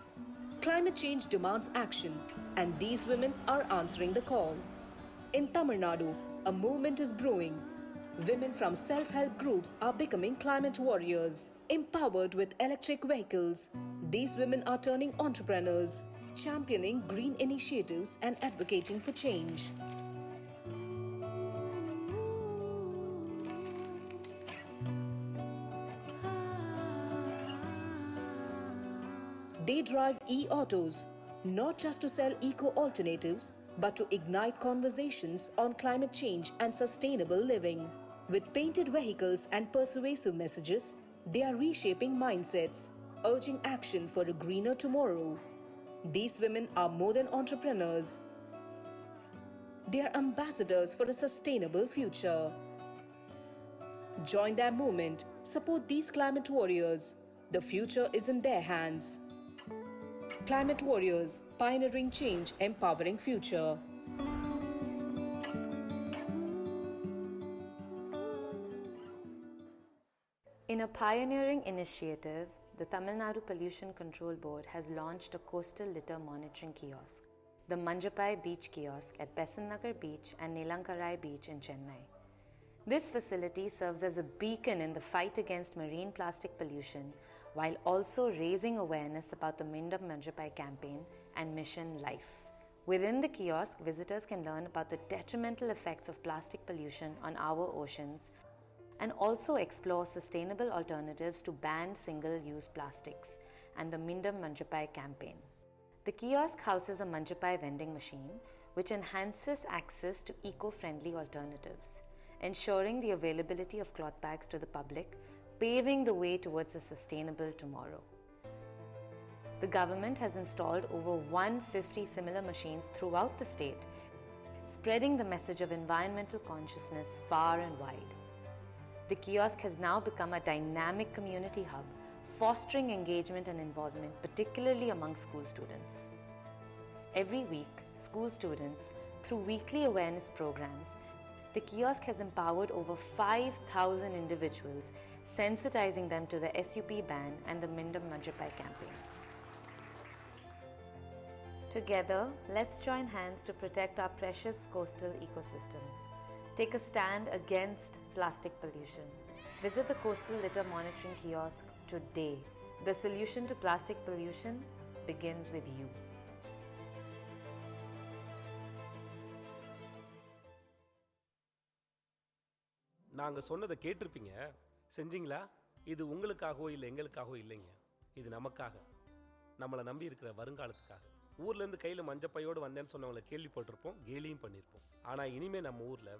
Climate change demands action, and these women are answering the call. In Tamil Nadu, a movement is brewing. Women from self-help groups are becoming climate warriors. Empowered with electric vehicles, these women are turning entrepreneurs, championing green initiatives and advocating for change. They drive e-autos, not just to sell eco-alternatives, but to ignite conversations on climate change and sustainable living. With painted vehicles and persuasive messages, they are reshaping mindsets, urging action for a greener tomorrow. These women are more than entrepreneurs. They are ambassadors for a sustainable future. Join their movement, support these climate warriors. The future is in their hands. Climate warriors, pioneering change, empowering future. In a pioneering initiative, the Tamil Nadu Pollution Control Board has launched a coastal litter monitoring kiosk, the Manjapai Beach Kiosk at Besant Nagar Beach and Nelankarai Beach in Chennai. This facility serves as a beacon in the fight against marine plastic pollution, while also raising awareness about the Mindam Manjapai campaign and Mission Life. Within the kiosk, visitors can learn about the detrimental effects of plastic pollution on our oceans and also explore sustainable alternatives to banned single-use plastics and the Mindam Manjapai campaign. The kiosk houses a Manjapai vending machine which enhances access to eco-friendly alternatives, ensuring the availability of cloth bags to the public, paving the way towards a sustainable tomorrow. The government has installed over 150 similar machines throughout the state, spreading the message of environmental consciousness far and wide. The kiosk has now become a dynamic community hub, fostering engagement and involvement, particularly among school students. Every week, school students, through weekly awareness programs, The kiosk has empowered over 5,000 individuals, sensitizing them to the SUP ban and the Mindam Manjapai campaign. Together, let's join hands to protect our precious coastal ecosystems. Take a stand against plastic pollution. Visit the Coastal Litter Monitoring Kiosk today. The solution to plastic pollution begins with you. நாங்கள் சொன்னதை கேட்டிருப்பீங்க, செஞ்சீங்களா? இது உங்களுக்காகவோ இல்லை எங்களுக்காகவோ இல்லைங்க, இது நமக்காக, நம்மளை நம்பி இருக்கிற வருங்காலத்துக்காக. ஊர்லேருந்து கையில் மஞ்சப்பையோடு வந்தேன்னு சொன்னவங்களை கேள்விப்பட்டிருப்போம், கேலியும் பண்ணியிருப்போம். ஆனால் இனிமேல் நம்ம ஊரில்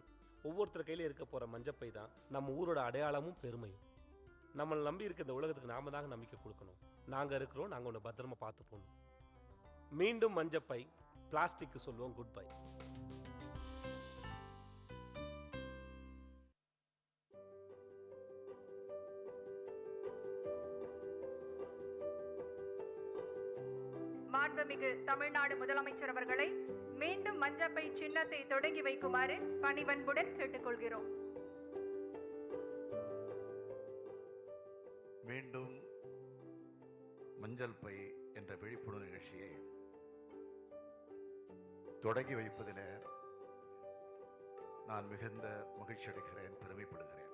ஒவ்வொருத்தர் கையில் இருக்க போகிற மஞ்சப்பை தான் நம்ம ஊரோட அடையாளமும் பெருமையும். நம்மளை நம்பி இருக்க இந்த உலகத்துக்கு நாம தாங்க நம்பிக்கை கொடுக்கணும். நாங்கள் இருக்கிறோம், நாங்கள் ஒன்று பத்திரமா பார்த்து போகணும். மீண்டும் மஞ்சப்பை, பிளாஸ்டிக்கு சொல்லுவோம் குட் பை. மாண்புமிகு தமிழ்நாடு முதலமைச்சர் அவர்களை மீண்டும் மஞ்சப்பை சின்னத்தை தொடங்கி வைக்குமாறு பணிவன்புடன் கேட்டுக்கொள்கிறோம். மீண்டும் மஞ்சள் பை என்ற விழிப்புணர்வு நிகழ்ச்சியை தொடங்கி வைப்பதில் நான் மிகுந்த மகிழ்ச்சி அடைகிறேன், பெருமைப்படுகிறேன்.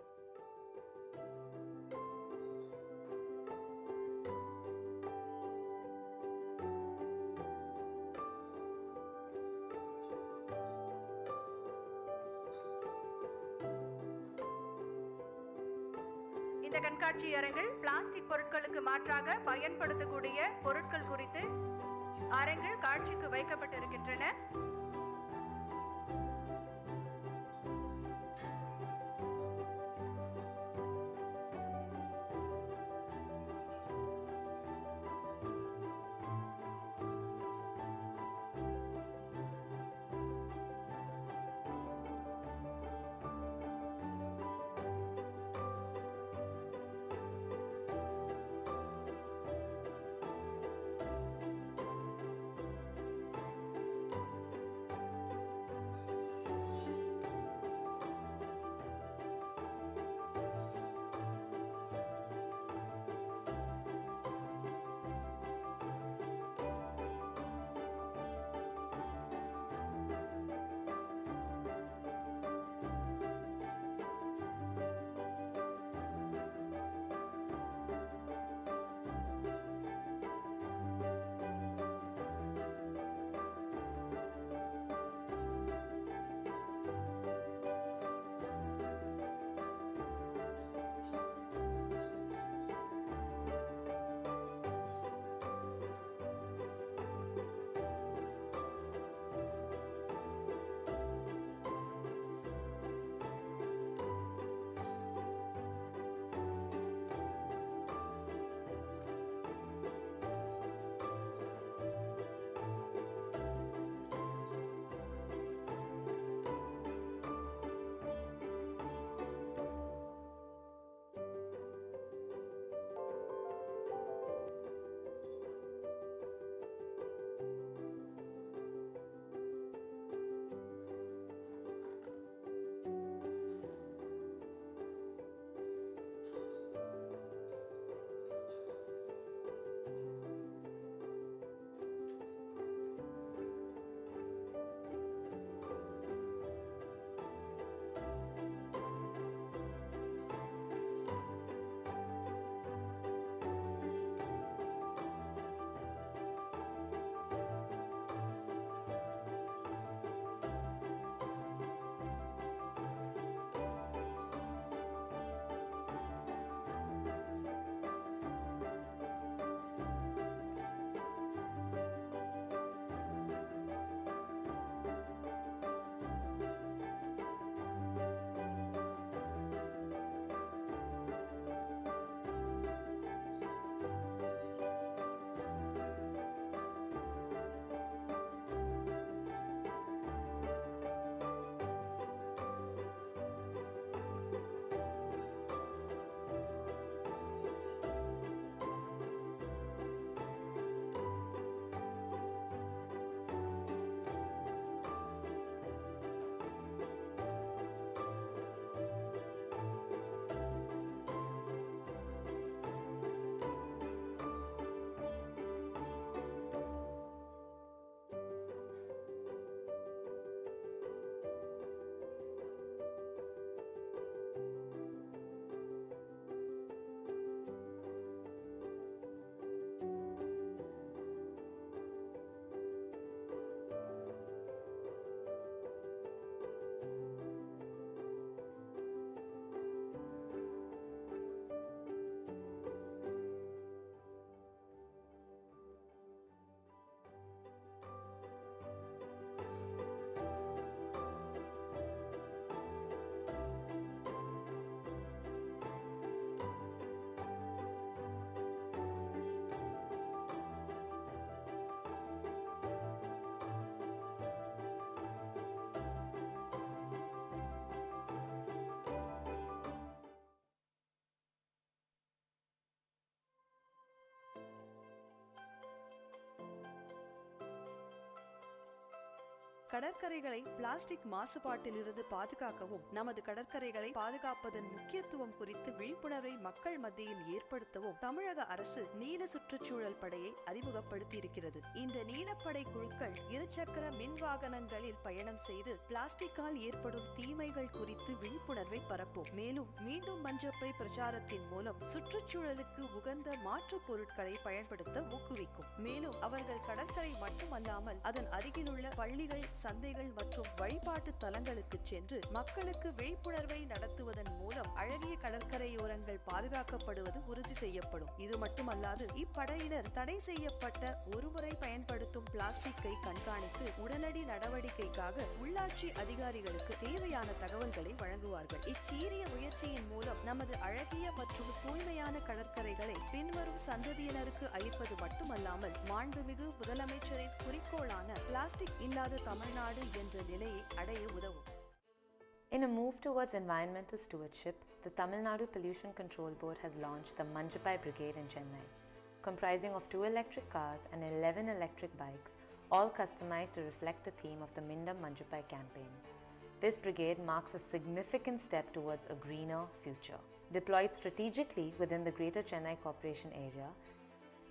இந்த கண்காட்சி அரங்கில் பிளாஸ்டிக் பொருட்களுக்கு மாற்றாக பயன்படுத்தக்கூடிய பொருட்கள் குறித்து அரங்கில் காட்சிக்கு வைக்கப்பட்டிருக்கின்றன. கடற்கரைகளை பிளாஸ்டிக் மாசுபாட்டிலிருந்து பாதுகாக்கவும் நமது கடற்கரைகளை பாதுகாப்பதன் முக்கியத்துவம் குறித்து விழிப்புணர்வை மக்கள் மத்தியில் ஏற்படுத்தவும் தமிழக அரசு நீல சுற்றுச்சூழல் படையை அறிமுகப்படுத்தி இருக்கிறது. இந்த நீலப்படை குழுக்கள் இருசக்கர மின் வாகனங்களில் பயணம் செய்து பிளாஸ்டிக்கால் ஏற்படும் தீமைகள் குறித்து விழிப்புணர்வை பரப்பும். மேலும் மீண்டும் மஞ்சப்பை பிரச்சாரத்தின் மூலம் சுற்றுச்சூழலுக்கு உகந்த மாற்றுப் பொருட்களை பயன்படுத்த ஊக்குவிக்கும். மேலும் அவர்கள் கடற்கரை மட்டுமல்லாமல் அதன் அருகிலுள்ள பள்ளிகள், சந்தைகள் மற்றும் வழிபாட்டு தலங்களுக்கு சென்று மக்களுக்கு விழிப்புணர்வை நடத்துவதன் மூலம் அழகிய கடற்கரையோரங்கள் பாதுகாக்கப்படுவது உறுதி செய்யப்படும். இது மட்டுமல்லாது இப்படையினர் தடை செய்யப்பட்ட ஒருமுறை பயன்படுத்தும் பிளாஸ்டிக்கை கண்காணித்து உடனடி நடவடிக்கைக்காக உள்ளாட்சி அதிகாரிகளுக்கு தேவையான தகவல்களை வழங்குவார்கள். இச்சீரிய முயற்சியின் மூலம் நமது அழகிய மற்றும் தூய்மையான கடற்கரைகளை பின்வரும் சந்ததியினருக்கு அளிப்பது மட்டுமல்லாமல் மாண்புமிகு முதலமைச்சரின் குறிக்கோளான பிளாஸ்டிக் இல்லாத தமிழ்நாடு என்ற நிலையை அடைய உதவும். In a move towards environmental stewardship, the Tamil Nadu Pollution Control Board has launched the Manjapai Brigade in Chennai, comprising of 2 electric cars and 11 electric bikes, all customized to reflect the theme of the Mindam Manjapai campaign. This brigade marks a significant step towards a greener future. Deployed strategically within the Greater Chennai Corporation area,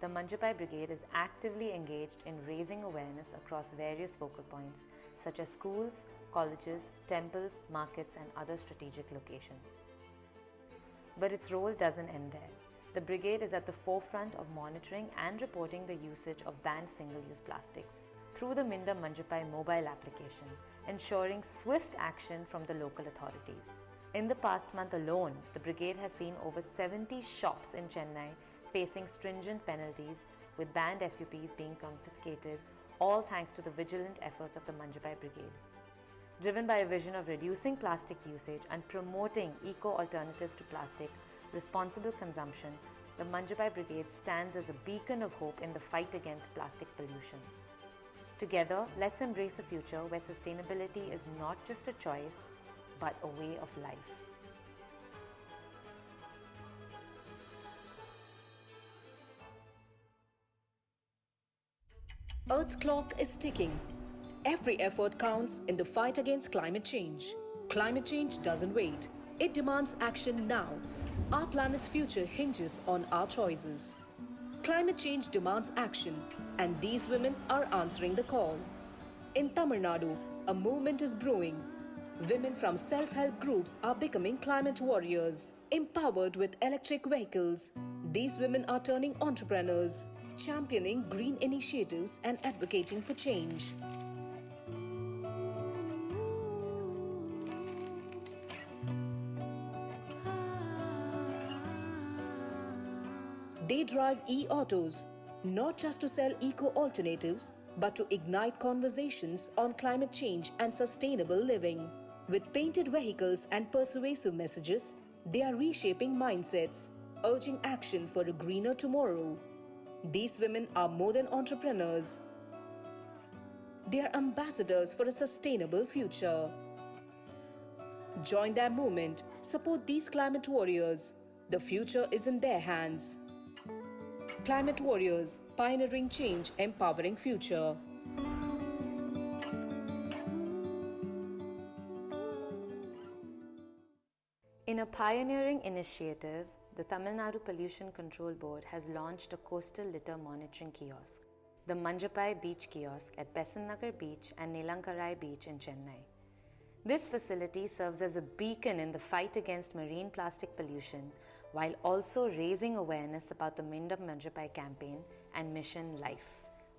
the Manjapai Brigade is actively engaged in raising awareness across various focal points such as schools, colleges, temples, markets and other strategic locations. But its role doesn't end there. The brigade is at the forefront of monitoring and reporting the usage of banned single-use plastics through the Mindam Manjapai mobile application, ensuring swift action from the local authorities. In the past month alone, the brigade has seen over 70 shops in Chennai facing stringent penalties, with banned SUPs being confiscated, all thanks to the vigilant efforts of the Manjapai Brigade. Driven by a vision of reducing plastic usage and promoting eco-alternatives to plastic, responsible consumption, the Manjapai Brigade stands as a beacon of hope in the fight against plastic pollution. Together, let's embrace a future where sustainability is not just a choice, but a way of life. Earth's clock is ticking. Every effort counts in the fight against climate change. Climate change doesn't wait. It demands action now. Our planet's future hinges on our choices. Climate change demands action, and these women are answering the call. In Tamil Nadu, a movement is brewing. Women from self-help groups are becoming climate warriors, empowered with electric vehicles. These women are turning entrepreneurs, championing green initiatives and advocating for change. They drive e-autos, not just to sell eco-alternatives, but to ignite conversations on climate change and sustainable living. With painted vehicles and persuasive messages, they are reshaping mindsets, urging action for a greener tomorrow. These women are more than entrepreneurs. They are ambassadors for a sustainable future. Join their movement, support these climate warriors. The future is in their hands. Climate warriors, pioneering change, empowering future. In a pioneering initiative, the Tamil Nadu Pollution Control Board has launched a coastal litter monitoring kiosk, the Manjapai Beach Kiosk at Besant Nagar Beach and Nilankarai Beach in Chennai. This facility serves as a beacon in the fight against marine plastic pollution, while also raising awareness about the Mindam Manjapai campaign and Mission Life.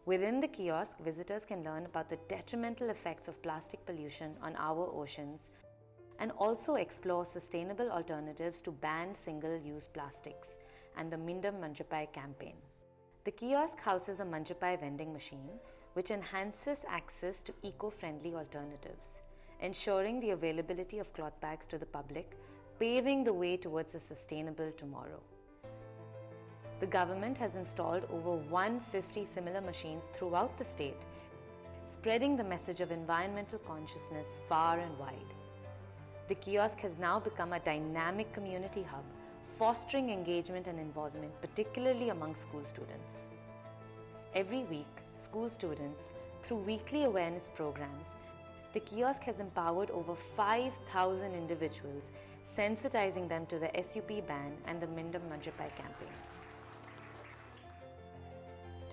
Within the kiosk, visitors can learn about the detrimental effects of plastic pollution on our oceans and also explore sustainable alternatives to banned single-use plastics and the Mindam Manjapai campaign. The kiosk houses a Manjapai vending machine which enhances access to eco-friendly alternatives, ensuring the availability of cloth bags to the public, paving the way towards a sustainable tomorrow. The government has installed over 150 similar machines throughout the state, spreading the message of environmental consciousness far and wide. The kiosk has now become a dynamic community hub, fostering engagement and involvement, particularly among school students. Every week, school students, through weekly awareness programs, The kiosk has empowered over 5,000 individuals, sensitizing them to the SUP ban and the Mindam Manjapai campaign.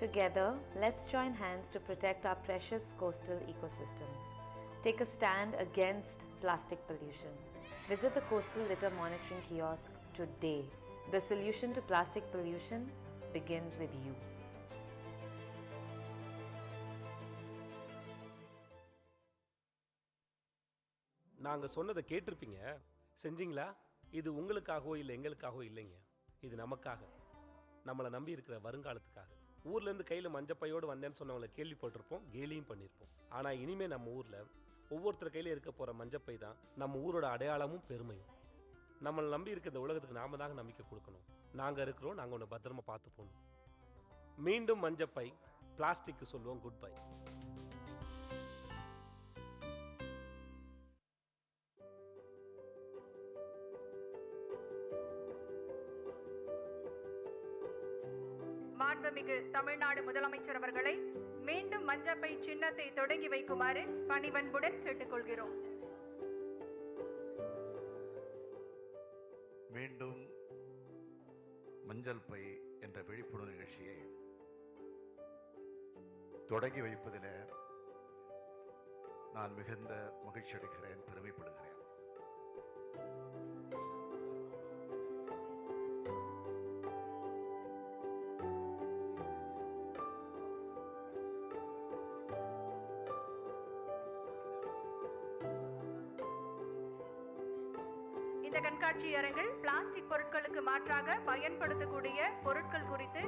Together, let's join hands to protect our precious coastal ecosystems. Take a stand against plastic pollution. Visit the Coastal Litter Monitoring Kiosk today. The solution to plastic pollution begins with you. நாங்கள் சொன்னதை கேட்டிருப்பீங்க, செஞ்சீங்களா? இது உங்களுக்காகவோ இல்லை எங்களுக்காகவோ இல்லைங்க, இது நமக்காக, நம்மளை நம்பி இருக்கிற வருங்காலத்துக்காக. ஊர்லேருந்து கையில் மஞ்சப்பையோடு வந்தேன்னு சொன்னவங்களை கேள்விப்பட்டிருப்போம், கேலியும் பண்ணியிருப்போம். ஆனால் இனிமேல் நம்ம ஊரில் ஒவ்வொருத்தர் கையில் இருக்க போகிற மஞ்சப்பை தான் நம்ம ஊரோட அடையாளமும் பெருமையும். நம்மளை நம்பி இருக்க இந்த உலகத்துக்கு நாம தாங்க நம்பிக்கை கொடுக்கணும். நாங்கள் இருக்கிறோம், நாங்கள் ஒன்று பத்திரமா பார்த்து போகணும். மீண்டும் மஞ்சப்பை, பிளாஸ்டிக்கு சொல்லுவோம் குட் பை. மாண்புமிகு தமிழ்நாடு முதலமைச்சர் அவர்களை மீண்டும் மஞ்சப்பை சின்னத்தை தொடங்கி வைக்குமாறு பணிவன்புடன் கேட்டுக்கொள்கிறோம். மீண்டும் மஞ்சள் பை என்ற விழிப்புணர்வு நிகழ்ச்சியை தொடங்கி வைப்பதில் நான் மிகுந்த மகிழ்ச்சி அடைகிறேன், பெருமைப்படுகிறேன். இந்த கண்காட்சி அரங்கில் பிளாஸ்டிக் பொருட்களுக்கு மாற்றாக பயன்படுத்தக்கூடிய பொருட்கள் குறித்து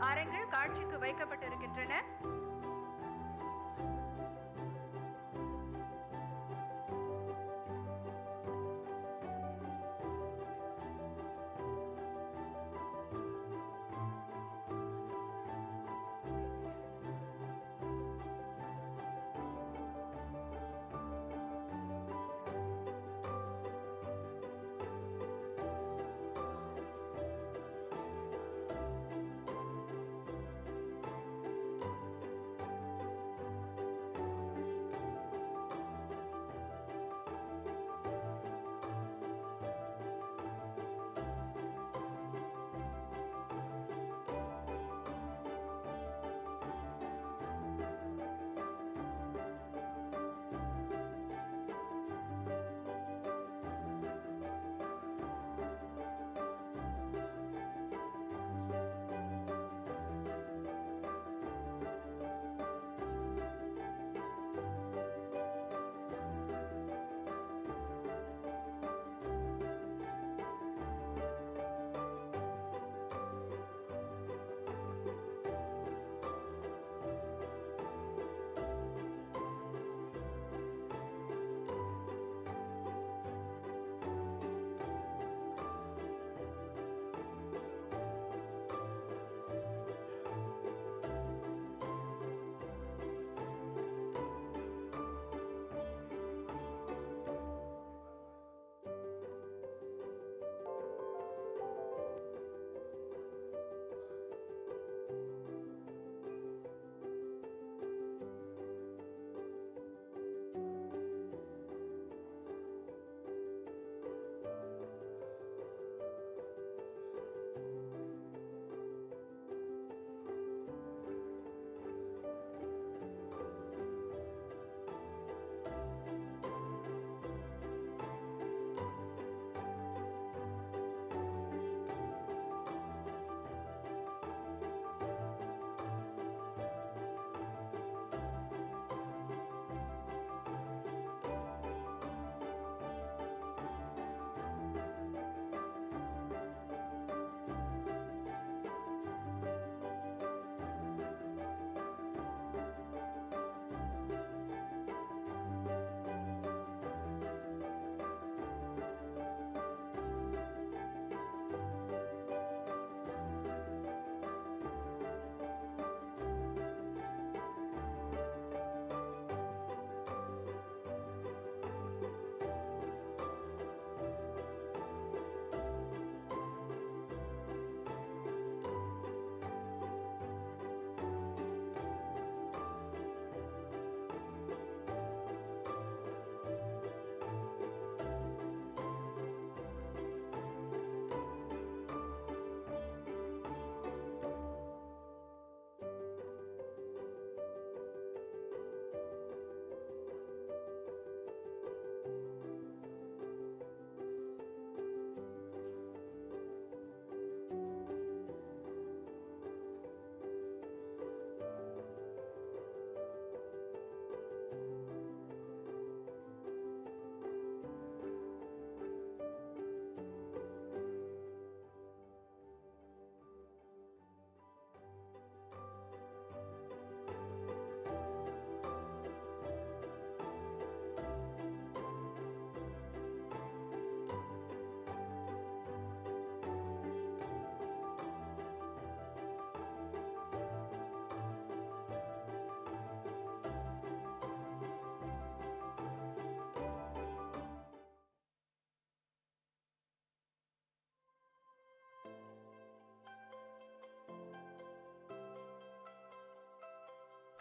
அரங்கில் காட்சிக்கு வைக்கப்பட்டிருக்கின்றன.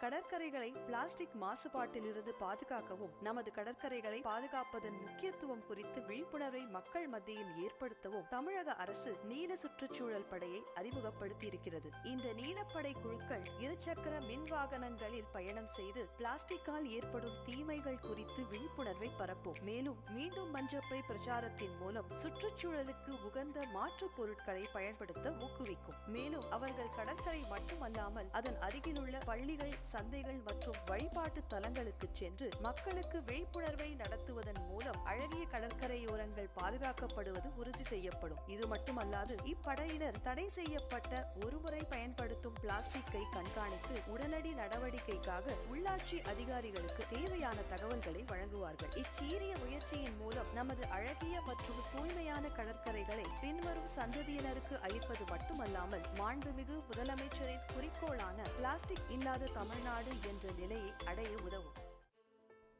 கடற்கரைகளை பிளாஸ்டிக் மாசுபாட்டிலிருந்து பாதுகாக்கவும் நமது கடற்கரைகளை பாதுகாப்பதன் முக்கியத்துவம் குறித்து விழிப்புணர்வை மக்கள் மத்தியில் ஏற்படுத்தவும் தமிழக அரசு நீல சுற்றுச்சூழல் படையை அறிமுகப்படுத்தி இருக்கிறது. இந்த நீலப்படை குழுக்கள் இருசக்கர மின் வாகனங்களில் பயணம் செய்து பிளாஸ்டிக்கால் ஏற்படும் தீமைகள் குறித்து விழிப்புணர்வை பரப்பும். மேலும் மீண்டும் மஞ்சப்பை பிரச்சாரத்தின் மூலம் சுற்றுச்சூழலுக்கு உகந்த மாற்றுப் பொருட்களை பயன்படுத்த ஊக்குவிக்கும். மேலும் அவர்கள் கடற்கரை மட்டுமல்லாமல் அதன் அருகிலுள்ள பள்ளிகள், சந்தைகள் மற்றும் வழிபாட்டு தலங்களுக்கு சென்று மக்களுக்கு விழிப்புணர்வை நடத்துவதன் மூலம் அழகிய கடற்கரையோரங்கள் பாதுகாக்கப்படுவது உறுதி செய்யப்படும். இது மட்டுமல்லாது இப்படையினர் தடை செய்யப்பட்ட ஒருமுறை பயன்படுத்தும் பிளாஸ்டிக்கை கண்காணித்து உடனடி நடவடிக்கைக்காக உள்ளாட்சி அதிகாரிகளுக்கு தேவையான தகவல்களை வழங்குவார்கள். இச்சீரிய முயற்சியின் மூலம் நமது அழகிய மற்றும் தூய்மையான கடற்கரைகளை பின்வரும் சந்ததியினருக்கு அளிப்பது மட்டுமல்லாமல் மாண்புமிகு முதலமைச்சரின் குறிக்கோளான பிளாஸ்டிக் இல்லாத தமிழ்நாடு என்ற நிலையை அடைய உதவும்.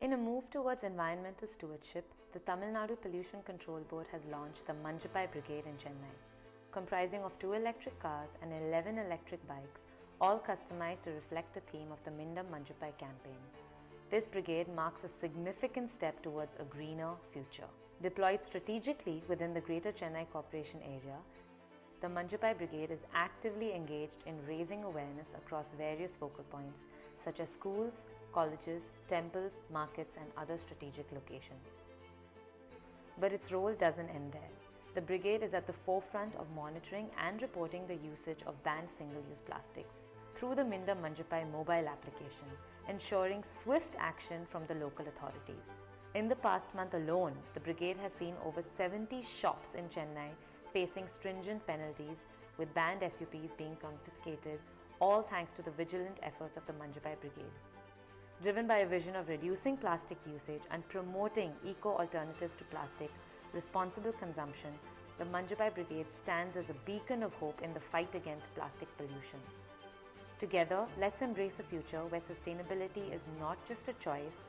In a move towards environmental stewardship, the Tamil Nadu Pollution Control Board has launched the Manjapai Brigade in Chennai, comprising of 2 electric cars and 11 electric bikes, all customized to reflect the theme of the Mindam Manjapai campaign. This brigade marks a significant step towards a greener future. Deployed strategically within the Greater Chennai Corporation area, the Manjapai Brigade is actively engaged in raising awareness across various focal points such as schools, colleges, temples, markets and other strategic locations. But its role doesn't end there. The brigade is at the forefront of monitoring and reporting the usage of banned single-use plastics through the Mindam Manjapai mobile application, ensuring swift action from the local authorities. In the past month alone, the brigade has seen over 70 shops in Chennai facing stringent penalties, with banned SUPs being confiscated, all thanks to the vigilant efforts of the Manjapai Brigade. Driven by a vision of reducing plastic usage and promoting eco-alternatives to plastic, responsible consumption, the Manjapai Brigade stands as a beacon of hope in the fight against plastic pollution. Together, let's embrace a future where sustainability is not just a choice,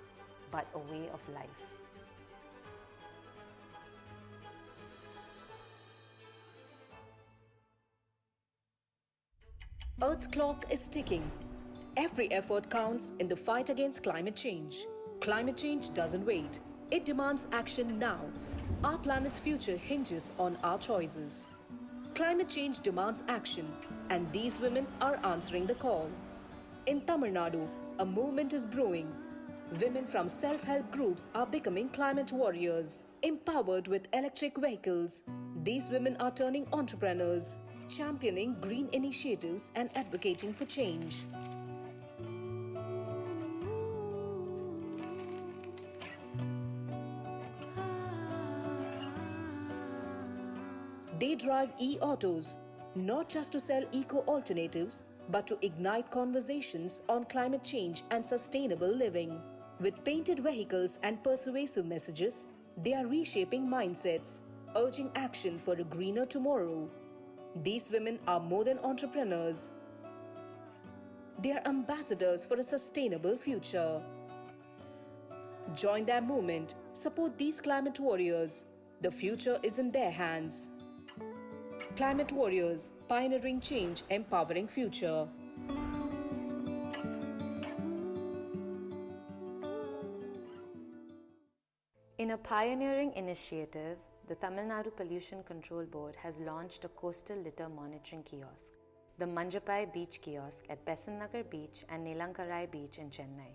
but a way of life. Earth's clock is ticking. Every effort counts in the fight against climate change. Climate change doesn't wait. It demands action now. Our planet's future hinges on our choices. Climate change demands action, and these women are answering the call. In Tamil Nadu, a movement is brewing. Women from self-help groups are becoming climate warriors. Empowered with electric vehicles, these women are turning entrepreneurs, championing green initiatives and advocating for change. They drive e-autos, not just to sell eco-alternatives, but to ignite conversations on climate change and sustainable living. With painted vehicles and persuasive messages, they are reshaping mindsets, urging action for a greener tomorrow. These women are more than entrepreneurs. They are ambassadors for a sustainable future. Join their movement, support these climate warriors. The future is in their hands. Climate warriors, pioneering change, empowering future. In a pioneering initiative, the Tamil Nadu Pollution Control Board has launched a coastal litter monitoring kiosk, the Manjapai Beach Kiosk at Besant Nagar Beach and Nelankarai Beach in Chennai.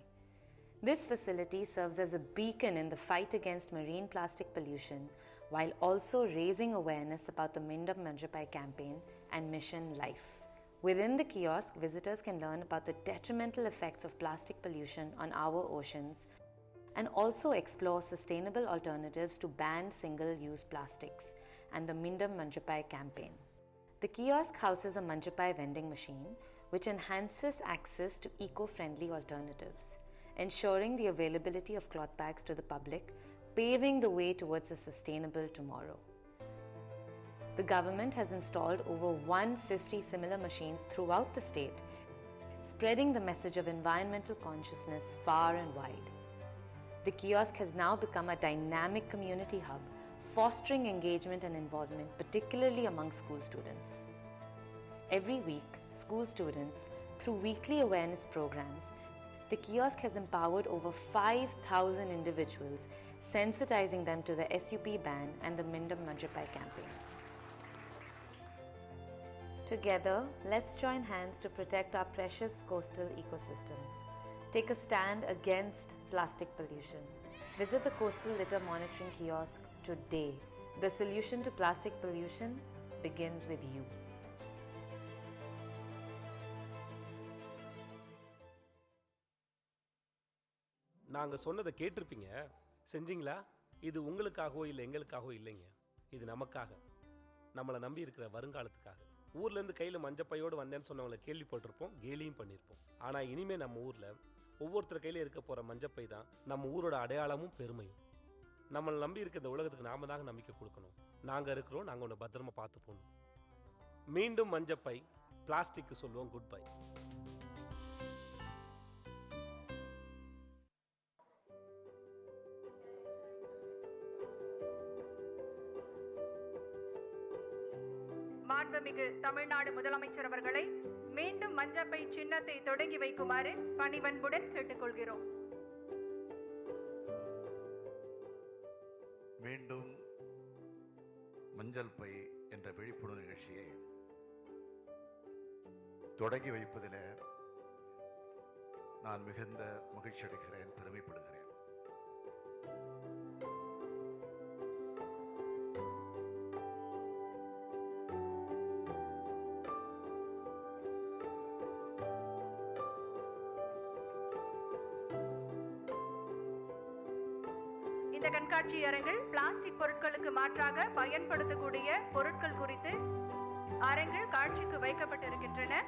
This facility serves as a beacon in the fight against marine plastic pollution, while also raising awareness about the Mindam Manjapai campaign and Mission Life. Within the kiosk, visitors can learn about the detrimental effects of plastic pollution on our oceans and also explore sustainable alternatives to banned single-use plastics and the Mindam Manjapai campaign. The kiosk houses a Manjapai vending machine which enhances access to eco-friendly alternatives, ensuring the availability of cloth bags to the public, paving the way towards a sustainable tomorrow. The government has installed over 150 similar machines throughout the state, spreading the message of environmental consciousness far and wide. The kiosk has now become a dynamic community hub, fostering engagement and involvement, particularly among school students. Every week, school students, through weekly awareness programs, The kiosk has empowered over 5,000 individuals, sensitizing them to the SUP ban and the Mindam Manjapai campaign. Together, let's join hands to protect our precious coastal ecosystems. Take a stand against plastic pollution. Visit the Coastal Litter Monitoring Kiosk today. The solution to plastic pollution begins with you. நாங்கள் சொன்னதை கேட்டிருப்பீங்க, செஞ்சீங்களா? இது உங்களுக்காகவோ இல்லை எங்களுக்காகவோ இல்லைங்க, இது நமக்காக, நம்மளை நம்பி இருக்கிற வருங்காலத்துக்காக. ஊர்லேருந்து கையில் மஞ்சப்பையோடு வந்தேன்னு சொன்னவங்களை கேள்விப்பட்டிருப்போம், கேலியும் பண்ணியிருப்போம். ஆனால் இனிமேல் நம்ம ஊரில் ஒவ்வொருத்தர் கையில் இருக்க போகிற மஞ்சப்பை தான் நம்ம ஊரோட அடையாளமும் பெருமையும். நம்மளை நம்பி இருக்க இந்த உலகத்துக்கு நாம தாங்க நம்பிக்கை கொடுக்கணும். நாங்கள் இருக்கிறோம், நாங்கள் உன்னை பத்திரமா பார்த்து போகணும். மீண்டும் மஞ்சப்பை, பிளாஸ்டிக்கு சொல்லுவோம் குட் பை. மாண்புமிகு தமிழ்நாடு முதலமைச்சர் அவர்களை மீண்டும் மஞ்சப்பை சின்னத்தை தொடங்கி வைக்குமாறு பணிவன்புடன் கேட்டுக்கொள்கிறோம். மீண்டும் மஞ்சள் பை என்ற விழிப்புணர்வு நிகழ்ச்சியை தொடங்கி வைப்பதில் நான் மிகுந்த மகிழ்ச்சி அடைகிறேன், பெருமைப்படுகிறேன். இந்த கண்காட்சி அரங்கில் பிளாஸ்டிக் பொருட்களுக்கு மாற்றாக பயன்படுத்தக்கூடிய பொருட்கள் குறித்து அரங்கில் காட்சிக்கு வைக்கப்பட்டிருக்கின்றன.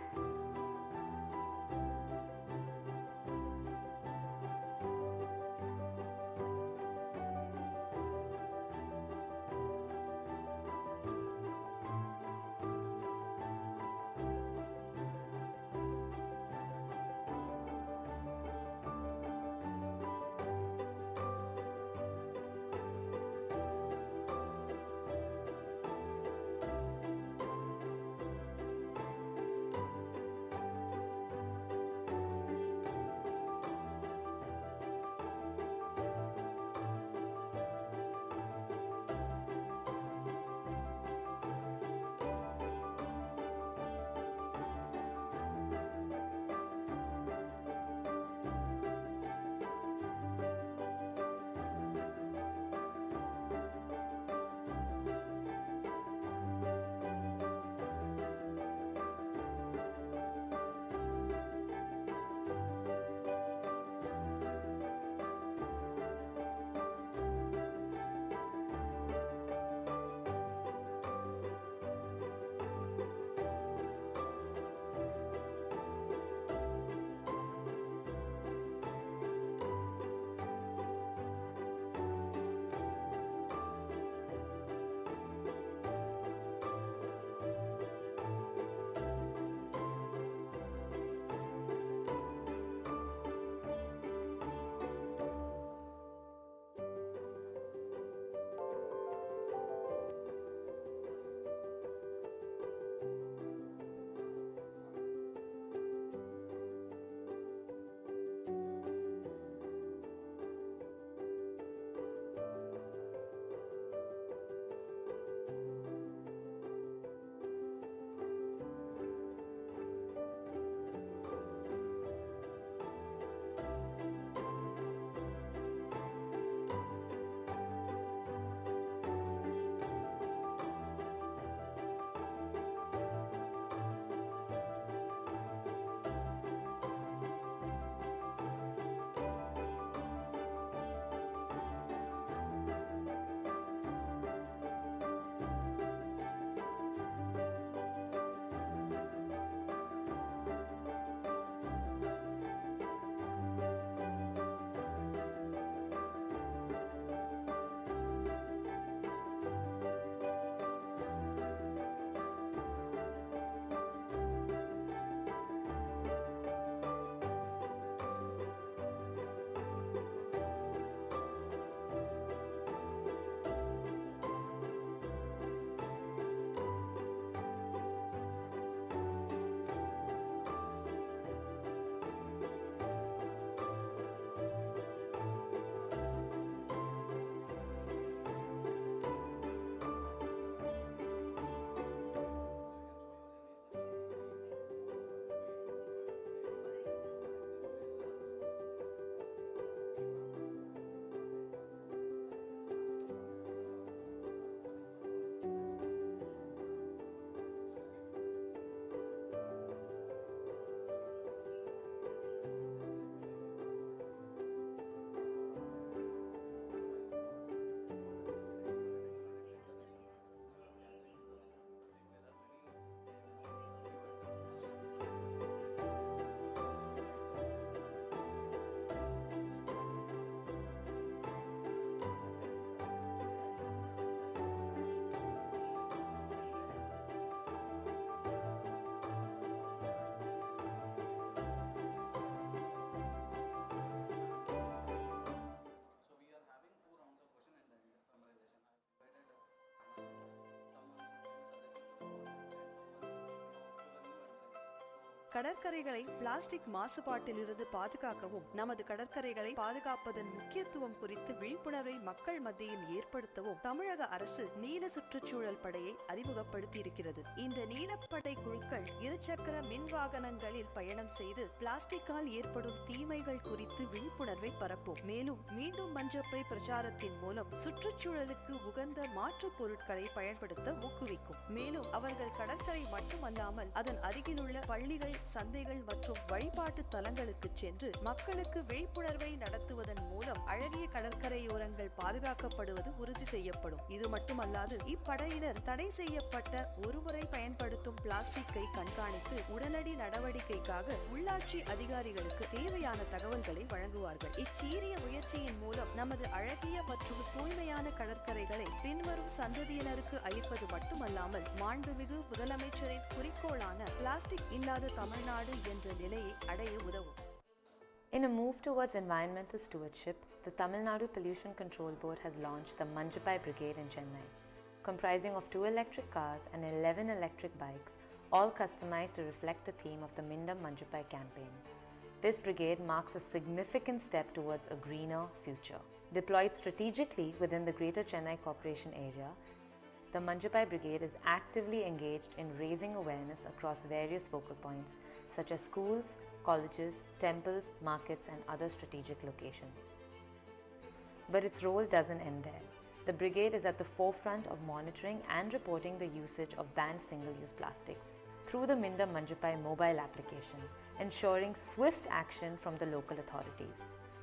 கடற்கரைகளை பிளாஸ்டிக் மாசுபாட்டிலிருந்து பாதுகாக்கவும் நமது கடற்கரைகளை பாதுகாப்பதன் முக்கியத்துவம் குறித்து விழிப்புணர்வை மக்கள் மத்தியில் ஏற்படுத்தவும் தமிழக அரசு நீல சுற்றுச்சூழல் படையை அறிமுகப்படுத்தி இருக்கிறது. இந்த நீலப்படை குழுக்கள் இருசக்கர மின் வாகனங்களில் பயணம் செய்து பிளாஸ்டிக்கால் ஏற்படும் தீமைகள் குறித்து விழிப்புணர்வை பரப்பும். மேலும் மீண்டும் மஞ்சப்பை பிரச்சாரத்தின் மூலம் சுற்றுச்சூழலுக்கு உகந்த மாற்றுப் பொருட்களை பயன்படுத்த ஊக்குவிக்கும். மேலும் அவர்கள் கடற்கரை மட்டுமல்லாமல் அதன் அருகிலுள்ள பள்ளிகள், சந்தைகள் மற்றும் வழிபாட்டு தலங்களுக்கு சென்று மக்களுக்கு விழிப்புணர்வை நடத்துவதன் மூலம் அழகிய கடற்கரையோரங்கள் பாதுகாக்கப்படுவது உறுதி செய்யப்படும். இது மட்டுமல்லாது இப்படையினர் தடை செய்யப்பட்ட ஒருமுறை பயன்படுத்தும் பிளாஸ்டிக்கை கண்காணித்து உடனடி நடவடிக்கைக்காக உள்ளாட்சி அதிகாரிகளுக்கு தேவையான தகவல்களை வழங்குவார்கள். இச்சீரிய முயற்சியின் மூலம் நமது அழகிய மற்றும் தூய்மையான கடற்கரைகளை பின்வரும் சந்ததியினருக்கு அளிப்பது மட்டுமல்லாமல் மாண்புமிகு முதலமைச்சரின் குறிக்கோளான பிளாஸ்டிக் இல்லாத தமிழ்நாடு என்ற நிலையை அடைய உதவும். In a move towards environmental stewardship, the Tamil Nadu Pollution Control Board has launched the Manjapai Brigade in Chennai, comprising of 2 electric cars and 11 electric bikes, all customized to reflect the theme of the Mindam Manjapai campaign. This brigade marks a significant step towards a greener future. Deployed strategically within the Greater Chennai Corporation area, the Manjapai Brigade is actively engaged in raising awareness across various focal points such as schools, colleges, temples, markets and other strategic locations. But its role doesn't end there. The brigade is at the forefront of monitoring and reporting the usage of banned single-use plastics through the Mindam Manjapai mobile application, ensuring swift action from the local authorities.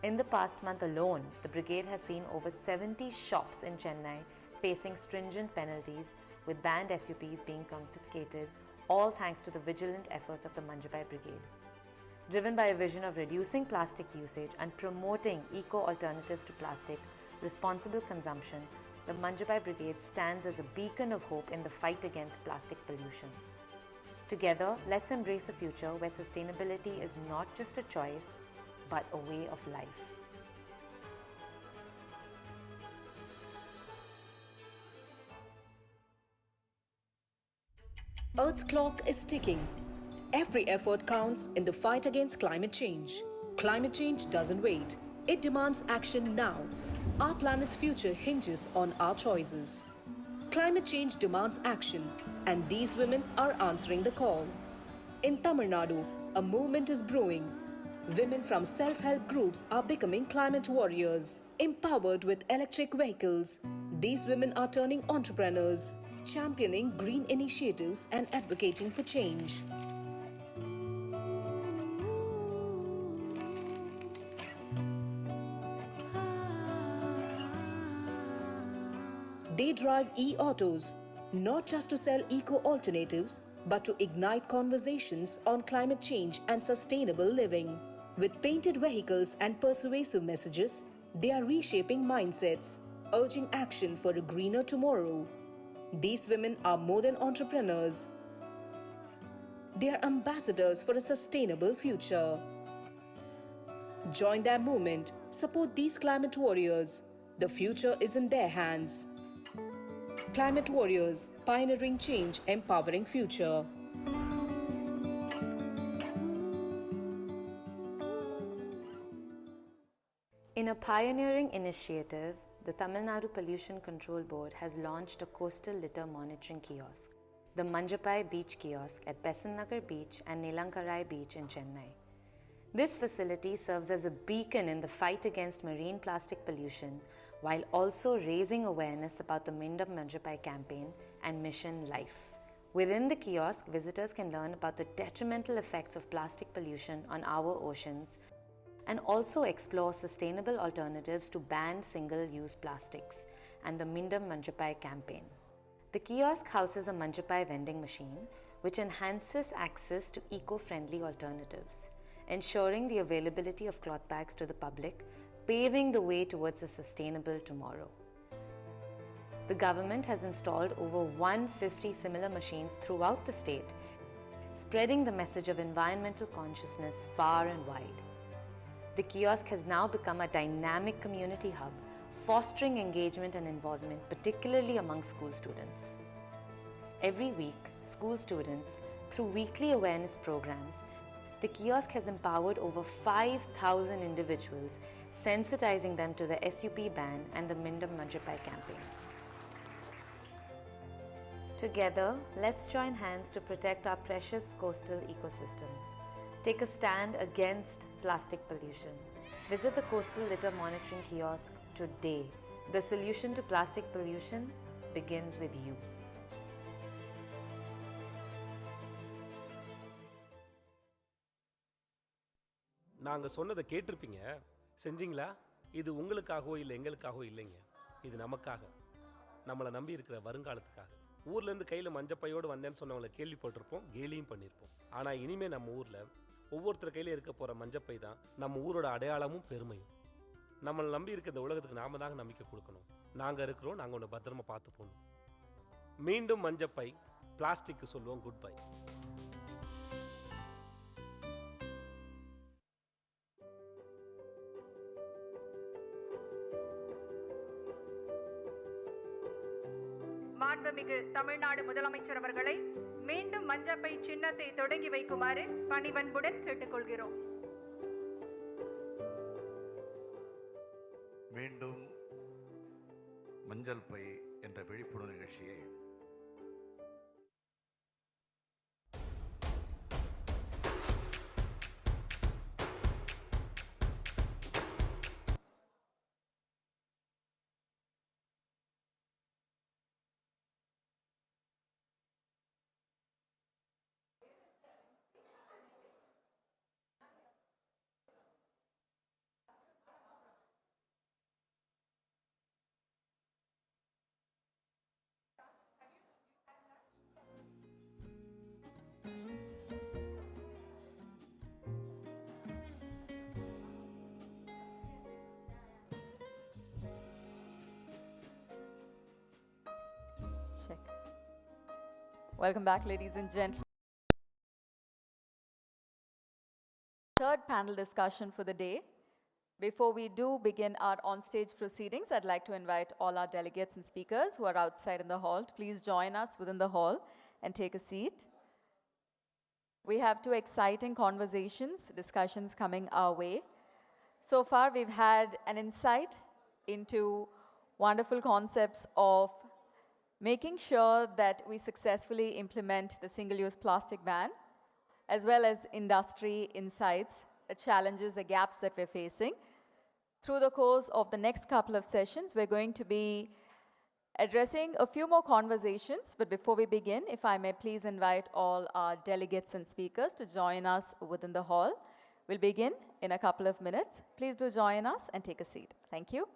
In the past month alone, the brigade has seen over 70 shops in Chennai facing stringent penalties, with banned SUPs being confiscated, all thanks to the vigilant efforts of the Manjapai Brigade. Driven by a vision of reducing plastic usage and promoting eco-alternatives to plastic, responsible consumption, the Manjapai Brigade stands as a beacon of hope in the fight against plastic pollution. Together, let's embrace a future where sustainability is not just a choice, but a way of life. Earth's clock is ticking. Every effort counts in the fight against climate change. Climate change doesn't wait. It demands action now. Our planet's future hinges on our choices. Climate change demands action, and these women are answering the call. In Tamil Nadu, a movement is brewing. Women from self-help groups are becoming climate warriors. Empowered with electric vehicles, these women are turning entrepreneurs, championing green initiatives and advocating for change. They drive e-autos, not just to sell eco-alternatives, but to ignite conversations on climate change and sustainable living. With painted vehicles and persuasive messages, they are reshaping mindsets, urging action for a greener tomorrow. These women are more than entrepreneurs. They are ambassadors for a sustainable future. Join their movement, support these climate warriors. The future is in their hands. Climate warriors, pioneering change, empowering future. In a pioneering initiative, the Tamil Nadu Pollution Control Board has launched a coastal litter monitoring kiosk, the Manjapai Beach Kiosk at Besant Nagar Beach and Nilankarai Beach in Chennai. This facility serves as a beacon in the fight against marine plastic pollution, while also raising awareness about the Mindam Manjapai campaign and Mission Life. Within the kiosk, visitors can learn about the detrimental effects of plastic pollution on our oceans and also explore sustainable alternatives to banned single-use plastics and the Mindam Manjapai campaign. The kiosk houses a Manjapai vending machine which enhances access to eco-friendly alternatives, ensuring the availability of cloth bags to the public, paving the way towards a sustainable tomorrow. The government has installed over 150 similar machines throughout the state, spreading the message of environmental consciousness far and wide. The kiosk has now become a dynamic community hub, fostering engagement and involvement, particularly among school students. Every week, school students, through weekly awareness programs, The kiosk has empowered over 5,000 individuals, sensitizing them to the SUP ban and the Mindam Manjapai campaign. Together, let's join hands to protect our precious coastal ecosystems. Take a stand against plastic pollution. Visit the Coastal Litter Monitoring Kiosk today. The solution to plastic pollution begins with you. நாங்கள் சொன்னதை கேட்டிருப்பீங்க, செஞ்சீங்களா? இது உங்களுக்காகவோ இல்லை எங்களுக்காகவோ இல்லைங்க, இது நமக்காக, நம்மளை நம்பி இருக்கிற வருங்காலத்துக்காக. ஊர்லேருந்து கையில் மஞ்சப்பையோடு வந்தேன்னு சொன்னவங்களை கேள்விப்பட்டிருப்போம், கேலியும் பண்ணியிருப்போம். ஆனால் இனிமேல் நம்ம ஊரில் ஒவ்வொருத்தர் கையில் இருக்க போகிற மஞ்சப்பை தான் நம்ம ஊரோட அடையாளமும் பெருமையும். நம்மளை நம்பி இருக்க இந்த உலகத்துக்கு நாம தாங்க நம்பிக்கை கொடுக்கணும். நாங்கள் இருக்கிறோம், நாங்கள் ஒன்று பத்திரமா பார்த்து போகணும். மீண்டும் மஞ்சப்பை, பிளாஸ்டிக்கு சொல்லுவோம் குட் பை. மாண்புமிகு தமிழ்நாடு முதலமைச்சர் அவர்களை மீண்டும் மஞ்சப்பை சின்னத்தை தொடங்கி வைக்குமாறு பணிவன்புடன் கேட்டுக்கொள்கிறோம். மீண்டும் மஞ்சள் பை என்ற விழிப்புணர்வு நிகழ்ச்சியை Check. Welcome back, ladies and gentlemen. Third panel discussion for the day. Before we do begin our on-stage proceedings, I'd like to invite all our delegates and speakers who are outside in the hall to please join us within the hall and take a seat. We have two exciting discussions coming our way. So far, we've had an insight into wonderful concepts of making sure that we successfully implement the single-use plastic ban, as well as industry insights, the challenges, the gaps that we're facing. Through the course of the next couple of sessions, we're going to be addressing a few more conversations, but before we begin, if I may please invite all our delegates and speakers to join us within the hall. We'll begin in a couple of minutes. Please do join us and take a seat. Thank you.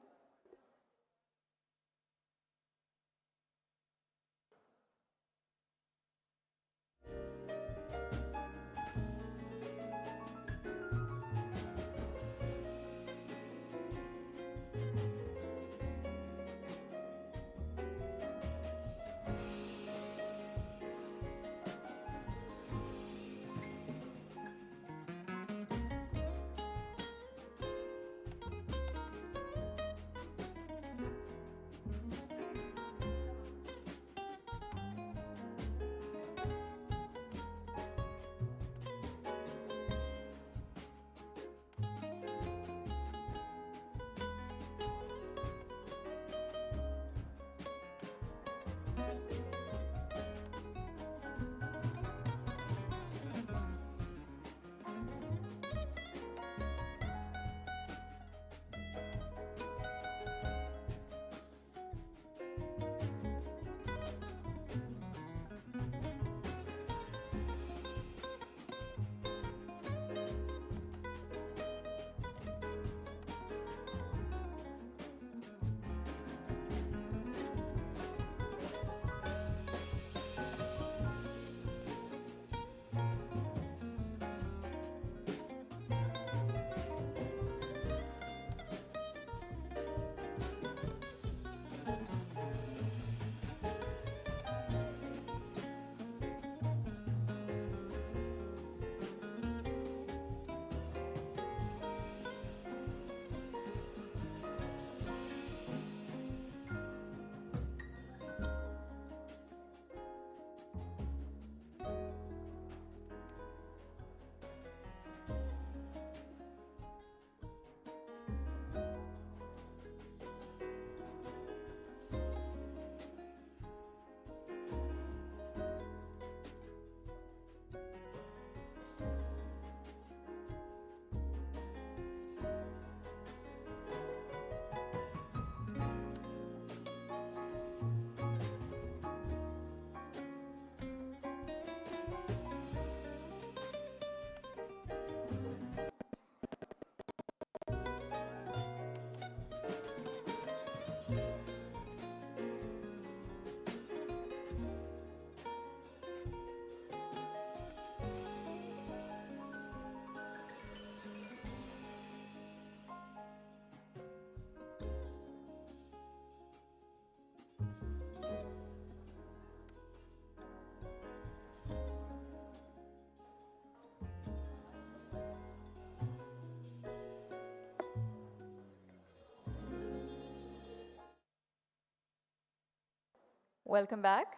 Welcome back,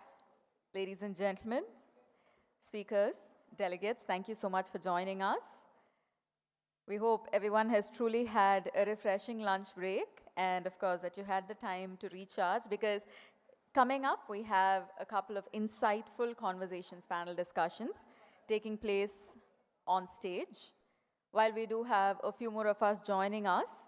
ladies and gentlemen, speakers, delegates. Thank you so much for joining us. We hope everyone has truly had a refreshing lunch break and, of course, that you had the time to recharge, because coming up, we have a couple of insightful conversations, panel discussions taking place on stage. While we do have a few more of us joining us,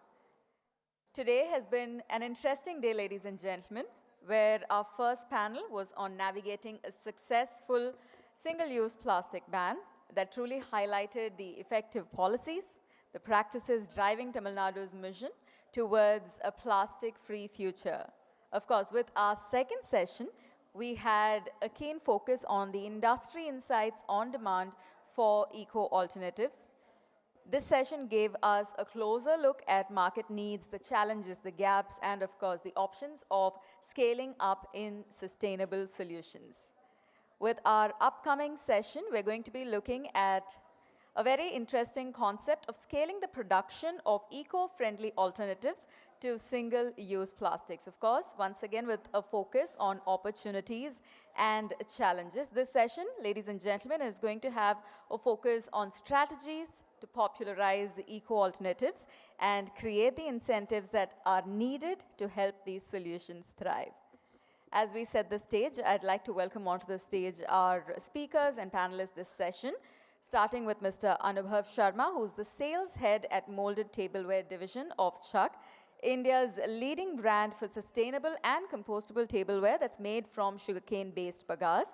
today has been an interesting day, ladies and gentlemen, where our first panel was on navigating a successful single-use plastic ban that truly highlighted the effective policies, the practices driving Tamil Nadu's mission towards a plastic-free future. Of course, with our second session, we had a keen focus on the industry insights on demand for eco-alternatives. This session gave us a closer look at market needs, the challenges, the gaps, and of course, the options of scaling up in sustainable solutions. With our upcoming session, we're going to be looking at a very interesting concept of scaling the production of eco-friendly alternatives to single-use plastics. Of course, once again, with a focus on opportunities and challenges. This session, ladies and gentlemen, is going to have a focus on strategies to popularize eco-alternatives and create the incentives that are needed to help these solutions thrive. As we set the stage, I'd like to welcome onto the stage our speakers and panelists this session, starting with Mr. Anubhav Sharma, who's the sales head at Molded Tableware Division of Chuck, India's leading brand for sustainable and compostable tableware that's made from sugarcane-based bagas.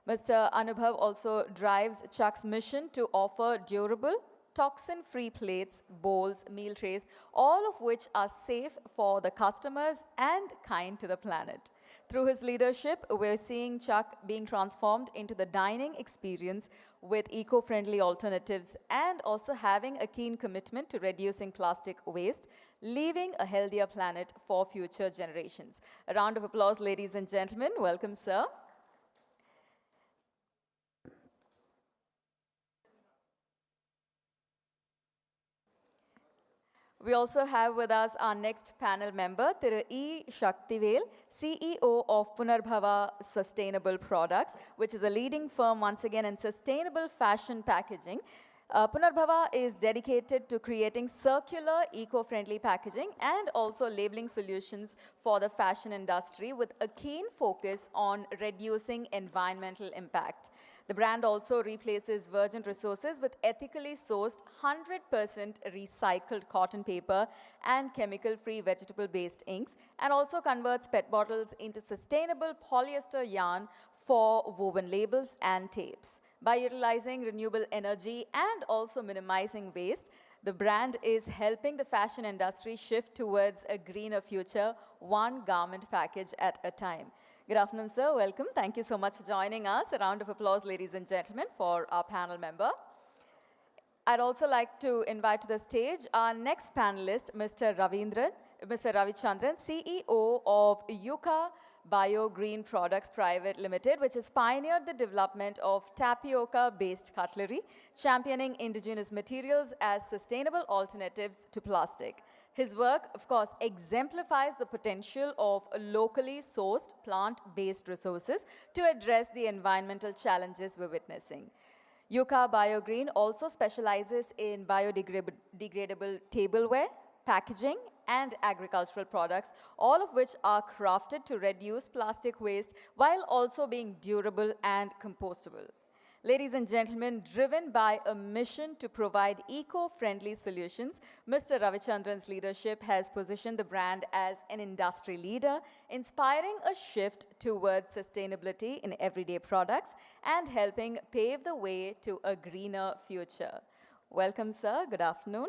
Mr. Anubhav also drives Chuck's mission to offer durable, toxin-free plates, bowls, meal trays, all of which are safe for the customers and kind to the planet. Through his leadership, we're seeing Chuck being transformed into the dining experience with eco-friendly alternatives and also having a keen commitment to reducing plastic waste, leaving a healthier planet for future generations. A round of applause, ladies and gentlemen. Welcome, sir. We also have with us our next panel member, Thiru E. Shaktivel, CEO of Punarbhava Sustainable Products, which is a leading firm once again in sustainable fashion packaging. Punarbhava is dedicated to creating circular, eco-friendly packaging and also labeling solutions for the fashion industry with a keen focus on reducing environmental impact. The brand also replaces virgin resources with ethically sourced 100% recycled cotton paper and chemical-free vegetable-based inks, and also converts PET bottles into sustainable polyester yarn for woven labels and tapes. By utilizing renewable energy and also minimizing waste, the brand is helping the fashion industry shift towards a greener future, one garment package at a time. Good afternoon, sir. Welcome. Thank you so much for joining us. A round of applause, ladies and gentlemen, for our panel member. I'd also like to invite to the stage our next panelist, Mr. Ravichandran, CEO of Yucca Bio Green Products Private Limited, which has pioneered the development of tapioca-based cutlery, championing indigenous materials as sustainable alternatives to plastic. His work, of course, exemplifies the potential of locally sourced plant-based resources to address the environmental challenges we're witnessing. Yucca BioGreen also specializes in biodegradable tableware, packaging, and agricultural products, all of which are crafted to reduce plastic waste while also being durable and compostable. Ladies and gentlemen, driven by a mission to provide eco-friendly solutions, Mr. Ravichandran's leadership has positioned the brand as an industry leader, inspiring a shift towards sustainability in everyday products and helping pave the way to a greener future. Welcome, sir. Good afternoon.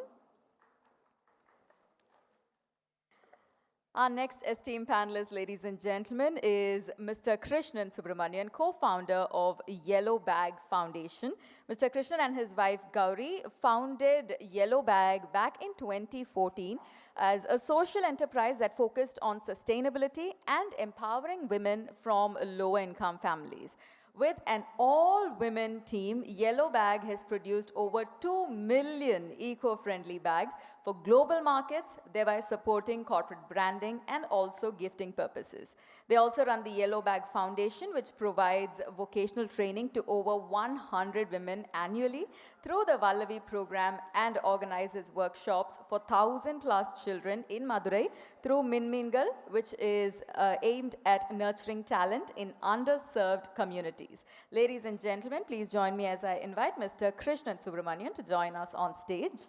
Our next esteemed panelist, ladies and gentlemen, is Mr. Krishnan Subramanian, co-founder of Yellow Bag Foundation. Mr. Krishnan and his wife Gauri founded Yellow Bag back in 2014 as a social enterprise that focused on sustainability and empowering women from lower-income families. With an all-women team, Yellow Bag has produced over 2 million eco-friendly bags for global markets, thereby supporting corporate branding and also gifting purposes. They also run the Yellow Bag Foundation, which provides vocational training to over 100 women annually through the Vallavi program and organizes workshops for 1,000+ children in Madurai through Minmingal, which is aimed at nurturing talent in underserved communities. Ladies and gentlemen, please join me as I invite Mr. Krishnan Subramanian to join us on stage.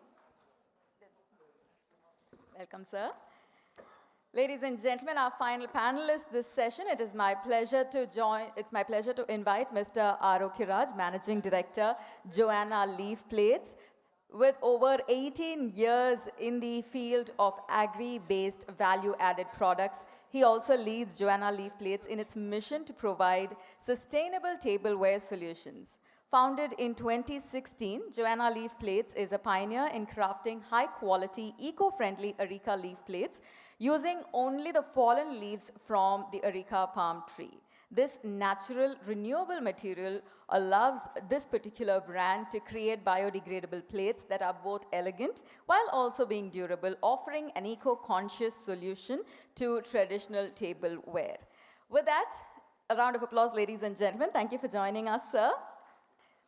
Welcome, sir. Ladies and gentlemen, our final panelist this session, it's my pleasure to invite Mr. Arokiraj, Managing Director, Joanna Leaf Plates. With over 18 years in the field of agri-based value-added products, he also leads Joanna Leaf Plates in its mission to provide sustainable tableware solutions. Founded in 2016, Joanna Leaf Plates is a pioneer in crafting high-quality, eco-friendly areca leaf plates using only the fallen leaves from the areca palm tree. This natural, renewable material allows this particular brand to create biodegradable plates that are both elegant while also being durable, offering an eco-conscious solution to traditional tableware. With that, a round of applause, ladies and gentlemen. Thank you for joining us, sir.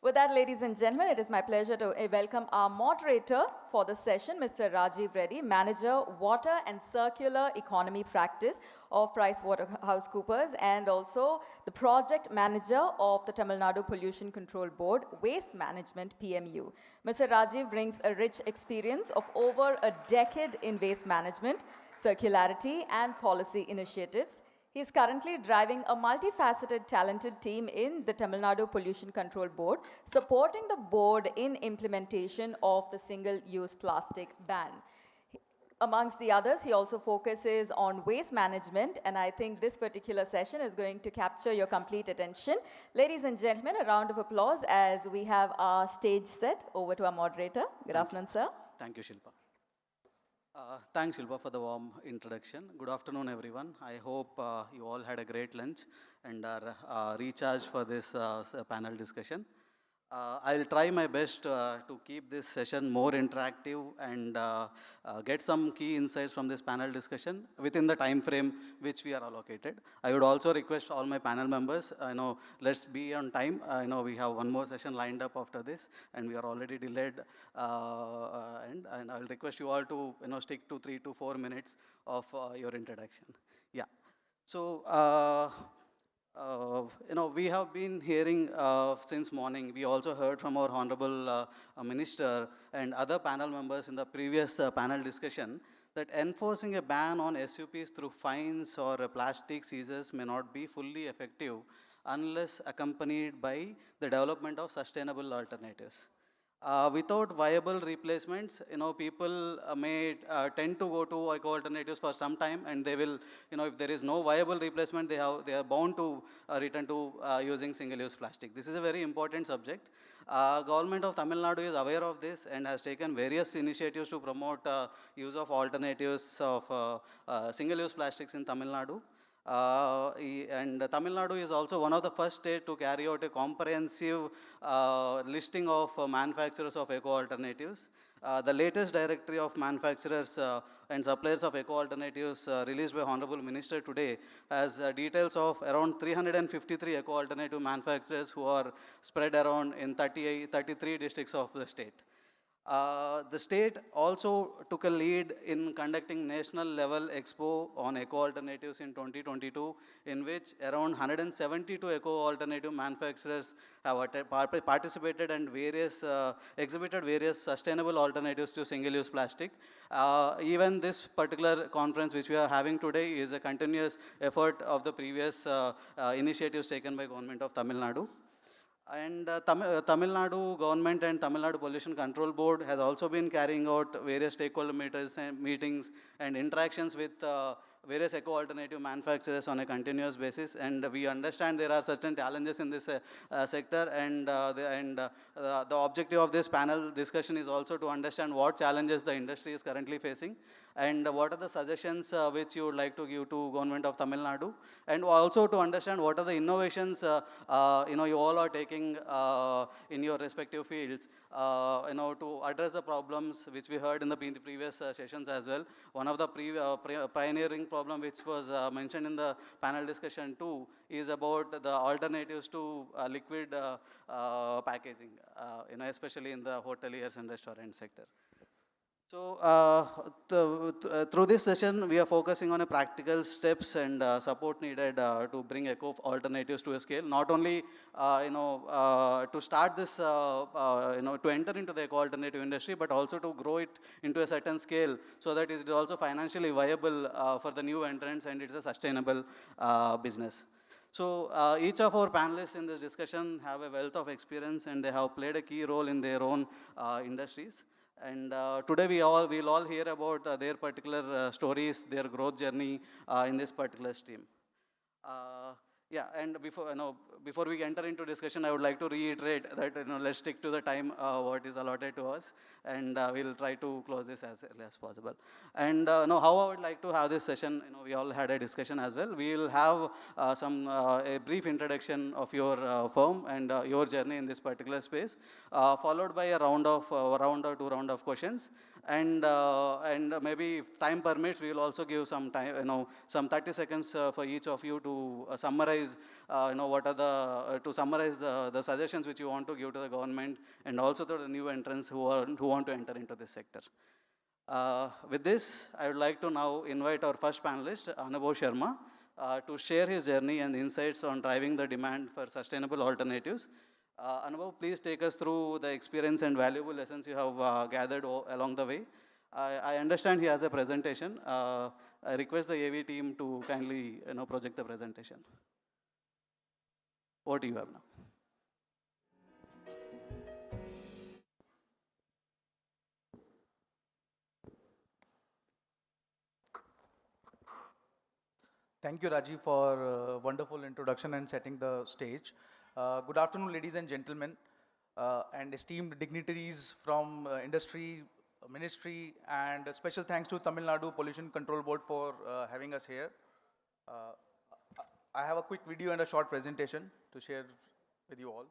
With that, ladies and gentlemen, it is my pleasure to welcome our moderator for the session, Mr. Rajiv Reddy, Manager, Water and Circular Economy Practice of PricewaterhouseCoopers, and also the Project Manager of the Tamil Nadu Pollution Control Board, Waste Management, PMU. Mr. Rajiv brings a rich experience of over a decade in waste management, circularity, and policy initiatives. He is currently driving a multifaceted, talented team in the Tamil Nadu Pollution Control Board, supporting the board in implementation of the single-use plastic ban. Amongst the others, he also focuses on waste management, and I think this particular session is going to capture your complete attention. Ladies and gentlemen, a round of applause as we have our stage set. Over to our moderator. Good afternoon, sir. Thank you, Shilpa. Thanks, Shilpa, for the warm introduction. Good afternoon, everyone. I hope you all had a great lunch and are recharged for this panel discussion. I'll try my best to keep this session more interactive and get some key insights from this panel discussion within the time frame which we are allocated. I would also request all my panel members, let's be on time. I know we have one more session lined up after this, and we are already delayed. And I'll request you all to stick to 3 to 4 minutes of your introduction. Yeah. So. We have been hearing since morning. We also heard from our Honorable Minister and other panel members in the previous panel discussion that enforcing a ban on SUPs through fines or plastic seizures may not be fully effective unless accompanied by the development of sustainable alternatives. Without viable replacements, people may tend to go to eco alternatives for some time, and they will, if there is no viable replacement, they are bound to return to using single-use plastic. This is a very important subject. Government of Tamil Nadu is aware of this and has taken various initiatives to promote use of alternatives of single-use plastics in Tamil Nadu. And Tamil Nadu is also one of the first states to carry out a comprehensive listing of manufacturers of eco-alternatives. The latest directory of manufacturers and suppliers of eco-alternatives released by Honorable Minister today has details of around 353 eco-alternative manufacturers who are spread around in 33 districts of the state. The state also took a lead in conducting national level expo on eco-alternatives in 2022, in which around 172 eco-alternative manufacturers have participated and exhibited various sustainable alternatives to single-use plastic. Even this particular conference which we are having today is a continuous effort of the previous initiatives taken by Government of Tamil Nadu. And Tamil Nadu government and Tamil Nadu Pollution Control Board has also been carrying out various stakeholder meetings and interactions with various eco-alternative manufacturers on a continuous basis, and we understand there are certain challenges in this sector, and the objective of this panel discussion is also to understand what challenges the industry is currently facing, and what are the suggestions which you would like to give to Government of Tamil Nadu, and also to understand what are the innovations you all are taking in your respective fields, to address the problems which we heard in the previous sessions as well. One of the pioneering problem which was mentioned in the panel discussion too is about the alternatives to liquid packaging, especially in the hoteliers and restaurant sector. So through this session, we are focusing on practical steps and support needed to bring eco alternatives to a scale. Not only to start this, to enter into the eco alternative industry, but also to grow it into a certain scale so that it is also financially viable for the new entrants, and it is a sustainable business. So each of our panelists in this discussion have a wealth of experience, and they have played a key role in their own industries. And today we'll all hear about their particular stories, their growth journey in this particular stream. Yeah, and before we enter into discussion, I would like to reiterate that let's stick to the time what is allotted to us, and we'll try to close this as early as possible. And how I would like to have this session, we all had a discussion as well. We'll have a brief introduction of your firm and your journey in this particular space, followed by a round or two round of questions. And maybe if time permits, we will also give some time, some 30 seconds for each of you to summarize, what are to summarize the suggestions which you want to give to the government, and also to the new entrants who want to enter into this sector. With this, I would like to now invite our first panelist, Anubhav Sharma, to share his journey and insights on driving the demand for sustainable alternatives. Anubhav, please take us through the experience and valuable lessons you have gathered along the way. I understand he has a presentation. I request the AV team to kindly project the presentation. Over to you, Abna. Thank you, Rajiv, for a wonderful introduction and setting the stage. Good afternoon, ladies and gentlemen, and esteemed dignitaries from industry, ministry, and a special thanks to Tamil Nadu Pollution Control Board for having us here. I have a quick video and a short presentation to share with you all.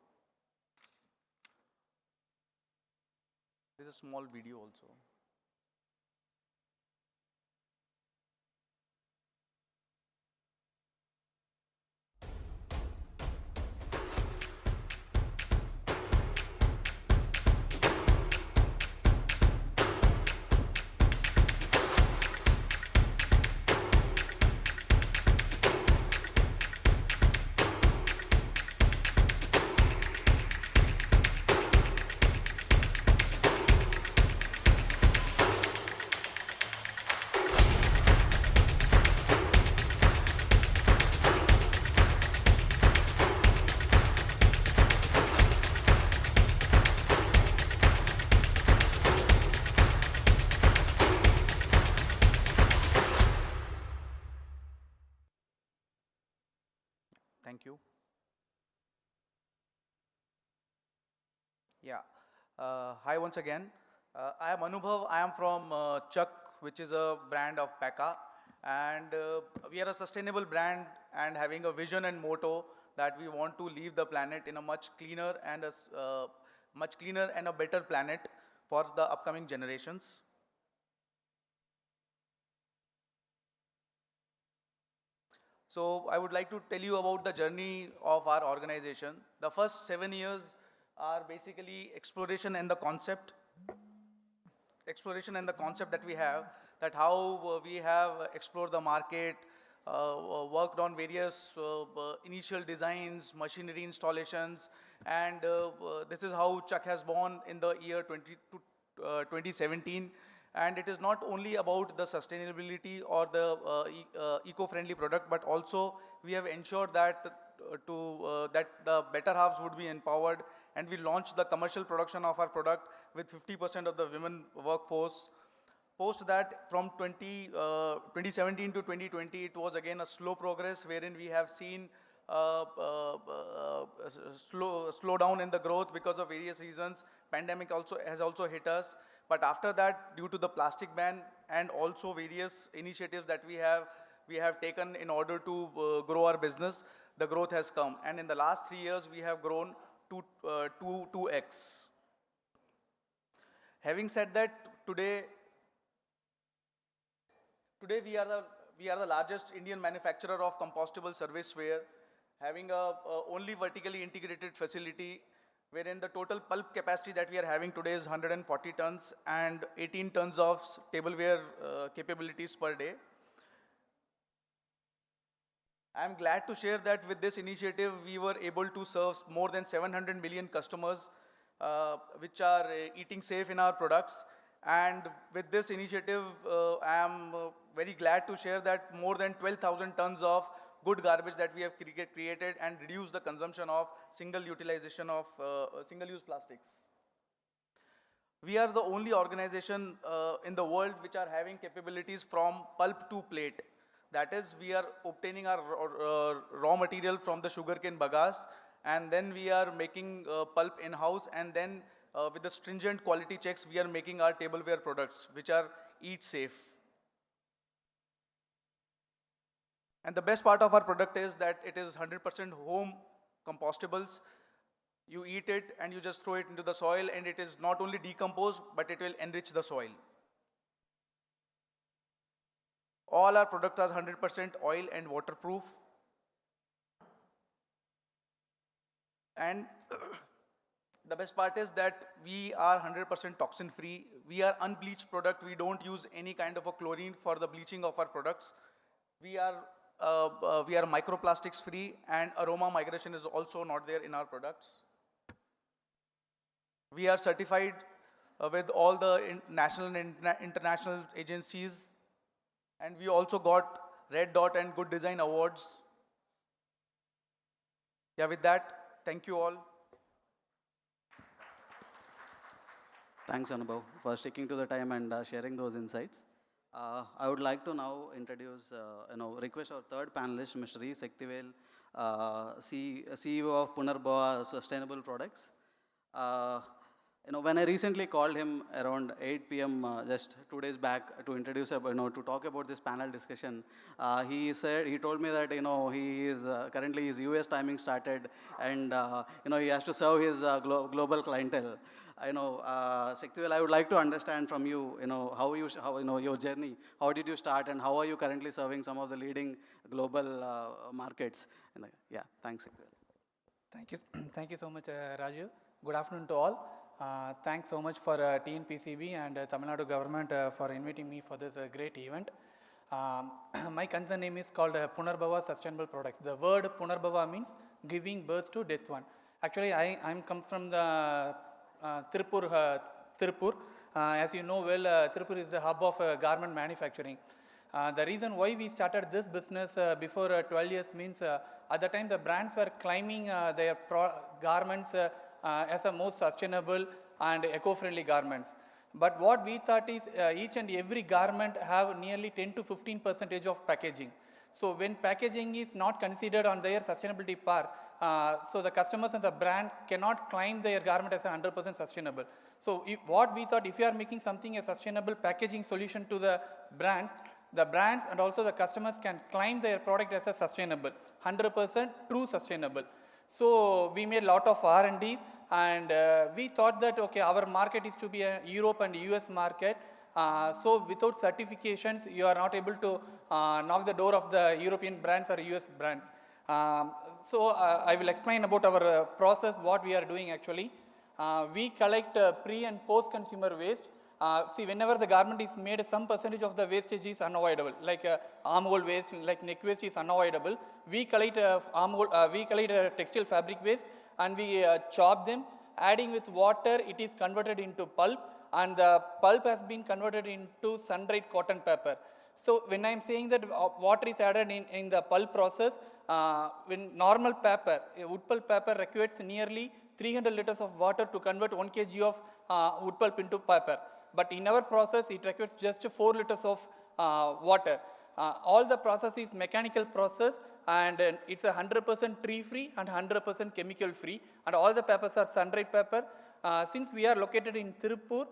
This is a small video also. Thank you. Yeah. Hi once again. I am Anubhav. I am from Chuck, which is a brand of Pekka. And we are a sustainable brand and having a vision and motto that we want to leave the planet in a much cleaner and a better planet for the upcoming generations. So I would like to tell you about the journey of our organization. The first 7 years are basically exploration and the concept that we have, that how we have explored the market, worked on various initial designs, machinery installations, and this is how Chuck has born in the year 2017. And it is not only about the sustainability or the eco-friendly product, but also we have ensured that that the better halves would be empowered, and we launched the commercial production of our product with 50% of the women workforce. Post that, from 2017 to 2020, it was again a slow progress, wherein we have seen slow down in the growth because of various reasons. Pandemic has also hit us. But after that, due to the plastic ban and also various initiatives that we have taken in order to grow our business, the growth has come. And in the last 3 years, we have grown to 2x. Having said that, today we are the largest Indian manufacturer of compostable serviceware, having a only vertically integrated facility, wherein the total pulp capacity that we are having today is 140 tons and 18 tons of tableware capabilities per day. I am glad to share that with this initiative, we were able to serve more than 700 million customers which are eating safe in our products. And with this initiative, I am very glad to share that more than 12,000 tons of good garbage that we have created and reduced the consumption of single-use plastics. We are the only organization in the world which are having capabilities from pulp to plate. That is, we are obtaining our raw material from the sugarcane bagasse, and then we are making pulp in-house, and then with the stringent quality checks, we are making our tableware products, which are eat safe. And the best part of our product is that it is 100% home compostables. You eat it and you just throw it into the soil, and it is not only decomposed, but it will enrich the soil. All our products are 100% oil and waterproof. And the best part is that we are 100% toxin free. We are unbleached product. We don't use any kind of a chlorine for the bleaching of our products. We are microplastics free, and aroma migration is also not there in our products. We are certified with all the national and international agencies, and we also got Red Dot and Good Design Awards. Yeah, with that, thank you all. Thanks, Anubhav, for sticking to the time and sharing those insights. I would like to now introduce, request our third panelist, Mr. E. Sektivel, CEO of Punarbhava Sustainable Products. When I recently called him around 8 p.m. Just 2 days back to introduce, to talk about this panel discussion, he told me that, he is currently his US timing started, and, he has to serve his global clientele. Sektivel, I would like to understand from you, how your journey, how did you start, and how are you currently serving some of the leading global markets? Yeah, thanks, Sektivel. Thank you so much, Raju. Good afternoon to all. Thanks so much for TNPCB and Tamil Nadu government for inviting me for this great event. My concern name is called Punarbhava Sustainable Products. The word Punarbhava means giving birth to death one. Actually, I'm come from the Tirupur. As you know well, Tirupur is the hub of garment manufacturing. The reason why we started this business before 12 years means at the time the brands were claiming their garments as a most sustainable and eco-friendly garments. But what we thought is each and every garment have nearly 10 to 15% of packaging. So when packaging is not considered on their sustainability part, so the customers and the brand cannot claim their garment as 100% sustainable. So what we thought, if you are making something a sustainable packaging solution to the brands and also the customers can claim their product as a sustainable, 100% true sustainable. So we made a lot of R&Ds, and we thought that, okay, our market is to be a Europe and US market. So without certifications, you are not able to knock the door of the European brands or US brands. So I will explain about our process, what we are doing actually. We collect pre and post consumer waste. See, whenever the garment is made, some percentage of the wastage is unavoidable, like armhole waste, like neck waste is unavoidable. We collect textile fabric waste, and we chop them. Adding with water, it is converted into pulp, and the pulp has been converted into sun-dried cotton paper. So when I am saying that water is added in the pulp process, when normal paper, wood pulp paper requires nearly 300 liters of water to convert 1 kg of wood pulp into paper. but in our process, it requires just 4 liters of water. All the process is mechanical process, and it's 100% tree-free and 100% chemical-free, and all the papers are sun-dried paper. Since we are located in Tirupur,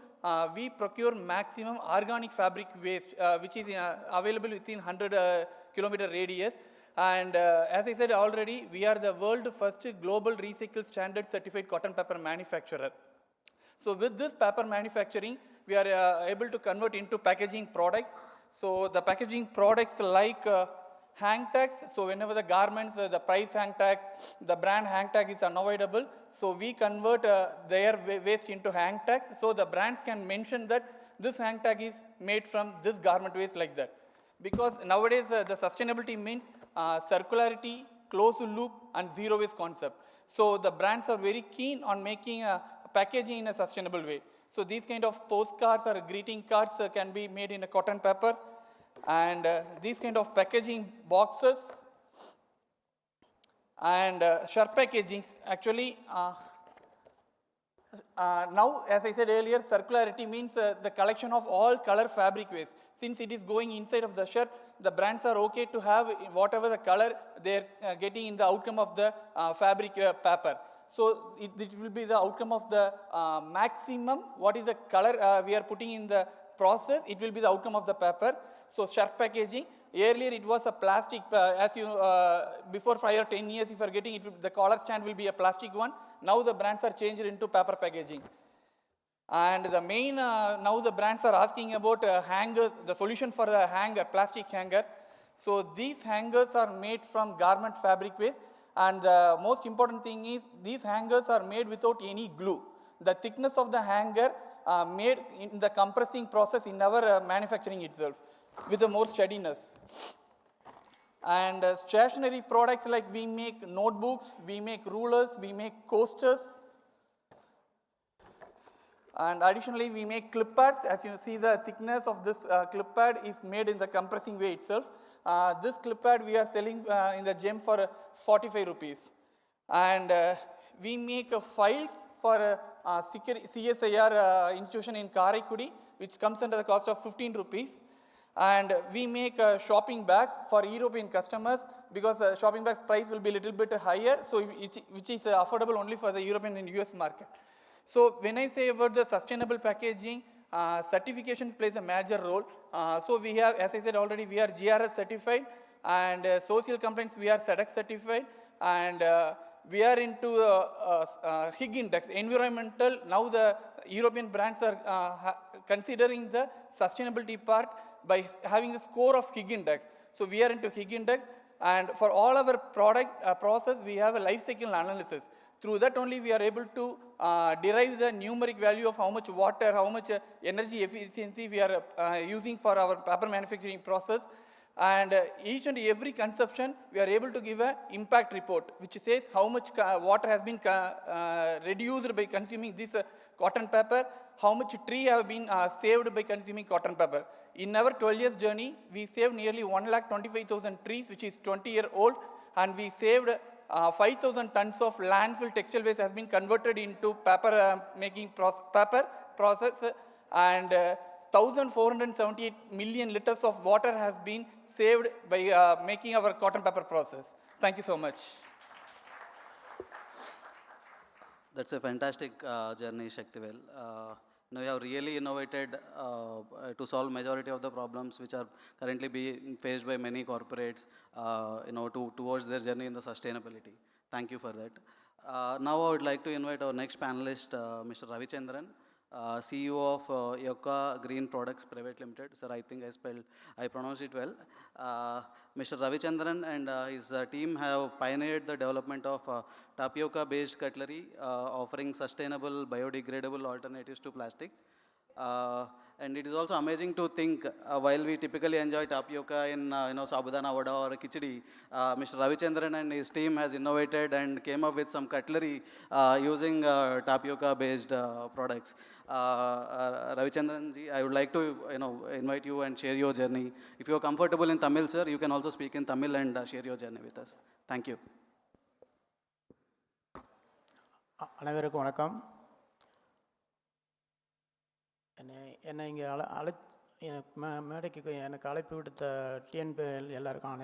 we procure maximum organic fabric waste, which is available within 100 kilometer radius. And as I said already, we are the world first global recycle standard certified cotton paper manufacturer. So with this paper manufacturing, we are able to convert into packaging products. So the packaging products like hang tags. So whenever the garments, the price hang tags, the brand hang tag is unavoidable. So we convert their waste into hang tags. So the brands can mention that this hang tag is made from this garment waste like that. Because nowadays the sustainability means circularity, closed loop, and zero waste concept. So the brands are very keen on making packaging in a sustainable way. So these kind of postcards or greeting cards can be made in a cotton paper, and these kind of packaging boxes and sharp packagings actually now, as I said earlier, circularity means the collection of all color fabric waste. Since it is going inside of the shirt, the brands are okay to have whatever the color they are getting in the outcome of the fabric paper. So it will be the outcome of the maximum, what is the color we are putting in the process, it will be the outcome of the paper. So sharp packaging, earlier it was a plastic, as you, before 5 or 10 years if you are getting it, the collar stand will be a plastic one. Now the brands are changed into paper packaging. And the main, now the brands are asking about hangers, the solution for the hanger, plastic hanger. So these hangers are made from garment fabric waste, and the most important thing is these hangers are made without any glue. The thickness of the hanger made in the compressing process in our manufacturing itself with a more steadiness. And stationery products, like we make notebooks, we make rulers, we make coasters, and additionally we make clip pads. As you see, the thickness of this clip pad is made in the compressing way itself. This clip pad we are selling in the gem for 45 rupees. And we make files for CSIR institution in Karaikudi, which comes under the cost of 15 rupees. And we make shopping bags for European customers, because the shopping bags price will be a little bit higher, so which is affordable only for the European and US market. So when I say about the sustainable packaging, certifications plays a major role. So we have, as I said already, we are GRS certified, and social complaints we are SEDEX certified, and we are into HIG index, environmental. Now the European brands are considering the sustainability part by having the score of HIG index. So we are into HIG index, and for all our product process, we have a life cycle analysis. Through that only we are able to derive the numeric value of how much water, how much energy efficiency we are using for our paper manufacturing process. And each and every consumption, we are able to give an impact report, which says how much water has been reduced by consuming this cotton paper, how much tree have been saved by consuming cotton paper. In our 12 years journey, we saved nearly 1,25,000 trees, which is 20-year-old, and we saved 5,000 tons of landfill textile waste has been converted into paper making paper process, and 1,478 million liters of water has been saved by making our cotton paper process. Thank you so much. That's a fantastic journey, Shaktivel. You have really innovated to solve majority of the problems which are currently being faced by many corporates, towards their journey in the sustainability. Thank you for that. Now I would like to invite our next panelist, Mr. Ravichandran, CEO of Yoka Green Products Private Limited. Sir, I think I pronounced it well. Mr. Ravichandran and his team have pioneered the development of tapioca-based cutlery, offering sustainable, biodegradable alternatives to plastic. And it is also amazing to think, while we typically enjoy tapioca in sabudana vada or khichdi, Mr. Ravichandran and his team has innovated and came up with some cutlery using tapioca-based products. Ravichandran ji, I would like to invite you and share your journey. If you are comfortable in Tamil, sir, you can also speak in Tamil and share your journey with us. Thank you. அனைவருக்கும் வணக்கம். என்னை இங்கே எனக்கு மேடைக்கு எனக்கு அழைப்பு விடுத்த TNPL எல்லாருக்கும்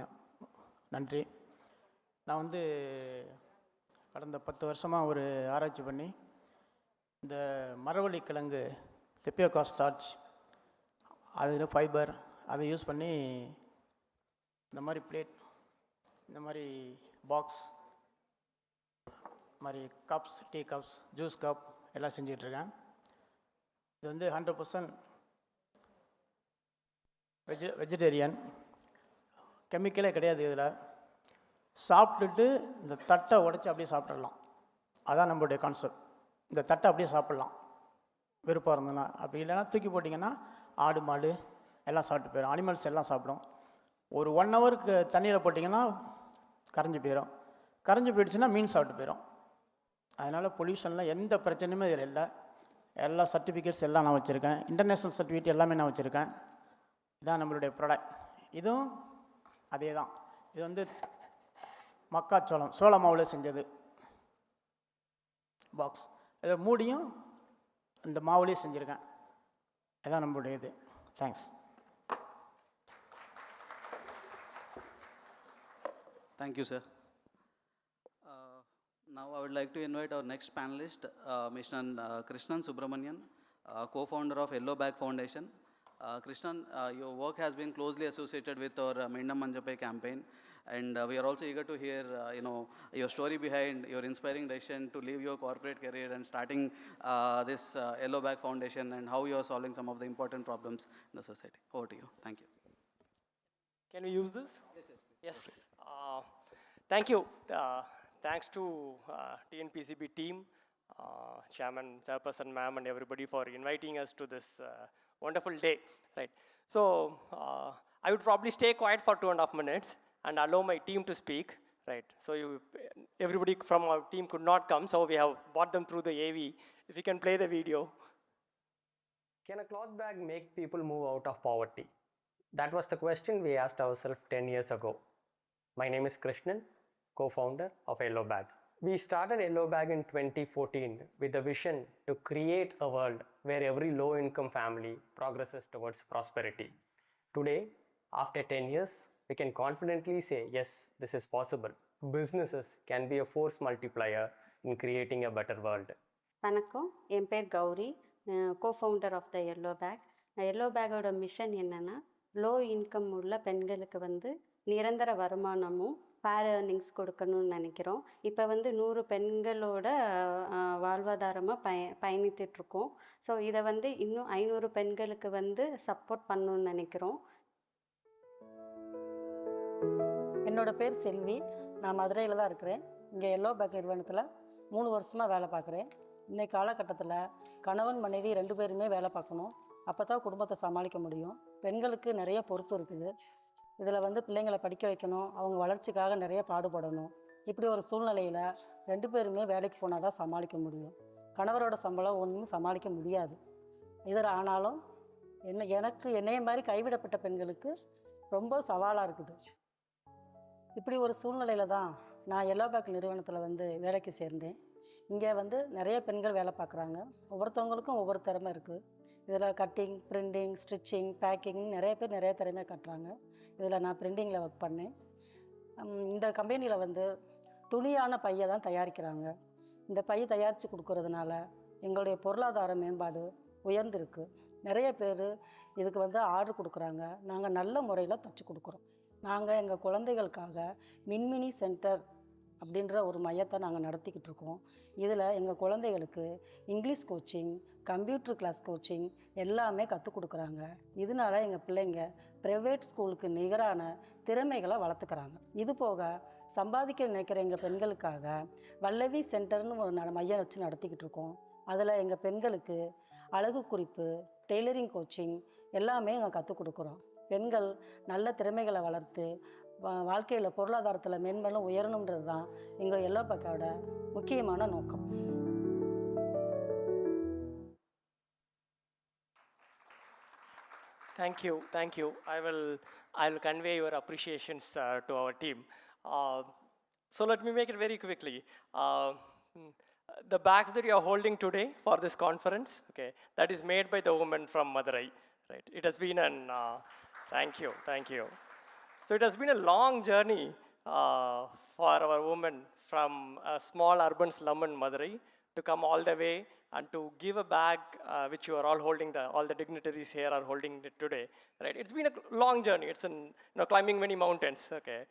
நன்றி. நான் வந்து கடந்த 10 வருஷமாக ஒரு ஆராய்ச்சி பண்ணி இந்த மரவள்ளி கிழங்கு செப்பியோகா ஸ்டார்ச் அதில் ஃபைபர் அதை யூஸ் பண்ணி இந்த மாதிரி பிளேட், இந்த மாதிரி பாக்ஸ், மாதிரி cups, tea cups, juice cup எல்லாம் செஞ்சிகிட்ருக்கேன். இது வந்து 100% வெஜிடேரியன், கெமிக்கலே கிடையாது. இதில் சாப்பிட்டுட்டு இந்த தட்டை உடச்சி அப்படியே சாப்பிட்றலாம். அதான் நம்மளுடைய கான்செப்ட். இந்த தட்டை அப்படியே சாப்பிட்லாம் விருப்பம் இருந்ததுன்னா. அப்படி இல்லைன்னா தூக்கி போட்டிங்கன்னா ஆடு மாடு எல்லாம் சாப்பிட்டு போயிடும், அனிமல்ஸ் எல்லாம் சாப்பிடும். ஒரு 1 ஹவருக்கு தண்ணியில் போட்டிங்கன்னா கரைஞ்சி போயிடும். கரைஞ்சி போயிடுச்சுன்னா மீன் சாப்பிட்டு போயிடும். அதனால் பொல்யூஷனில் எந்த பிரச்சனையுமே இதில் இல்லை. எல்லா சர்டிஃபிகேட்ஸ் எல்லாம் நான் வச்சுருக்கேன். இன்டர்நேஷ்னல் சர்டிஃபிகேட் எல்லாமே நான் வச்சுருக்கேன். இதான் நம்மளுடைய ப்ராடக்ட். இதுவும் அதே தான். இது வந்து மக்காச்சோளம், சோள மாவில் செஞ்சது பாக்ஸ். இதை மூடியும் இந்த மாவுலேயே செஞ்சுருக்கேன். இதான் நம்மளுடைய இது. Thanks. Thank you, sir. Now I would like to invite our next panelist, Mr. Krishnan Subramanian, co-founder of Yellow Bag Foundation. Krishnan, your work has been closely associated with our Meendam Manjapai campaign, and we are also eager to hear your story behind your inspiring decision to leave your corporate career and starting this Yellow Bag Foundation, and how you are solving some of the important problems in the society. Over to you. Thank you. Can we use this? Yes. Thank you. Thanks to TNPCB team, Chairman, Chairperson, Ma'am, and everybody for inviting us to this wonderful day. Right. So I would probably stay quiet for 2.5 minutes and allow my team to speak. Right. So everybody from our team could not come, so we have brought them through the AV. If you can play the video. Can a cloth bag make people move out of poverty? That was the question we asked ourselves 10 years ago. My name is Krishnan, co-founder of Yellow Bag. We started Yellow Bag in 2014 with a vision to create a world where every low-income family progresses towards prosperity. Today, after 10 years, we can confidently say, yes, this is possible. Businesses can be a force multiplier in creating a better world. வணக்கம், என் பேர் Gauri, co-founder of the Yellow Bag. Yellow Bag-ஓட mission என்னென்னா, low income உள்ள பெண்களுக்கு வந்து நிரந்தர வருமானமும் ஃபேர் ஏர்னிங்ஸ் கொடுக்கணும்னு நினைக்கிறோம். இப்போ வந்து 100 பெண்களோட வாழ்வாதாரமாக பயணித்துட்ருக்கோம். ஸோ இதை வந்து இன்னும் 500 பெண்களுக்கு வந்து சப்போர்ட் பண்ணணும்னு நினைக்கிறோம். என்னோடய பேர் செல்வி, நான் மதுரையில் தான் இருக்கிறேன். இங்கே எல்லோ பேக் நிறுவனத்தில் 3 வருஷமாக வேலை பார்க்குறேன். இன்றைக்கு காலகட்டத்தில் கணவன் மனைவி 2 பேருமே வேலை பார்க்கணும். அப்போ தான் குடும்பத்தை சமாளிக்க முடியும். பெண்களுக்கு நிறைய பொறுப்பு இருக்குது. இதில் வந்து பிள்ளைங்களை படிக்க வைக்கணும், அவங்க வளர்ச்சிக்காக நிறைய பாடுபடணும். இப்படி ஒரு சூழ்நிலையில் 2 பேருமே வேலைக்கு போனால் தான் சமாளிக்க முடியும். கணவரோட சம்பளம் ஒன்றும் சமாளிக்க முடியாது. இதில் ஆனாலும் என்னைய மாதிரி கைவிடப்பட்ட பெண்களுக்கு ரொம்ப சவாலாக இருக்குது. இப்படி ஒரு சூழ்நிலையில் தான் நான் எல்லோ பேக் நிறுவனத்தில் வந்து வேலைக்கு சேர்ந்தேன். இங்கே வந்து நிறைய பெண்கள் வேலை பார்க்குறாங்க. ஒவ்வொருத்தவங்களுக்கும் ஒவ்வொரு திறமை இருக்குது. இதில் கட்டிங், பிரிண்டிங், ஸ்டிச்சிங், பேக்கிங் நிறைய பேர் நிறைய திறமை கட்டுறாங்க. இதில் நான் பிரிண்டிங்கில் ஒர்க் பண்ணேன். இந்த கம்பெனியில் வந்து துணியான பையை தான் தயாரிக்கிறாங்க. இந்த பை தயாரித்து கொடுக்கறதுனால எங்களுடைய பொருளாதார மேம்பாடு உயர்ந்திருக்கு. நிறைய பேர் இதுக்கு வந்து ஆர்டர் கொடுக்குறாங்க. நாங்கள் நல்ல முறையில் தச்சு கொடுக்குறோம். நாங்கள் எங்கள் குழந்தைகளுக்காக மின்மினி சென்டர் அப்படின்ற ஒரு மையத்தை நாங்கள் நடத்திக்கிட்டு இருக்கோம். இதில் எங்கள் குழந்தைகளுக்கு English coaching, computer class coaching எல்லாமே கற்றுக் கொடுக்குறாங்க. இதனால எங்கள் பிள்ளைங்க ப்ரைவேட் ஸ்கூலுக்கு நிகரான திறமைகளை வளர்த்துக்கிறாங்க. இது போக சம்பாதிக்க நினைக்கிற எங்கள் பெண்களுக்காக வல்லவி சென்டர்னு ஒரு மையம் வச்சு நடத்திக்கிட்டு இருக்கோம். அதில் எங்கள் பெண்களுக்கு அழகு குறிப்பு, டெய்லரிங் கோச்சிங் எல்லாமே எங்கள் கற்றுக் கொடுக்குறோம். பெண்கள் நல்ல திறமைகளை வளர்த்து வாழ்க்கையில் பொருளாதாரத்தில் மேன்மேலும் உயரணுன்றது தான் எங்கள் எல்லோ பேக்கோட முக்கியமான நோக்கம். Thank you. I will convey your appreciations to our team. So let me make it very quickly. The bags that you are holding today for this conference, okay, that is made by the woman from Madurai, right? It has been an, thank you, thank you. So it has been a long journey for our women from a small urban slum in Madurai to come all the way and to give a bag which you are all holding, all the dignitaries here are holding it today, right? It's been a long journey. It's climbing many mountains, okay?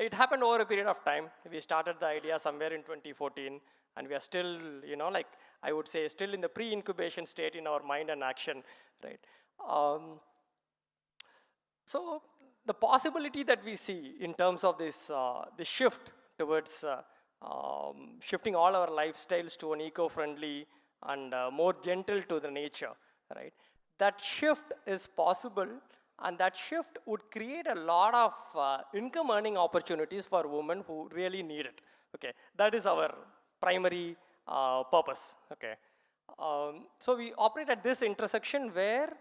It happened over a period of time. We started the idea somewhere in 2014, and we are still, like I would say, still in the pre-incubation state in our mind and action, right? So the possibility that we see in terms of this shift towards shifting all our lifestyles to an eco-friendly and more gentle to the nature, right? That shift is possible, and that shift would create a lot of income earning opportunities for women who really need it, okay? That is our primary purpose, okay? So we operate at this intersection where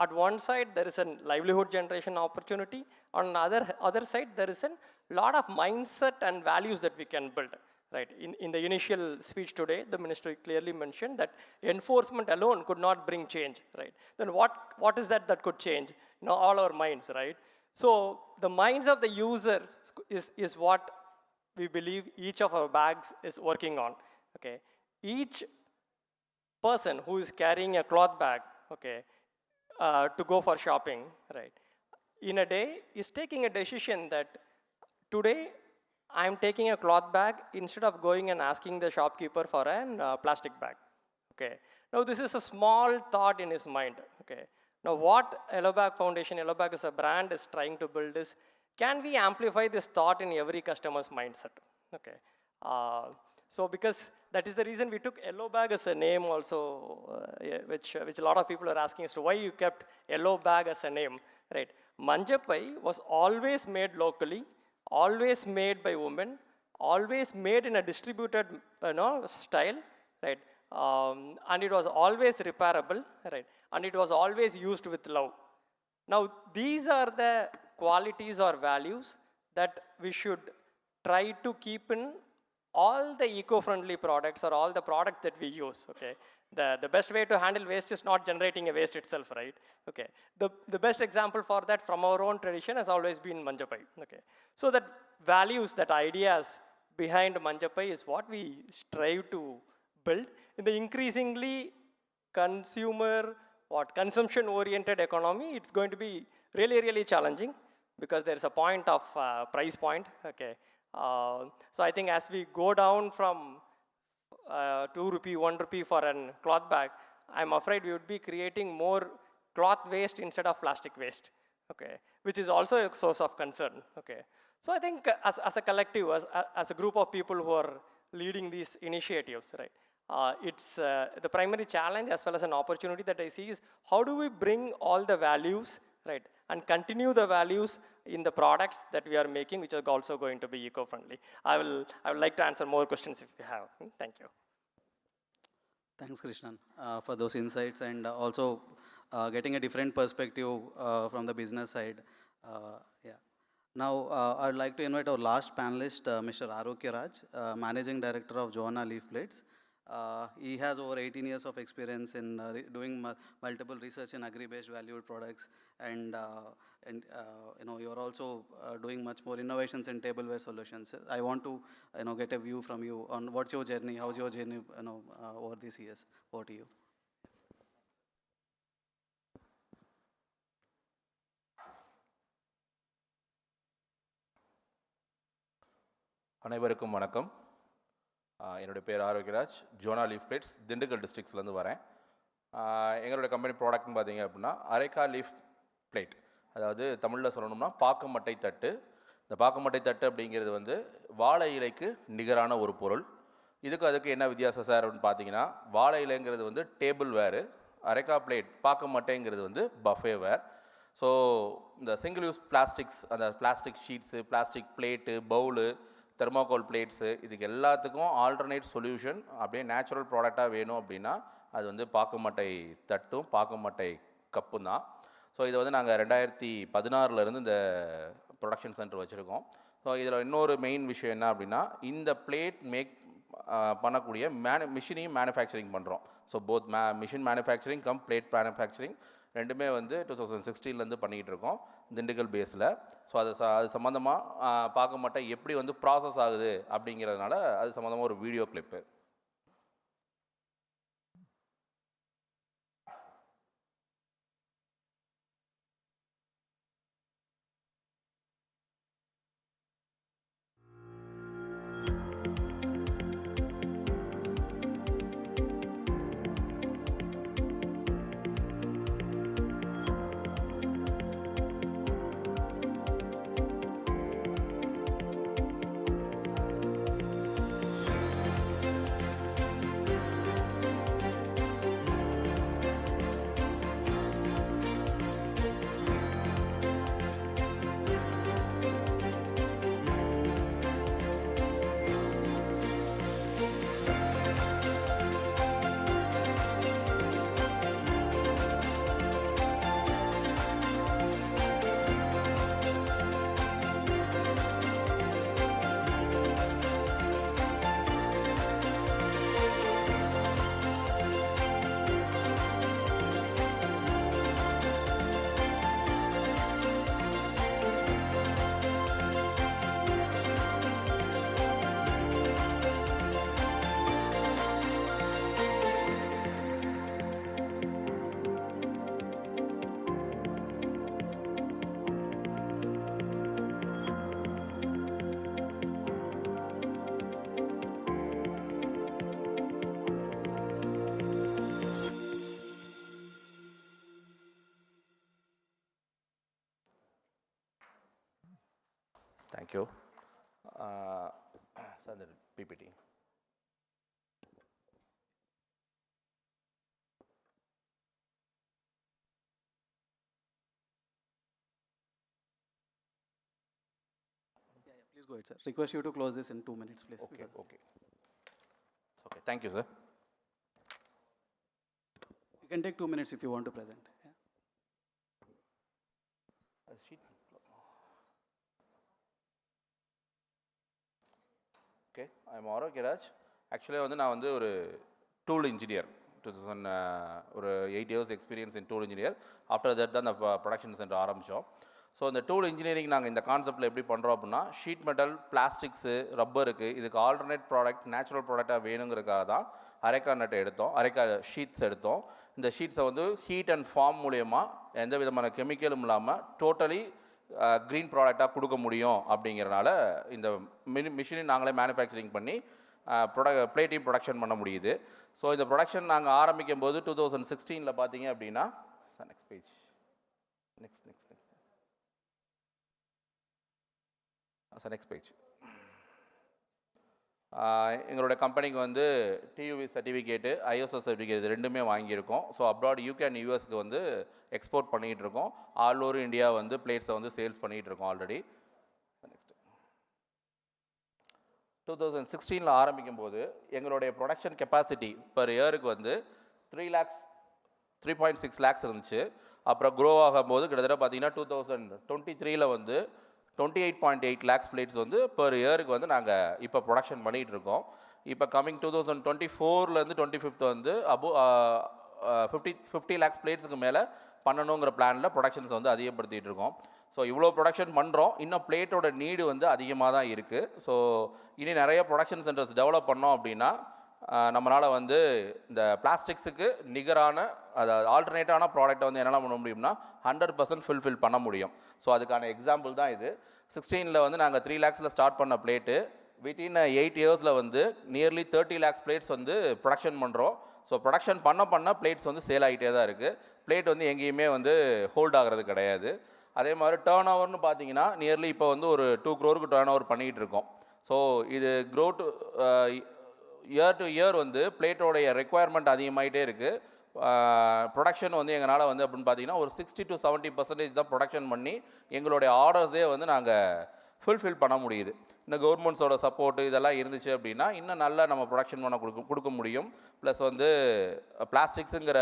at one side there is a livelihood generation opportunity, on the other side there is a lot of mindset and values that we can build, right? In the initial speech today, the minister clearly mentioned that enforcement alone could not bring change, right? Then what is that could change? All our minds, right? So the minds of the users is what we believe each of our bags is working on, okay? Each person who is carrying a cloth bag, okay, to go for shopping, right, in a day is taking a decision that today I'm taking a cloth bag instead of going and asking the shopkeeper for a plastic bag, okay? Now this is a small thought in his mind, okay? Now what Yellow Bag Foundation, Yellow Bag as a brand is trying to build is, can we amplify this thought in every customer's mindset, okay? So because that is the reason we took Yellow Bag as a name also, which a lot of people are asking as to why you kept Yellow Bag as a name, right? Manjapai was always made locally, always made by women, always made in a distributed style, right? And it was always repairable, right? And it was always used with love. Now, these are the qualities or values that we should try to keep in all the eco-friendly products or all the products that we use, okay? The best way to handle waste is not generating a waste itself, right? Okay. The best example for that from our own tradition has always been Manjapai, okay? So that values, that ideas behind Manjapai is what we strive to build in the increasingly consumption-oriented economy. It's going to be really, really challenging because there's a point of price point, okay? So I think as we go down from 2 rupee, 1 rupee for a cloth bag, I'm afraid we would be creating more cloth waste instead of plastic waste, okay? Which is also a source of concern, okay? So I think as a collective, as a group of people who are leading these initiatives, right? It's the primary challenge as well as an opportunity that I see is how do we bring all the values, right? And continue the values in the products that we are making, which are also going to be eco-friendly. I would like to answer more questions if you have. Thank you. Thanks, Krishnan, for those insights and also getting a different perspective from the business side. Yeah. Now, I would like to invite our last panelist, Mr. Arokya Raj, Managing Director of Joanna Leaf Plates. He has over 18 years of experience in doing multiple research in agri-based valued products, and you are also doing much more innovations in tableware solutions. I want to get a view from you on what's your journey, how's your journey over these years. Over to you. அனைவருக்கும் வணக்கம். என்னுடைய பேர் ஆரோக்கியராஜ். ஜோனா leaf plates Dindigul டிஸ்ட்ரிக்ட்ஸ்லேருந்து வரேன். எங்களுடைய company ப்ராடக்ட்னு பார்த்தீங்க அப்படின்னா அரைக்கா leaf plate, அதாவது தமிழில் சொல்லணும்னா பாக்குமட்டை தட்டு. இந்த பாக்குமட்டை தட்டு அப்படிங்கிறது வந்து வாழை இலைக்கு நிகரான ஒரு பொருள். அதுக்கு என்ன வித்தியாசம் சார் அப்படின்னு பார்த்தீங்கன்னா, வாழை இலைங்கிறது வந்து டேபிள் வேரு, அரைக்கா பிளேட் பாக்குமட்டைங்கிறது வந்து பஃபே வேர். ஸோ இந்த சிங்கிள் யூஸ் பிளாஸ்டிக்ஸ், அந்த plastic sheets, plastic plate, bowl, thermocol plates, இதுக்கு எல்லாத்துக்கும் ஆல்டர்னேட் சொல்யூஷன் அப்படியே நேச்சுரல் ப்ராடக்டாக வேணும் அப்படின்னா அது வந்து பாக்குமட்டை தட்டும் பாக்குமட்டை கப்பும் தான். ஸோ இதை வந்து நாங்கள் 2016 இந்த ப்ரொடக்ஷன் சென்டர் வச்சுருக்கோம். ஸோ இதில் இன்னொரு மெயின் விஷயம் என்ன அப்படின்னா, இந்த பிளேட் மேக் பண்ணக்கூடிய மிஷினையும் மேனுஃபேக்சரிங் பண்ணுறோம். So both machine manufacturing cum plate manufacturing ரெண்டுமே வந்து 2016 பண்ணிக்கிட்டு இருக்கோம் திண்டுக்கல் பேஸில். ஸோ அது சம்மந்தமாக பார்க்க மாட்டேன் எப்படி வந்து ப்ராசஸ் ஆகுது அப்படிங்கிறதுனால அது சம்மந்தமாக ஒரு video clip. Thank you. Sir, the PPT. Please go ahead, sir. Request you to close this in 2 minutes, please. Okay. Okay. Thank you, sir. You can take 2 minutes if you want to present. Yeah. Okay, I'm Arogiraj. Actually, நான் வந்து ஒரு tool engineer. 8 years experience in tool engineer. After that தான் the production center ஆரம்பித்தோம். So இந்த tool engineering நாங்கள் இந்த கான்செப்டில் எப்படி பண்ணுறோம் அப்படின்னா, ஷீட் மெட்டல், பிளாஸ்டிக்ஸு, ரப்பருக்கு இதுக்கு ஆல்டர்னேட் ப்ராடக்ட் நேச்சுரல் ப்ராடக்டாக வேணுங்கிறதுக்காக தான் அரைக்கா நட்டை எடுத்தோம், அரைக்கா ஷீட்ஸ் எடுத்தோம். இந்த ஷீட்ஸை வந்து ஹீட் அண்ட் ஃபார்ம் மூலயமா எந்த விதமான கெமிக்கலும் இல்லாமல் டோட்டலி க்ரீன் ப்ராடக்டாக கொடுக்க முடியும் அப்படிங்கிறனால இந்த மிஷினை நாங்களே மேனுஃபேக்சரிங் பண்ணி பிளேட்டையும் ப்ரொடக்ஷன் பண்ண முடியுது. ஸோ இந்த ப்ரொடக்ஷன் நாங்கள் ஆரம்பிக்கும் போது 2016 பார்த்தீங்க அப்படின்னா, நெக்ஸ்ட் பேஜ் நெக்ஸ்ட் பேஜ் எங்களோட கம்பெனிக்கு வந்து டியூவி சர்டிஃபிகேட்டு, ஐஎஸ்ஓ சர்டிஃபிகேட் இது ரெண்டுமே வாங்கியிருக்கோம். ஸோ அப்ராட் யூகே அண்ட் யூஎஸ்க்கு வந்து எக்ஸ்போர்ட் பண்ணிகிட்டு இருக்கோம். ஆல் ஓவர் இந்தியா வந்து பிளேட்ஸை வந்து சேல்ஸ் பண்ணிகிட்டு இருக்கோம் ஆல்ரெடி. நெக்ஸ்ட் 2016 ஆரம்பிக்கும் போது எங்களுடைய ப்ரொடக்ஷன் கெப்பாசிட்டி பர் இயருக்கு வந்து 3.6 lakhs இருந்துச்சு. அப்புறம் க்ரோ ஆகும்போது கிட்டத்தட்ட பார்த்தீங்கன்னா 2023 வந்து 28.8 lakhs பிளேட்ஸ் வந்து பர் இயருக்கு வந்து நாங்கள் இப்போ ப்ரொடக்ஷன் பண்ணிகிட்டு இருக்கோம். இப்போ கம்மிங் 2024 25 வந்து 50 lakhs பிளேட்ஸுக்கு மேலே பண்ணணுங்கிற பிளானில் ப்ரொடக்ஷன்ஸ் வந்து அதிகப்படுத்திகிட்டு இருக்கோம். ஸோ இவ்வளோ ப்ரொடக்ஷன் பண்ணுறோம், இன்னும் பிளேட்டோட நீடு வந்து அதிகமாக தான் இருக்குது. ஸோ இனி நிறைய ப்ரொடக்ஷன் சென்டர்ஸ் டெவலப் பண்ணோம் அப்படின்னா நம்மளால் வந்து இந்த பிளாஸ்டிக்ஸுக்கு நிகரான அதாவது ஆல்டர்னேட்டான ப்ராடக்ட்டை வந்து என்னென்ன பண்ண முடியும்னா 100% ஃபுல்ஃபில் பண்ண முடியும். ஸோ அதுக்கான எக்ஸாம்பிள் தான் இது. 16 வந்து நாங்கள் 3 lakhs ஸ்டார்ட் பண்ண பிளேட்டு வித்தின் 8 years வந்து நியர்லி 30 lakhs பிளேட்ஸ் வந்து ப்ரொடக்ஷன் பண்ணுறோம். ஸோ ப்ரொடக்ஷன் பண்ண பிளேட்ஸ் வந்து சேல் ஆகிட்டே தான் இருக்குது. பிளேட் வந்து எங்கேயுமே வந்து ஹோல்ட் ஆகிறது கிடையாது. அதே மாதிரி டேர்ன் ஓவர்னு பார்த்தீங்கன்னா நியர்லி இப்போ வந்து ஒரு 2 crore டேர்ன் ஓவர் பண்ணிகிட்டு இருக்கோம். ஸோ இது க்ரோத் இயர் டு இயர் வந்து பிளேட்டோடைய ரெக்குவயர்மெண்ட் அதிகமாகிட்டே இருக்குது. ப்ரொடக்ஷன் வந்து எங்களால் வந்து அப்படின்னு பார்த்தீங்கன்னா ஒரு 60 to 70% தான் ப்ரொடக்ஷன் பண்ணி எங்களுடைய ஆர்டர்ஸே வந்து நாங்கள் ஃபுல்ஃபில் பண்ண முடியுது. இன்னும் கவர்மெண்ட்ஸோட சப்போர்ட்டு இதெல்லாம் இருந்துச்சு அப்படின்னா இன்னும் நல்லா நம்ம ப்ரொடக்ஷன் பண்ண கொடுக்க முடியும். ப்ளஸ் வந்து பிளாஸ்டிக்ஸுங்கிற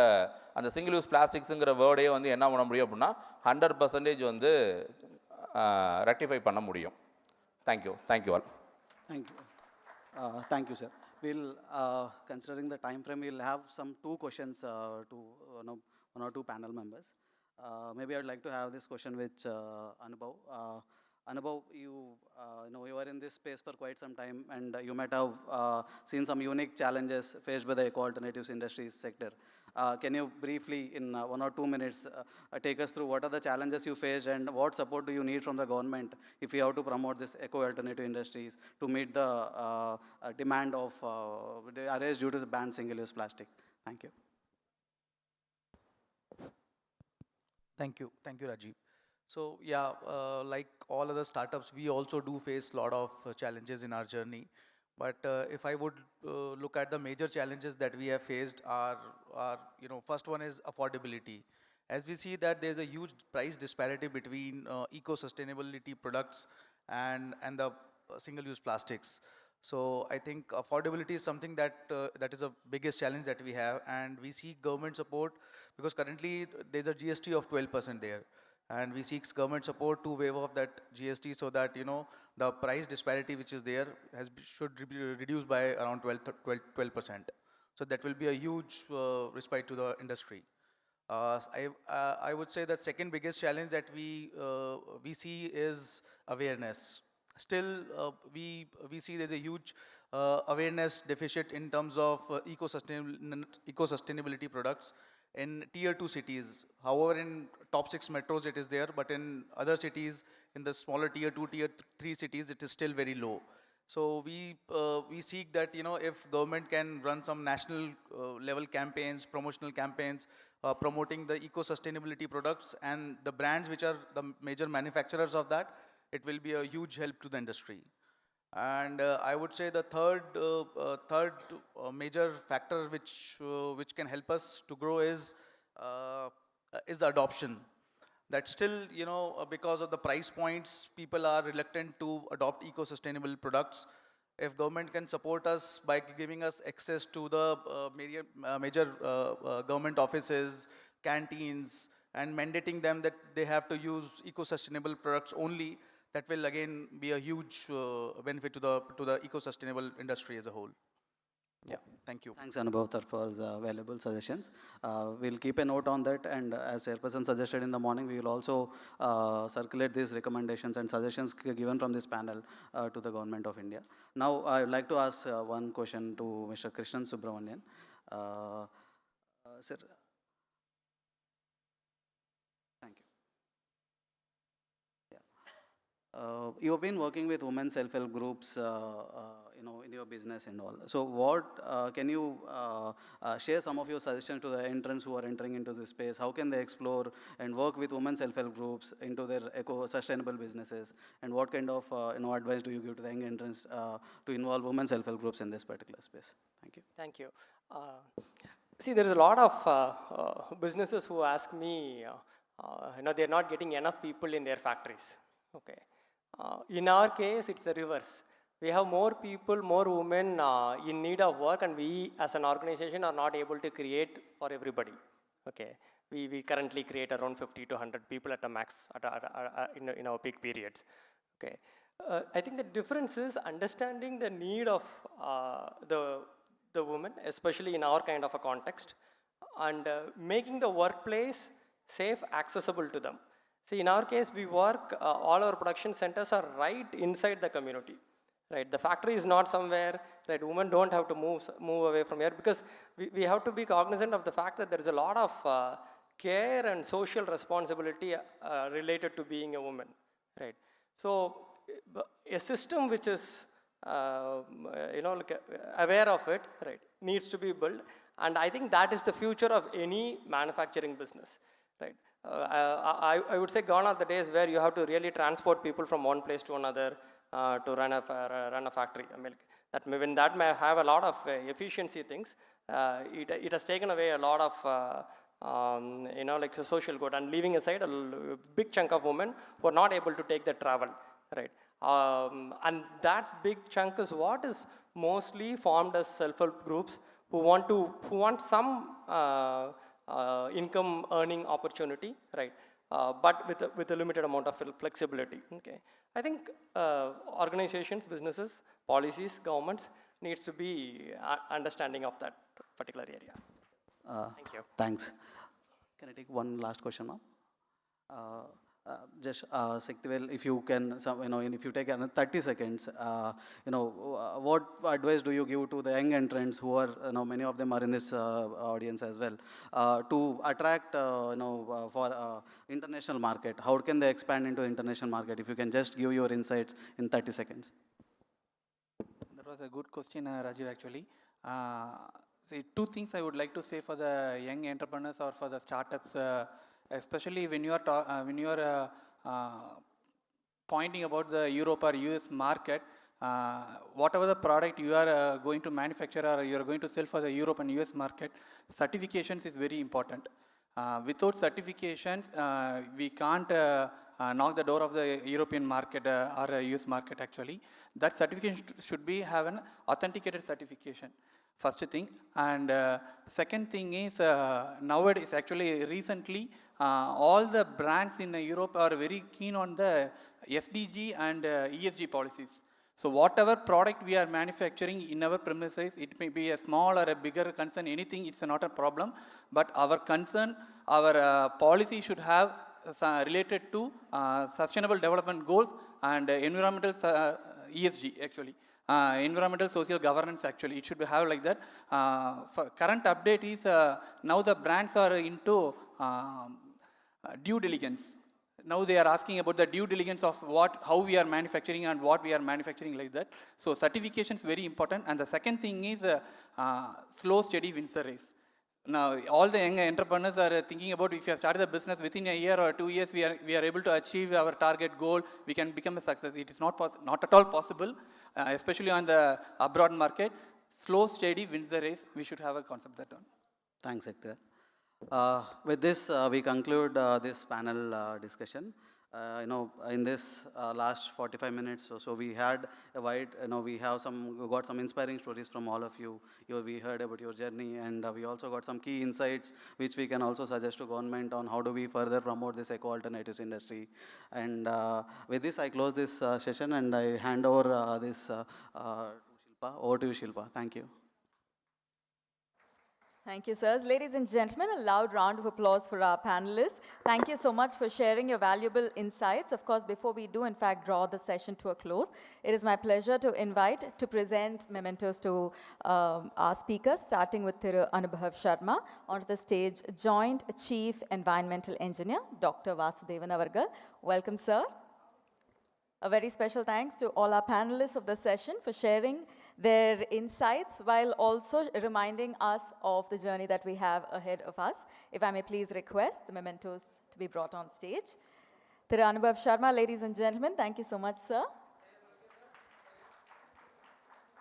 அந்த சிங்கிள் யூஸ் பிளாஸ்டிக்ஸுங்கிற வேர்டே வந்து என்ன பண்ண முடியும் அப்படின்னா 100% வந்து ரெக்டிஃபை பண்ண முடியும். Thank you all. Thank you, sir. we'll, considering the time frame, we'll have some 2 questions to one or two panel members. Maybe I'd like to have this question with Anubhav. Anubhav, you are in this space for quite some time, and you might have seen some unique challenges faced by the eco-alternatives industries sector. Can you briefly, in 1 or 2 minutes, take us through what are the challenges you faced and what support do you need from the government if you have to promote this eco-alternative industries to meet the demand of the arrays due to the ban single-use plastic? Thank you. Thank you, Rajiv. So yeah, like all other startups, we also do face a lot of challenges in our journey. But if I would look at the major challenges that we have faced are first one is affordability. As we see that there's a huge price disparity between eco-sustainability products and the single-use plastics. So I think affordability is something that that is the biggest challenge that we have, and we seek government support because currently there's a GST of 12% there. And we seek government support to waive off that GST so that, the price disparity which is there should be reduced by around 12%. So that will be a huge respite to the industry. I would say that second biggest challenge that we see is awareness. Still, we see there's a huge awareness deficit in terms of eco-sustainability products in tier 2 cities. However, in top 6 metros it is there, but in other cities, in the smaller tier 2, tier 3 cities, it is still very low. So we seek that, if government can run some national level campaigns, promotional campaigns, promoting the eco-sustainability products and the brands which are the major manufacturers of that, it will be a huge help to the industry. And I would say the third major factor which can help us to grow is the adoption. That still, because of the price points, people are reluctant to adopt eco-sustainable products. If government can support us by giving us access to the major government offices, canteens, and mandating them that they have to use eco-sustainable products only, that will again be a huge benefit to the eco-sustainable industry as a whole. Yeah, thank you. Thanks, Anubhav, for the valuable suggestions. We'll keep a note on that, and as Chairperson suggested in the morning, we will also circulate these recommendations and suggestions given from this panel to the Government of India. Now, I would like to ask one question to Mr. Krishnan Subramanian. Sir. Thank you. You've been working with women self-help groups, in your business and all. So what, can you share some of your suggestions to the entrants who are entering into this space? How can they explore and work with women self-help groups into their eco-sustainable businesses? And what kind of, advice do you give to the young entrants to involve women self-help groups in this particular space? Thank you. Thank you. See, there is a lot of businesses who ask me, they're not getting enough people in their factories. Okay. In our case, it's the reverse. We have more people, more women in need of work, and we as an organization are not able to create for everybody. Okay. We currently create around 50 to 100 people at a max in our peak periods. Okay. I think the difference is understanding the need of the women, especially in our kind of a context, and making the workplace safe, accessible to them. See, in our case, we work, all our production centers are right inside the community. Right, the factory is not somewhere, right, women don't have to move away from here, because we have to be cognizant of the fact that there is a lot of care and social responsibility related to being a woman, right. So, a system which is, aware of it, right, needs to be built, and I think that is the future of any manufacturing business, right. I would say gone are the days where you have to really transport people from one place to another to run a factory. I mean, when that may have a lot of efficiency things, it has taken away a lot of social good, and leaving aside a big chunk of women who are not able to take the travel, right? And that big chunk is what is mostly formed as self-help groups who want some income earning opportunity, right? But with a limited amount of flexibility. Okay, I think organizations, businesses, policies, governments needs to be understanding of that particular area. Thank you. Thanks. Can I take one last question now? Just Sektivel, if you can, if you take another 30 seconds, what advice do you give to the young entrants who are, many of them are in this audience as well, to attract, for international market? How can they expand into international market? If you can just give your insights in 30 seconds. That was a good question, Rajiv, actually. See, two things I would like to say for the young entrepreneurs or for the startups, especially when you are pointing about the Europe or US market, whatever the product you are going to manufacture or you are going to sell for the Europe and US market, certifications is very important. Without certifications, we can't knock the door of the European market or US market actually. That certification should have an authenticated certification. First thing. And second thing is, nowadays, actually recently, all the brands in Europe are very keen on the SDG and ESG policies. So whatever product we are manufacturing in our premises, it may be a small or a bigger concern, anything, it's not a problem. But our concern, our policy should have related to sustainable development goals and environmental ESG actually. Environmental social governance actually, it should have like that. For current update is now the brands are into due diligence. Now they are asking about the due diligence of how we are manufacturing and what we are manufacturing like that. So certification is very important. And the second thing is slow, steady wins the race. Now all the young entrepreneurs are thinking about if you have started a business within a year or 2 years, we are able to achieve our target goal, we can become a success. It is not at all possible, especially on the abroad market. Slow, steady wins the race. We should have a concept that one. Thanks, Hector. With this, we conclude this panel discussion. In this last 45 minutes or so, we had a wide, we got some inspiring stories from all of you. We heard about your journey, and we also got some key insights, which we can also suggest to government on how do we further promote this eco-alternatives industry. And with this, I close this session, and I hand over this to Shilpa. Over to you, Shilpa. Thank you. Thank you, sirs. Ladies and gentlemen, a loud round of applause for our panelists. Thank you so much for sharing your valuable insights. Of course, before we do, in fact, draw the session to a close, it is my pleasure to present mementos to our speakers, starting with Thiru Anubhav Sharma. Onto the stage, Joint Chief Environmental Engineer, Dr. Vasudevan Avargal. Welcome, sir. A very special thanks to all our panelists of the session for sharing their insights while also reminding us of the journey that we have ahead of us. If I may please request the mementos to be brought on stage. Thiru Anubhav Sharma, ladies and gentlemen, thank you so much, sir.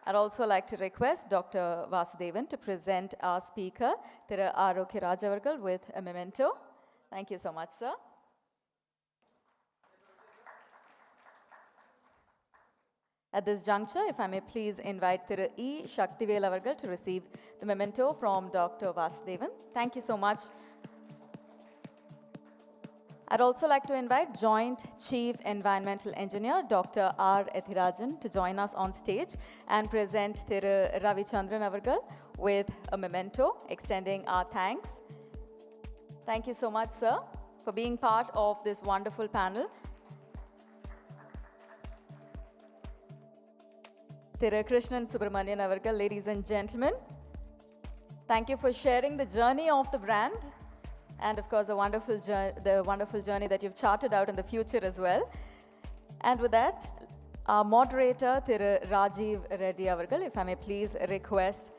I'd also like to request Dr. Vasudevan to present our speaker, Thiru Arokya Rajavargal, with a memento. Thank you so much, sir. At this juncture, if I may please invite Thiru E. Shaktivel Avargal to receive the memento from Dr. Vasudevan. Thank you so much. I'd also like to invite Joint Chief Environmental Engineer, Dr. R. Ethirajan, to join us on stage and present Thiru Ravichandran Avargal with a memento, extending our thanks. Thank you so much, sir, for being part of this wonderful panel. Thiru Krishnan Subramanian Avargal, ladies and gentlemen, thank you for sharing the journey of the brand and, of course, the wonderful journey that you've charted out in the future as well. And with that, our moderator, Thiru Rajiv Reddy Avargal, if I may please request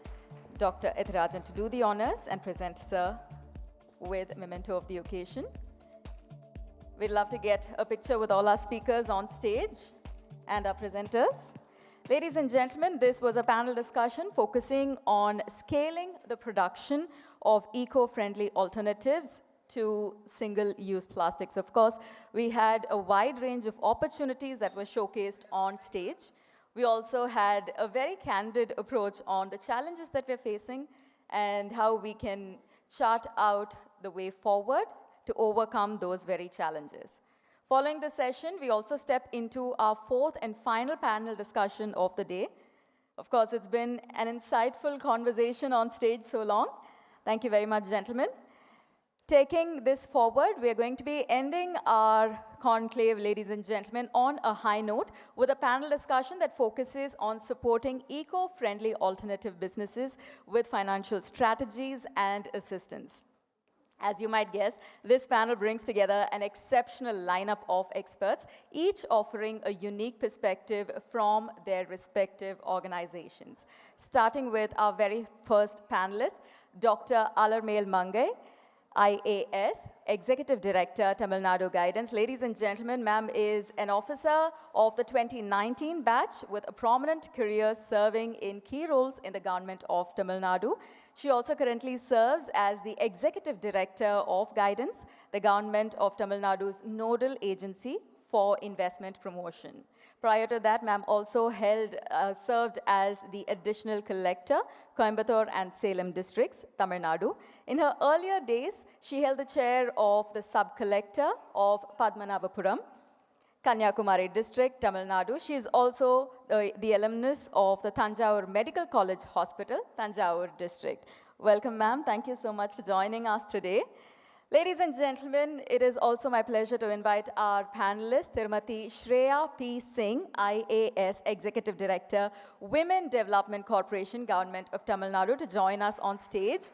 Dr. Ethirajan to do the honors and present sir with memento of the occasion. We'd love to get a picture with all our speakers on stage and our presenters. Ladies and gentlemen, this was a panel discussion focusing on scaling the production of eco-friendly alternatives to single-use plastics. Of course, we had a wide range of opportunities that were showcased on stage. We also had a very candid approach on the challenges that we're facing and how we can chart out the way forward to overcome those very challenges. Following the session, we also step into our fourth and final panel discussion of the day, Of course, it's been an insightful conversation on stage so long. Thank you very much, gentlemen. Taking this forward, we are going to be ending our conclave, ladies and gentlemen, on a high note with a panel discussion that focuses on supporting eco-friendly alternative businesses with financial strategies and assistance. As you might guess, this panel brings together an exceptional lineup of experts, each offering a unique perspective from their respective organizations. Starting with our very first panelist, Dr. Alarmail Mangai, IAS, Executive Director, Tamil Nadu Guidance. Ladies and gentlemen, ma'am is an officer of the 2019 batch with a prominent career serving in key roles in the government of Tamil Nadu. She also currently serves as the Executive Director of Guidance, the government of Tamil Nadu's nodal agency for investment promotion. Prior to that, ma'am also served as the additional collector, Coimbatore and Salem districts, Tamil Nadu. In her earlier days, she held the chair of the sub-collector of Padmanabhapuram, Kanyakumari district, Tamil Nadu. She is also the alumnus of the Tanjavur Medical College Hospital, Tanjavur district. Welcome, ma'am. Thank you so much for joining us today. Ladies and gentlemen, it is also my pleasure to invite our panelist, Tirumati Shreya P. Singh, IAS Executive Director, Women Development Corporation, Government of Tamil Nadu, to join us on stage.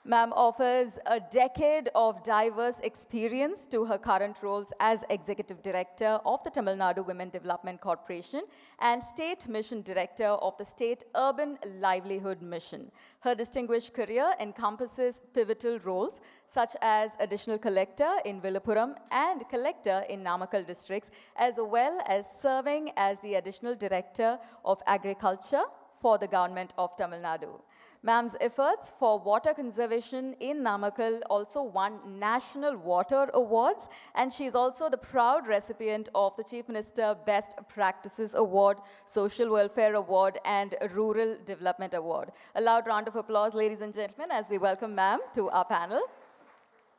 Ma'am offers a decade of diverse experience to her current roles as Executive Director of the Tamil Nadu Women Development Corporation and State Mission Director of the State Urban Livelihood Mission. Her distinguished career encompasses pivotal roles such as Additional Collector in Villupuram and Collector in Namakkal districts, as well as serving as the Additional Director of Agriculture for the Government of Tamil Nadu. Ma'am's efforts for water conservation in Namakkal also won National Water Awards, and she's also the proud recipient of the Chief Minister Best Practices Award, Social Welfare Award, and Rural Development Award. A loud round of applause, ladies and gentlemen, as we welcome ma'am to our panel.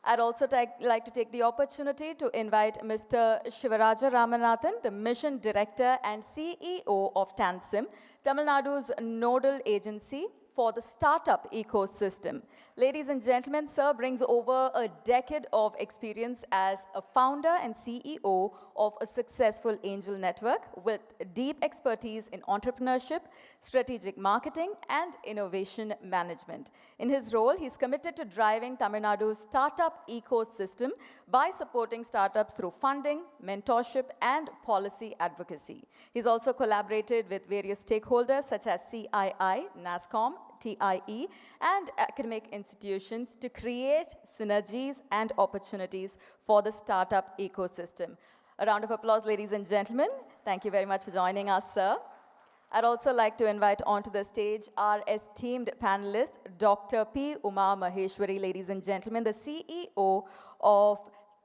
I'd also like to take the opportunity to invite Mr. Shivaraja Ramanathan, the Mission Director and CEO of TANSIM, Tamil Nadu's nodal agency for the startup ecosystem. Ladies and gentlemen, sir brings over a decade of experience as a founder and CEO of a successful angel network with deep expertise in entrepreneurship, strategic marketing, and innovation management. In his role, he's committed to driving Tamil Nadu's startup ecosystem by supporting startups through funding, mentorship, and policy advocacy. He's also collaborated with various stakeholders such as CII, NASCOM, TIE, and academic institutions to create synergies and opportunities for the startup ecosystem. A round of applause, ladies and gentlemen. Thank you very much for joining us, sir. I'd also like to invite onto the stage our esteemed panelist, Dr. P. Uma Maheshwari, ladies and gentlemen, the CEO of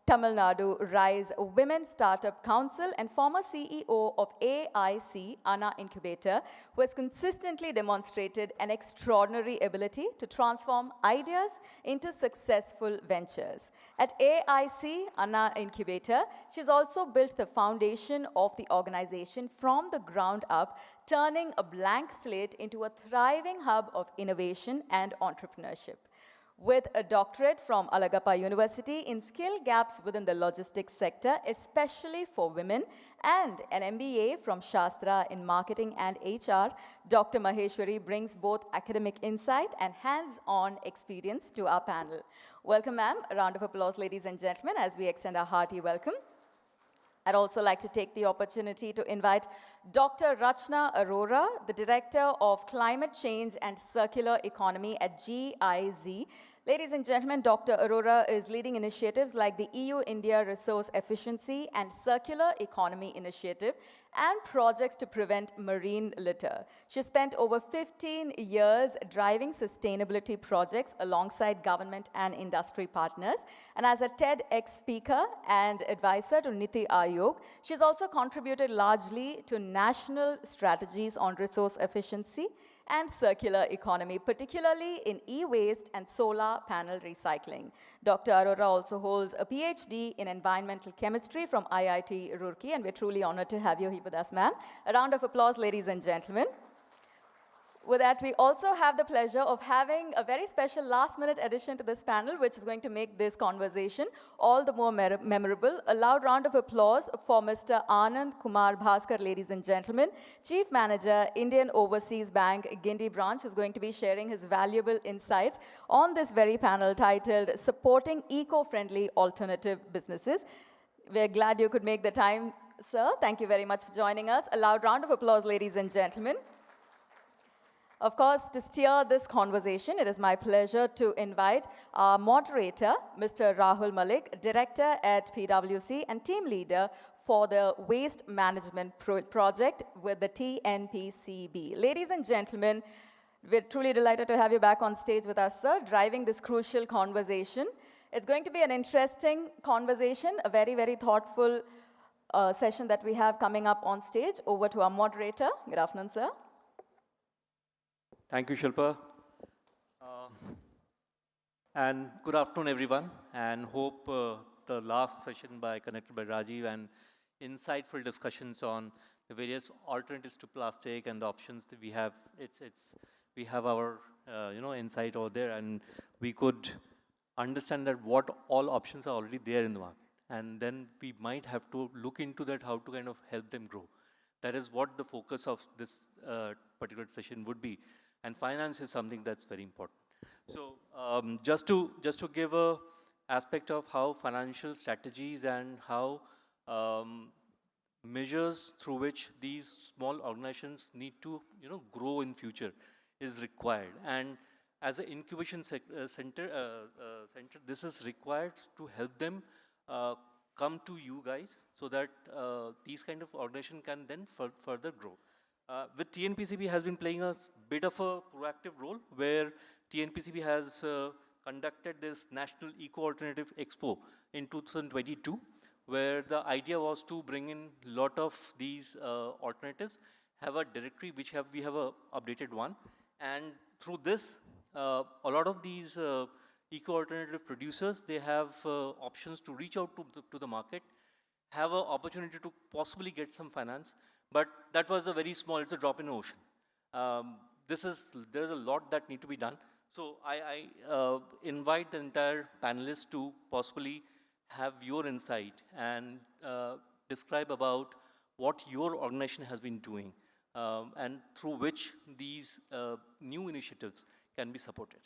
Tamil Nadu Rise Women Startup Council and former CEO of AIC, Anna Incubator, who has consistently demonstrated an extraordinary ability to transform ideas into successful ventures. At AIC, Anna Incubator, she's also built the foundation of the organization from the ground up, turning a blank slate into a thriving hub of innovation and entrepreneurship. With a doctorate from Alagappa University in skill gaps within the logistics sector, especially for women, and an MBA from Shastra in marketing and HR, Dr. Maheshwari brings both academic insight and hands-on experience to our panel. Welcome, ma'am. A round of applause, ladies and gentlemen, as we extend our hearty welcome. I'd also like to take the opportunity to invite Dr. Rachna Arora, the Director of Climate Change and Circular Economy at GIZ. Ladies and gentlemen, Dr. Arora is leading initiatives like the EU-India Resource Efficiency and Circular Economy Initiative and projects to prevent marine litter. She spent over 15 years driving sustainability projects alongside government and industry partners. And as a TEDx speaker and advisor to Niti Aayog, she's also contributed largely to national strategies on resource efficiency and circular economy, particularly in e-waste and solar panel recycling. Dr. Arora also holds a PhD in environmental chemistry from IIT Roorkee, and we're truly honored to have you here with us, ma'am. A round of applause, ladies and gentlemen. With that, we also have the pleasure of having a very special last-minute addition to this panel, which is going to make this conversation all the more memorable. A loud round of applause for Mr. Anand Kumar Bhaskar, ladies and gentlemen, Chief Manager, Indian Overseas Bank, Guindy Branch, who's going to be sharing his valuable insights on this very panel titled Supporting Eco-Friendly Alternative Businesses. We're glad you could make the time, sir. Thank you very much for joining us. A loud round of applause, ladies and gentlemen. Of course, to steer this conversation, it is my pleasure to invite our moderator, Mr. Rahul Malik, Director at PwC and Team Leader for the Waste Management Project with the TNPCB. Ladies and gentlemen, we're truly delighted to have you back on stage with us, sir, driving this crucial conversation. It's going to be an interesting conversation, a very, very thoughtful session that we have coming up on stage. Over to our moderator. Good afternoon, sir. Thank you, Shilpa. And good afternoon, everyone. And hope the last session conducted by Rajiv and insightful discussions on the various alternatives to plastic and the options that we have. We have our insight over there, and we could understand that what all options are already there in the market. And then we might have to look into that, how to kind of help them grow. That is what the focus of this particular session would be. And finance is something that's very important. So just to give a aspect of how financial strategies and how measures through which these small organizations need to grow in future is required. And as an incubation center, this is required to help them come to you guys so that these kind of organizations can then further grow. With TNPCB has been playing a bit of a proactive role where TNPCB has conducted this National Eco Alternative Expo in 2022, where the idea was to bring in a lot of these alternatives, have a directory which we have a updated one, and through this, a lot of these eco alternative producers, they have options to reach out to the market, have an opportunity to possibly get some finance. But that was a very small, it's a drop in the ocean. There's a lot that need to be done. So I invite the entire panelists to possibly have your insight and describe about what your organization has been doing and through which these new initiatives can be supported.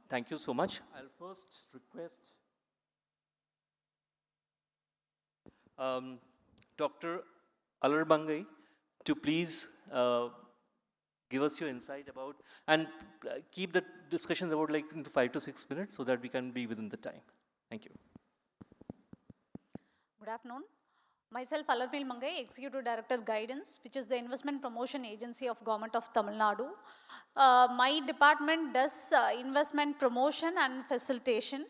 Thank you so much. I'll first request Dr. Alarbangai to please give us your insight about, and keep the discussions about like into 5 to 6 minutes so that we can be within the time. Thank you. Good afternoon. Myself, Alarbangai Mangai, Executive Director Guidance, which is the investment promotion agency of Government of Tamil Nadu. My department does investment promotion and facilitation.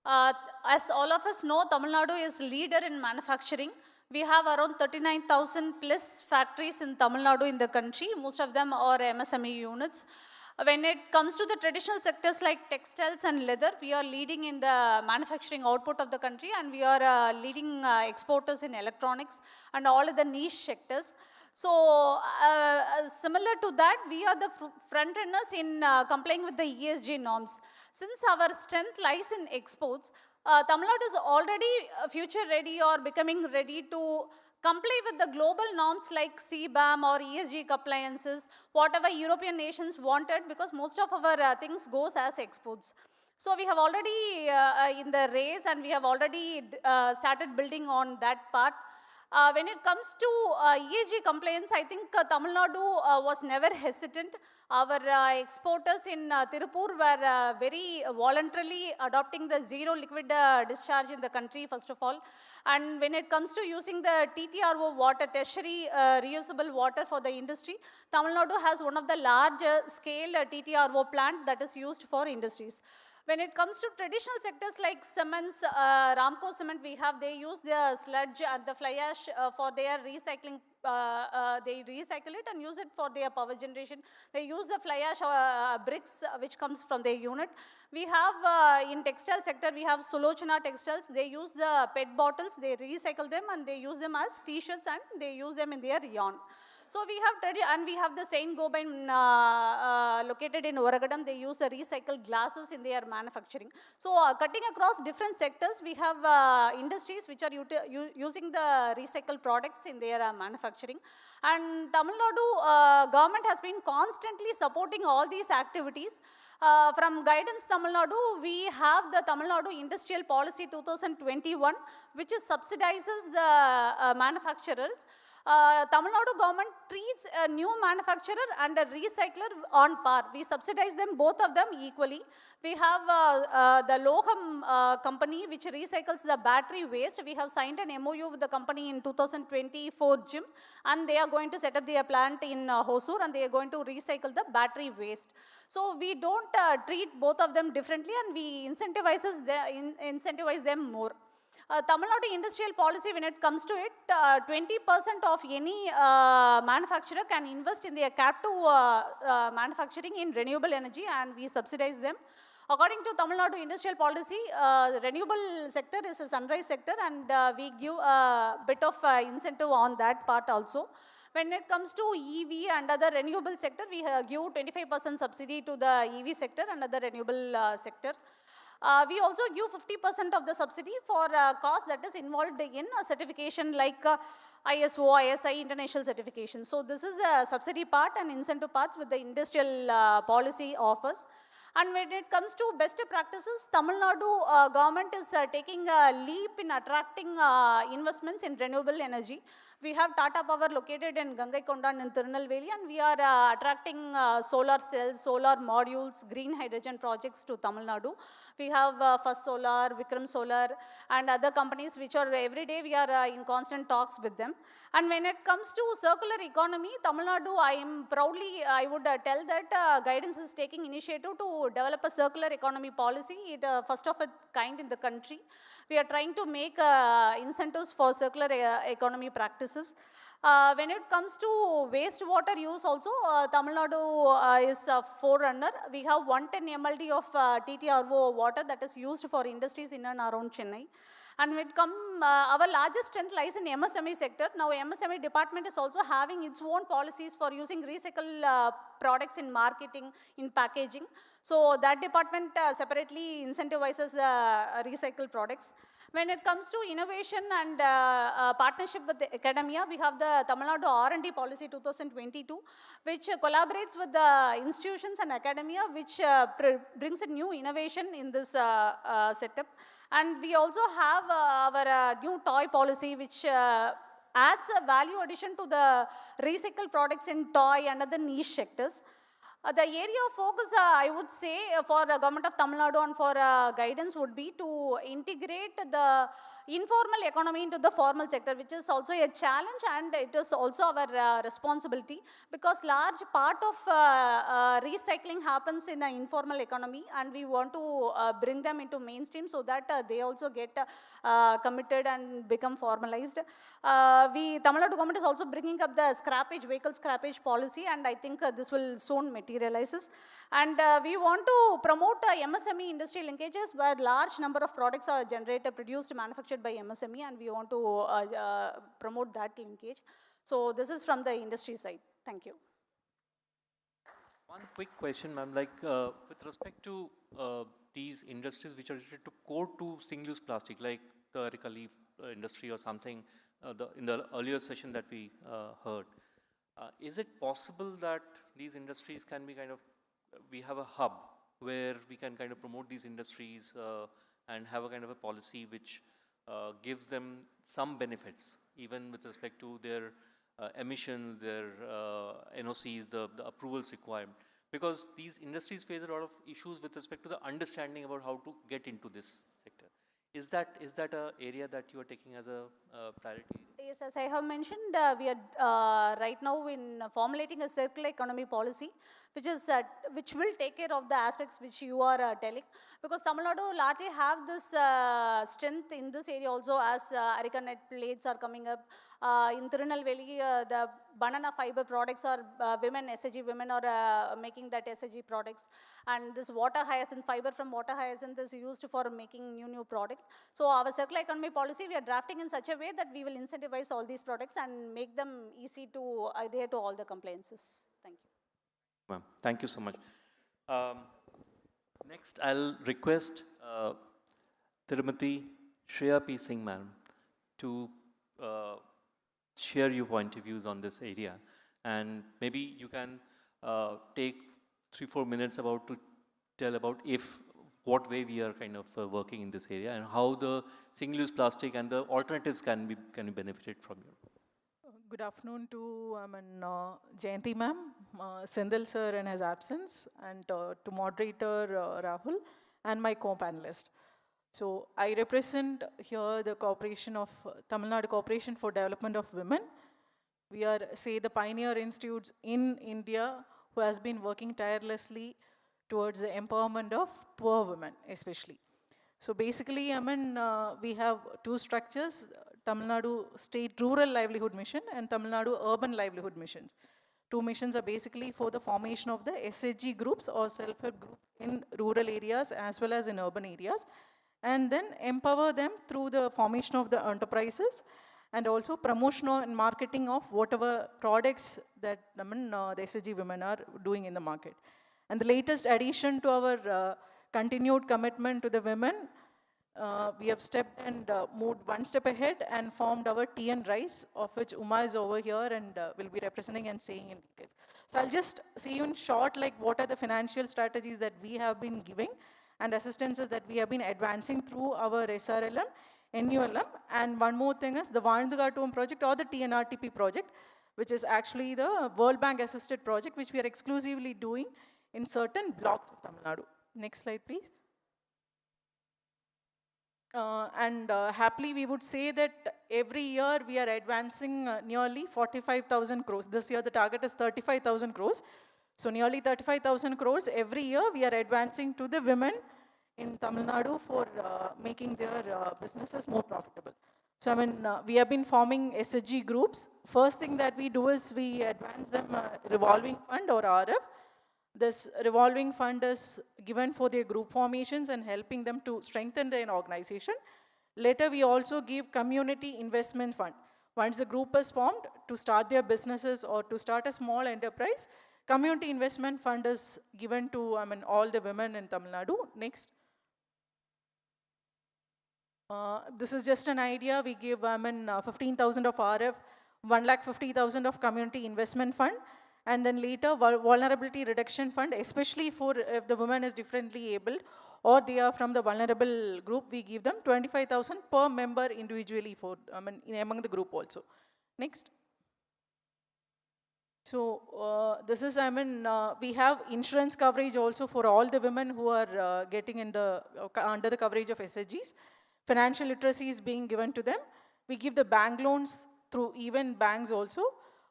As all of us know, Tamil Nadu is leader in manufacturing. We have around 39,000 plus factories in Tamil Nadu in the country. Most of them are MSME units. When it comes to the traditional sectors like textiles and leather, we are leading in the manufacturing output of the country, and we are leading exporters in electronics and all of the niche sectors. So similar to that, we are the front runners in complying with the ESG norms. Since our strength lies in exports, Tamil Nadu is already future ready or becoming ready to comply with the global norms like CBAM or ESG compliances, whatever European nations wanted, because most of our things goes as exports. So we have already in the race, and we have already started building on that part. When it comes to ESG compliance, I think Tamil Nadu was never hesitant. Our exporters in Tirupur were very voluntarily adopting the zero liquid discharge in the country, first of all. And when it comes to using the TTRO water, tertiary reusable water for the industry, Tamil Nadu has one of the large scale TTRO plant that is used for industries. When it comes to traditional sectors like cements, Ramco cement they use the sludge and the fly ash for their recycling. They recycle it and use it for their power generation. They use the fly ash bricks which comes from their unit. We have in textile sector, we have Solochana textiles. They use the PET bottles, they recycle them, and they use them as t-shirts, and they use them in their yarn. So we have and we have the Saint Gobain located in Oragadam. They use the recycled glasses in their manufacturing. So cutting across different sectors, we have industries which are using the recycled products in their manufacturing. And Tamil Nadu government has been constantly supporting all these activities. From Guidance Tamil Nadu, we have the Tamil Nadu Industrial Policy 2021, which subsidizes the manufacturers. Tamil Nadu government treats a new manufacturer and a recycler on par. We subsidize them, both of them equally. We have the Loham company which recycles the battery waste. We have signed an MOU with the company in 2024 June, and they are going to set up their plant in Hosur, and they are going to recycle the battery waste. So we don't treat both of them differently, and we incentivize them more. Tamil Nadu industrial policy, when it comes to it, 20% of any manufacturer can invest in their captive manufacturing in renewable energy, and we subsidize them. According to Tamil Nadu industrial policy, the renewable sector is a sunrise sector, and we give a bit of incentive on that part also. When it comes to EV and other renewable sector, we give 25% subsidy to the EV sector and other renewable sector. We also give 50% of the subsidy for cost that is involved in a certification like ISO, ISI, international certification. So this is a subsidy part and incentive parts with the industrial policy offers. And when it comes to best practices, Tamil Nadu government is taking a leap in attracting investments in renewable energy. We have Tata Power located in Gangaikondan in Tirunelveli, and we are attracting solar cells, solar modules, green hydrogen projects to Tamil Nadu. We have First Solar, Vikram Solar, and other companies which are every day we are in constant talks with them. And when it comes to circular economy, Tamil Nadu, I would tell that Guidance is taking initiative to develop a circular economy policy, first of its kind in the country. We are trying to make incentives for circular economy practices. When it comes to wastewater use also, Tamil Nadu is a forerunner. We have 110 MLD of TTRO water that is used for industries in and around Chennai. And when it comes, our largest strength lies in MSME sector. Now MSME department is also having its own policies for using recycled products in marketing, in packaging. So that department separately incentivizes the recycled products. When it comes to innovation and partnership with the academia, we have the Tamil Nadu R&D policy 2022, which collaborates with the institutions and academia, which brings a new innovation in this setup. And we also have our new toy policy, which adds a value addition to the recycled products in toy and other niche sectors. The area of focus, I would say, for the government of Tamil Nadu and for Guidance would be to integrate the informal economy into the formal sector, which is also a challenge, and it is also our responsibility, because large part of recycling happens in an informal economy, and we want to bring them into mainstream so that they also get committed and become formalized. Tamil Nadu government is also bringing up the vehicle scrappage policy, and I think this will soon materializes. And we want to promote MSME industry linkages where large number of products are generated, produced, manufactured by MSME, and we want to promote that linkage. So this is from the industry side. Thank you. One quick question, ma'am, like with respect to these industries which are related to core to single-use plastic, like the areca leaf industry or something, in the earlier session that we heard, is it possible that these industries can be we have a hub where we can kind of promote these industries and have a kind of a policy which gives them some benefits, even with respect to their emissions, their NOCs, the approvals required? Because these industries face a lot of issues with respect to the understanding about how to get into this sector. Is that an area that you are taking as a priority? Yes, as I have mentioned, we are right now in formulating a circular economy policy, which will take care of the aspects which you are telling. Because Tamil Nadu largely have this strength in this area also, as areca net plates are coming up. In Tirunelveli, the banana fiber products are SHG women are making that SHG products. And this water hyacinth, fiber from water hyacinth is used for making new products. So our circular economy policy, we are drafting in such a way that we will incentivize standardize all these products and make them easy to adhere to all the compliances. Thank you. Ma'am, thank you so much. Next, I'll request Tirumati Shreya P. Singh, ma'am, to share your point of views on this area. And maybe you can take 3-4 minutes about to tell about what way we are kind of working in this area and how the single-use plastic and the alternatives can be benefited from you. Good afternoon to Jayanti ma'am, Sendil sir in his absence, and to moderator Rahul, and my co-panelist. So I represent here the corporation of Tamil Nadu Corporation for Development of Women. We are, say, the pioneer institutes in India who has been working tirelessly towards the empowerment of poor women, especially. So basically, we have two structures, Tamil Nadu State Rural Livelihood Mission and Tamil Nadu Urban Livelihood Missions. Two missions are basically for the formation of the SHG groups or self-help groups in rural areas as well as in urban areas, and then empower them through the formation of the enterprises and also promotion and marketing of whatever products that the SHG women are doing in the market. And the latest addition to our continued commitment to the women, we have stepped and moved one step ahead and formed our TN Rise, of which Uma is over here and will be representing and saying in detail. So I'll just say in short, like what are the financial strategies that we have been giving and assistances that we have been advancing through our SRLM, NULM, and one more thing is the Vandugatum project or the TNRTP project, which is actually the World Bank assisted project, which we are exclusively doing in certain blocks of Tamil Nadu. Next slide, please. Happily, we would say that every year we are advancing nearly 45,000 crores. This year the target is 35,000 crores. So nearly 35,000 crores every year we are advancing to the women in Tamil Nadu for making their businesses more profitable. So we have been forming SHG groups. First thing that we do is we advance them a revolving fund or RF. This revolving fund is given for their group formations and helping them to strengthen their organization. Later, we also give community investment fund. Once the group is formed to start their businesses or to start a small enterprise, community investment fund is given to all the women in Tamil Nadu. Next. This is just an idea. We give 15,000 of RF, 1,50,000 of community investment fund. And then later, vulnerability reduction fund, especially for if the woman is differently abled or they are from the vulnerable group, we give them 25,000 per member individually for among the group also. Next. So this is, we have insurance coverage also for all the women who are getting in the under the coverage of SHGs. Financial literacy is being given to them. We give the bank loans through even banks also.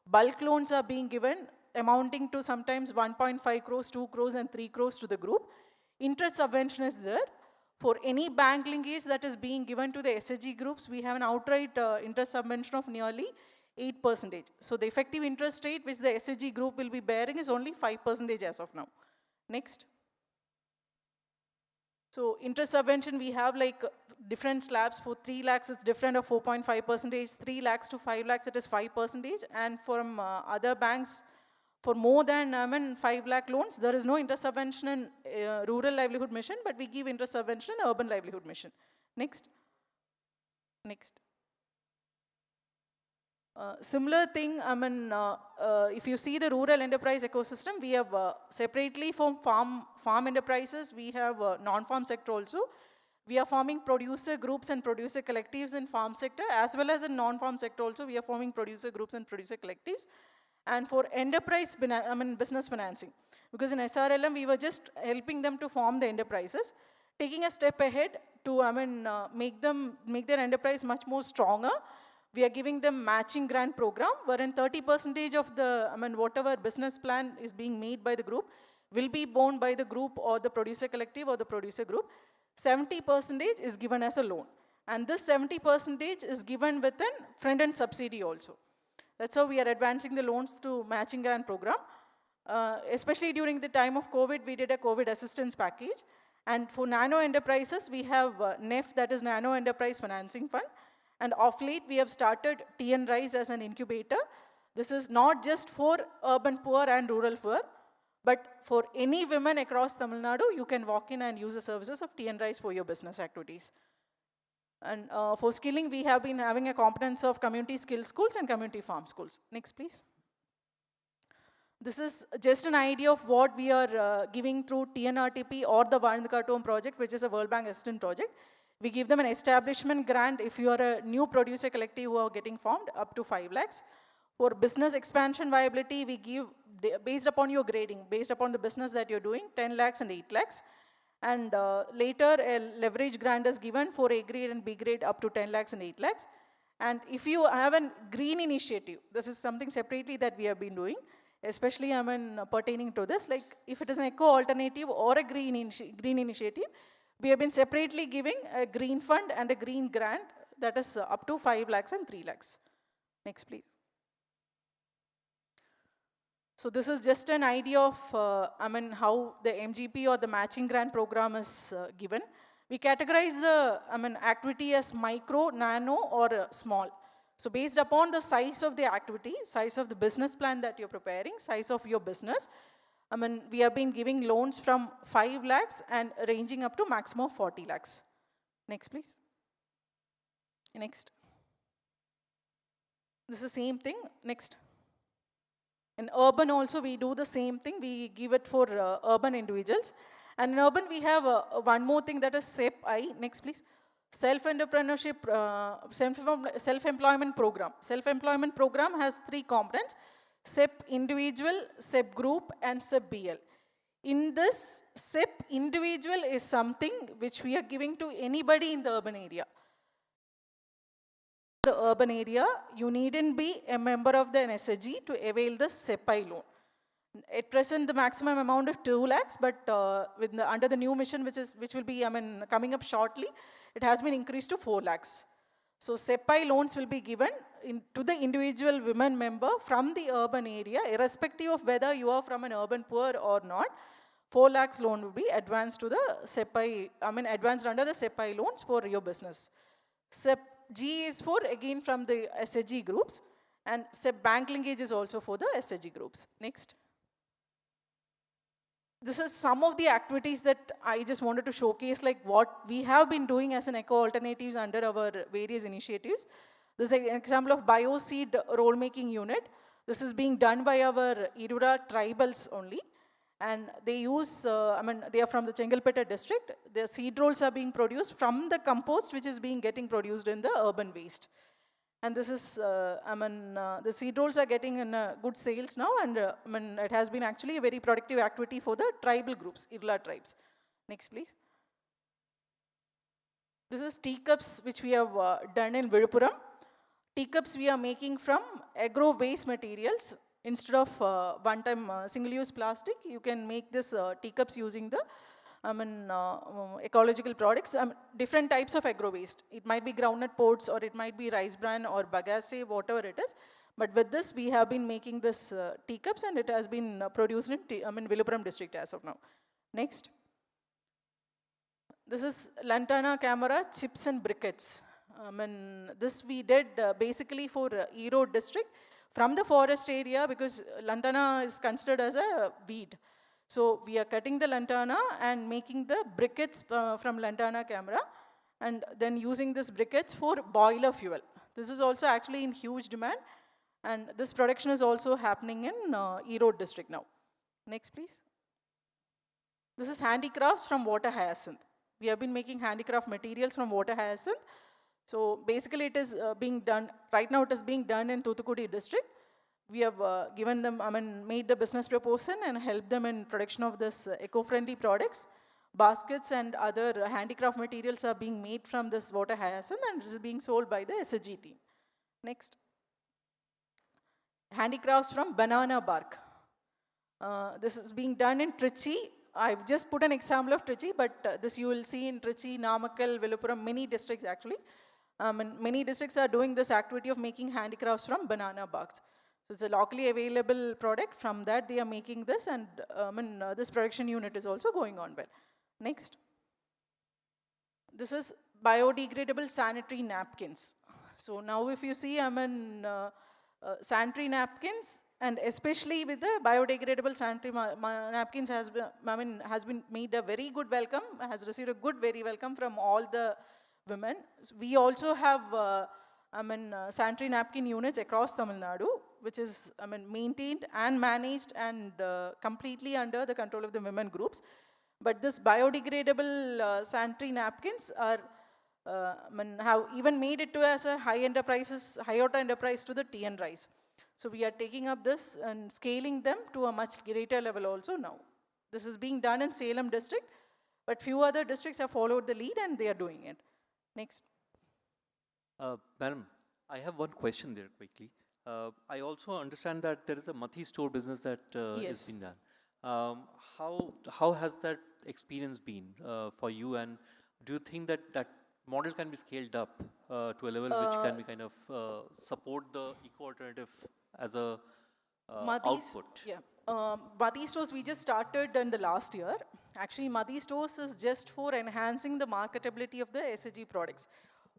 Bulk loans are being given, amounting to sometimes 1.5 crores, 2 crores, and 3 crores to the group. Interest subvention is there. For any bank linkage that is being given to the SHG groups, we have an outright interest subvention of nearly 8%. So the effective interest rate which the SHG group will be bearing is only 5% as of now. Next. So interest subvention, we have like different slabs. For 3 lakhs, it's different of 4.5%. 3 lakhs to 5 lakhs, it is 5%. And from other banks, for more than 5 lakh loans, there is no interest subvention in rural livelihood mission, but we give interest subvention in urban livelihood mission. Next. Next. Similar thing, if you see the rural enterprise ecosystem, we have separately from farm enterprises, we have non-farm sector also. We are forming producer groups and producer collectives in farm sector, as well as in non-farm sector also, we are forming producer groups and producer collectives. And for enterprise, business financing. Because in SRLM, we were just helping them to form the enterprises, taking a step ahead to make their enterprise much more stronger. We are giving them matching grant program, wherein 30% of the, whatever business plan is being made by the group will be borne by the group or the producer collective or the producer group. 70% is given as a loan. And this 70% is given with a friend-end subsidy also. That's how we are advancing the loans to matching grant program. Especially during the time of COVID, we did a COVID assistance package. And for nano enterprises, we have NEF, that is Nano Enterprise Financing Fund. And of late, we have started TN Rise as an incubator. This is not just for urban poor and rural poor, but for any women across Tamil Nadu, you can walk in and use the services of TN Rise for your business activities. And for skilling, we have been having a competence of community skill schools and community farm schools. Next, please. This is just an idea of what we are giving through TNRTP or the Varnakatom project, which is a World Bank assistant project. We give them an establishment grant if you are a new producer collective who are getting formed, up to 5 lakhs. For business expansion viability, we give, based upon your grading, based upon the business that you're doing, 10 lakhs and 8 lakhs. And later, a leverage grant is given for A grade and B grade up to 10 lakhs and 8 lakhs. And if you have a green initiative, this is something separately that we have been doing, especially pertaining to this, like if it is an eco alternative or a green initiative, we have been separately giving a green fund and a green grant that is up to 5 lakhs and 3 lakhs. Next, please. So this is just an idea of how the MGP or the matching grant program is given. We categorize the activity as micro, nano, or small. So based upon the size of the activity, size of the business plan that you're preparing, size of your business, we have been giving loans from 5 lakhs and ranging up to maximum 40 lakhs. Next, please. Next. This is the same thing. Next. In urban also, we do the same thing. We give it for urban individuals. And in urban, we have one more thing, that is SEP-I. Next, please. Self-entrepreneurship, self-employment program. Self-employment program has 3 components: SEP individual, SEP group, and SEP BL. In this, SEP individual is something which we are giving to anybody in the urban area. The urban area, you needn't be a member of the NSSG to avail the SEP-I loan. At present, the maximum amount of 2 lakhs, but under the new mission, which will be coming up shortly, it has been increased to 4 lakhs. So SEP-I loans will be given to the individual women member from the urban area, irrespective of whether you are from an urban poor or not. 4 lakhs loan will be advanced to the SEP-I, advanced under the SEP-I loans for your business. SEP-G is for, again, from the SHG groups, and SEP bank linkage is also for the SHG groups. Next. This is some of the activities that I just wanted to showcase, like what we have been doing as an eco alternatives under our various initiatives. This is an example of bioseed roll making unit. This is being done by our Irura tribals only. And they use, they are from the Chengalpetta district. Their seed rolls are being produced from the compost which is getting produced in the urban waste. And this is, the seed rolls are getting in good sales now, and it has been actually a very productive activity for the tribal groups, Irla tribes. Next, please. This is teacups which we have done in Vilupuram. Teacups we are making from agro waste materials. Instead of one-time single-use plastic, you can make this teacups using the ecological products, different types of agro waste. It might be groundnut pods, or it might be rice bran or bagasse, whatever it is. But with this, we have been making this teacups, and it has been produced in Vilupuram district as of now. Next. This is lantana camera chips and briquettes. This we did basically for Erode district from the forest area, because lantana is considered as a weed. So we are cutting the lantana and making the briquettes from lantana camera, and then using this briquettes for boiler fuel. This is also actually in huge demand, and this production is also happening in Erode district now. Next, please. This is handicrafts from water hyacinth. We have been making handicraft materials from water hyacinth. So basically it is being done, right now it is being done in Thoothukudi district. We have given them, made the business proposal and helped them in production of this eco-friendly products. Baskets and other handicraft materials are being made from this water hyacinth, and this is being sold by the SHG team. Next. Handicrafts from banana bark. This is being done in Trichy. I've just put an example of Trichy, but this you will see in Trichy, Namakkal, Vilupuram, many districts actually. Many districts are doing this activity of making handicrafts from banana barks. So it's a locally available product. From that they are making this, and this production unit is also going on well. Next. This is biodegradable sanitary napkins. So now if you see, sanitary napkins, and especially with the biodegradable sanitary napkins has been made a very good welcome, has received a very welcome from all the women. So we also have sanitary napkin units across Tamil Nadu, which is maintained and managed and completely under the control of the women groups. But this biodegradable sanitary napkins are have even made it to as a high order enterprise to the TN Rise. So we are taking up this and scaling them to a much greater level also now. This is being done in Salem district, but few other districts have followed the lead and they are doing it. Next. Madam, I have one question there quickly. I also understand that there is a Mathi store business that is being done. How has that experience been for you, and do you think that that model can be scaled up to a level which can be kind of support the eco-alternative as a output? Yeah. Mathi stores we just started in the last year. Actually, Mathi stores is just for enhancing the marketability of the SHG products.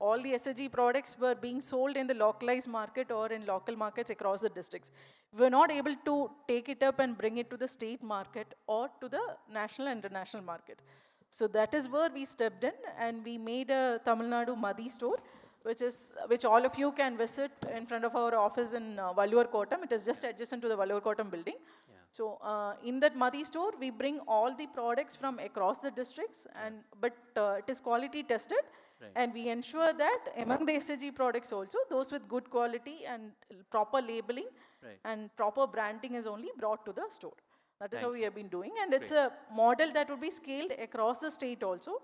All the SHG products were being sold in the localized market or in local markets across the districts. We were not able to take it up and bring it to the state market or to the national and international market. So that is where we stepped in and we made a Tamil Nadu Mathi store, which all of you can visit in front of our office in Vallur Kotam. It is just adjacent to the Vallur Kotam building. Yeah. So in that Mathi store, we bring all the products from across the districts, but it is quality tested. Right. And we ensure that among the SHG products also, those with good quality and proper labeling and proper branding is only brought to the store. That is how we have been doing, and it's a model that would be scaled across the state also.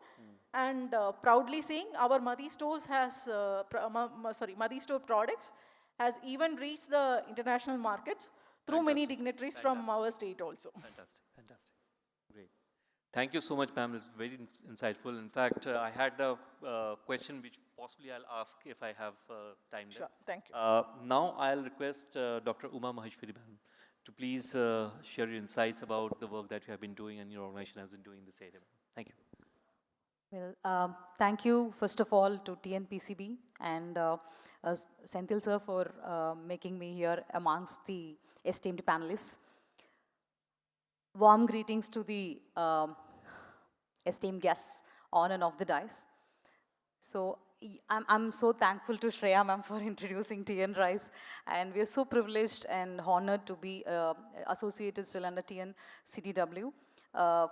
And proudly saying our Mathi stores has, Mathi store products has even reached the international markets through many dignitaries from our state also. Fantastic, fantastic, great. Thank you so much, ma'am. It's very insightful. In fact, I had a question which possibly I'll ask if I have time. Sure, thank you. Now I'll request Dr. Uma Maheshwari ma'am to please share your insights about the work that you have been doing and your organization has been doing in this area. Thank you. Well, thank you first of all to TNPCB and Senthil sir for making me here amongst the esteemed panelists. Warm greetings to the esteemed guests on and off the dais. So I'm so thankful to Shreya ma'am for introducing TN Rise, and we are so privileged and honored to be associated still under TN CDW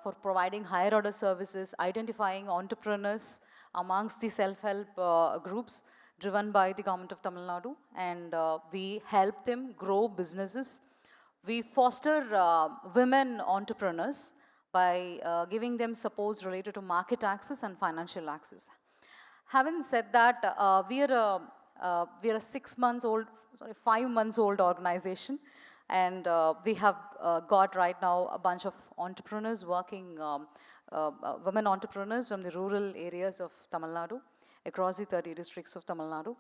for providing higher order services, identifying entrepreneurs amongst the self-help groups driven by the government of Tamil Nadu, and we help them grow businesses. We foster women entrepreneurs by giving them supports related to market access and financial access. Having said that, we are a 5 months old organization, and we have got right now a bunch of entrepreneurs working, women entrepreneurs from the rural areas of Tamil Nadu, across the 30 districts of Tamil Nadu.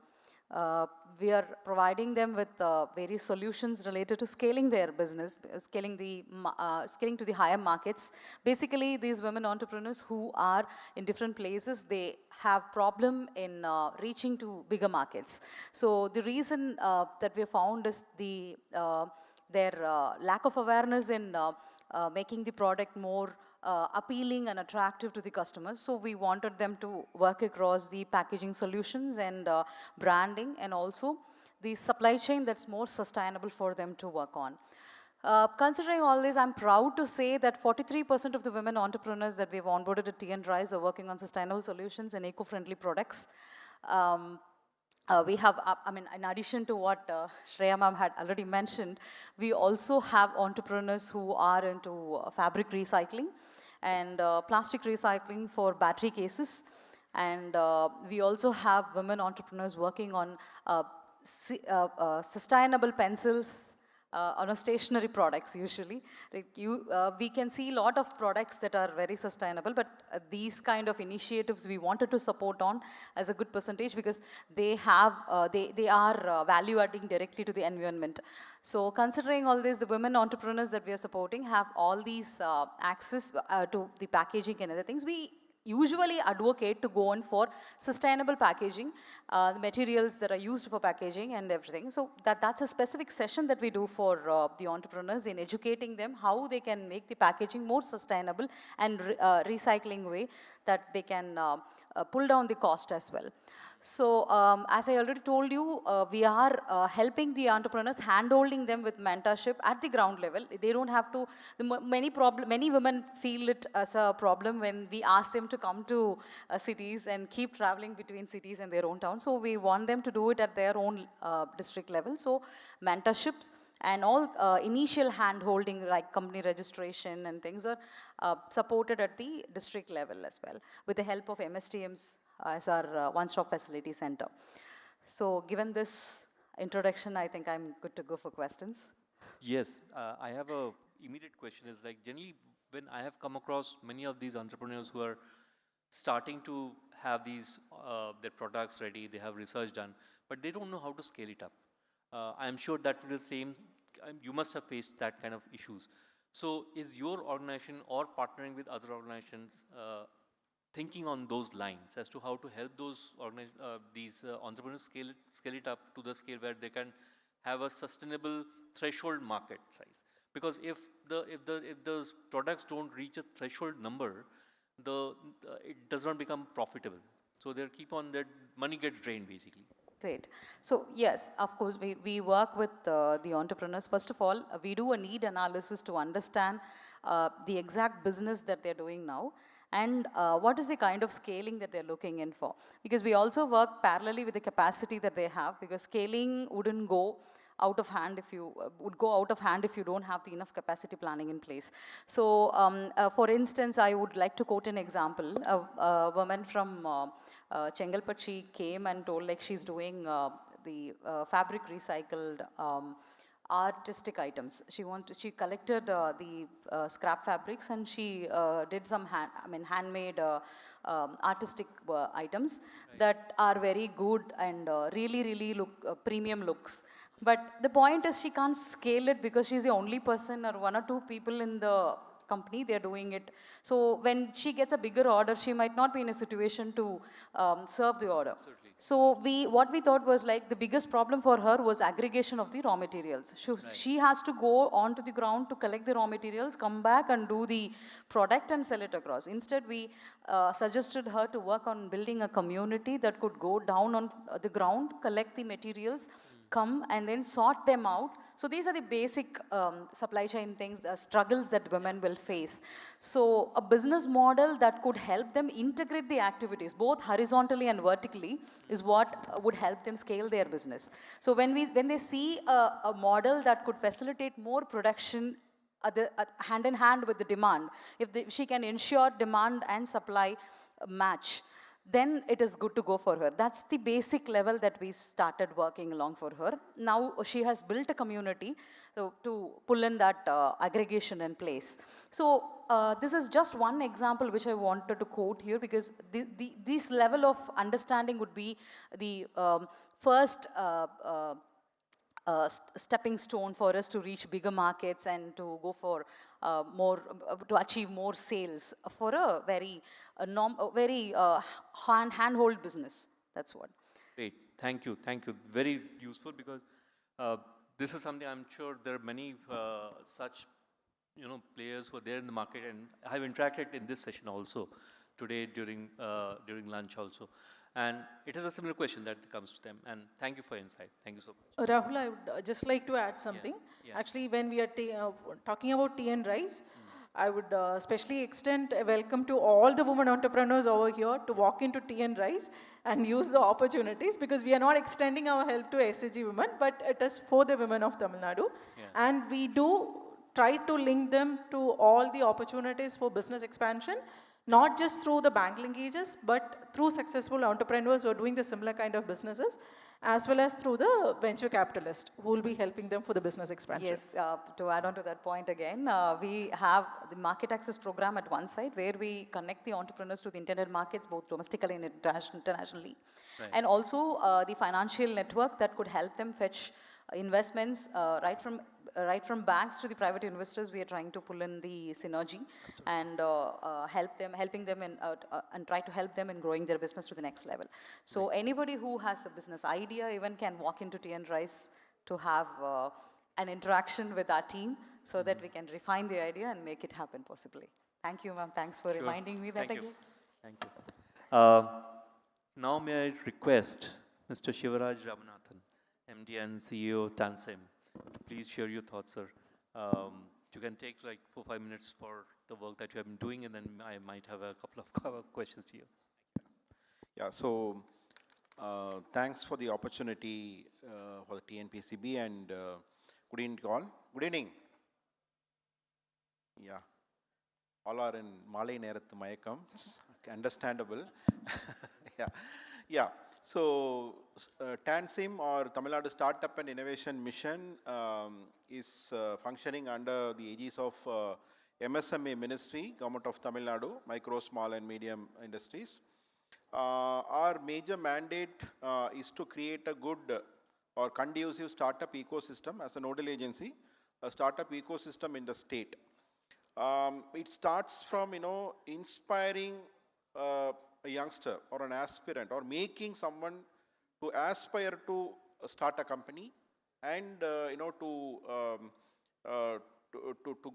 We are providing them with various solutions related to scaling their business, scaling to the higher markets. Basically, these women entrepreneurs who are in different places, they have problem in reaching to bigger markets. So the reason that we found is their lack of awareness in making the product more appealing and attractive to the customers. So we wanted them to work across the packaging solutions and branding, and also the supply chain that's more sustainable for them to work on. Considering all this, I'm proud to say that 43% of the women entrepreneurs that we've onboarded at TN Rise are working on sustainable solutions and eco-friendly products. We have, in addition to what Shreya ma'am had already mentioned, we also have entrepreneurs who are into fabric recycling and plastic recycling for battery cases. And we also have women entrepreneurs working on sustainable pencils, on a stationery products usually. Like we can see a lot of products that are very sustainable, but these kind of initiatives we wanted to support on as a good percentage, because they have, they are value adding directly to the environment. So considering all this, the women entrepreneurs that we are supporting have all these access to the packaging and other things. We usually advocate to go on for sustainable packaging, the materials that are used for packaging and everything. So that's a specific session that we do for the entrepreneurs in educating them how they can make the packaging more sustainable and recycling way that they can pull down the cost as well. So as I already told you, we are helping the entrepreneurs, hand-holding them with mentorship at the ground level. They don't have to, many women feel it as a problem when we ask them to come to cities and keep traveling between cities and their own town. So we want them to do it at their own district level. So mentorships and all initial hand-holding like company registration and things are supported at the district level as well with the help of MSTMs as our one-stop facility center. So given this introduction, I think I'm good to go for questions. Yes, I have a immediate question is like generally when I have come across many of these entrepreneurs who are starting to have these, their products ready, they have research done, but they don't know how to scale it up. I'm sure that will be the same, you must have faced that kind of issues. So is your organization or partnering with other organizations thinking on those lines as to how to help those these entrepreneurs scale it up to the scale where they can have a sustainable threshold market size? Because if the products don't reach a threshold number, it does not become profitable. So they keep on, that money gets drained basically. Great. So yes, of course, we work with the entrepreneurs. First of all, we do a need analysis to understand the exact business that they're doing now and what is the kind of scaling that they're looking in for. Because we also work parallelly with the capacity that they have, because scaling wouldn't go out of hand if you don't have the enough capacity planning in place. So for instance, I would like to quote an example. A woman from Chengalpattu, she came and told like she's doing the fabric recycled artistic items. She collected the scrap fabrics and she did some handmade artistic items that are very good and really look premium looks. But the point is she can't scale it because she's the only person or one or two people in the company, they're doing it. So when she gets a bigger order, she might not be in a situation to serve the order. Absolutely. So what we thought was like the biggest problem for her was aggregation of the raw materials. She has to go onto the ground to collect the raw materials, come back and do the product and sell it across. Instead, we suggested her to work on building a community that could go down on the ground, collect the materials, come and then sort them out. So these are the basic supply chain things, the struggles that women will face. So a business model that could help them integrate the activities, both horizontally and vertically, is what would help them scale their business. So when they see a model that could facilitate more production hand in hand with the demand, if she can ensure demand and supply match, then it is good to go for her. That's the basic level that we started working along for her. Now she has built a community to pull in that aggregation in place. So this is just one example which I wanted to quote here, because this level of understanding would be the first stepping stone for us to reach bigger markets and to go for to achieve more sales for a very hand-hold business. That's what. Great, thank you. Very useful, because this is something I'm sure there are many such players who are there in the market, and I have interacted in this session also today during lunch also. And it is a similar question that comes to them. And thank you for your insight. Thank you so much. Rahul, I would just like to add something. Yeah. Actually, when we are talking about tea and rice, I would especially extend a welcome to all the women entrepreneurs over here to walk into tea and rice and use the opportunities, because we are not extending our help to SAG women, but it is for the women of Tamil Nadu. Yeah. And we do try to link them to all the opportunities for business expansion, not just through the bank linkages, but through successful entrepreneurs who are doing the similar kind of businesses, as well as through the venture capitalists who will be helping them for the business expansion. Yes, to add on to that point again, we have the market access program at one side where we connect the entrepreneurs to the internet markets, both domestically and internationally. Right. And also the financial network that could help them fetch investments right from right from banks to the private investors, we are trying to pull in the synergy and helping them and try to help them in growing their business to the next level. So anybody who has a business idea even can walk into TN Rice to have an interaction with our team so that we can refine the idea and make it happen possibly. Thank you, ma'am. Thanks for reminding me that again. Thank you. Now may I request Mr. Shivaraj Ramanathan, MD and CEO Tansim, to please share your thoughts, sir. You can take like 4-5 minutes for the work that you have been doing, and then I might have a couple of questions to you. Yeah, so thanks for the opportunity for the TNPCB, and good evening to all. Good evening. Yeah, all are in Malay Nerathu Mayakam, understandable. Yeah. So TANSIM, or Tamil Nadu Startup and Innovation Mission, is functioning under the aegis of MSME Ministry, Government of Tamil Nadu, Micro, Small and Medium Industries. Our major mandate is to create a good or conducive startup ecosystem as a nodal agency, a startup ecosystem in the state. It starts from, inspiring a youngster or an aspirant, or making someone to aspire to start a company, and to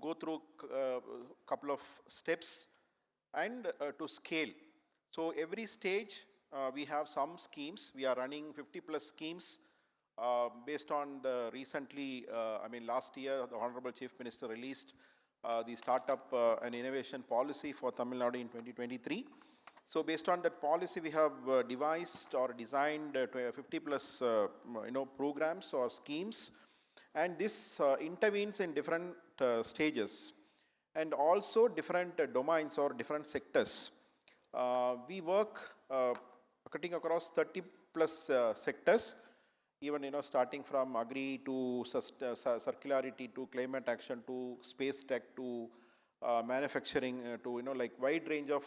go through a couple of steps and to scale. So every stage we have some schemes. We are running 50+ schemes based on the recently, last year the Honorable Chief Minister released the Startup and Innovation Policy for Tamil Nadu in 2023. So based on that policy, we have devised or designed 50+ programs or schemes, and this intervenes in different stages and also different domains or different sectors. We work cutting across 30+ sectors, even starting from agri to circularity to climate action to space tech to manufacturing to like wide range of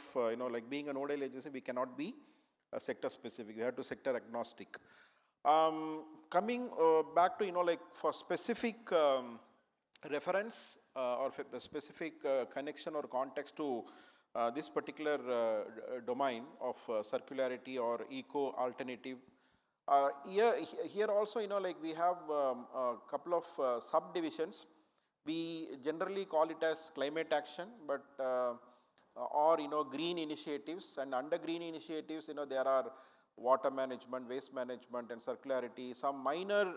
like being a nodal agency, we cannot be sector specific. We have to sector agnostic. Coming back to like for specific reference or specific connection or context to this particular domain of circularity or eco alternative. Here also like we have a couple of subdivisions. We generally call it as climate action, but or green initiatives, and under green initiatives there are water management, waste management and circularity. Some minor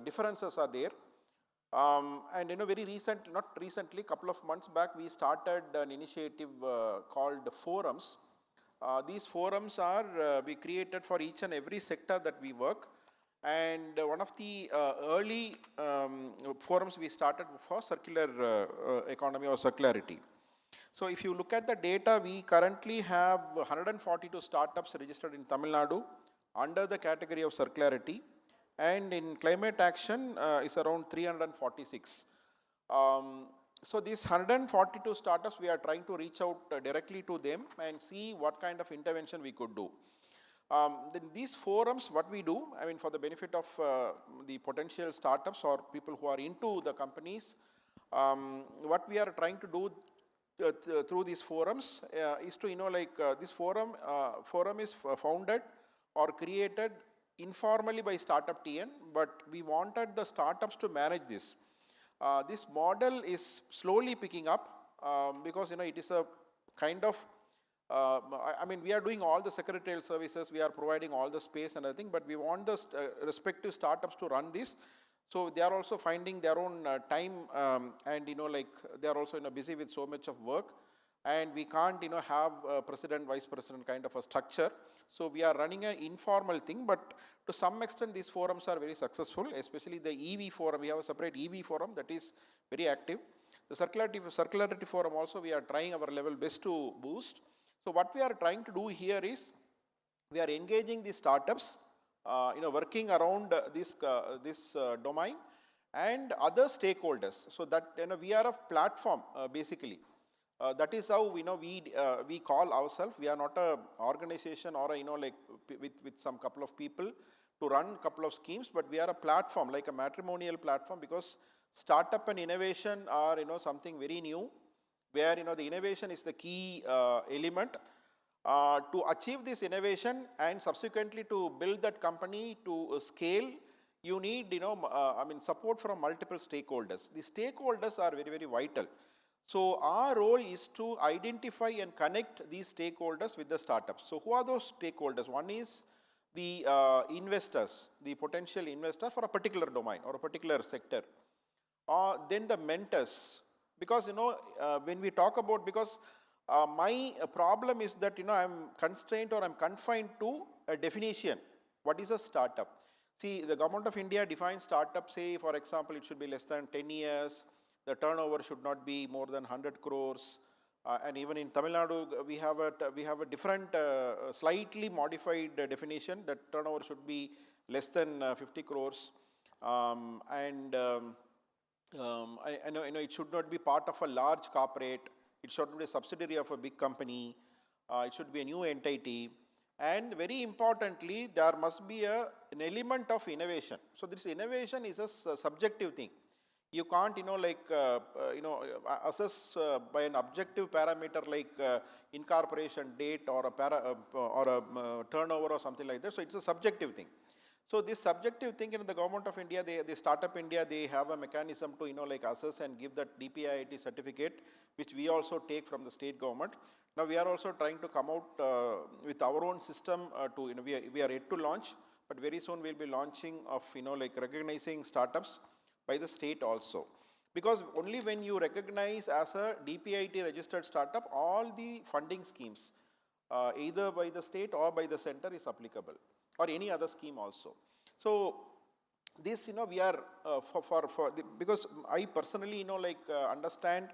differences are there. And very not recently, couple of months back, we started an initiative called forums. These forums are we created for each and every sector that we work. And one of the early forums we started for circular economy or circularity. So if you look at the data, we currently have 142 startups registered in Tamil Nadu under the category of circularity, and in climate action is around 346. So these 142 startups, we are trying to reach out directly to them and see what kind of intervention we could do. Then these forums, what we do, for the benefit of the potential startups or people who are into the companies, what we are trying to do through these forums is to, this forum is founded or created informally by Startup TN, but we wanted the startups to manage this. This model is slowly picking up because, it is a kind of we are doing all the secretarial services, we are providing all the space and everything, but we want the respective startups to run this. So they are also finding their own time and they are also busy with so much of work, and we can't have a president, vice president kind of a structure. So we are running an informal thing, but to some extent these forums are very successful, especially the EV forum. We have a separate EV forum that is very active. The circularity forum also we are trying our level best to boost. So what we are trying to do here is, we are engaging the startups, working around this domain and other stakeholders. So that we are a platform basically. That is how we call ourselves. We are not a organization or with some couple of people. to run a couple of schemes, but we are a platform, like a matrimonial platform, because startup and innovation are, something very new, where, the innovation is the key element. To achieve this innovation and subsequently to build that company to scale, you need, support from multiple stakeholders. The stakeholders are very, very vital. So our role is to identify and connect these stakeholders with the startups. So who are those stakeholders? One is the investors, the potential investor for a particular domain or a particular sector. Then the mentors, because, when we talk about, because my problem is that, I'm constrained or I'm confined to a definition. What is a startup? See, the government of India defines startup, say, for example, it should be less than 10 years. The turnover should not be more than 100 crores. And even in Tamil Nadu, we have a different, slightly modified definition that turnover should be less than 50 crores. I know it should not be part of a large corporate. It should not be a subsidiary of a big company. It should be a new entity. And very importantly, there must be an element of innovation. So this innovation is a subjective thing. You can't, assess by an objective parameter like incorporation date or a turnover or something like that. So it's a subjective thing. So this subjective thing in the government of India, the Startup India, they have a mechanism to assess and give that DPIIT certificate, which we also take from the state government. Now we are also trying to come out with our own system we are yet to launch, but very soon we'll be launching of recognizing startups by the state also. Because only when you recognize as a DPIIT registered startup, all the funding schemes, either by the state or by the center, is applicable, or any other scheme also. So this, we are because I personally, understand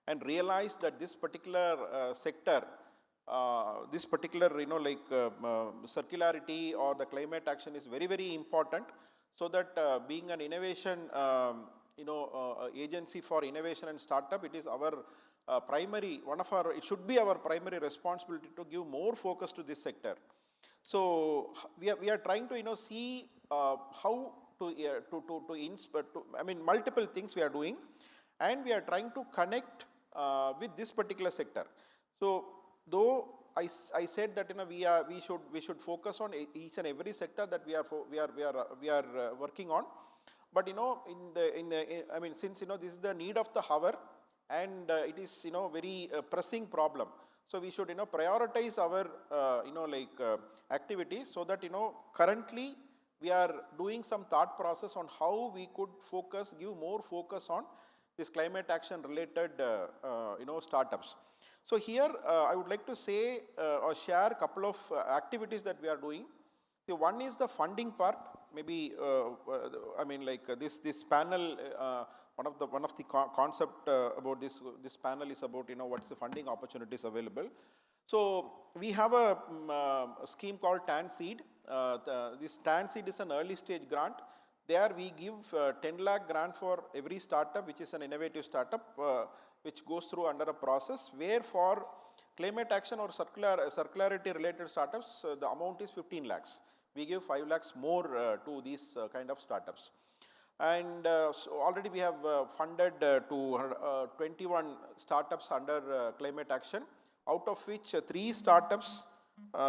and realize that this particular sector, this particular, circularity or the climate action is very, very important. So that being an innovation, agency for innovation and startup, it is our primary, it should be our primary responsibility to give more focus to this sector. So we are trying to, see how multiple things we are doing, and we are trying to connect with this particular sector. So though I said that we should focus on each and every sector that we are working on, but since this is the need of the hour, and it is very pressing problem. So we should prioritize our activities, so that currently we are doing some thought process on how we could give more focus on this climate action related startups. So here I would like to say or share a couple of activities that we are doing. The one is the funding part. Maybe this panel, one of the concept about this panel is about what's the funding opportunities available. So we have a scheme called TAN Seed. This TAN Seed is an early stage grant. There we give 10 lakh grant for every startup which is an innovative startup, which goes through under a process where for climate action or circularity related startups, the amount is 15 lakhs. We give 5 lakhs more to these kind of startups. And so already we have funded to 21 startups under climate action, out of which 3 startups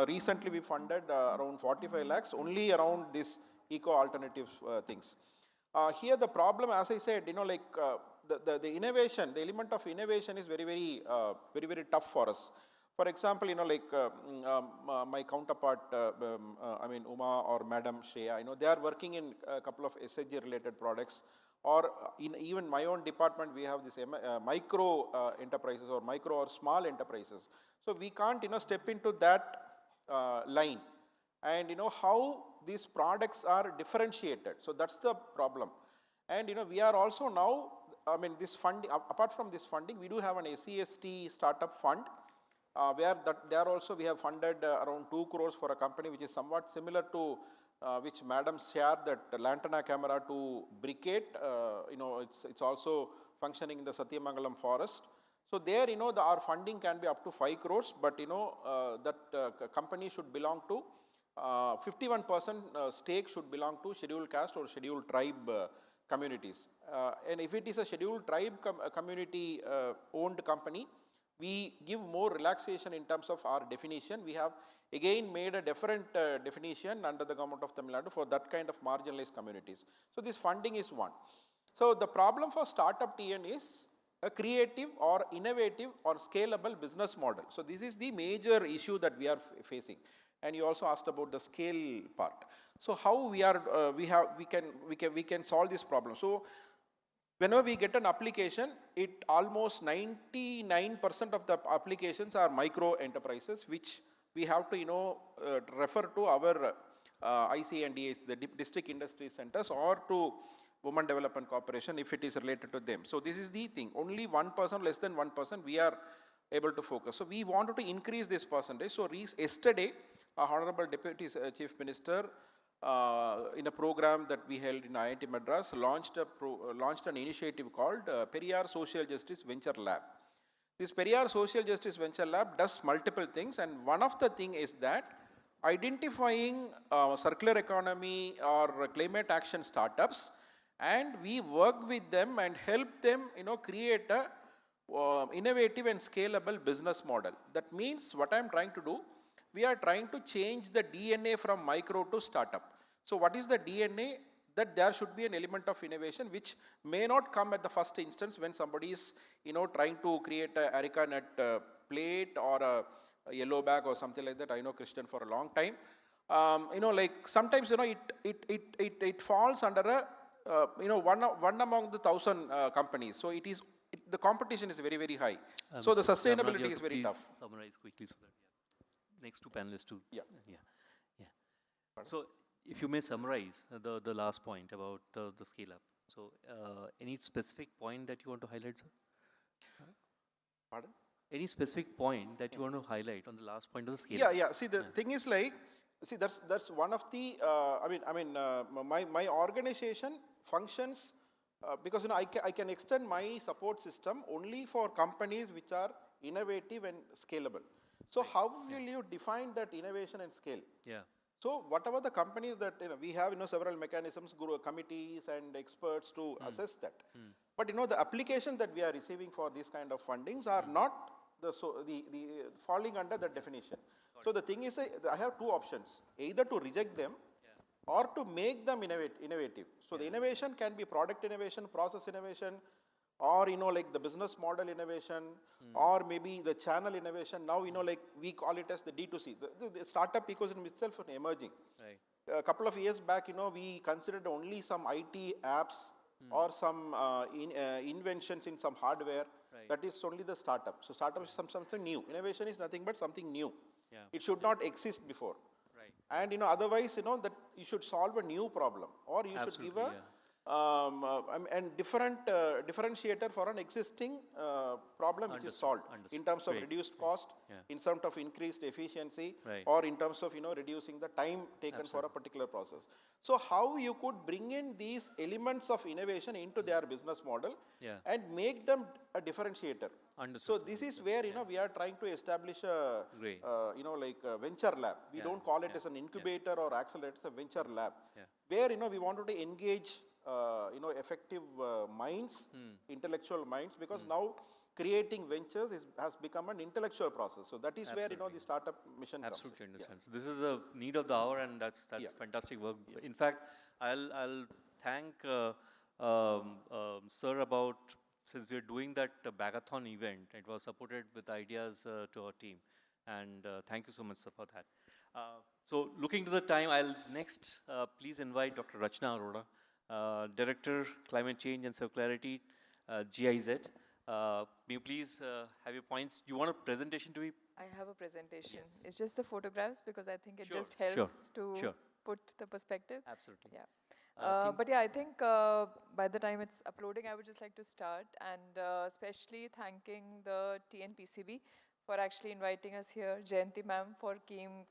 recently we funded around 45 lakhs, only around this eco-alternative things. Here the problem, as I said, the innovation, the element of innovation is very, very tough for us. For example, my counterpart, Uma or Madam Shreya, they are working in a couple of SHG related products, or in even my own department, we have this micro enterprises or micro or small enterprises. So we can't, step into that line, and how these products are differentiated. So that's the problem. And we are also now, this funding, apart from this funding, we do have an SCST startup fund, where there also we have funded around 2 crores for a company which is somewhat similar to which Madam shared, that Lantana camera to briquette. It's also functioning in the Satyamangalam forest. So there, our funding can be up to 5 crores, but that company should belong to 51% stake should belong to scheduled caste or scheduled tribe communities. And if it is a scheduled tribe community owned company, we give more relaxation in terms of our definition. We have again made a different definition under the government of Tamil Nadu for that kind of marginalized communities. So this funding is one. So the problem for startup TN is a creative or innovative or scalable business model. So this is the major issue that we are facing. And you also asked about the scale part. So how we can solve this problem. So whenever we get an application, it almost 99% of the applications are micro enterprises, which we have to refer to our ICNDAs, the district industry centers, or to Women Development Corporation if it is related to them. So this is the thing. Only 1%, less than 1%, we are able to focus. So we wanted to increase this percentage. So yesterday, our Honorable Deputy Chief Minister, in a program that we held in IIT Madras, launched an initiative called Periyar Social Justice Venture Lab. This Periyar Social Justice Venture Lab does multiple things, and one of the things is that identifying circular economy or climate action startups, and we work with them and help them create a innovative and scalable business model. That means what I'm trying to do, we are trying to change the DNA from micro to startup. So what is the DNA? That there should be an element of innovation which may not come at the first instance when somebody is trying to create a areca nut plate or a yellow bag or something like that. I know Christian for a long time. Like sometimes it falls under a one among the 1,000 companies. So the competition is very, very high. So the sustainability is very tough. Summarize quickly so that next two panelists too. Yeah. So if you may summarize the last point about the scale up. So any specific point that you want to highlight, sir? Pardon? Any specific point that you want to highlight on the last point of the scale up? Yeah. See, the thing is like, see, that's one of the, my organization functions because I can extend my support system only for companies which are innovative and scalable. So how will you define that innovation and scale? Yeah. So whatever the companies that we have several mechanisms, committees and experts to assess that. But the application that we are receiving for these kind of fundings are not the falling under that definition. So the thing is, I have two options: either to reject them or to make them innovative. So the innovation can be product innovation, process innovation, or like the business model innovation, or maybe the channel innovation. Now like we call it as the D2C. The startup ecosystem itself is emerging. Right. A couple of years back, we considered only some IT apps or some inventions in some hardware. Right. That is only the startup. So startup is something new. Innovation is nothing but something new. Yeah. It should not exist before. Right. And otherwise, that you should solve a new problem, or you should give a and different differentiator for an existing problem which is solved in terms of reduced cost, in terms of increased efficiency, or in terms of reducing the time taken for a particular process. So how you could bring in these elements of innovation into their business model and make them a differentiator. So this is where we are trying to establish a like a venture lab. We don't call it as an incubator or accelerator. It's a venture lab where we wanted to engage effective minds, intellectual minds, because now creating ventures has become an intellectual process. So that is where the startup mission Absolutely comes. Understand. So this is a need of the hour, and that's fantastic work. In fact, I'll thank sir about, since we're doing that Bathon event, it was supported with ideas to our team, and thank you so much, sir, for that. So looking to the time, I'll next please invite Dr. Rachna Arora, Director, Climate Change and Circularity, GIZ. May you please have your points? You want a presentation to be? I have a presentation. It's just the photographs because I think it just helps to put the perspective. Absolutely. Yeah. But yeah, I think by the time it's uploading, I would just like to start, and especially thanking the TNPCB for actually inviting us here, Jayanti ma'am for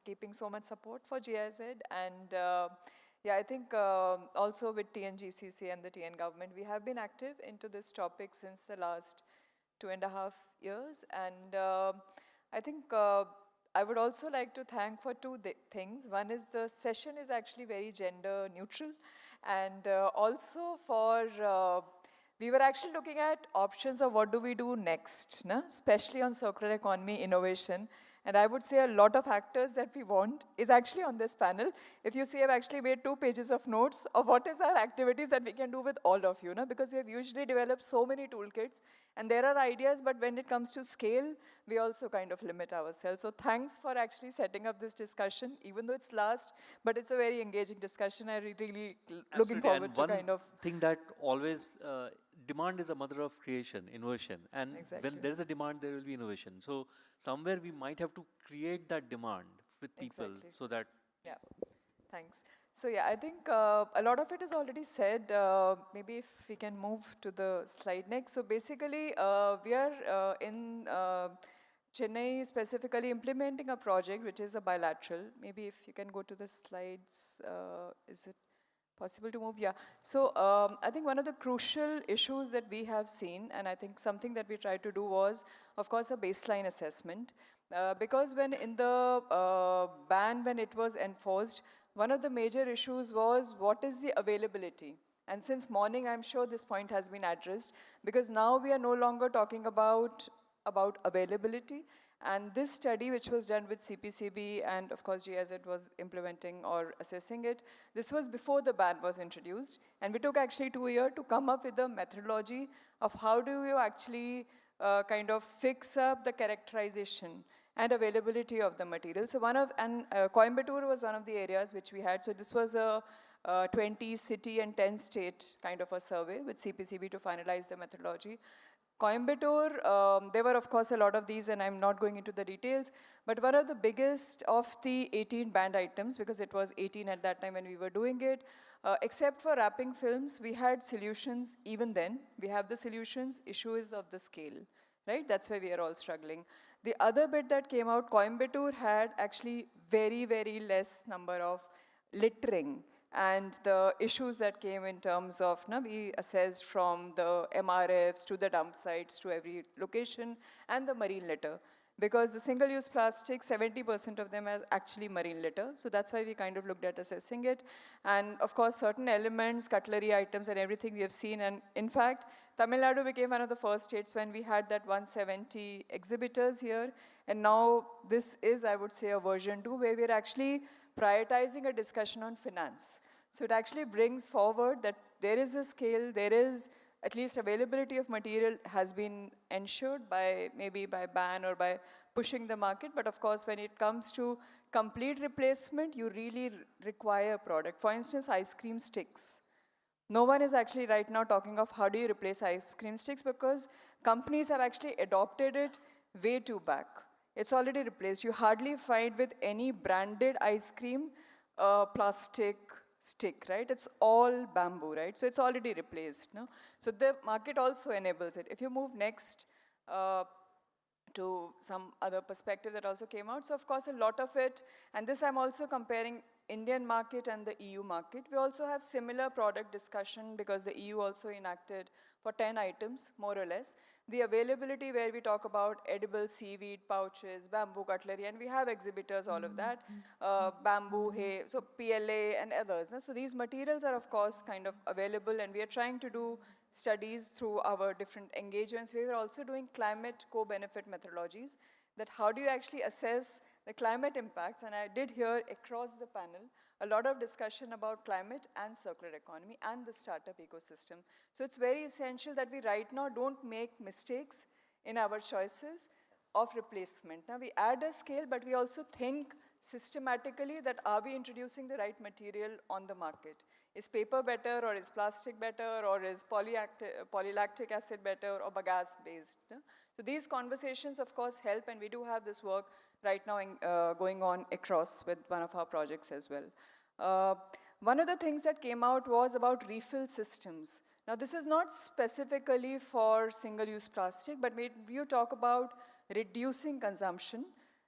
keeping so much support for GIZ, and yeah, I think also with TNGCC and the TN government, we have been active into this topic since the last 2.5 years, and I think I would also like to thank for two things. One is the session is actually very gender neutral, and also for we were actually looking at options of what do we do next, no? Especially on circular economy innovation. And I would say a lot of actors that we want is actually on this panel. If you see, I've actually made 2 pages of notes of what is our activities that we can do with all of you, no? Because we have usually developed so many toolkits, and there are ideas, but when it comes to scale, we also kind of limit ourselves. So thanks for actually setting up this discussion, even though it's last, but it's a very engaging discussion. I'm really looking forward to kind of... One thing that always, demand is a mother of creation, innovation. And Exactly. when there is a demand, there will be innovation. So somewhere we might have to create that demand with people Exactly. so that... Yeah, thanks. So yeah, I think a lot of it is already said. Maybe if we can move to the slide next. So basically, we are in Chennai specifically implementing a project which is a bilateral. Maybe if you can go to the slides, is it possible to move? Yeah. So I think one of the crucial issues that we have seen, and I think something that we tried to do was, of course, a baseline assessment. Because when in the ban, when it was enforced, one of the major issues was what is the availability? And since morning, I'm sure this point has been addressed, because now we are no longer talking about availability. And this study, which was done with CPCB and of course GIZ was implementing or assessing it, this was before the ban was introduced. And we took actually 2 years to come up with a methodology of how do you actually kind of fix up the characterization and availability of the material. So Coimbatore was one of the areas which we had. So this was a 20 city and 10 state kind of a survey with CPCB to finalize the methodology. Coimbatore, there were of course a lot of these, and I'm not going into the details, but one of the biggest of the 18 banned items, because it was 18 at that time when we were doing it, except for wrapping films, we had solutions even then. We have the solutions, issue is of the scale, right? That's why we are all struggling. The other bit that came out, Coimbatore had actually very, very less number of littering and the issues that came in terms of, we assessed from the MRFs to the dump sites to every location and the marine litter. Because the single-use plastic, 70% of them are actually marine litter. So that's why we kind of looked at assessing it. And of course, certain elements, cutlery items and everything we have seen. And in fact, Tamil Nadu became one of the first states when we had that 170 exhibitors here. And now this is, I would say, a version 2 where we're actually prioritizing a discussion on finance. So it actually brings forward that there is a scale, there is at least availability of material has been ensured by maybe by ban or by pushing the market. But of course, when it comes to complete replacement, you really require a product. For instance, ice cream sticks. No one is actually right now talking of how do you replace ice cream sticks, because companies have actually adopted it way too back. It's already replaced. You hardly find with any branded ice cream plastic stick, right? It's all bamboo, right? So it's already replaced, no? So the market also enables it. If you move next to some other perspective that also came out. So of course a lot of it, and this I'm also comparing Indian market and the EU market. We also have similar product discussion because the EU also enacted for 10 items, more or less. The availability where we talk about edible seaweed pouches, bamboo cutlery, and we have exhibitors, all of that, bamboo, hay, so PLA and others. So these materials are of course kind of available, and we are trying to do studies through our different engagements. We are also doing climate co-benefit methodologies, that how do you actually assess the climate impacts, and I did hear across the panel a lot of discussion about climate and circular economy and the startup ecosystem. So it's very essential that we right now don't make mistakes in our choices of replacement. Now we add a scale, but we also think systematically that are we introducing the right material on the market? Is paper better, or is plastic better, or is polylactic acid better, or bagasse based? So these conversations of course help, and we do have this work right now going on across with one of our projects as well. One of the things that came out was about refill systems. Now this is not specifically for single-use plastic, but when you talk about reducing consumption,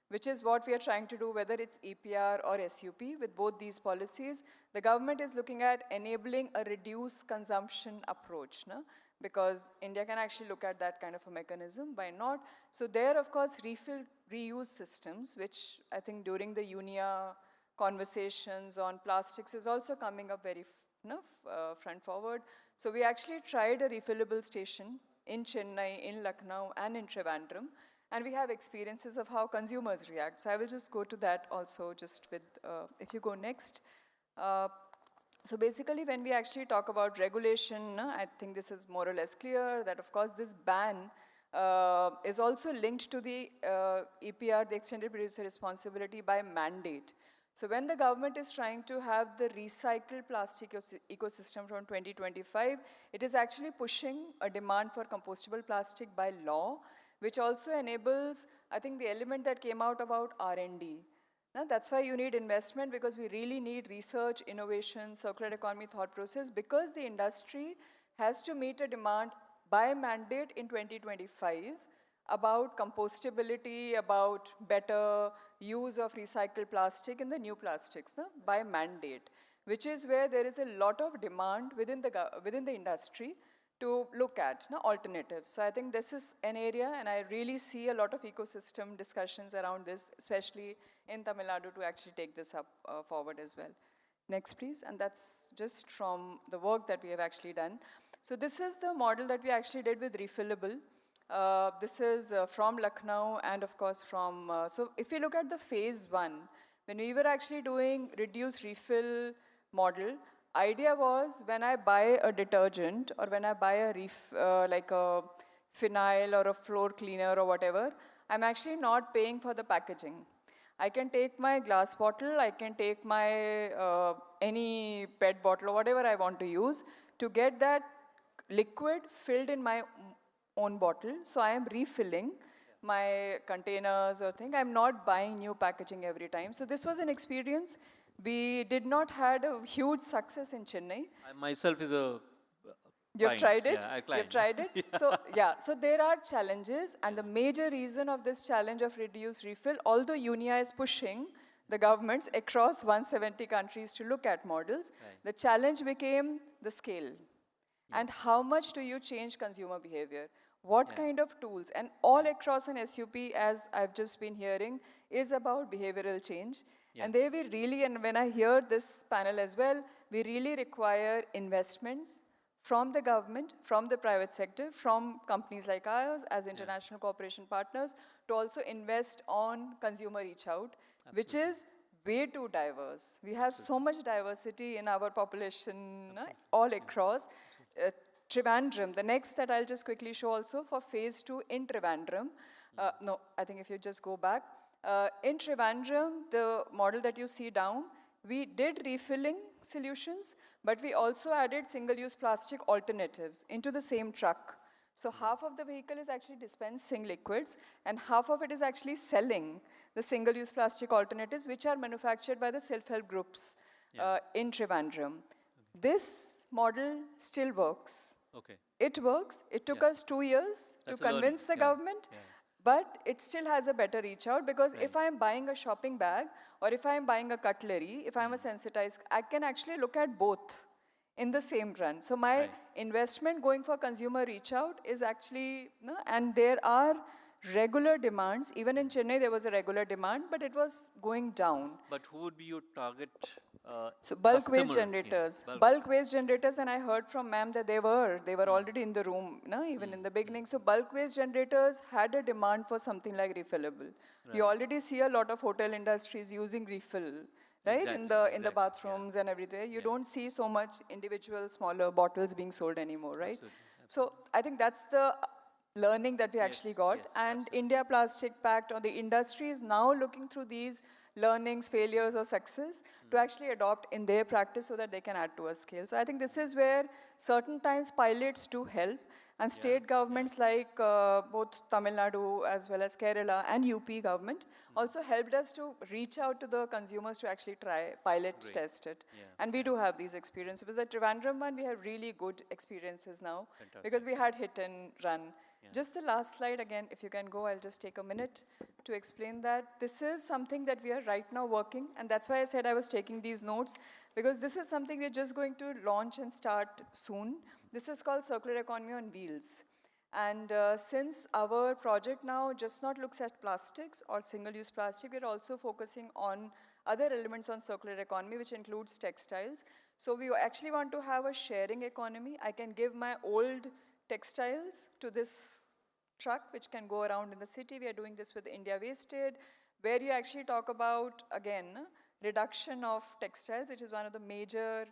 which is what we are trying to do, whether it's EPR or SUP, with both these policies, the government is looking at enabling a reduced consumption approach. No? because India can actually look at that kind of a mechanism. Why not? So there, of course, refill reuse systems, which I think during the UNIA conversations on plastics is also coming up very front forward. So we actually tried a refillable station in Chennai, in Lucknow, and in Trivandrum. And we have experiences of how consumers react. So I will just go to that also, just with, if you go next. So basically, when we actually talk about regulation, I think this is more or less clear that, of course, this ban is also linked to the EPR, the Extended Producer Responsibility by mandate. So when the government is trying to have the recycled plastic ecosystem from 2025, it is actually pushing a demand for compostable plastic by law, which also enables, I think, the element that came out about R&D. Now, that's why you need investment, because we really need research, innovation, circular economy thought process, because the industry has to meet a demand by mandate in 2025 about compostability, about better use of recycled plastic in the new plastics, by mandate, which is where there is a lot of demand within the industry to look at alternatives. So I think this is an area, and I really see a lot of ecosystem discussions around this, especially in Tamil Nadu, to actually take this up forward as well. Next, please. And that's just from the work that we have actually done. So this is the model that we actually did with refillable. This is from Lucknow, and of course from, so if you look at the phase 1, when we were actually doing reduce refill model, idea was when I buy a detergent or when I buy a like a phenyl or a floor cleaner or whatever, I'm actually not paying for the packaging. I can take my glass bottle, I can take my any PET bottle or whatever I want to use to get that liquid filled in my own bottle. So I am refilling my containers or thing. I'm not buying new packaging every time. So this was an experience. We did not had a huge success in Chennai. I myself is a You've tried it? Yeah, You've tried it? Yeah. So yeah, so there are challenges, and the major reason of this challenge of reduce refill, although UNIA is pushing the governments across 170 countries to look at models, the challenge became the scale. And how much do you change consumer behavior? What kind of tools? And all across an SUP, as I've just been hearing, is about behavioral change. And there we really, and when I hear this panel as well, we really require investments from the government, from the private sector, from companies like ours as international cooperation partners, to also invest on consumer reach out, which is way too diverse. We have so much diversity in our population all across. Trivandrum, the next that I'll just quickly show also for phase 2 in Trivandrum. No, I think if you just go back. In Trivandrum, the model that you see down, we did refilling solutions, but we also added single-use plastic alternatives into the same truck. So half of the vehicle is actually dispensing liquids, and half of it is actually selling the single-use plastic alternatives, which are manufactured by the self-help groups in Trivandrum. This model still works. Okay. It works. It took us 2 years to convince the government, but it still has a better reach out, because if I am buying a shopping bag or if I am buying a cutlery, if I am a sensitized, I can actually look at both in the same run. So my investment going for consumer reach out is actually, and there are regular demands. Even in Chennai, there was a regular demand, but it was going down. But who would be your target So bulk waste customer? generators, Yeah, bulk waste generators, and I heard from ma'am that they were already in the room, even in the beginning. So bulk waste generators had a demand for something like refillable. You already see a lot of hotel industries using refill, right? In the bathrooms and everything. You don't see so much individual smaller bottles being sold anymore, right? So I think that's the learning that we actually got. And India Plastic Pact, or the industry, is now looking through these learnings, failures, or success to actually adopt in their practice so that they can add to a scale. So I think this is where certain times pilots do help, and state governments like both Tamil Nadu as well as Kerala and UP government also helped us to reach out to the consumers to actually try, pilot, test it. And we do have these experiences. With the Trivandrum one, we have really good experiences now because we had hit and run. Just the last slide again, if you can go, I'll just take a minute to explain that. This is something that we are right now working, and that's why I said I was taking these notes, because this is something we're just going to launch and start soon. This is called Circular Economy on Wheels. And since our project now just not looks at plastics or single-use plastic, we're also focusing on other elements on circular economy, which includes textiles. So we actually want to have a sharing economy. I can give my old textiles to this truck, which can go around in the city. We are doing this with India Wasted, where you actually talk about, again, reduction of textiles, which is one of the major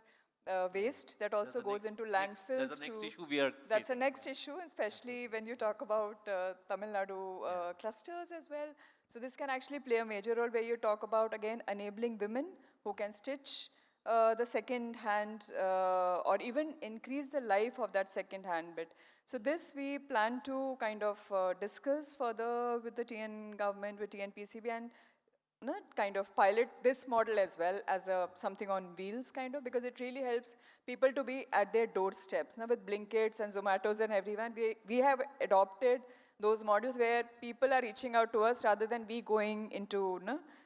waste that also goes into landfills. That's the next issue we are That's the facing. next issue, especially when you talk about Tamil Nadu clusters as well. So this can actually play a major role where you talk about, again, enabling women who can stitch the second hand or even increase the life of that second hand bit. So this we plan to kind of discuss further with the TN government, with TNPCB, and kind of pilot this model as well as something on wheels kind of, because it really helps people to be at their doorsteps. Now with Blinkits and Zomatos and everyone, we have adopted those models where people are reaching out to us rather than we going into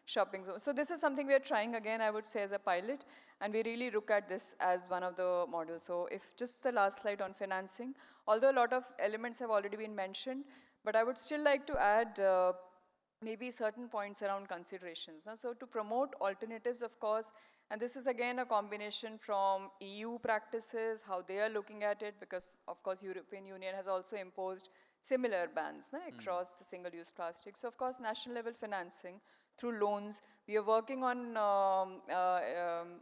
shopping zones. So this is something we are trying again, I would say, as a pilot, and we really look at this as one of the models. So if just the last slide on financing, although a lot of elements have already been mentioned, but I would still like to add maybe certain points around considerations. So to promote alternatives, of course, and this is again a combination from EU practices, how they are looking at it, because of course European Union has also imposed similar bans across the single-use plastic. So of course national level financing through loans. We are working on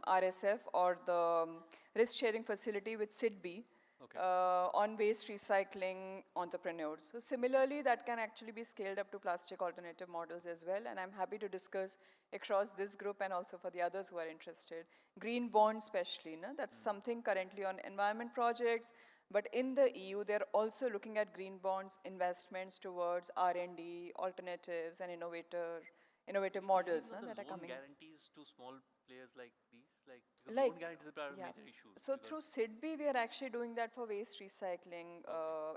RSF or the risk sharing facility with SIDBI, on waste recycling entrepreneurs. So similarly, that can actually be scaled up to plastic alternative models as well, and I'm happy to discuss across this group and also for the others who are interested. Green bonds especially, that's something currently on environment projects, but in the EU, they're also looking at green bonds investments towards R&D, alternatives, and innovative models that are coming. Guarantees to small players like these, loan guarantees are a major issue. So through SIDBI, we are actually doing that for waste recycling,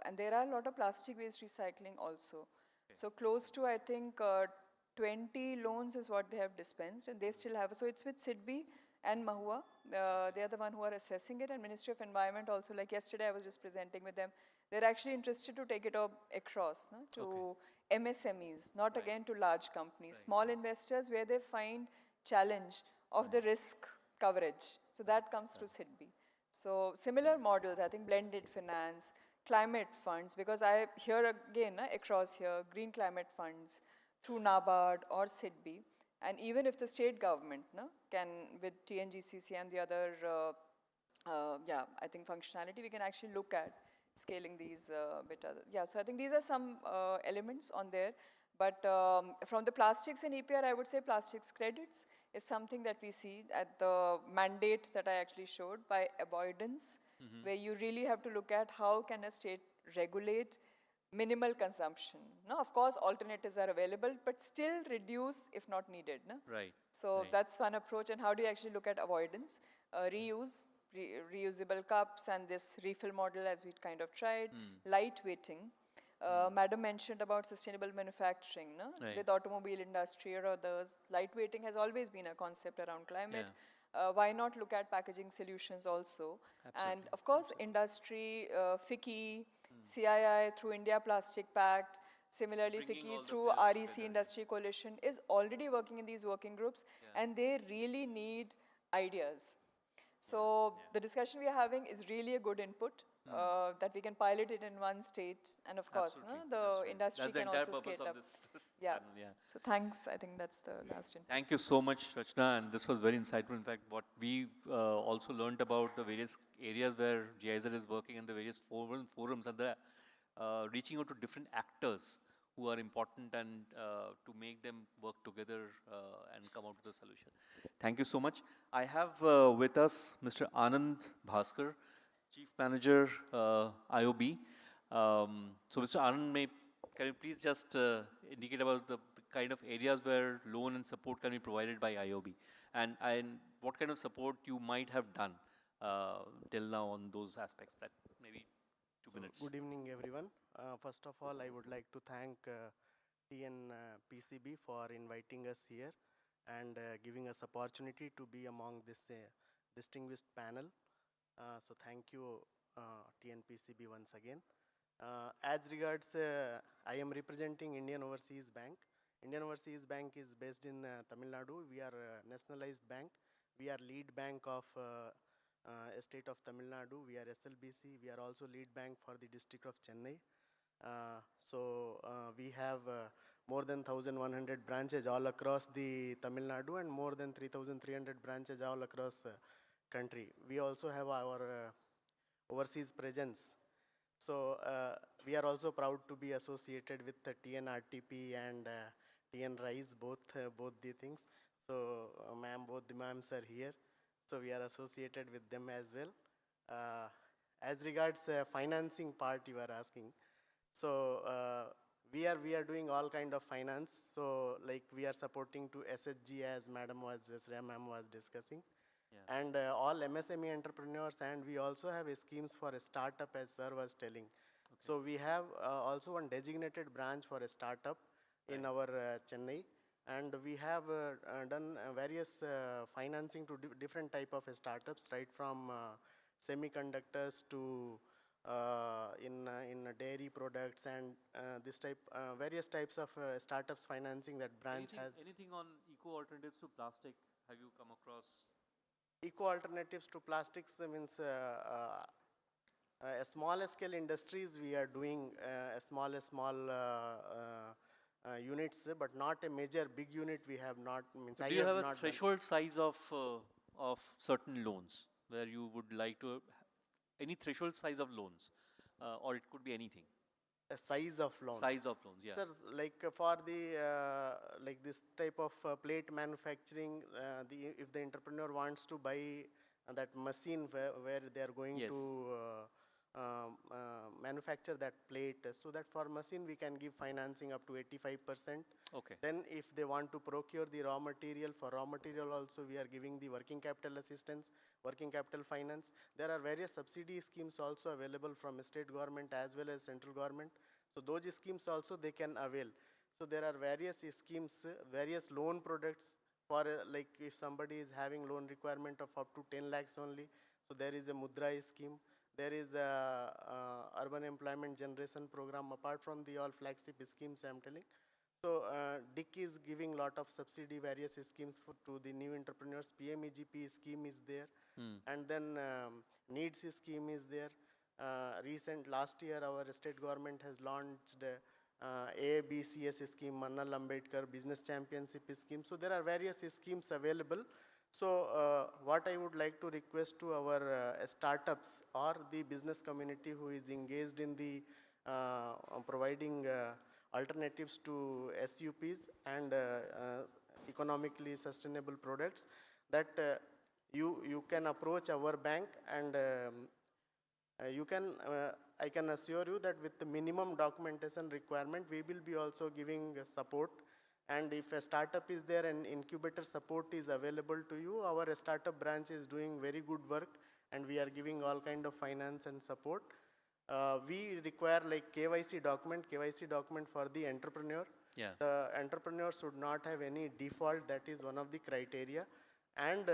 and there are a lot of plastic waste recycling also. So close to, I think, 20 loans is what they have dispensed, and they still have. So it's with SIDBI and Mahua. They are the one who are assessing it, and Ministry of Environment also. Like yesterday, I was just presenting with them. They're actually interested to take it across to MSMEs, not again to large companies, small investors where they find challenge of the risk coverage. So that comes through SIDBI. So similar models, I think blended finance, climate funds, because I hear again across here, green climate funds through NABARD or SIDBI. And even if the state government can, with TNGCC and the other, I think functionality, we can actually look at scaling these bit other. Yeah, so I think these are some elements on there. But from the plastics and EPR, I would say plastics credits is something that we see at the mandate that I actually showed by avoidance, where you really have to look at how can a state regulate minimal consumption. Now, of course, alternatives are available, but still reduce if not needed. Right. So that's one approach. And how do you actually look at avoidance? Reuse, reusable cups, and this refill model as we kind of tried, lightweighting. Madam mentioned about sustainable manufacturing, with automobile industry or others. Lightweighting has always been a concept around climate. Why not look at packaging solutions also? Absolutely. And of course, industry, FICCI, CII through India Plastic Pact, similarly FICCI through REC Industry Coalition is already working in these working groups, and they really need ideas. So the discussion we are having is really a good input. That we can pilot it in one state, and of course, the industry can also scale up. So thanks. I think that's the last input. Thank you so much, Rachna, and this was very insightful. In fact, what we also learned about the various areas where GIZ is working and the various forums and the reaching out to different actors who are important and to make them work together and come out with a solution. Thank you so much. I have with us Mr. Anand Bhaskar, Chief Manager, IOB. So Mr. Anand, can you please just indicate about the kind of areas where loan and support can be provided by IOB, and what kind of support you might have done till now on those aspects? That maybe 2 minutes. Good evening, everyone. First of all, I would like to thank TNPCB for inviting us here and giving us opportunity to be among this distinguished panel. So thank you TNPCB once again. As regards, I am representing Indian Overseas Bank. Indian Overseas Bank is based in Tamil Nadu. We are a nationalized bank. We are lead bank of state of Tamil Nadu. We are SLBC. We are also lead bank for the district of Chennai. We have more than 1,100 branches all across the Tamil Nadu and more than 3,300 branches all across country. We also have our overseas presence. So we are also proud to be associated with the TNRTP and TN Rise, both the things. So both the ma'ams are here. So we are associated with them as well. As regards financing part you are asking, so we are doing all kind of finance. So like we are supporting to SHG as Shreya ma'am was discussing. Yeah. And all MSME entrepreneurs, and we also have schemes for a startup as sir was telling. Okay. So we have also one designated branch for a startup in our Chennai. And we have done various financing to different type of startups, right from semiconductors to in dairy products and this type, various types of startups financing that branch has. Anything on eco alternatives to plastic? Have you come across? Eco alternatives to plastics means a smaller scale industries we are doing small units, but not a major big unit we have not. Means Do you have a threshold size of certain loans where you would like to any threshold size of loans, or it could be anything? A size of loan. Size of loans, yeah. Sir, like for the like this type of plate manufacturing, if the entrepreneur wants to buy that machine where they are going to manufacture that plate, so that for machine we can give financing up to 85%. Okay. Then if they want to procure the raw material, for raw material also we are giving the working capital assistance, working capital finance. There are various subsidy schemes also available from state government as well as central government. So those schemes also they can avail. So there are various schemes, various loan products for like if somebody is having loan requirement of up to 10 lakhs only. So there is a Mudra scheme. There is a urban employment generation program apart from the all flagship schemes I am telling. So DIC is giving lot of subsidy, various schemes to the new entrepreneurs. PMEGP scheme is there. And then NEEDS scheme is there. Last year our state government has launched ABCS scheme, Mannal Ambedkar Business Championship scheme. So there are various schemes available. So what I would like to request to our startups or the business community who is engaged in the providing alternatives to SUPs and economically sustainable products, that you can approach our bank and I can assure you that with the minimum documentation requirement, we will be also giving support. And if a startup is there and incubator support is available to you, our startup branch is doing very good work and we are giving all kind of finance and support. We require like KYC document for the entrepreneur. Yeah. The entrepreneur should not have any default, that is one of the criteria. And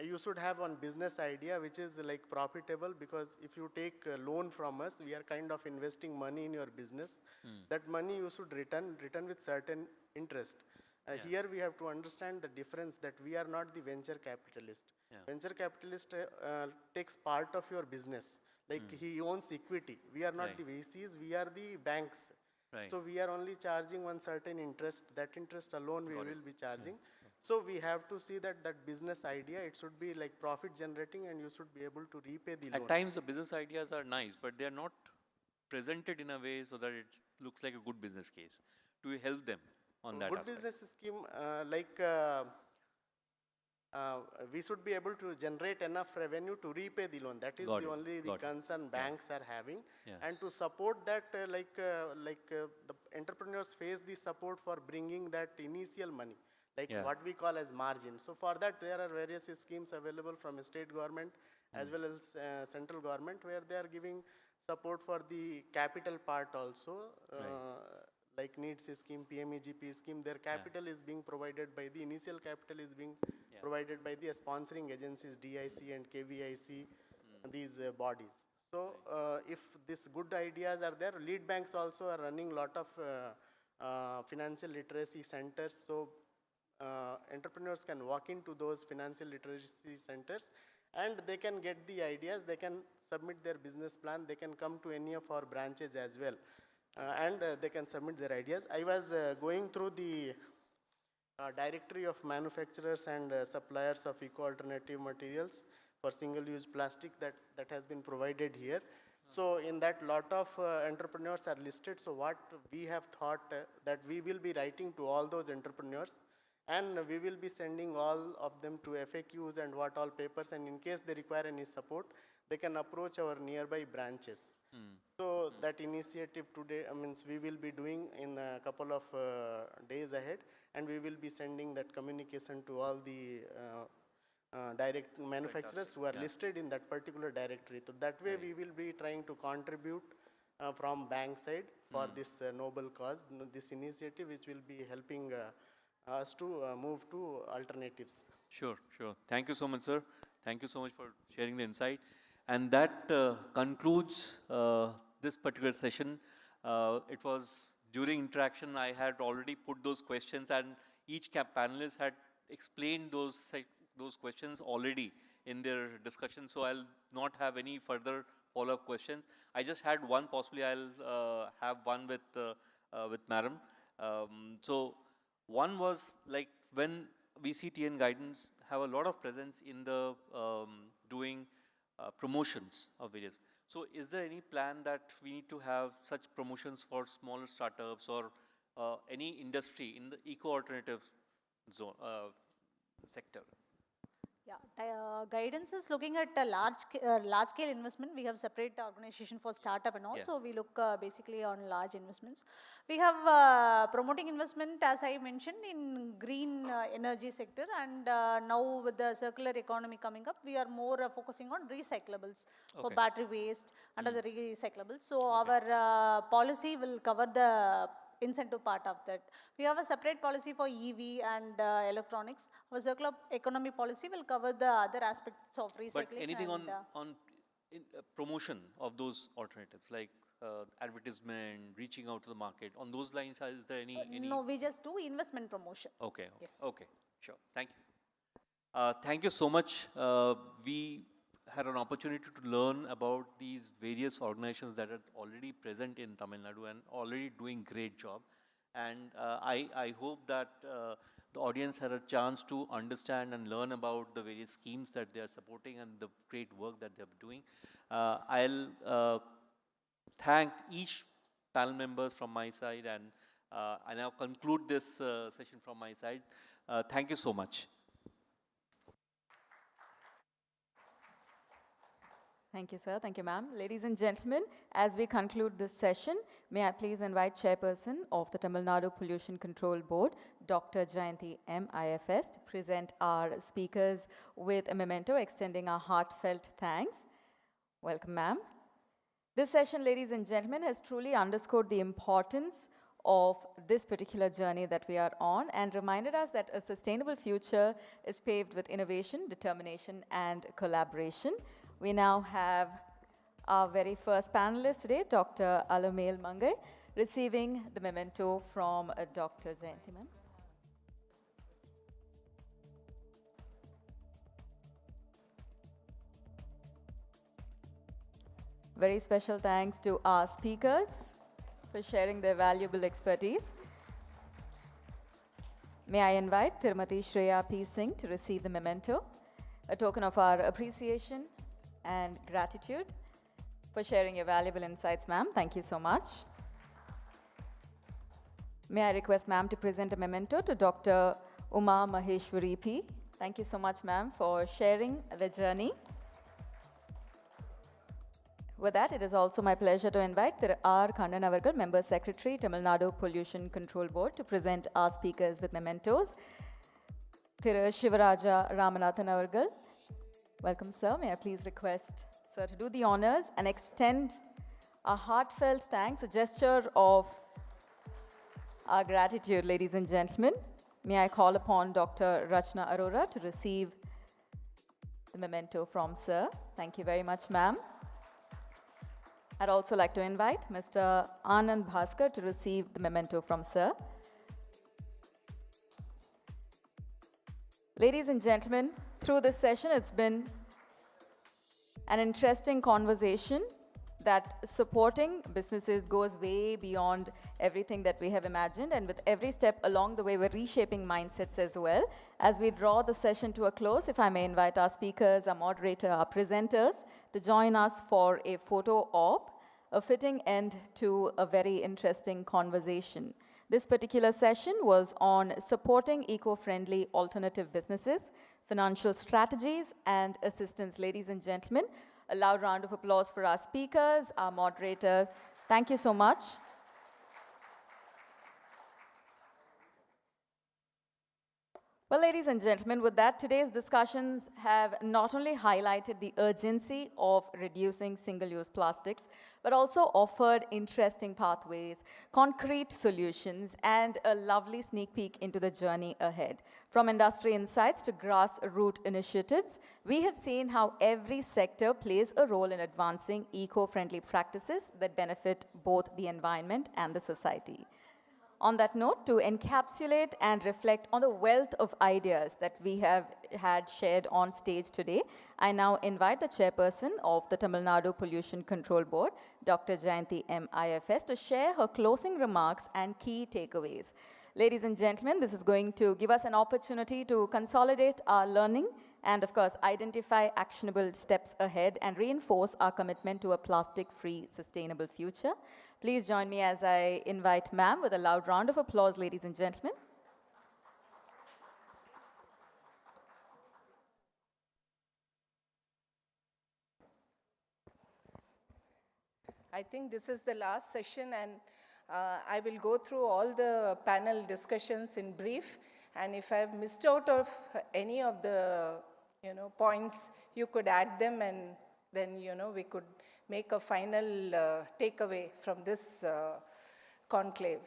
you should have one business idea which is like profitable, because if you take a loan from us, we are kind of investing money in your business. That money you should return with certain interest. Here we have to understand the difference, that we are not the venture capitalist. Yeah. Venture capitalist takes part of your business, like he owns equity. We are not the VCs, we are the banks. Right. So we are only charging one certain interest, that interest alone we will be charging. So we have to see that business idea, it should be like profit generating and you should be able to repay the loan. At times the business ideas are nice, but they are not presented in a way so that it looks like a good business case. Do you help them on that Good aspect? business scheme, we should be able to generate enough revenue to repay the loan. That is the concern banks are having. Yeah. And to support that, the entrepreneurs face the support for bringing that initial money, like what we call as margin. So for that, there are various schemes available from state government as well as central government, where they are giving support for the capital part also. Like NEEDS scheme, PMEGP scheme, their capital is being provided by the initial capital is being provided by the sponsoring agencies, DIC and KVIC, these bodies. So if these good ideas are there, lead banks also are running lot of financial literacy centers. So entrepreneurs can walk into those financial literacy centers and they can get the ideas, they can submit their business plan, they can come to any of our branches as well. And they can submit their ideas. I was going through the directory of manufacturers and suppliers of eco-alternative materials for single-use plastic that has been provided here. So in that, lot of entrepreneurs are listed. So what we have thought that we will be writing to all those entrepreneurs, and we will be sending all of them to FAQs and what all papers, and in case they require any support, they can approach our nearby branches. So that initiative today, means we will be doing in a couple of days ahead, and we will be sending that communication to all the direct manufacturers who are listed in that particular directory. So that way we will be trying to contribute from bank side for this noble cause, this initiative which will be helping us to move to alternatives. Sure, sure. Thank you so much, sir. Thank you so much for sharing the insight. And that concludes this particular session. It was during interaction, I had already put those questions, and each panelist had explained those questions already in their discussion. So I'll not have any further follow-up questions. I just had one, possibly I'll have one with Madam. So one was like, when we see TN Guidance have a lot of presence in the doing promotions of various. So is there any plan that we need to have such promotions for smaller startups or any industry in the eco-alternative zone sector? Yeah, guidance is looking at a large scale investment. We have separate organization for startup and also we look basically on large investments. We have promoting investment, as I mentioned, in green energy sector, and now with the circular economy coming up, we are more focusing on recyclables for battery waste under the recyclables. So our policy will cover the incentive part of that. We have a separate policy for EV and electronics. Our circular economy policy will cover the other aspects of recycling. But anything on promotion of those alternatives, like advertisement, reaching out to the market, on those lines, is there any? No, we just do investment promotion. Okay, okay, yes. Okay, sure. Thank you. Thank you so much. We had an opportunity to learn about these various organizations that are already present in Tamil Nadu and already doing great job. And I hope that the audience had a chance to understand and learn about the various schemes that they are supporting and the great work that they are doing. I'll thank each panel members from my side, and I now conclude this session from my side. Thank you so much. Thank you, sir. Thank you, ma'am. Ladies and gentlemen, as we conclude this session, may I please invite Chairperson of the Tamil Nadu Pollution Control Board, Dr. Jayanti M. IFS, to present our speakers with a memento extending our heartfelt thanks. Welcome, ma'am. This session, ladies and gentlemen, has truly underscored the importance of this particular journey that we are on and reminded us that a sustainable future is paved with innovation, determination, and collaboration. We now have our very first panelist today, Dr. Alamel Mangai, receiving the memento from Dr. Jayanti ma'am. Very special thanks to our speakers for sharing their valuable expertise. May I invite Tirumati Shreya P. Singh to receive the memento, a token of our appreciation and gratitude for sharing your valuable insights, ma'am. Thank you so much. May I request ma'am to present a memento to Dr. Uma Maheshwari P. Thank you so much, ma'am, for sharing the journey. With that, it is also my pleasure to invite Thiru R. Kannan Avargal, Member Secretary, Tamil Nadu Pollution Control Board, to present our speakers with mementos. Thiru Shivaraja Ramanathan Avargal. Welcome, sir. May I please request sir to do the honors and extend a heartfelt thanks, a gesture of our gratitude, ladies and gentlemen. May I call upon Dr. Rachna Arora to receive the memento from sir. Thank you very much, ma'am. I'd also like to invite Mr. Anand Bhaskar to receive the memento from Sir. Ladies and gentlemen, through this session, it's been an interesting conversation that supporting businesses goes way beyond everything that we have imagined, and with every step along the way, we're reshaping mindsets as well. As we draw the session to a close, if I may invite our speakers, our moderator, our presenters to join us for a photo op, a fitting end to a very interesting conversation. This particular session was on supporting eco-friendly alternative businesses, financial strategies, and assistance. Ladies and gentlemen, a loud round of applause for our speakers, our moderator. Thank you so much. Well, ladies and gentlemen, with that, today's discussions have not only highlighted the urgency of reducing single-use plastics, but also offered interesting pathways, concrete solutions, and a lovely sneak peek into the journey ahead. From industry insights to grassroots initiatives, we have seen how every sector plays a role in advancing eco-friendly practices that benefit both the environment and the society. On that note, to encapsulate and reflect on the wealth of ideas that we have had shared on stage today, I now invite the chairperson of the Tamil Nadu Pollution Control Board, Dr. Jayanti M. IFS, to share her closing remarks and key takeaways. Ladies and gentlemen, this is going to give us an opportunity to consolidate our learning and, of course, identify actionable steps ahead and reinforce our commitment to a plastic-free, sustainable future. Please join me as I invite ma'am with a loud round of applause, ladies and gentlemen. I think this is the last session, and I will go through all the panel discussions in brief. And if I've missed out of any of the points, you could add them, and then we could make a final takeaway from this conclave.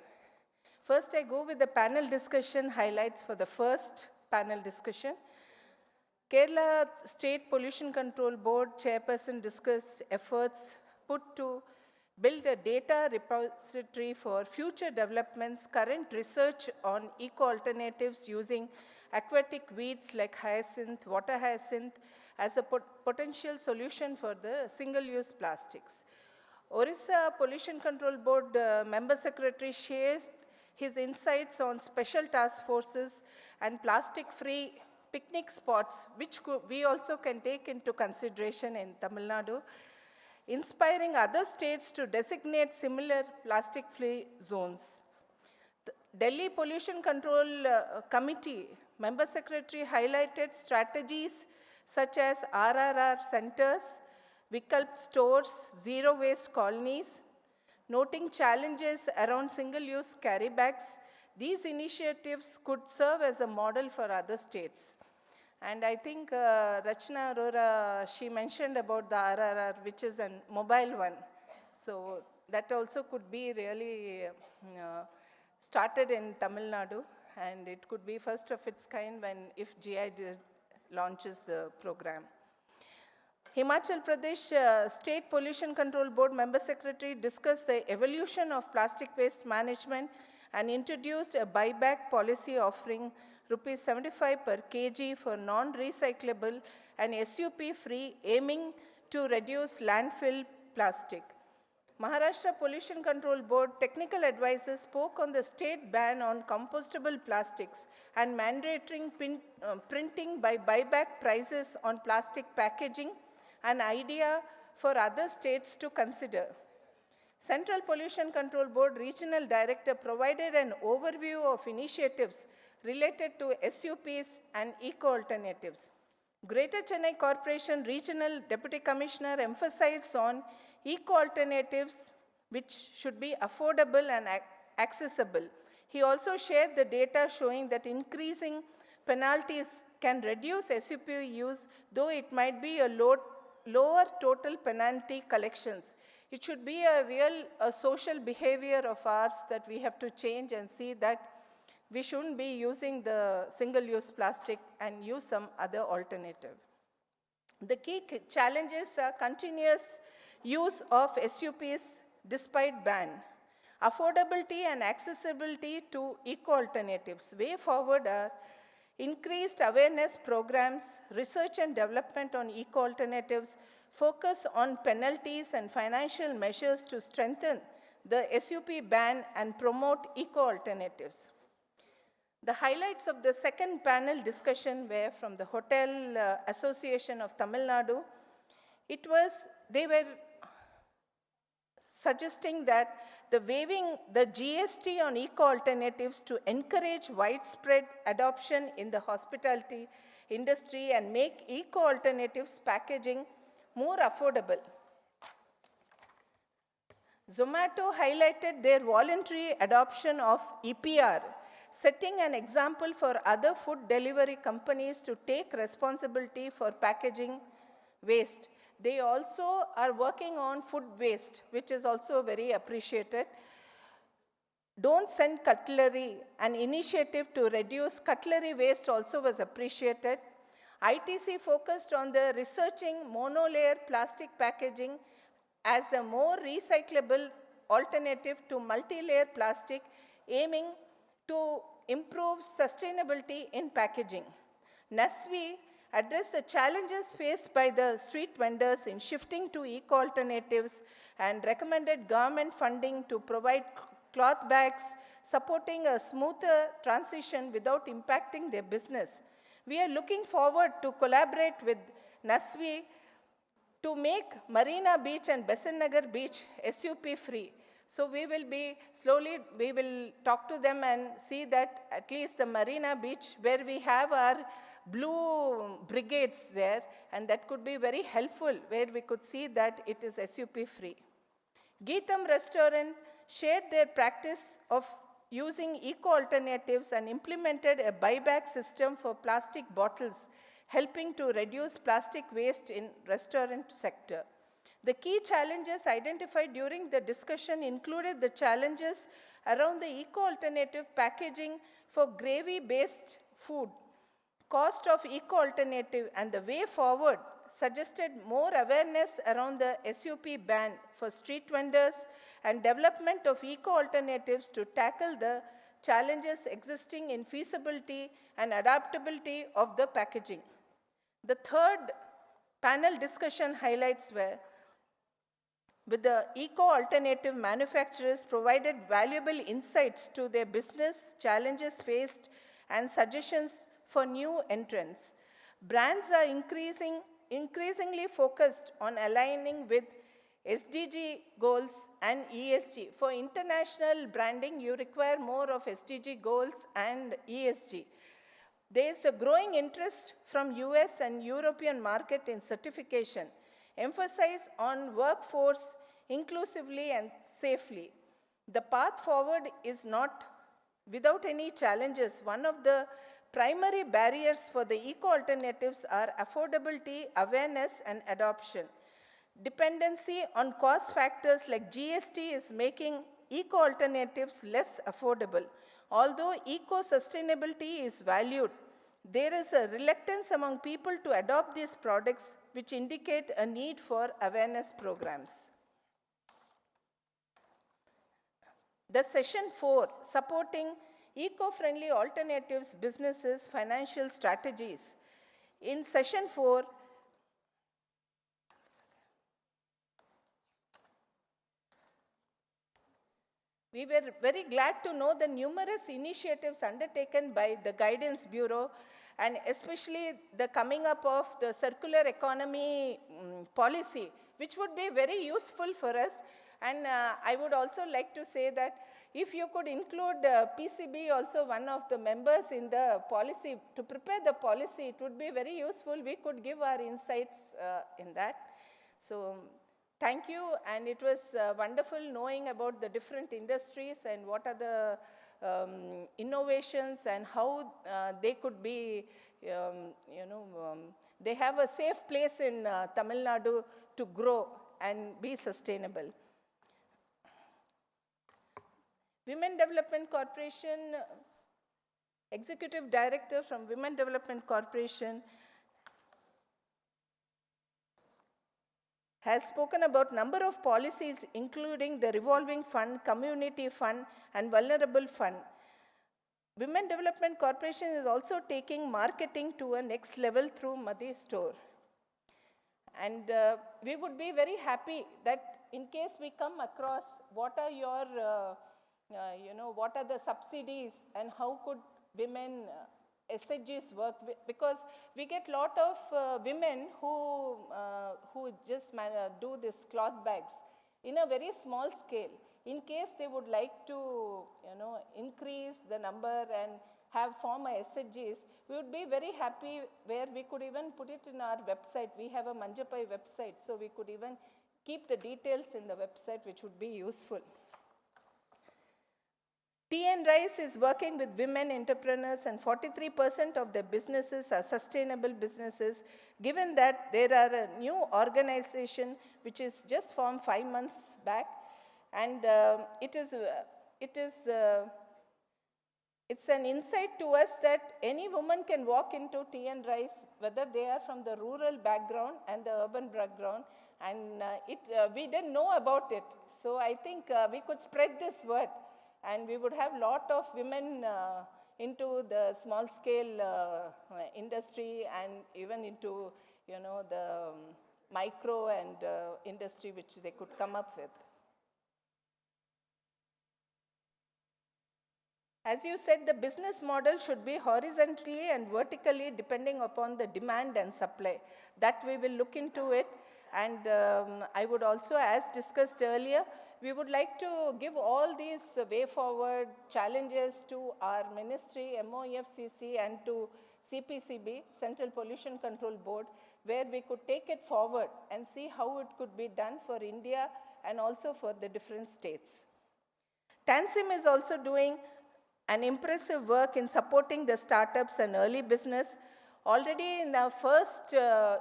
First, I go with the panel discussion highlights for the first panel discussion. Kerala State Pollution Control Board chairperson discussed efforts put to build a data repository for future developments, current research on eco-alternatives using aquatic weeds like hyacinth, water hyacinth, as a potential solution for the single-use plastics. Orissa Pollution Control Board member secretary shares his insights on special task forces and plastic-free picnic spots, which we also can take into consideration in Tamil Nadu, inspiring other states to designate similar plastic-free zones. The Delhi Pollution Control Committee member secretary highlighted strategies such as RRR centers, Vikalp stores, zero waste colonies, noting challenges around single-use carry bags. These initiatives could serve as a model for other states. And I think Rachna Arora, she mentioned about the RRR, which is a mobile one. So that also could be really started in Tamil Nadu, and it could be first of its kind if GI launches the program. Himachal Pradesh State Pollution Control Board member secretary discussed the evolution of plastic waste management and introduced a buyback policy offering Rs 75 per kg for non-recyclable and SUP-free, aiming to reduce landfill plastic. Maharashtra Pollution Control Board technical advisors spoke on the state ban on compostable plastics and mandating printing by buyback prices on plastic packaging, an idea for other states to consider. Central Pollution Control Board Regional Director provided an overview of initiatives related to SUPs and eco-alternatives. Greater Chennai Corporation Regional Deputy Commissioner emphasized on eco-alternatives which should be affordable and accessible. He also shared the data showing that increasing penalties can reduce SUP use, though it might be a lower total penalty collections. It should be a social behavior of ours that we have to change and see that we shouldn't be using the single-use plastic and use some other alternative. The key challenges are continuous use of SUPs despite ban. Affordability and accessibility to eco-alternatives. Way forward are increased awareness programs, research and development on eco-alternatives, focus on penalties and financial measures to strengthen the SUP ban and promote eco-alternatives. The highlights of the second panel discussion were from the Hotel Association of Tamil Nadu. They were suggesting that the waiving the GST on eco-alternatives to encourage widespread adoption in the hospitality industry and make eco-alternatives packaging more affordable. Zomato highlighted their voluntary adoption of EPR, setting an example for other food delivery companies to take responsibility for packaging waste. They also are working on food waste, which is also very appreciated. Don't Send Cutlery, an initiative to reduce cutlery waste, also was appreciated. ITC focused on the researching monolayer plastic packaging as a more recyclable alternative to multi-layer plastic, aiming to improve sustainability in packaging. NASVI addressed the challenges faced by the street vendors in shifting to eco-alternatives and recommended government funding to provide cloth bags, supporting a smoother transition without impacting their business. We are looking forward to collaborate with NASVI to make Marina Beach and Besant Nagar Beach SUP free. So we will talk to them and see that at least the Marina Beach, where we have our blue brigades there, and that could be very helpful, where we could see that it is SUP free. Geetham Restaurant shared their practice of using eco-alternatives and implemented a buyback system for plastic bottles, helping to reduce plastic waste in restaurant sector. The key challenges identified during the discussion included the challenges around the eco-alternative packaging for gravy-based food, cost of eco-alternative, and the way forward suggested more awareness around the SUP ban for street vendors and development of eco-alternatives to tackle the challenges existing in feasibility and adaptability of the packaging. The third panel discussion highlights were with the eco-alternative manufacturers provided valuable insights to their business challenges faced and suggestions for new entrants. Brands are increasingly focused on aligning with SDG goals and ESG. For international branding, you require more of SDG goals and ESG. There is a growing interest from US and European market in certification, emphasize on workforce inclusively and safely. The path forward is not without any challenges. One of the primary barriers for the eco-alternatives are affordability, awareness, and adoption. Dependency on cost factors like GST is making eco-alternatives less affordable. Although eco-sustainability is valued, there is a reluctance among people to adopt these products, which indicate a need for awareness programs. The session 4, supporting eco-friendly alternatives, businesses, financial strategies. In session 4, we were very glad to know the numerous initiatives undertaken by the Guidance Bureau, and especially the coming up of the circular economy policy, which would be very useful for us. And I would also like to say that if you could include PCB also one of the members in the policy, to prepare the policy, it would be very useful. We could give our insights in that. So thank you, and it was wonderful knowing about the different industries and what are the innovations and how they could be, they have a safe place in Tamil Nadu to grow and be sustainable. Women Development Corporation, Executive Director from Women Development Corporation, has spoken about number of policies including the revolving fund, community fund and vulnerable fund. Women Development Corporation is also taking marketing to a next level through Madhi Store. And we would be very happy that in case we come across what are your, what are the subsidies and how could women SHGs work, because we get lot of women who just do this cloth bags in a very small scale. In case they would like to, increase the number and form a SHGs, we would be very happy where we could even put it in our website. We have a Manjapai website, so we could even keep the details in the website, which would be useful. TN Rice is working with women entrepreneurs, and 43% of their businesses are sustainable businesses, given that there are a new organization which is just formed 5 months back, and it's an insight to us that any woman can walk into TN Rice, whether they are from the rural background and the urban background, and we didn't know about it. So I think we could spread this word, and we would have a lot of women into the small scale industry and even into the micro and industry which they could come up with. As you said, the business model should be horizontally and vertically depending upon the demand and supply. That we will look into it. And I would also, as discussed earlier, we would like to give all these way forward challenges to our ministry, MOEFCC, and to CPCB, Central Pollution Control Board, where we could take it forward and see how it could be done for India and also for the different states. TANSIM is also doing an impressive work in supporting the startups and early business. Already in our first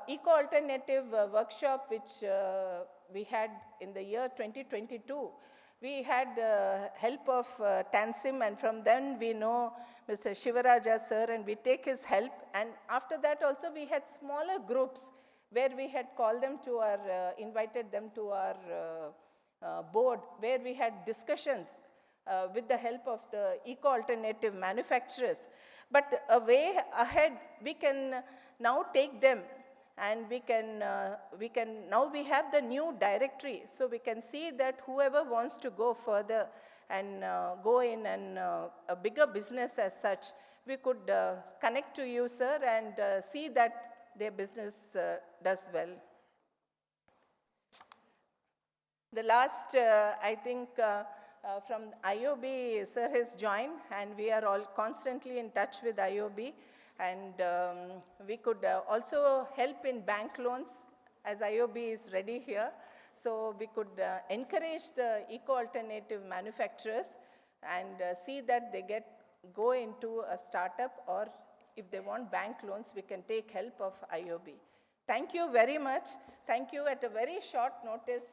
eco-alternative workshop, which we had in the year 2022, we had help of TANSIM, and from then we know Mr. Shivaraja sir, and we take his help. And after that also we had smaller groups where we had called them to our, invited them to our board, where we had discussions with the help of the eco-alternative manufacturers. But a way ahead, we can now take them, and we can now we have the new directory, so we can see that whoever wants to go further and go in and a bigger business as such, we could connect to you, sir, and see that their business does well. The last, I think, from IOB, sir has joined, and we are all constantly in touch with IOB, and we could also help in bank loans, as IOB is ready here. So we could encourage the eco-alternative manufacturers and see that they go into a startup, or if they want bank loans, we can take help of IOB. Thank you very much. Thank you at a very short notice.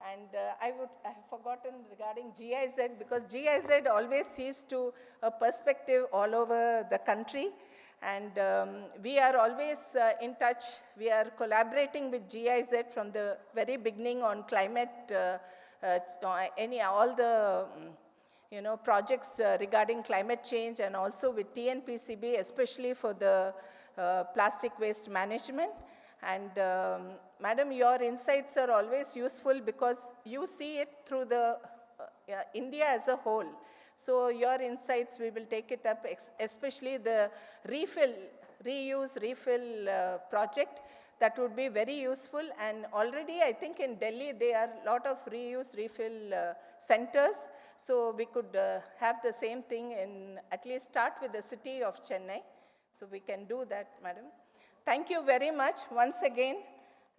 And I have forgotten regarding GIZ, because GIZ always sees to a perspective all over the country. And we are always in touch. We are collaborating with GIZ from the very beginning on climate, all the projects regarding climate change, and also with TNPCB, especially for the plastic waste management. And Madam, your insights are always useful because you see it through the India as a whole. So your insights, we will take it up, especially the reuse, refill project. That would be very useful. And already, I think in Delhi, there are a lot of reuse, refill centers. So we could have the same thing in, at least start with the city of Chennai. So we can do that, Madam. Thank you very much once again.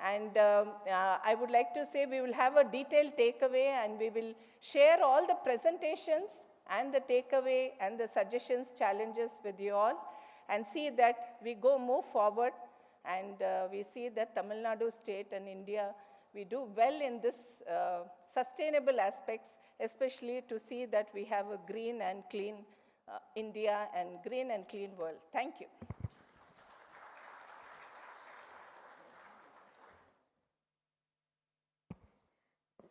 And I would like to say we will have a detailed takeaway, and we will share all the presentations and the takeaway and the suggestions, challenges with you all, and see that we move forward, and we see that Tamil Nadu state and India, we do well in this sustainable aspects, especially to see that we have a green and clean India and green and clean world. Thank you.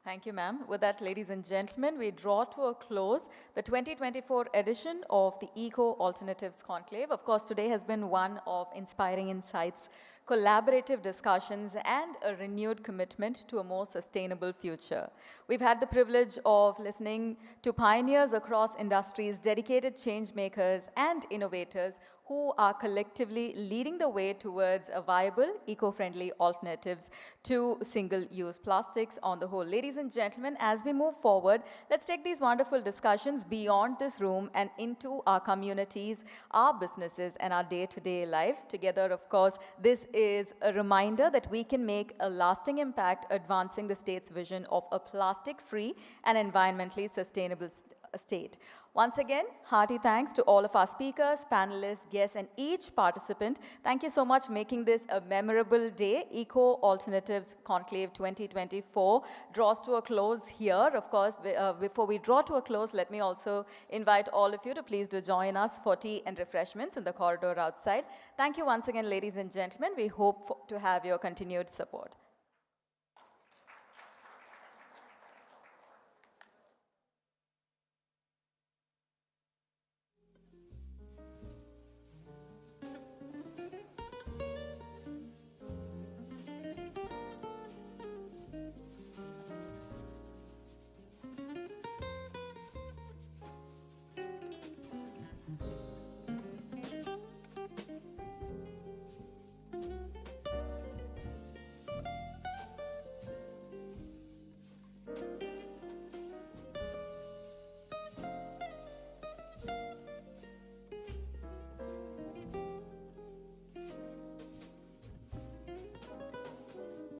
Thank you, ma'am. With that, ladies and gentlemen, we draw to a close the 2024 edition of the Eco Alternatives Conclave. Of course, today has been one of inspiring insights, collaborative discussions, and a renewed commitment to a more sustainable future. We've had the privilege of listening to pioneers across industries, dedicated change makers, and innovators who are collectively leading the way towards a viable, eco-friendly alternatives to single-use plastics on the whole. Ladies and gentlemen, as we move forward, let's take these wonderful discussions beyond this room and into our communities, our businesses, and our day-to-day lives. Together, of course, this is a reminder that we can make a lasting impact advancing the state's vision of a plastic-free and environmentally sustainable state. Once again, hearty thanks to all of our speakers, panelists, guests, and each participant. Thank you so much for making this a memorable day. Eco Alternatives Conclave 2024 draws to a close here. Of course, before we draw to a close, let me also invite all of you to please do join us for tea and refreshments in the corridor outside. Thank you once again, ladies and gentlemen. We hope to have your continued support.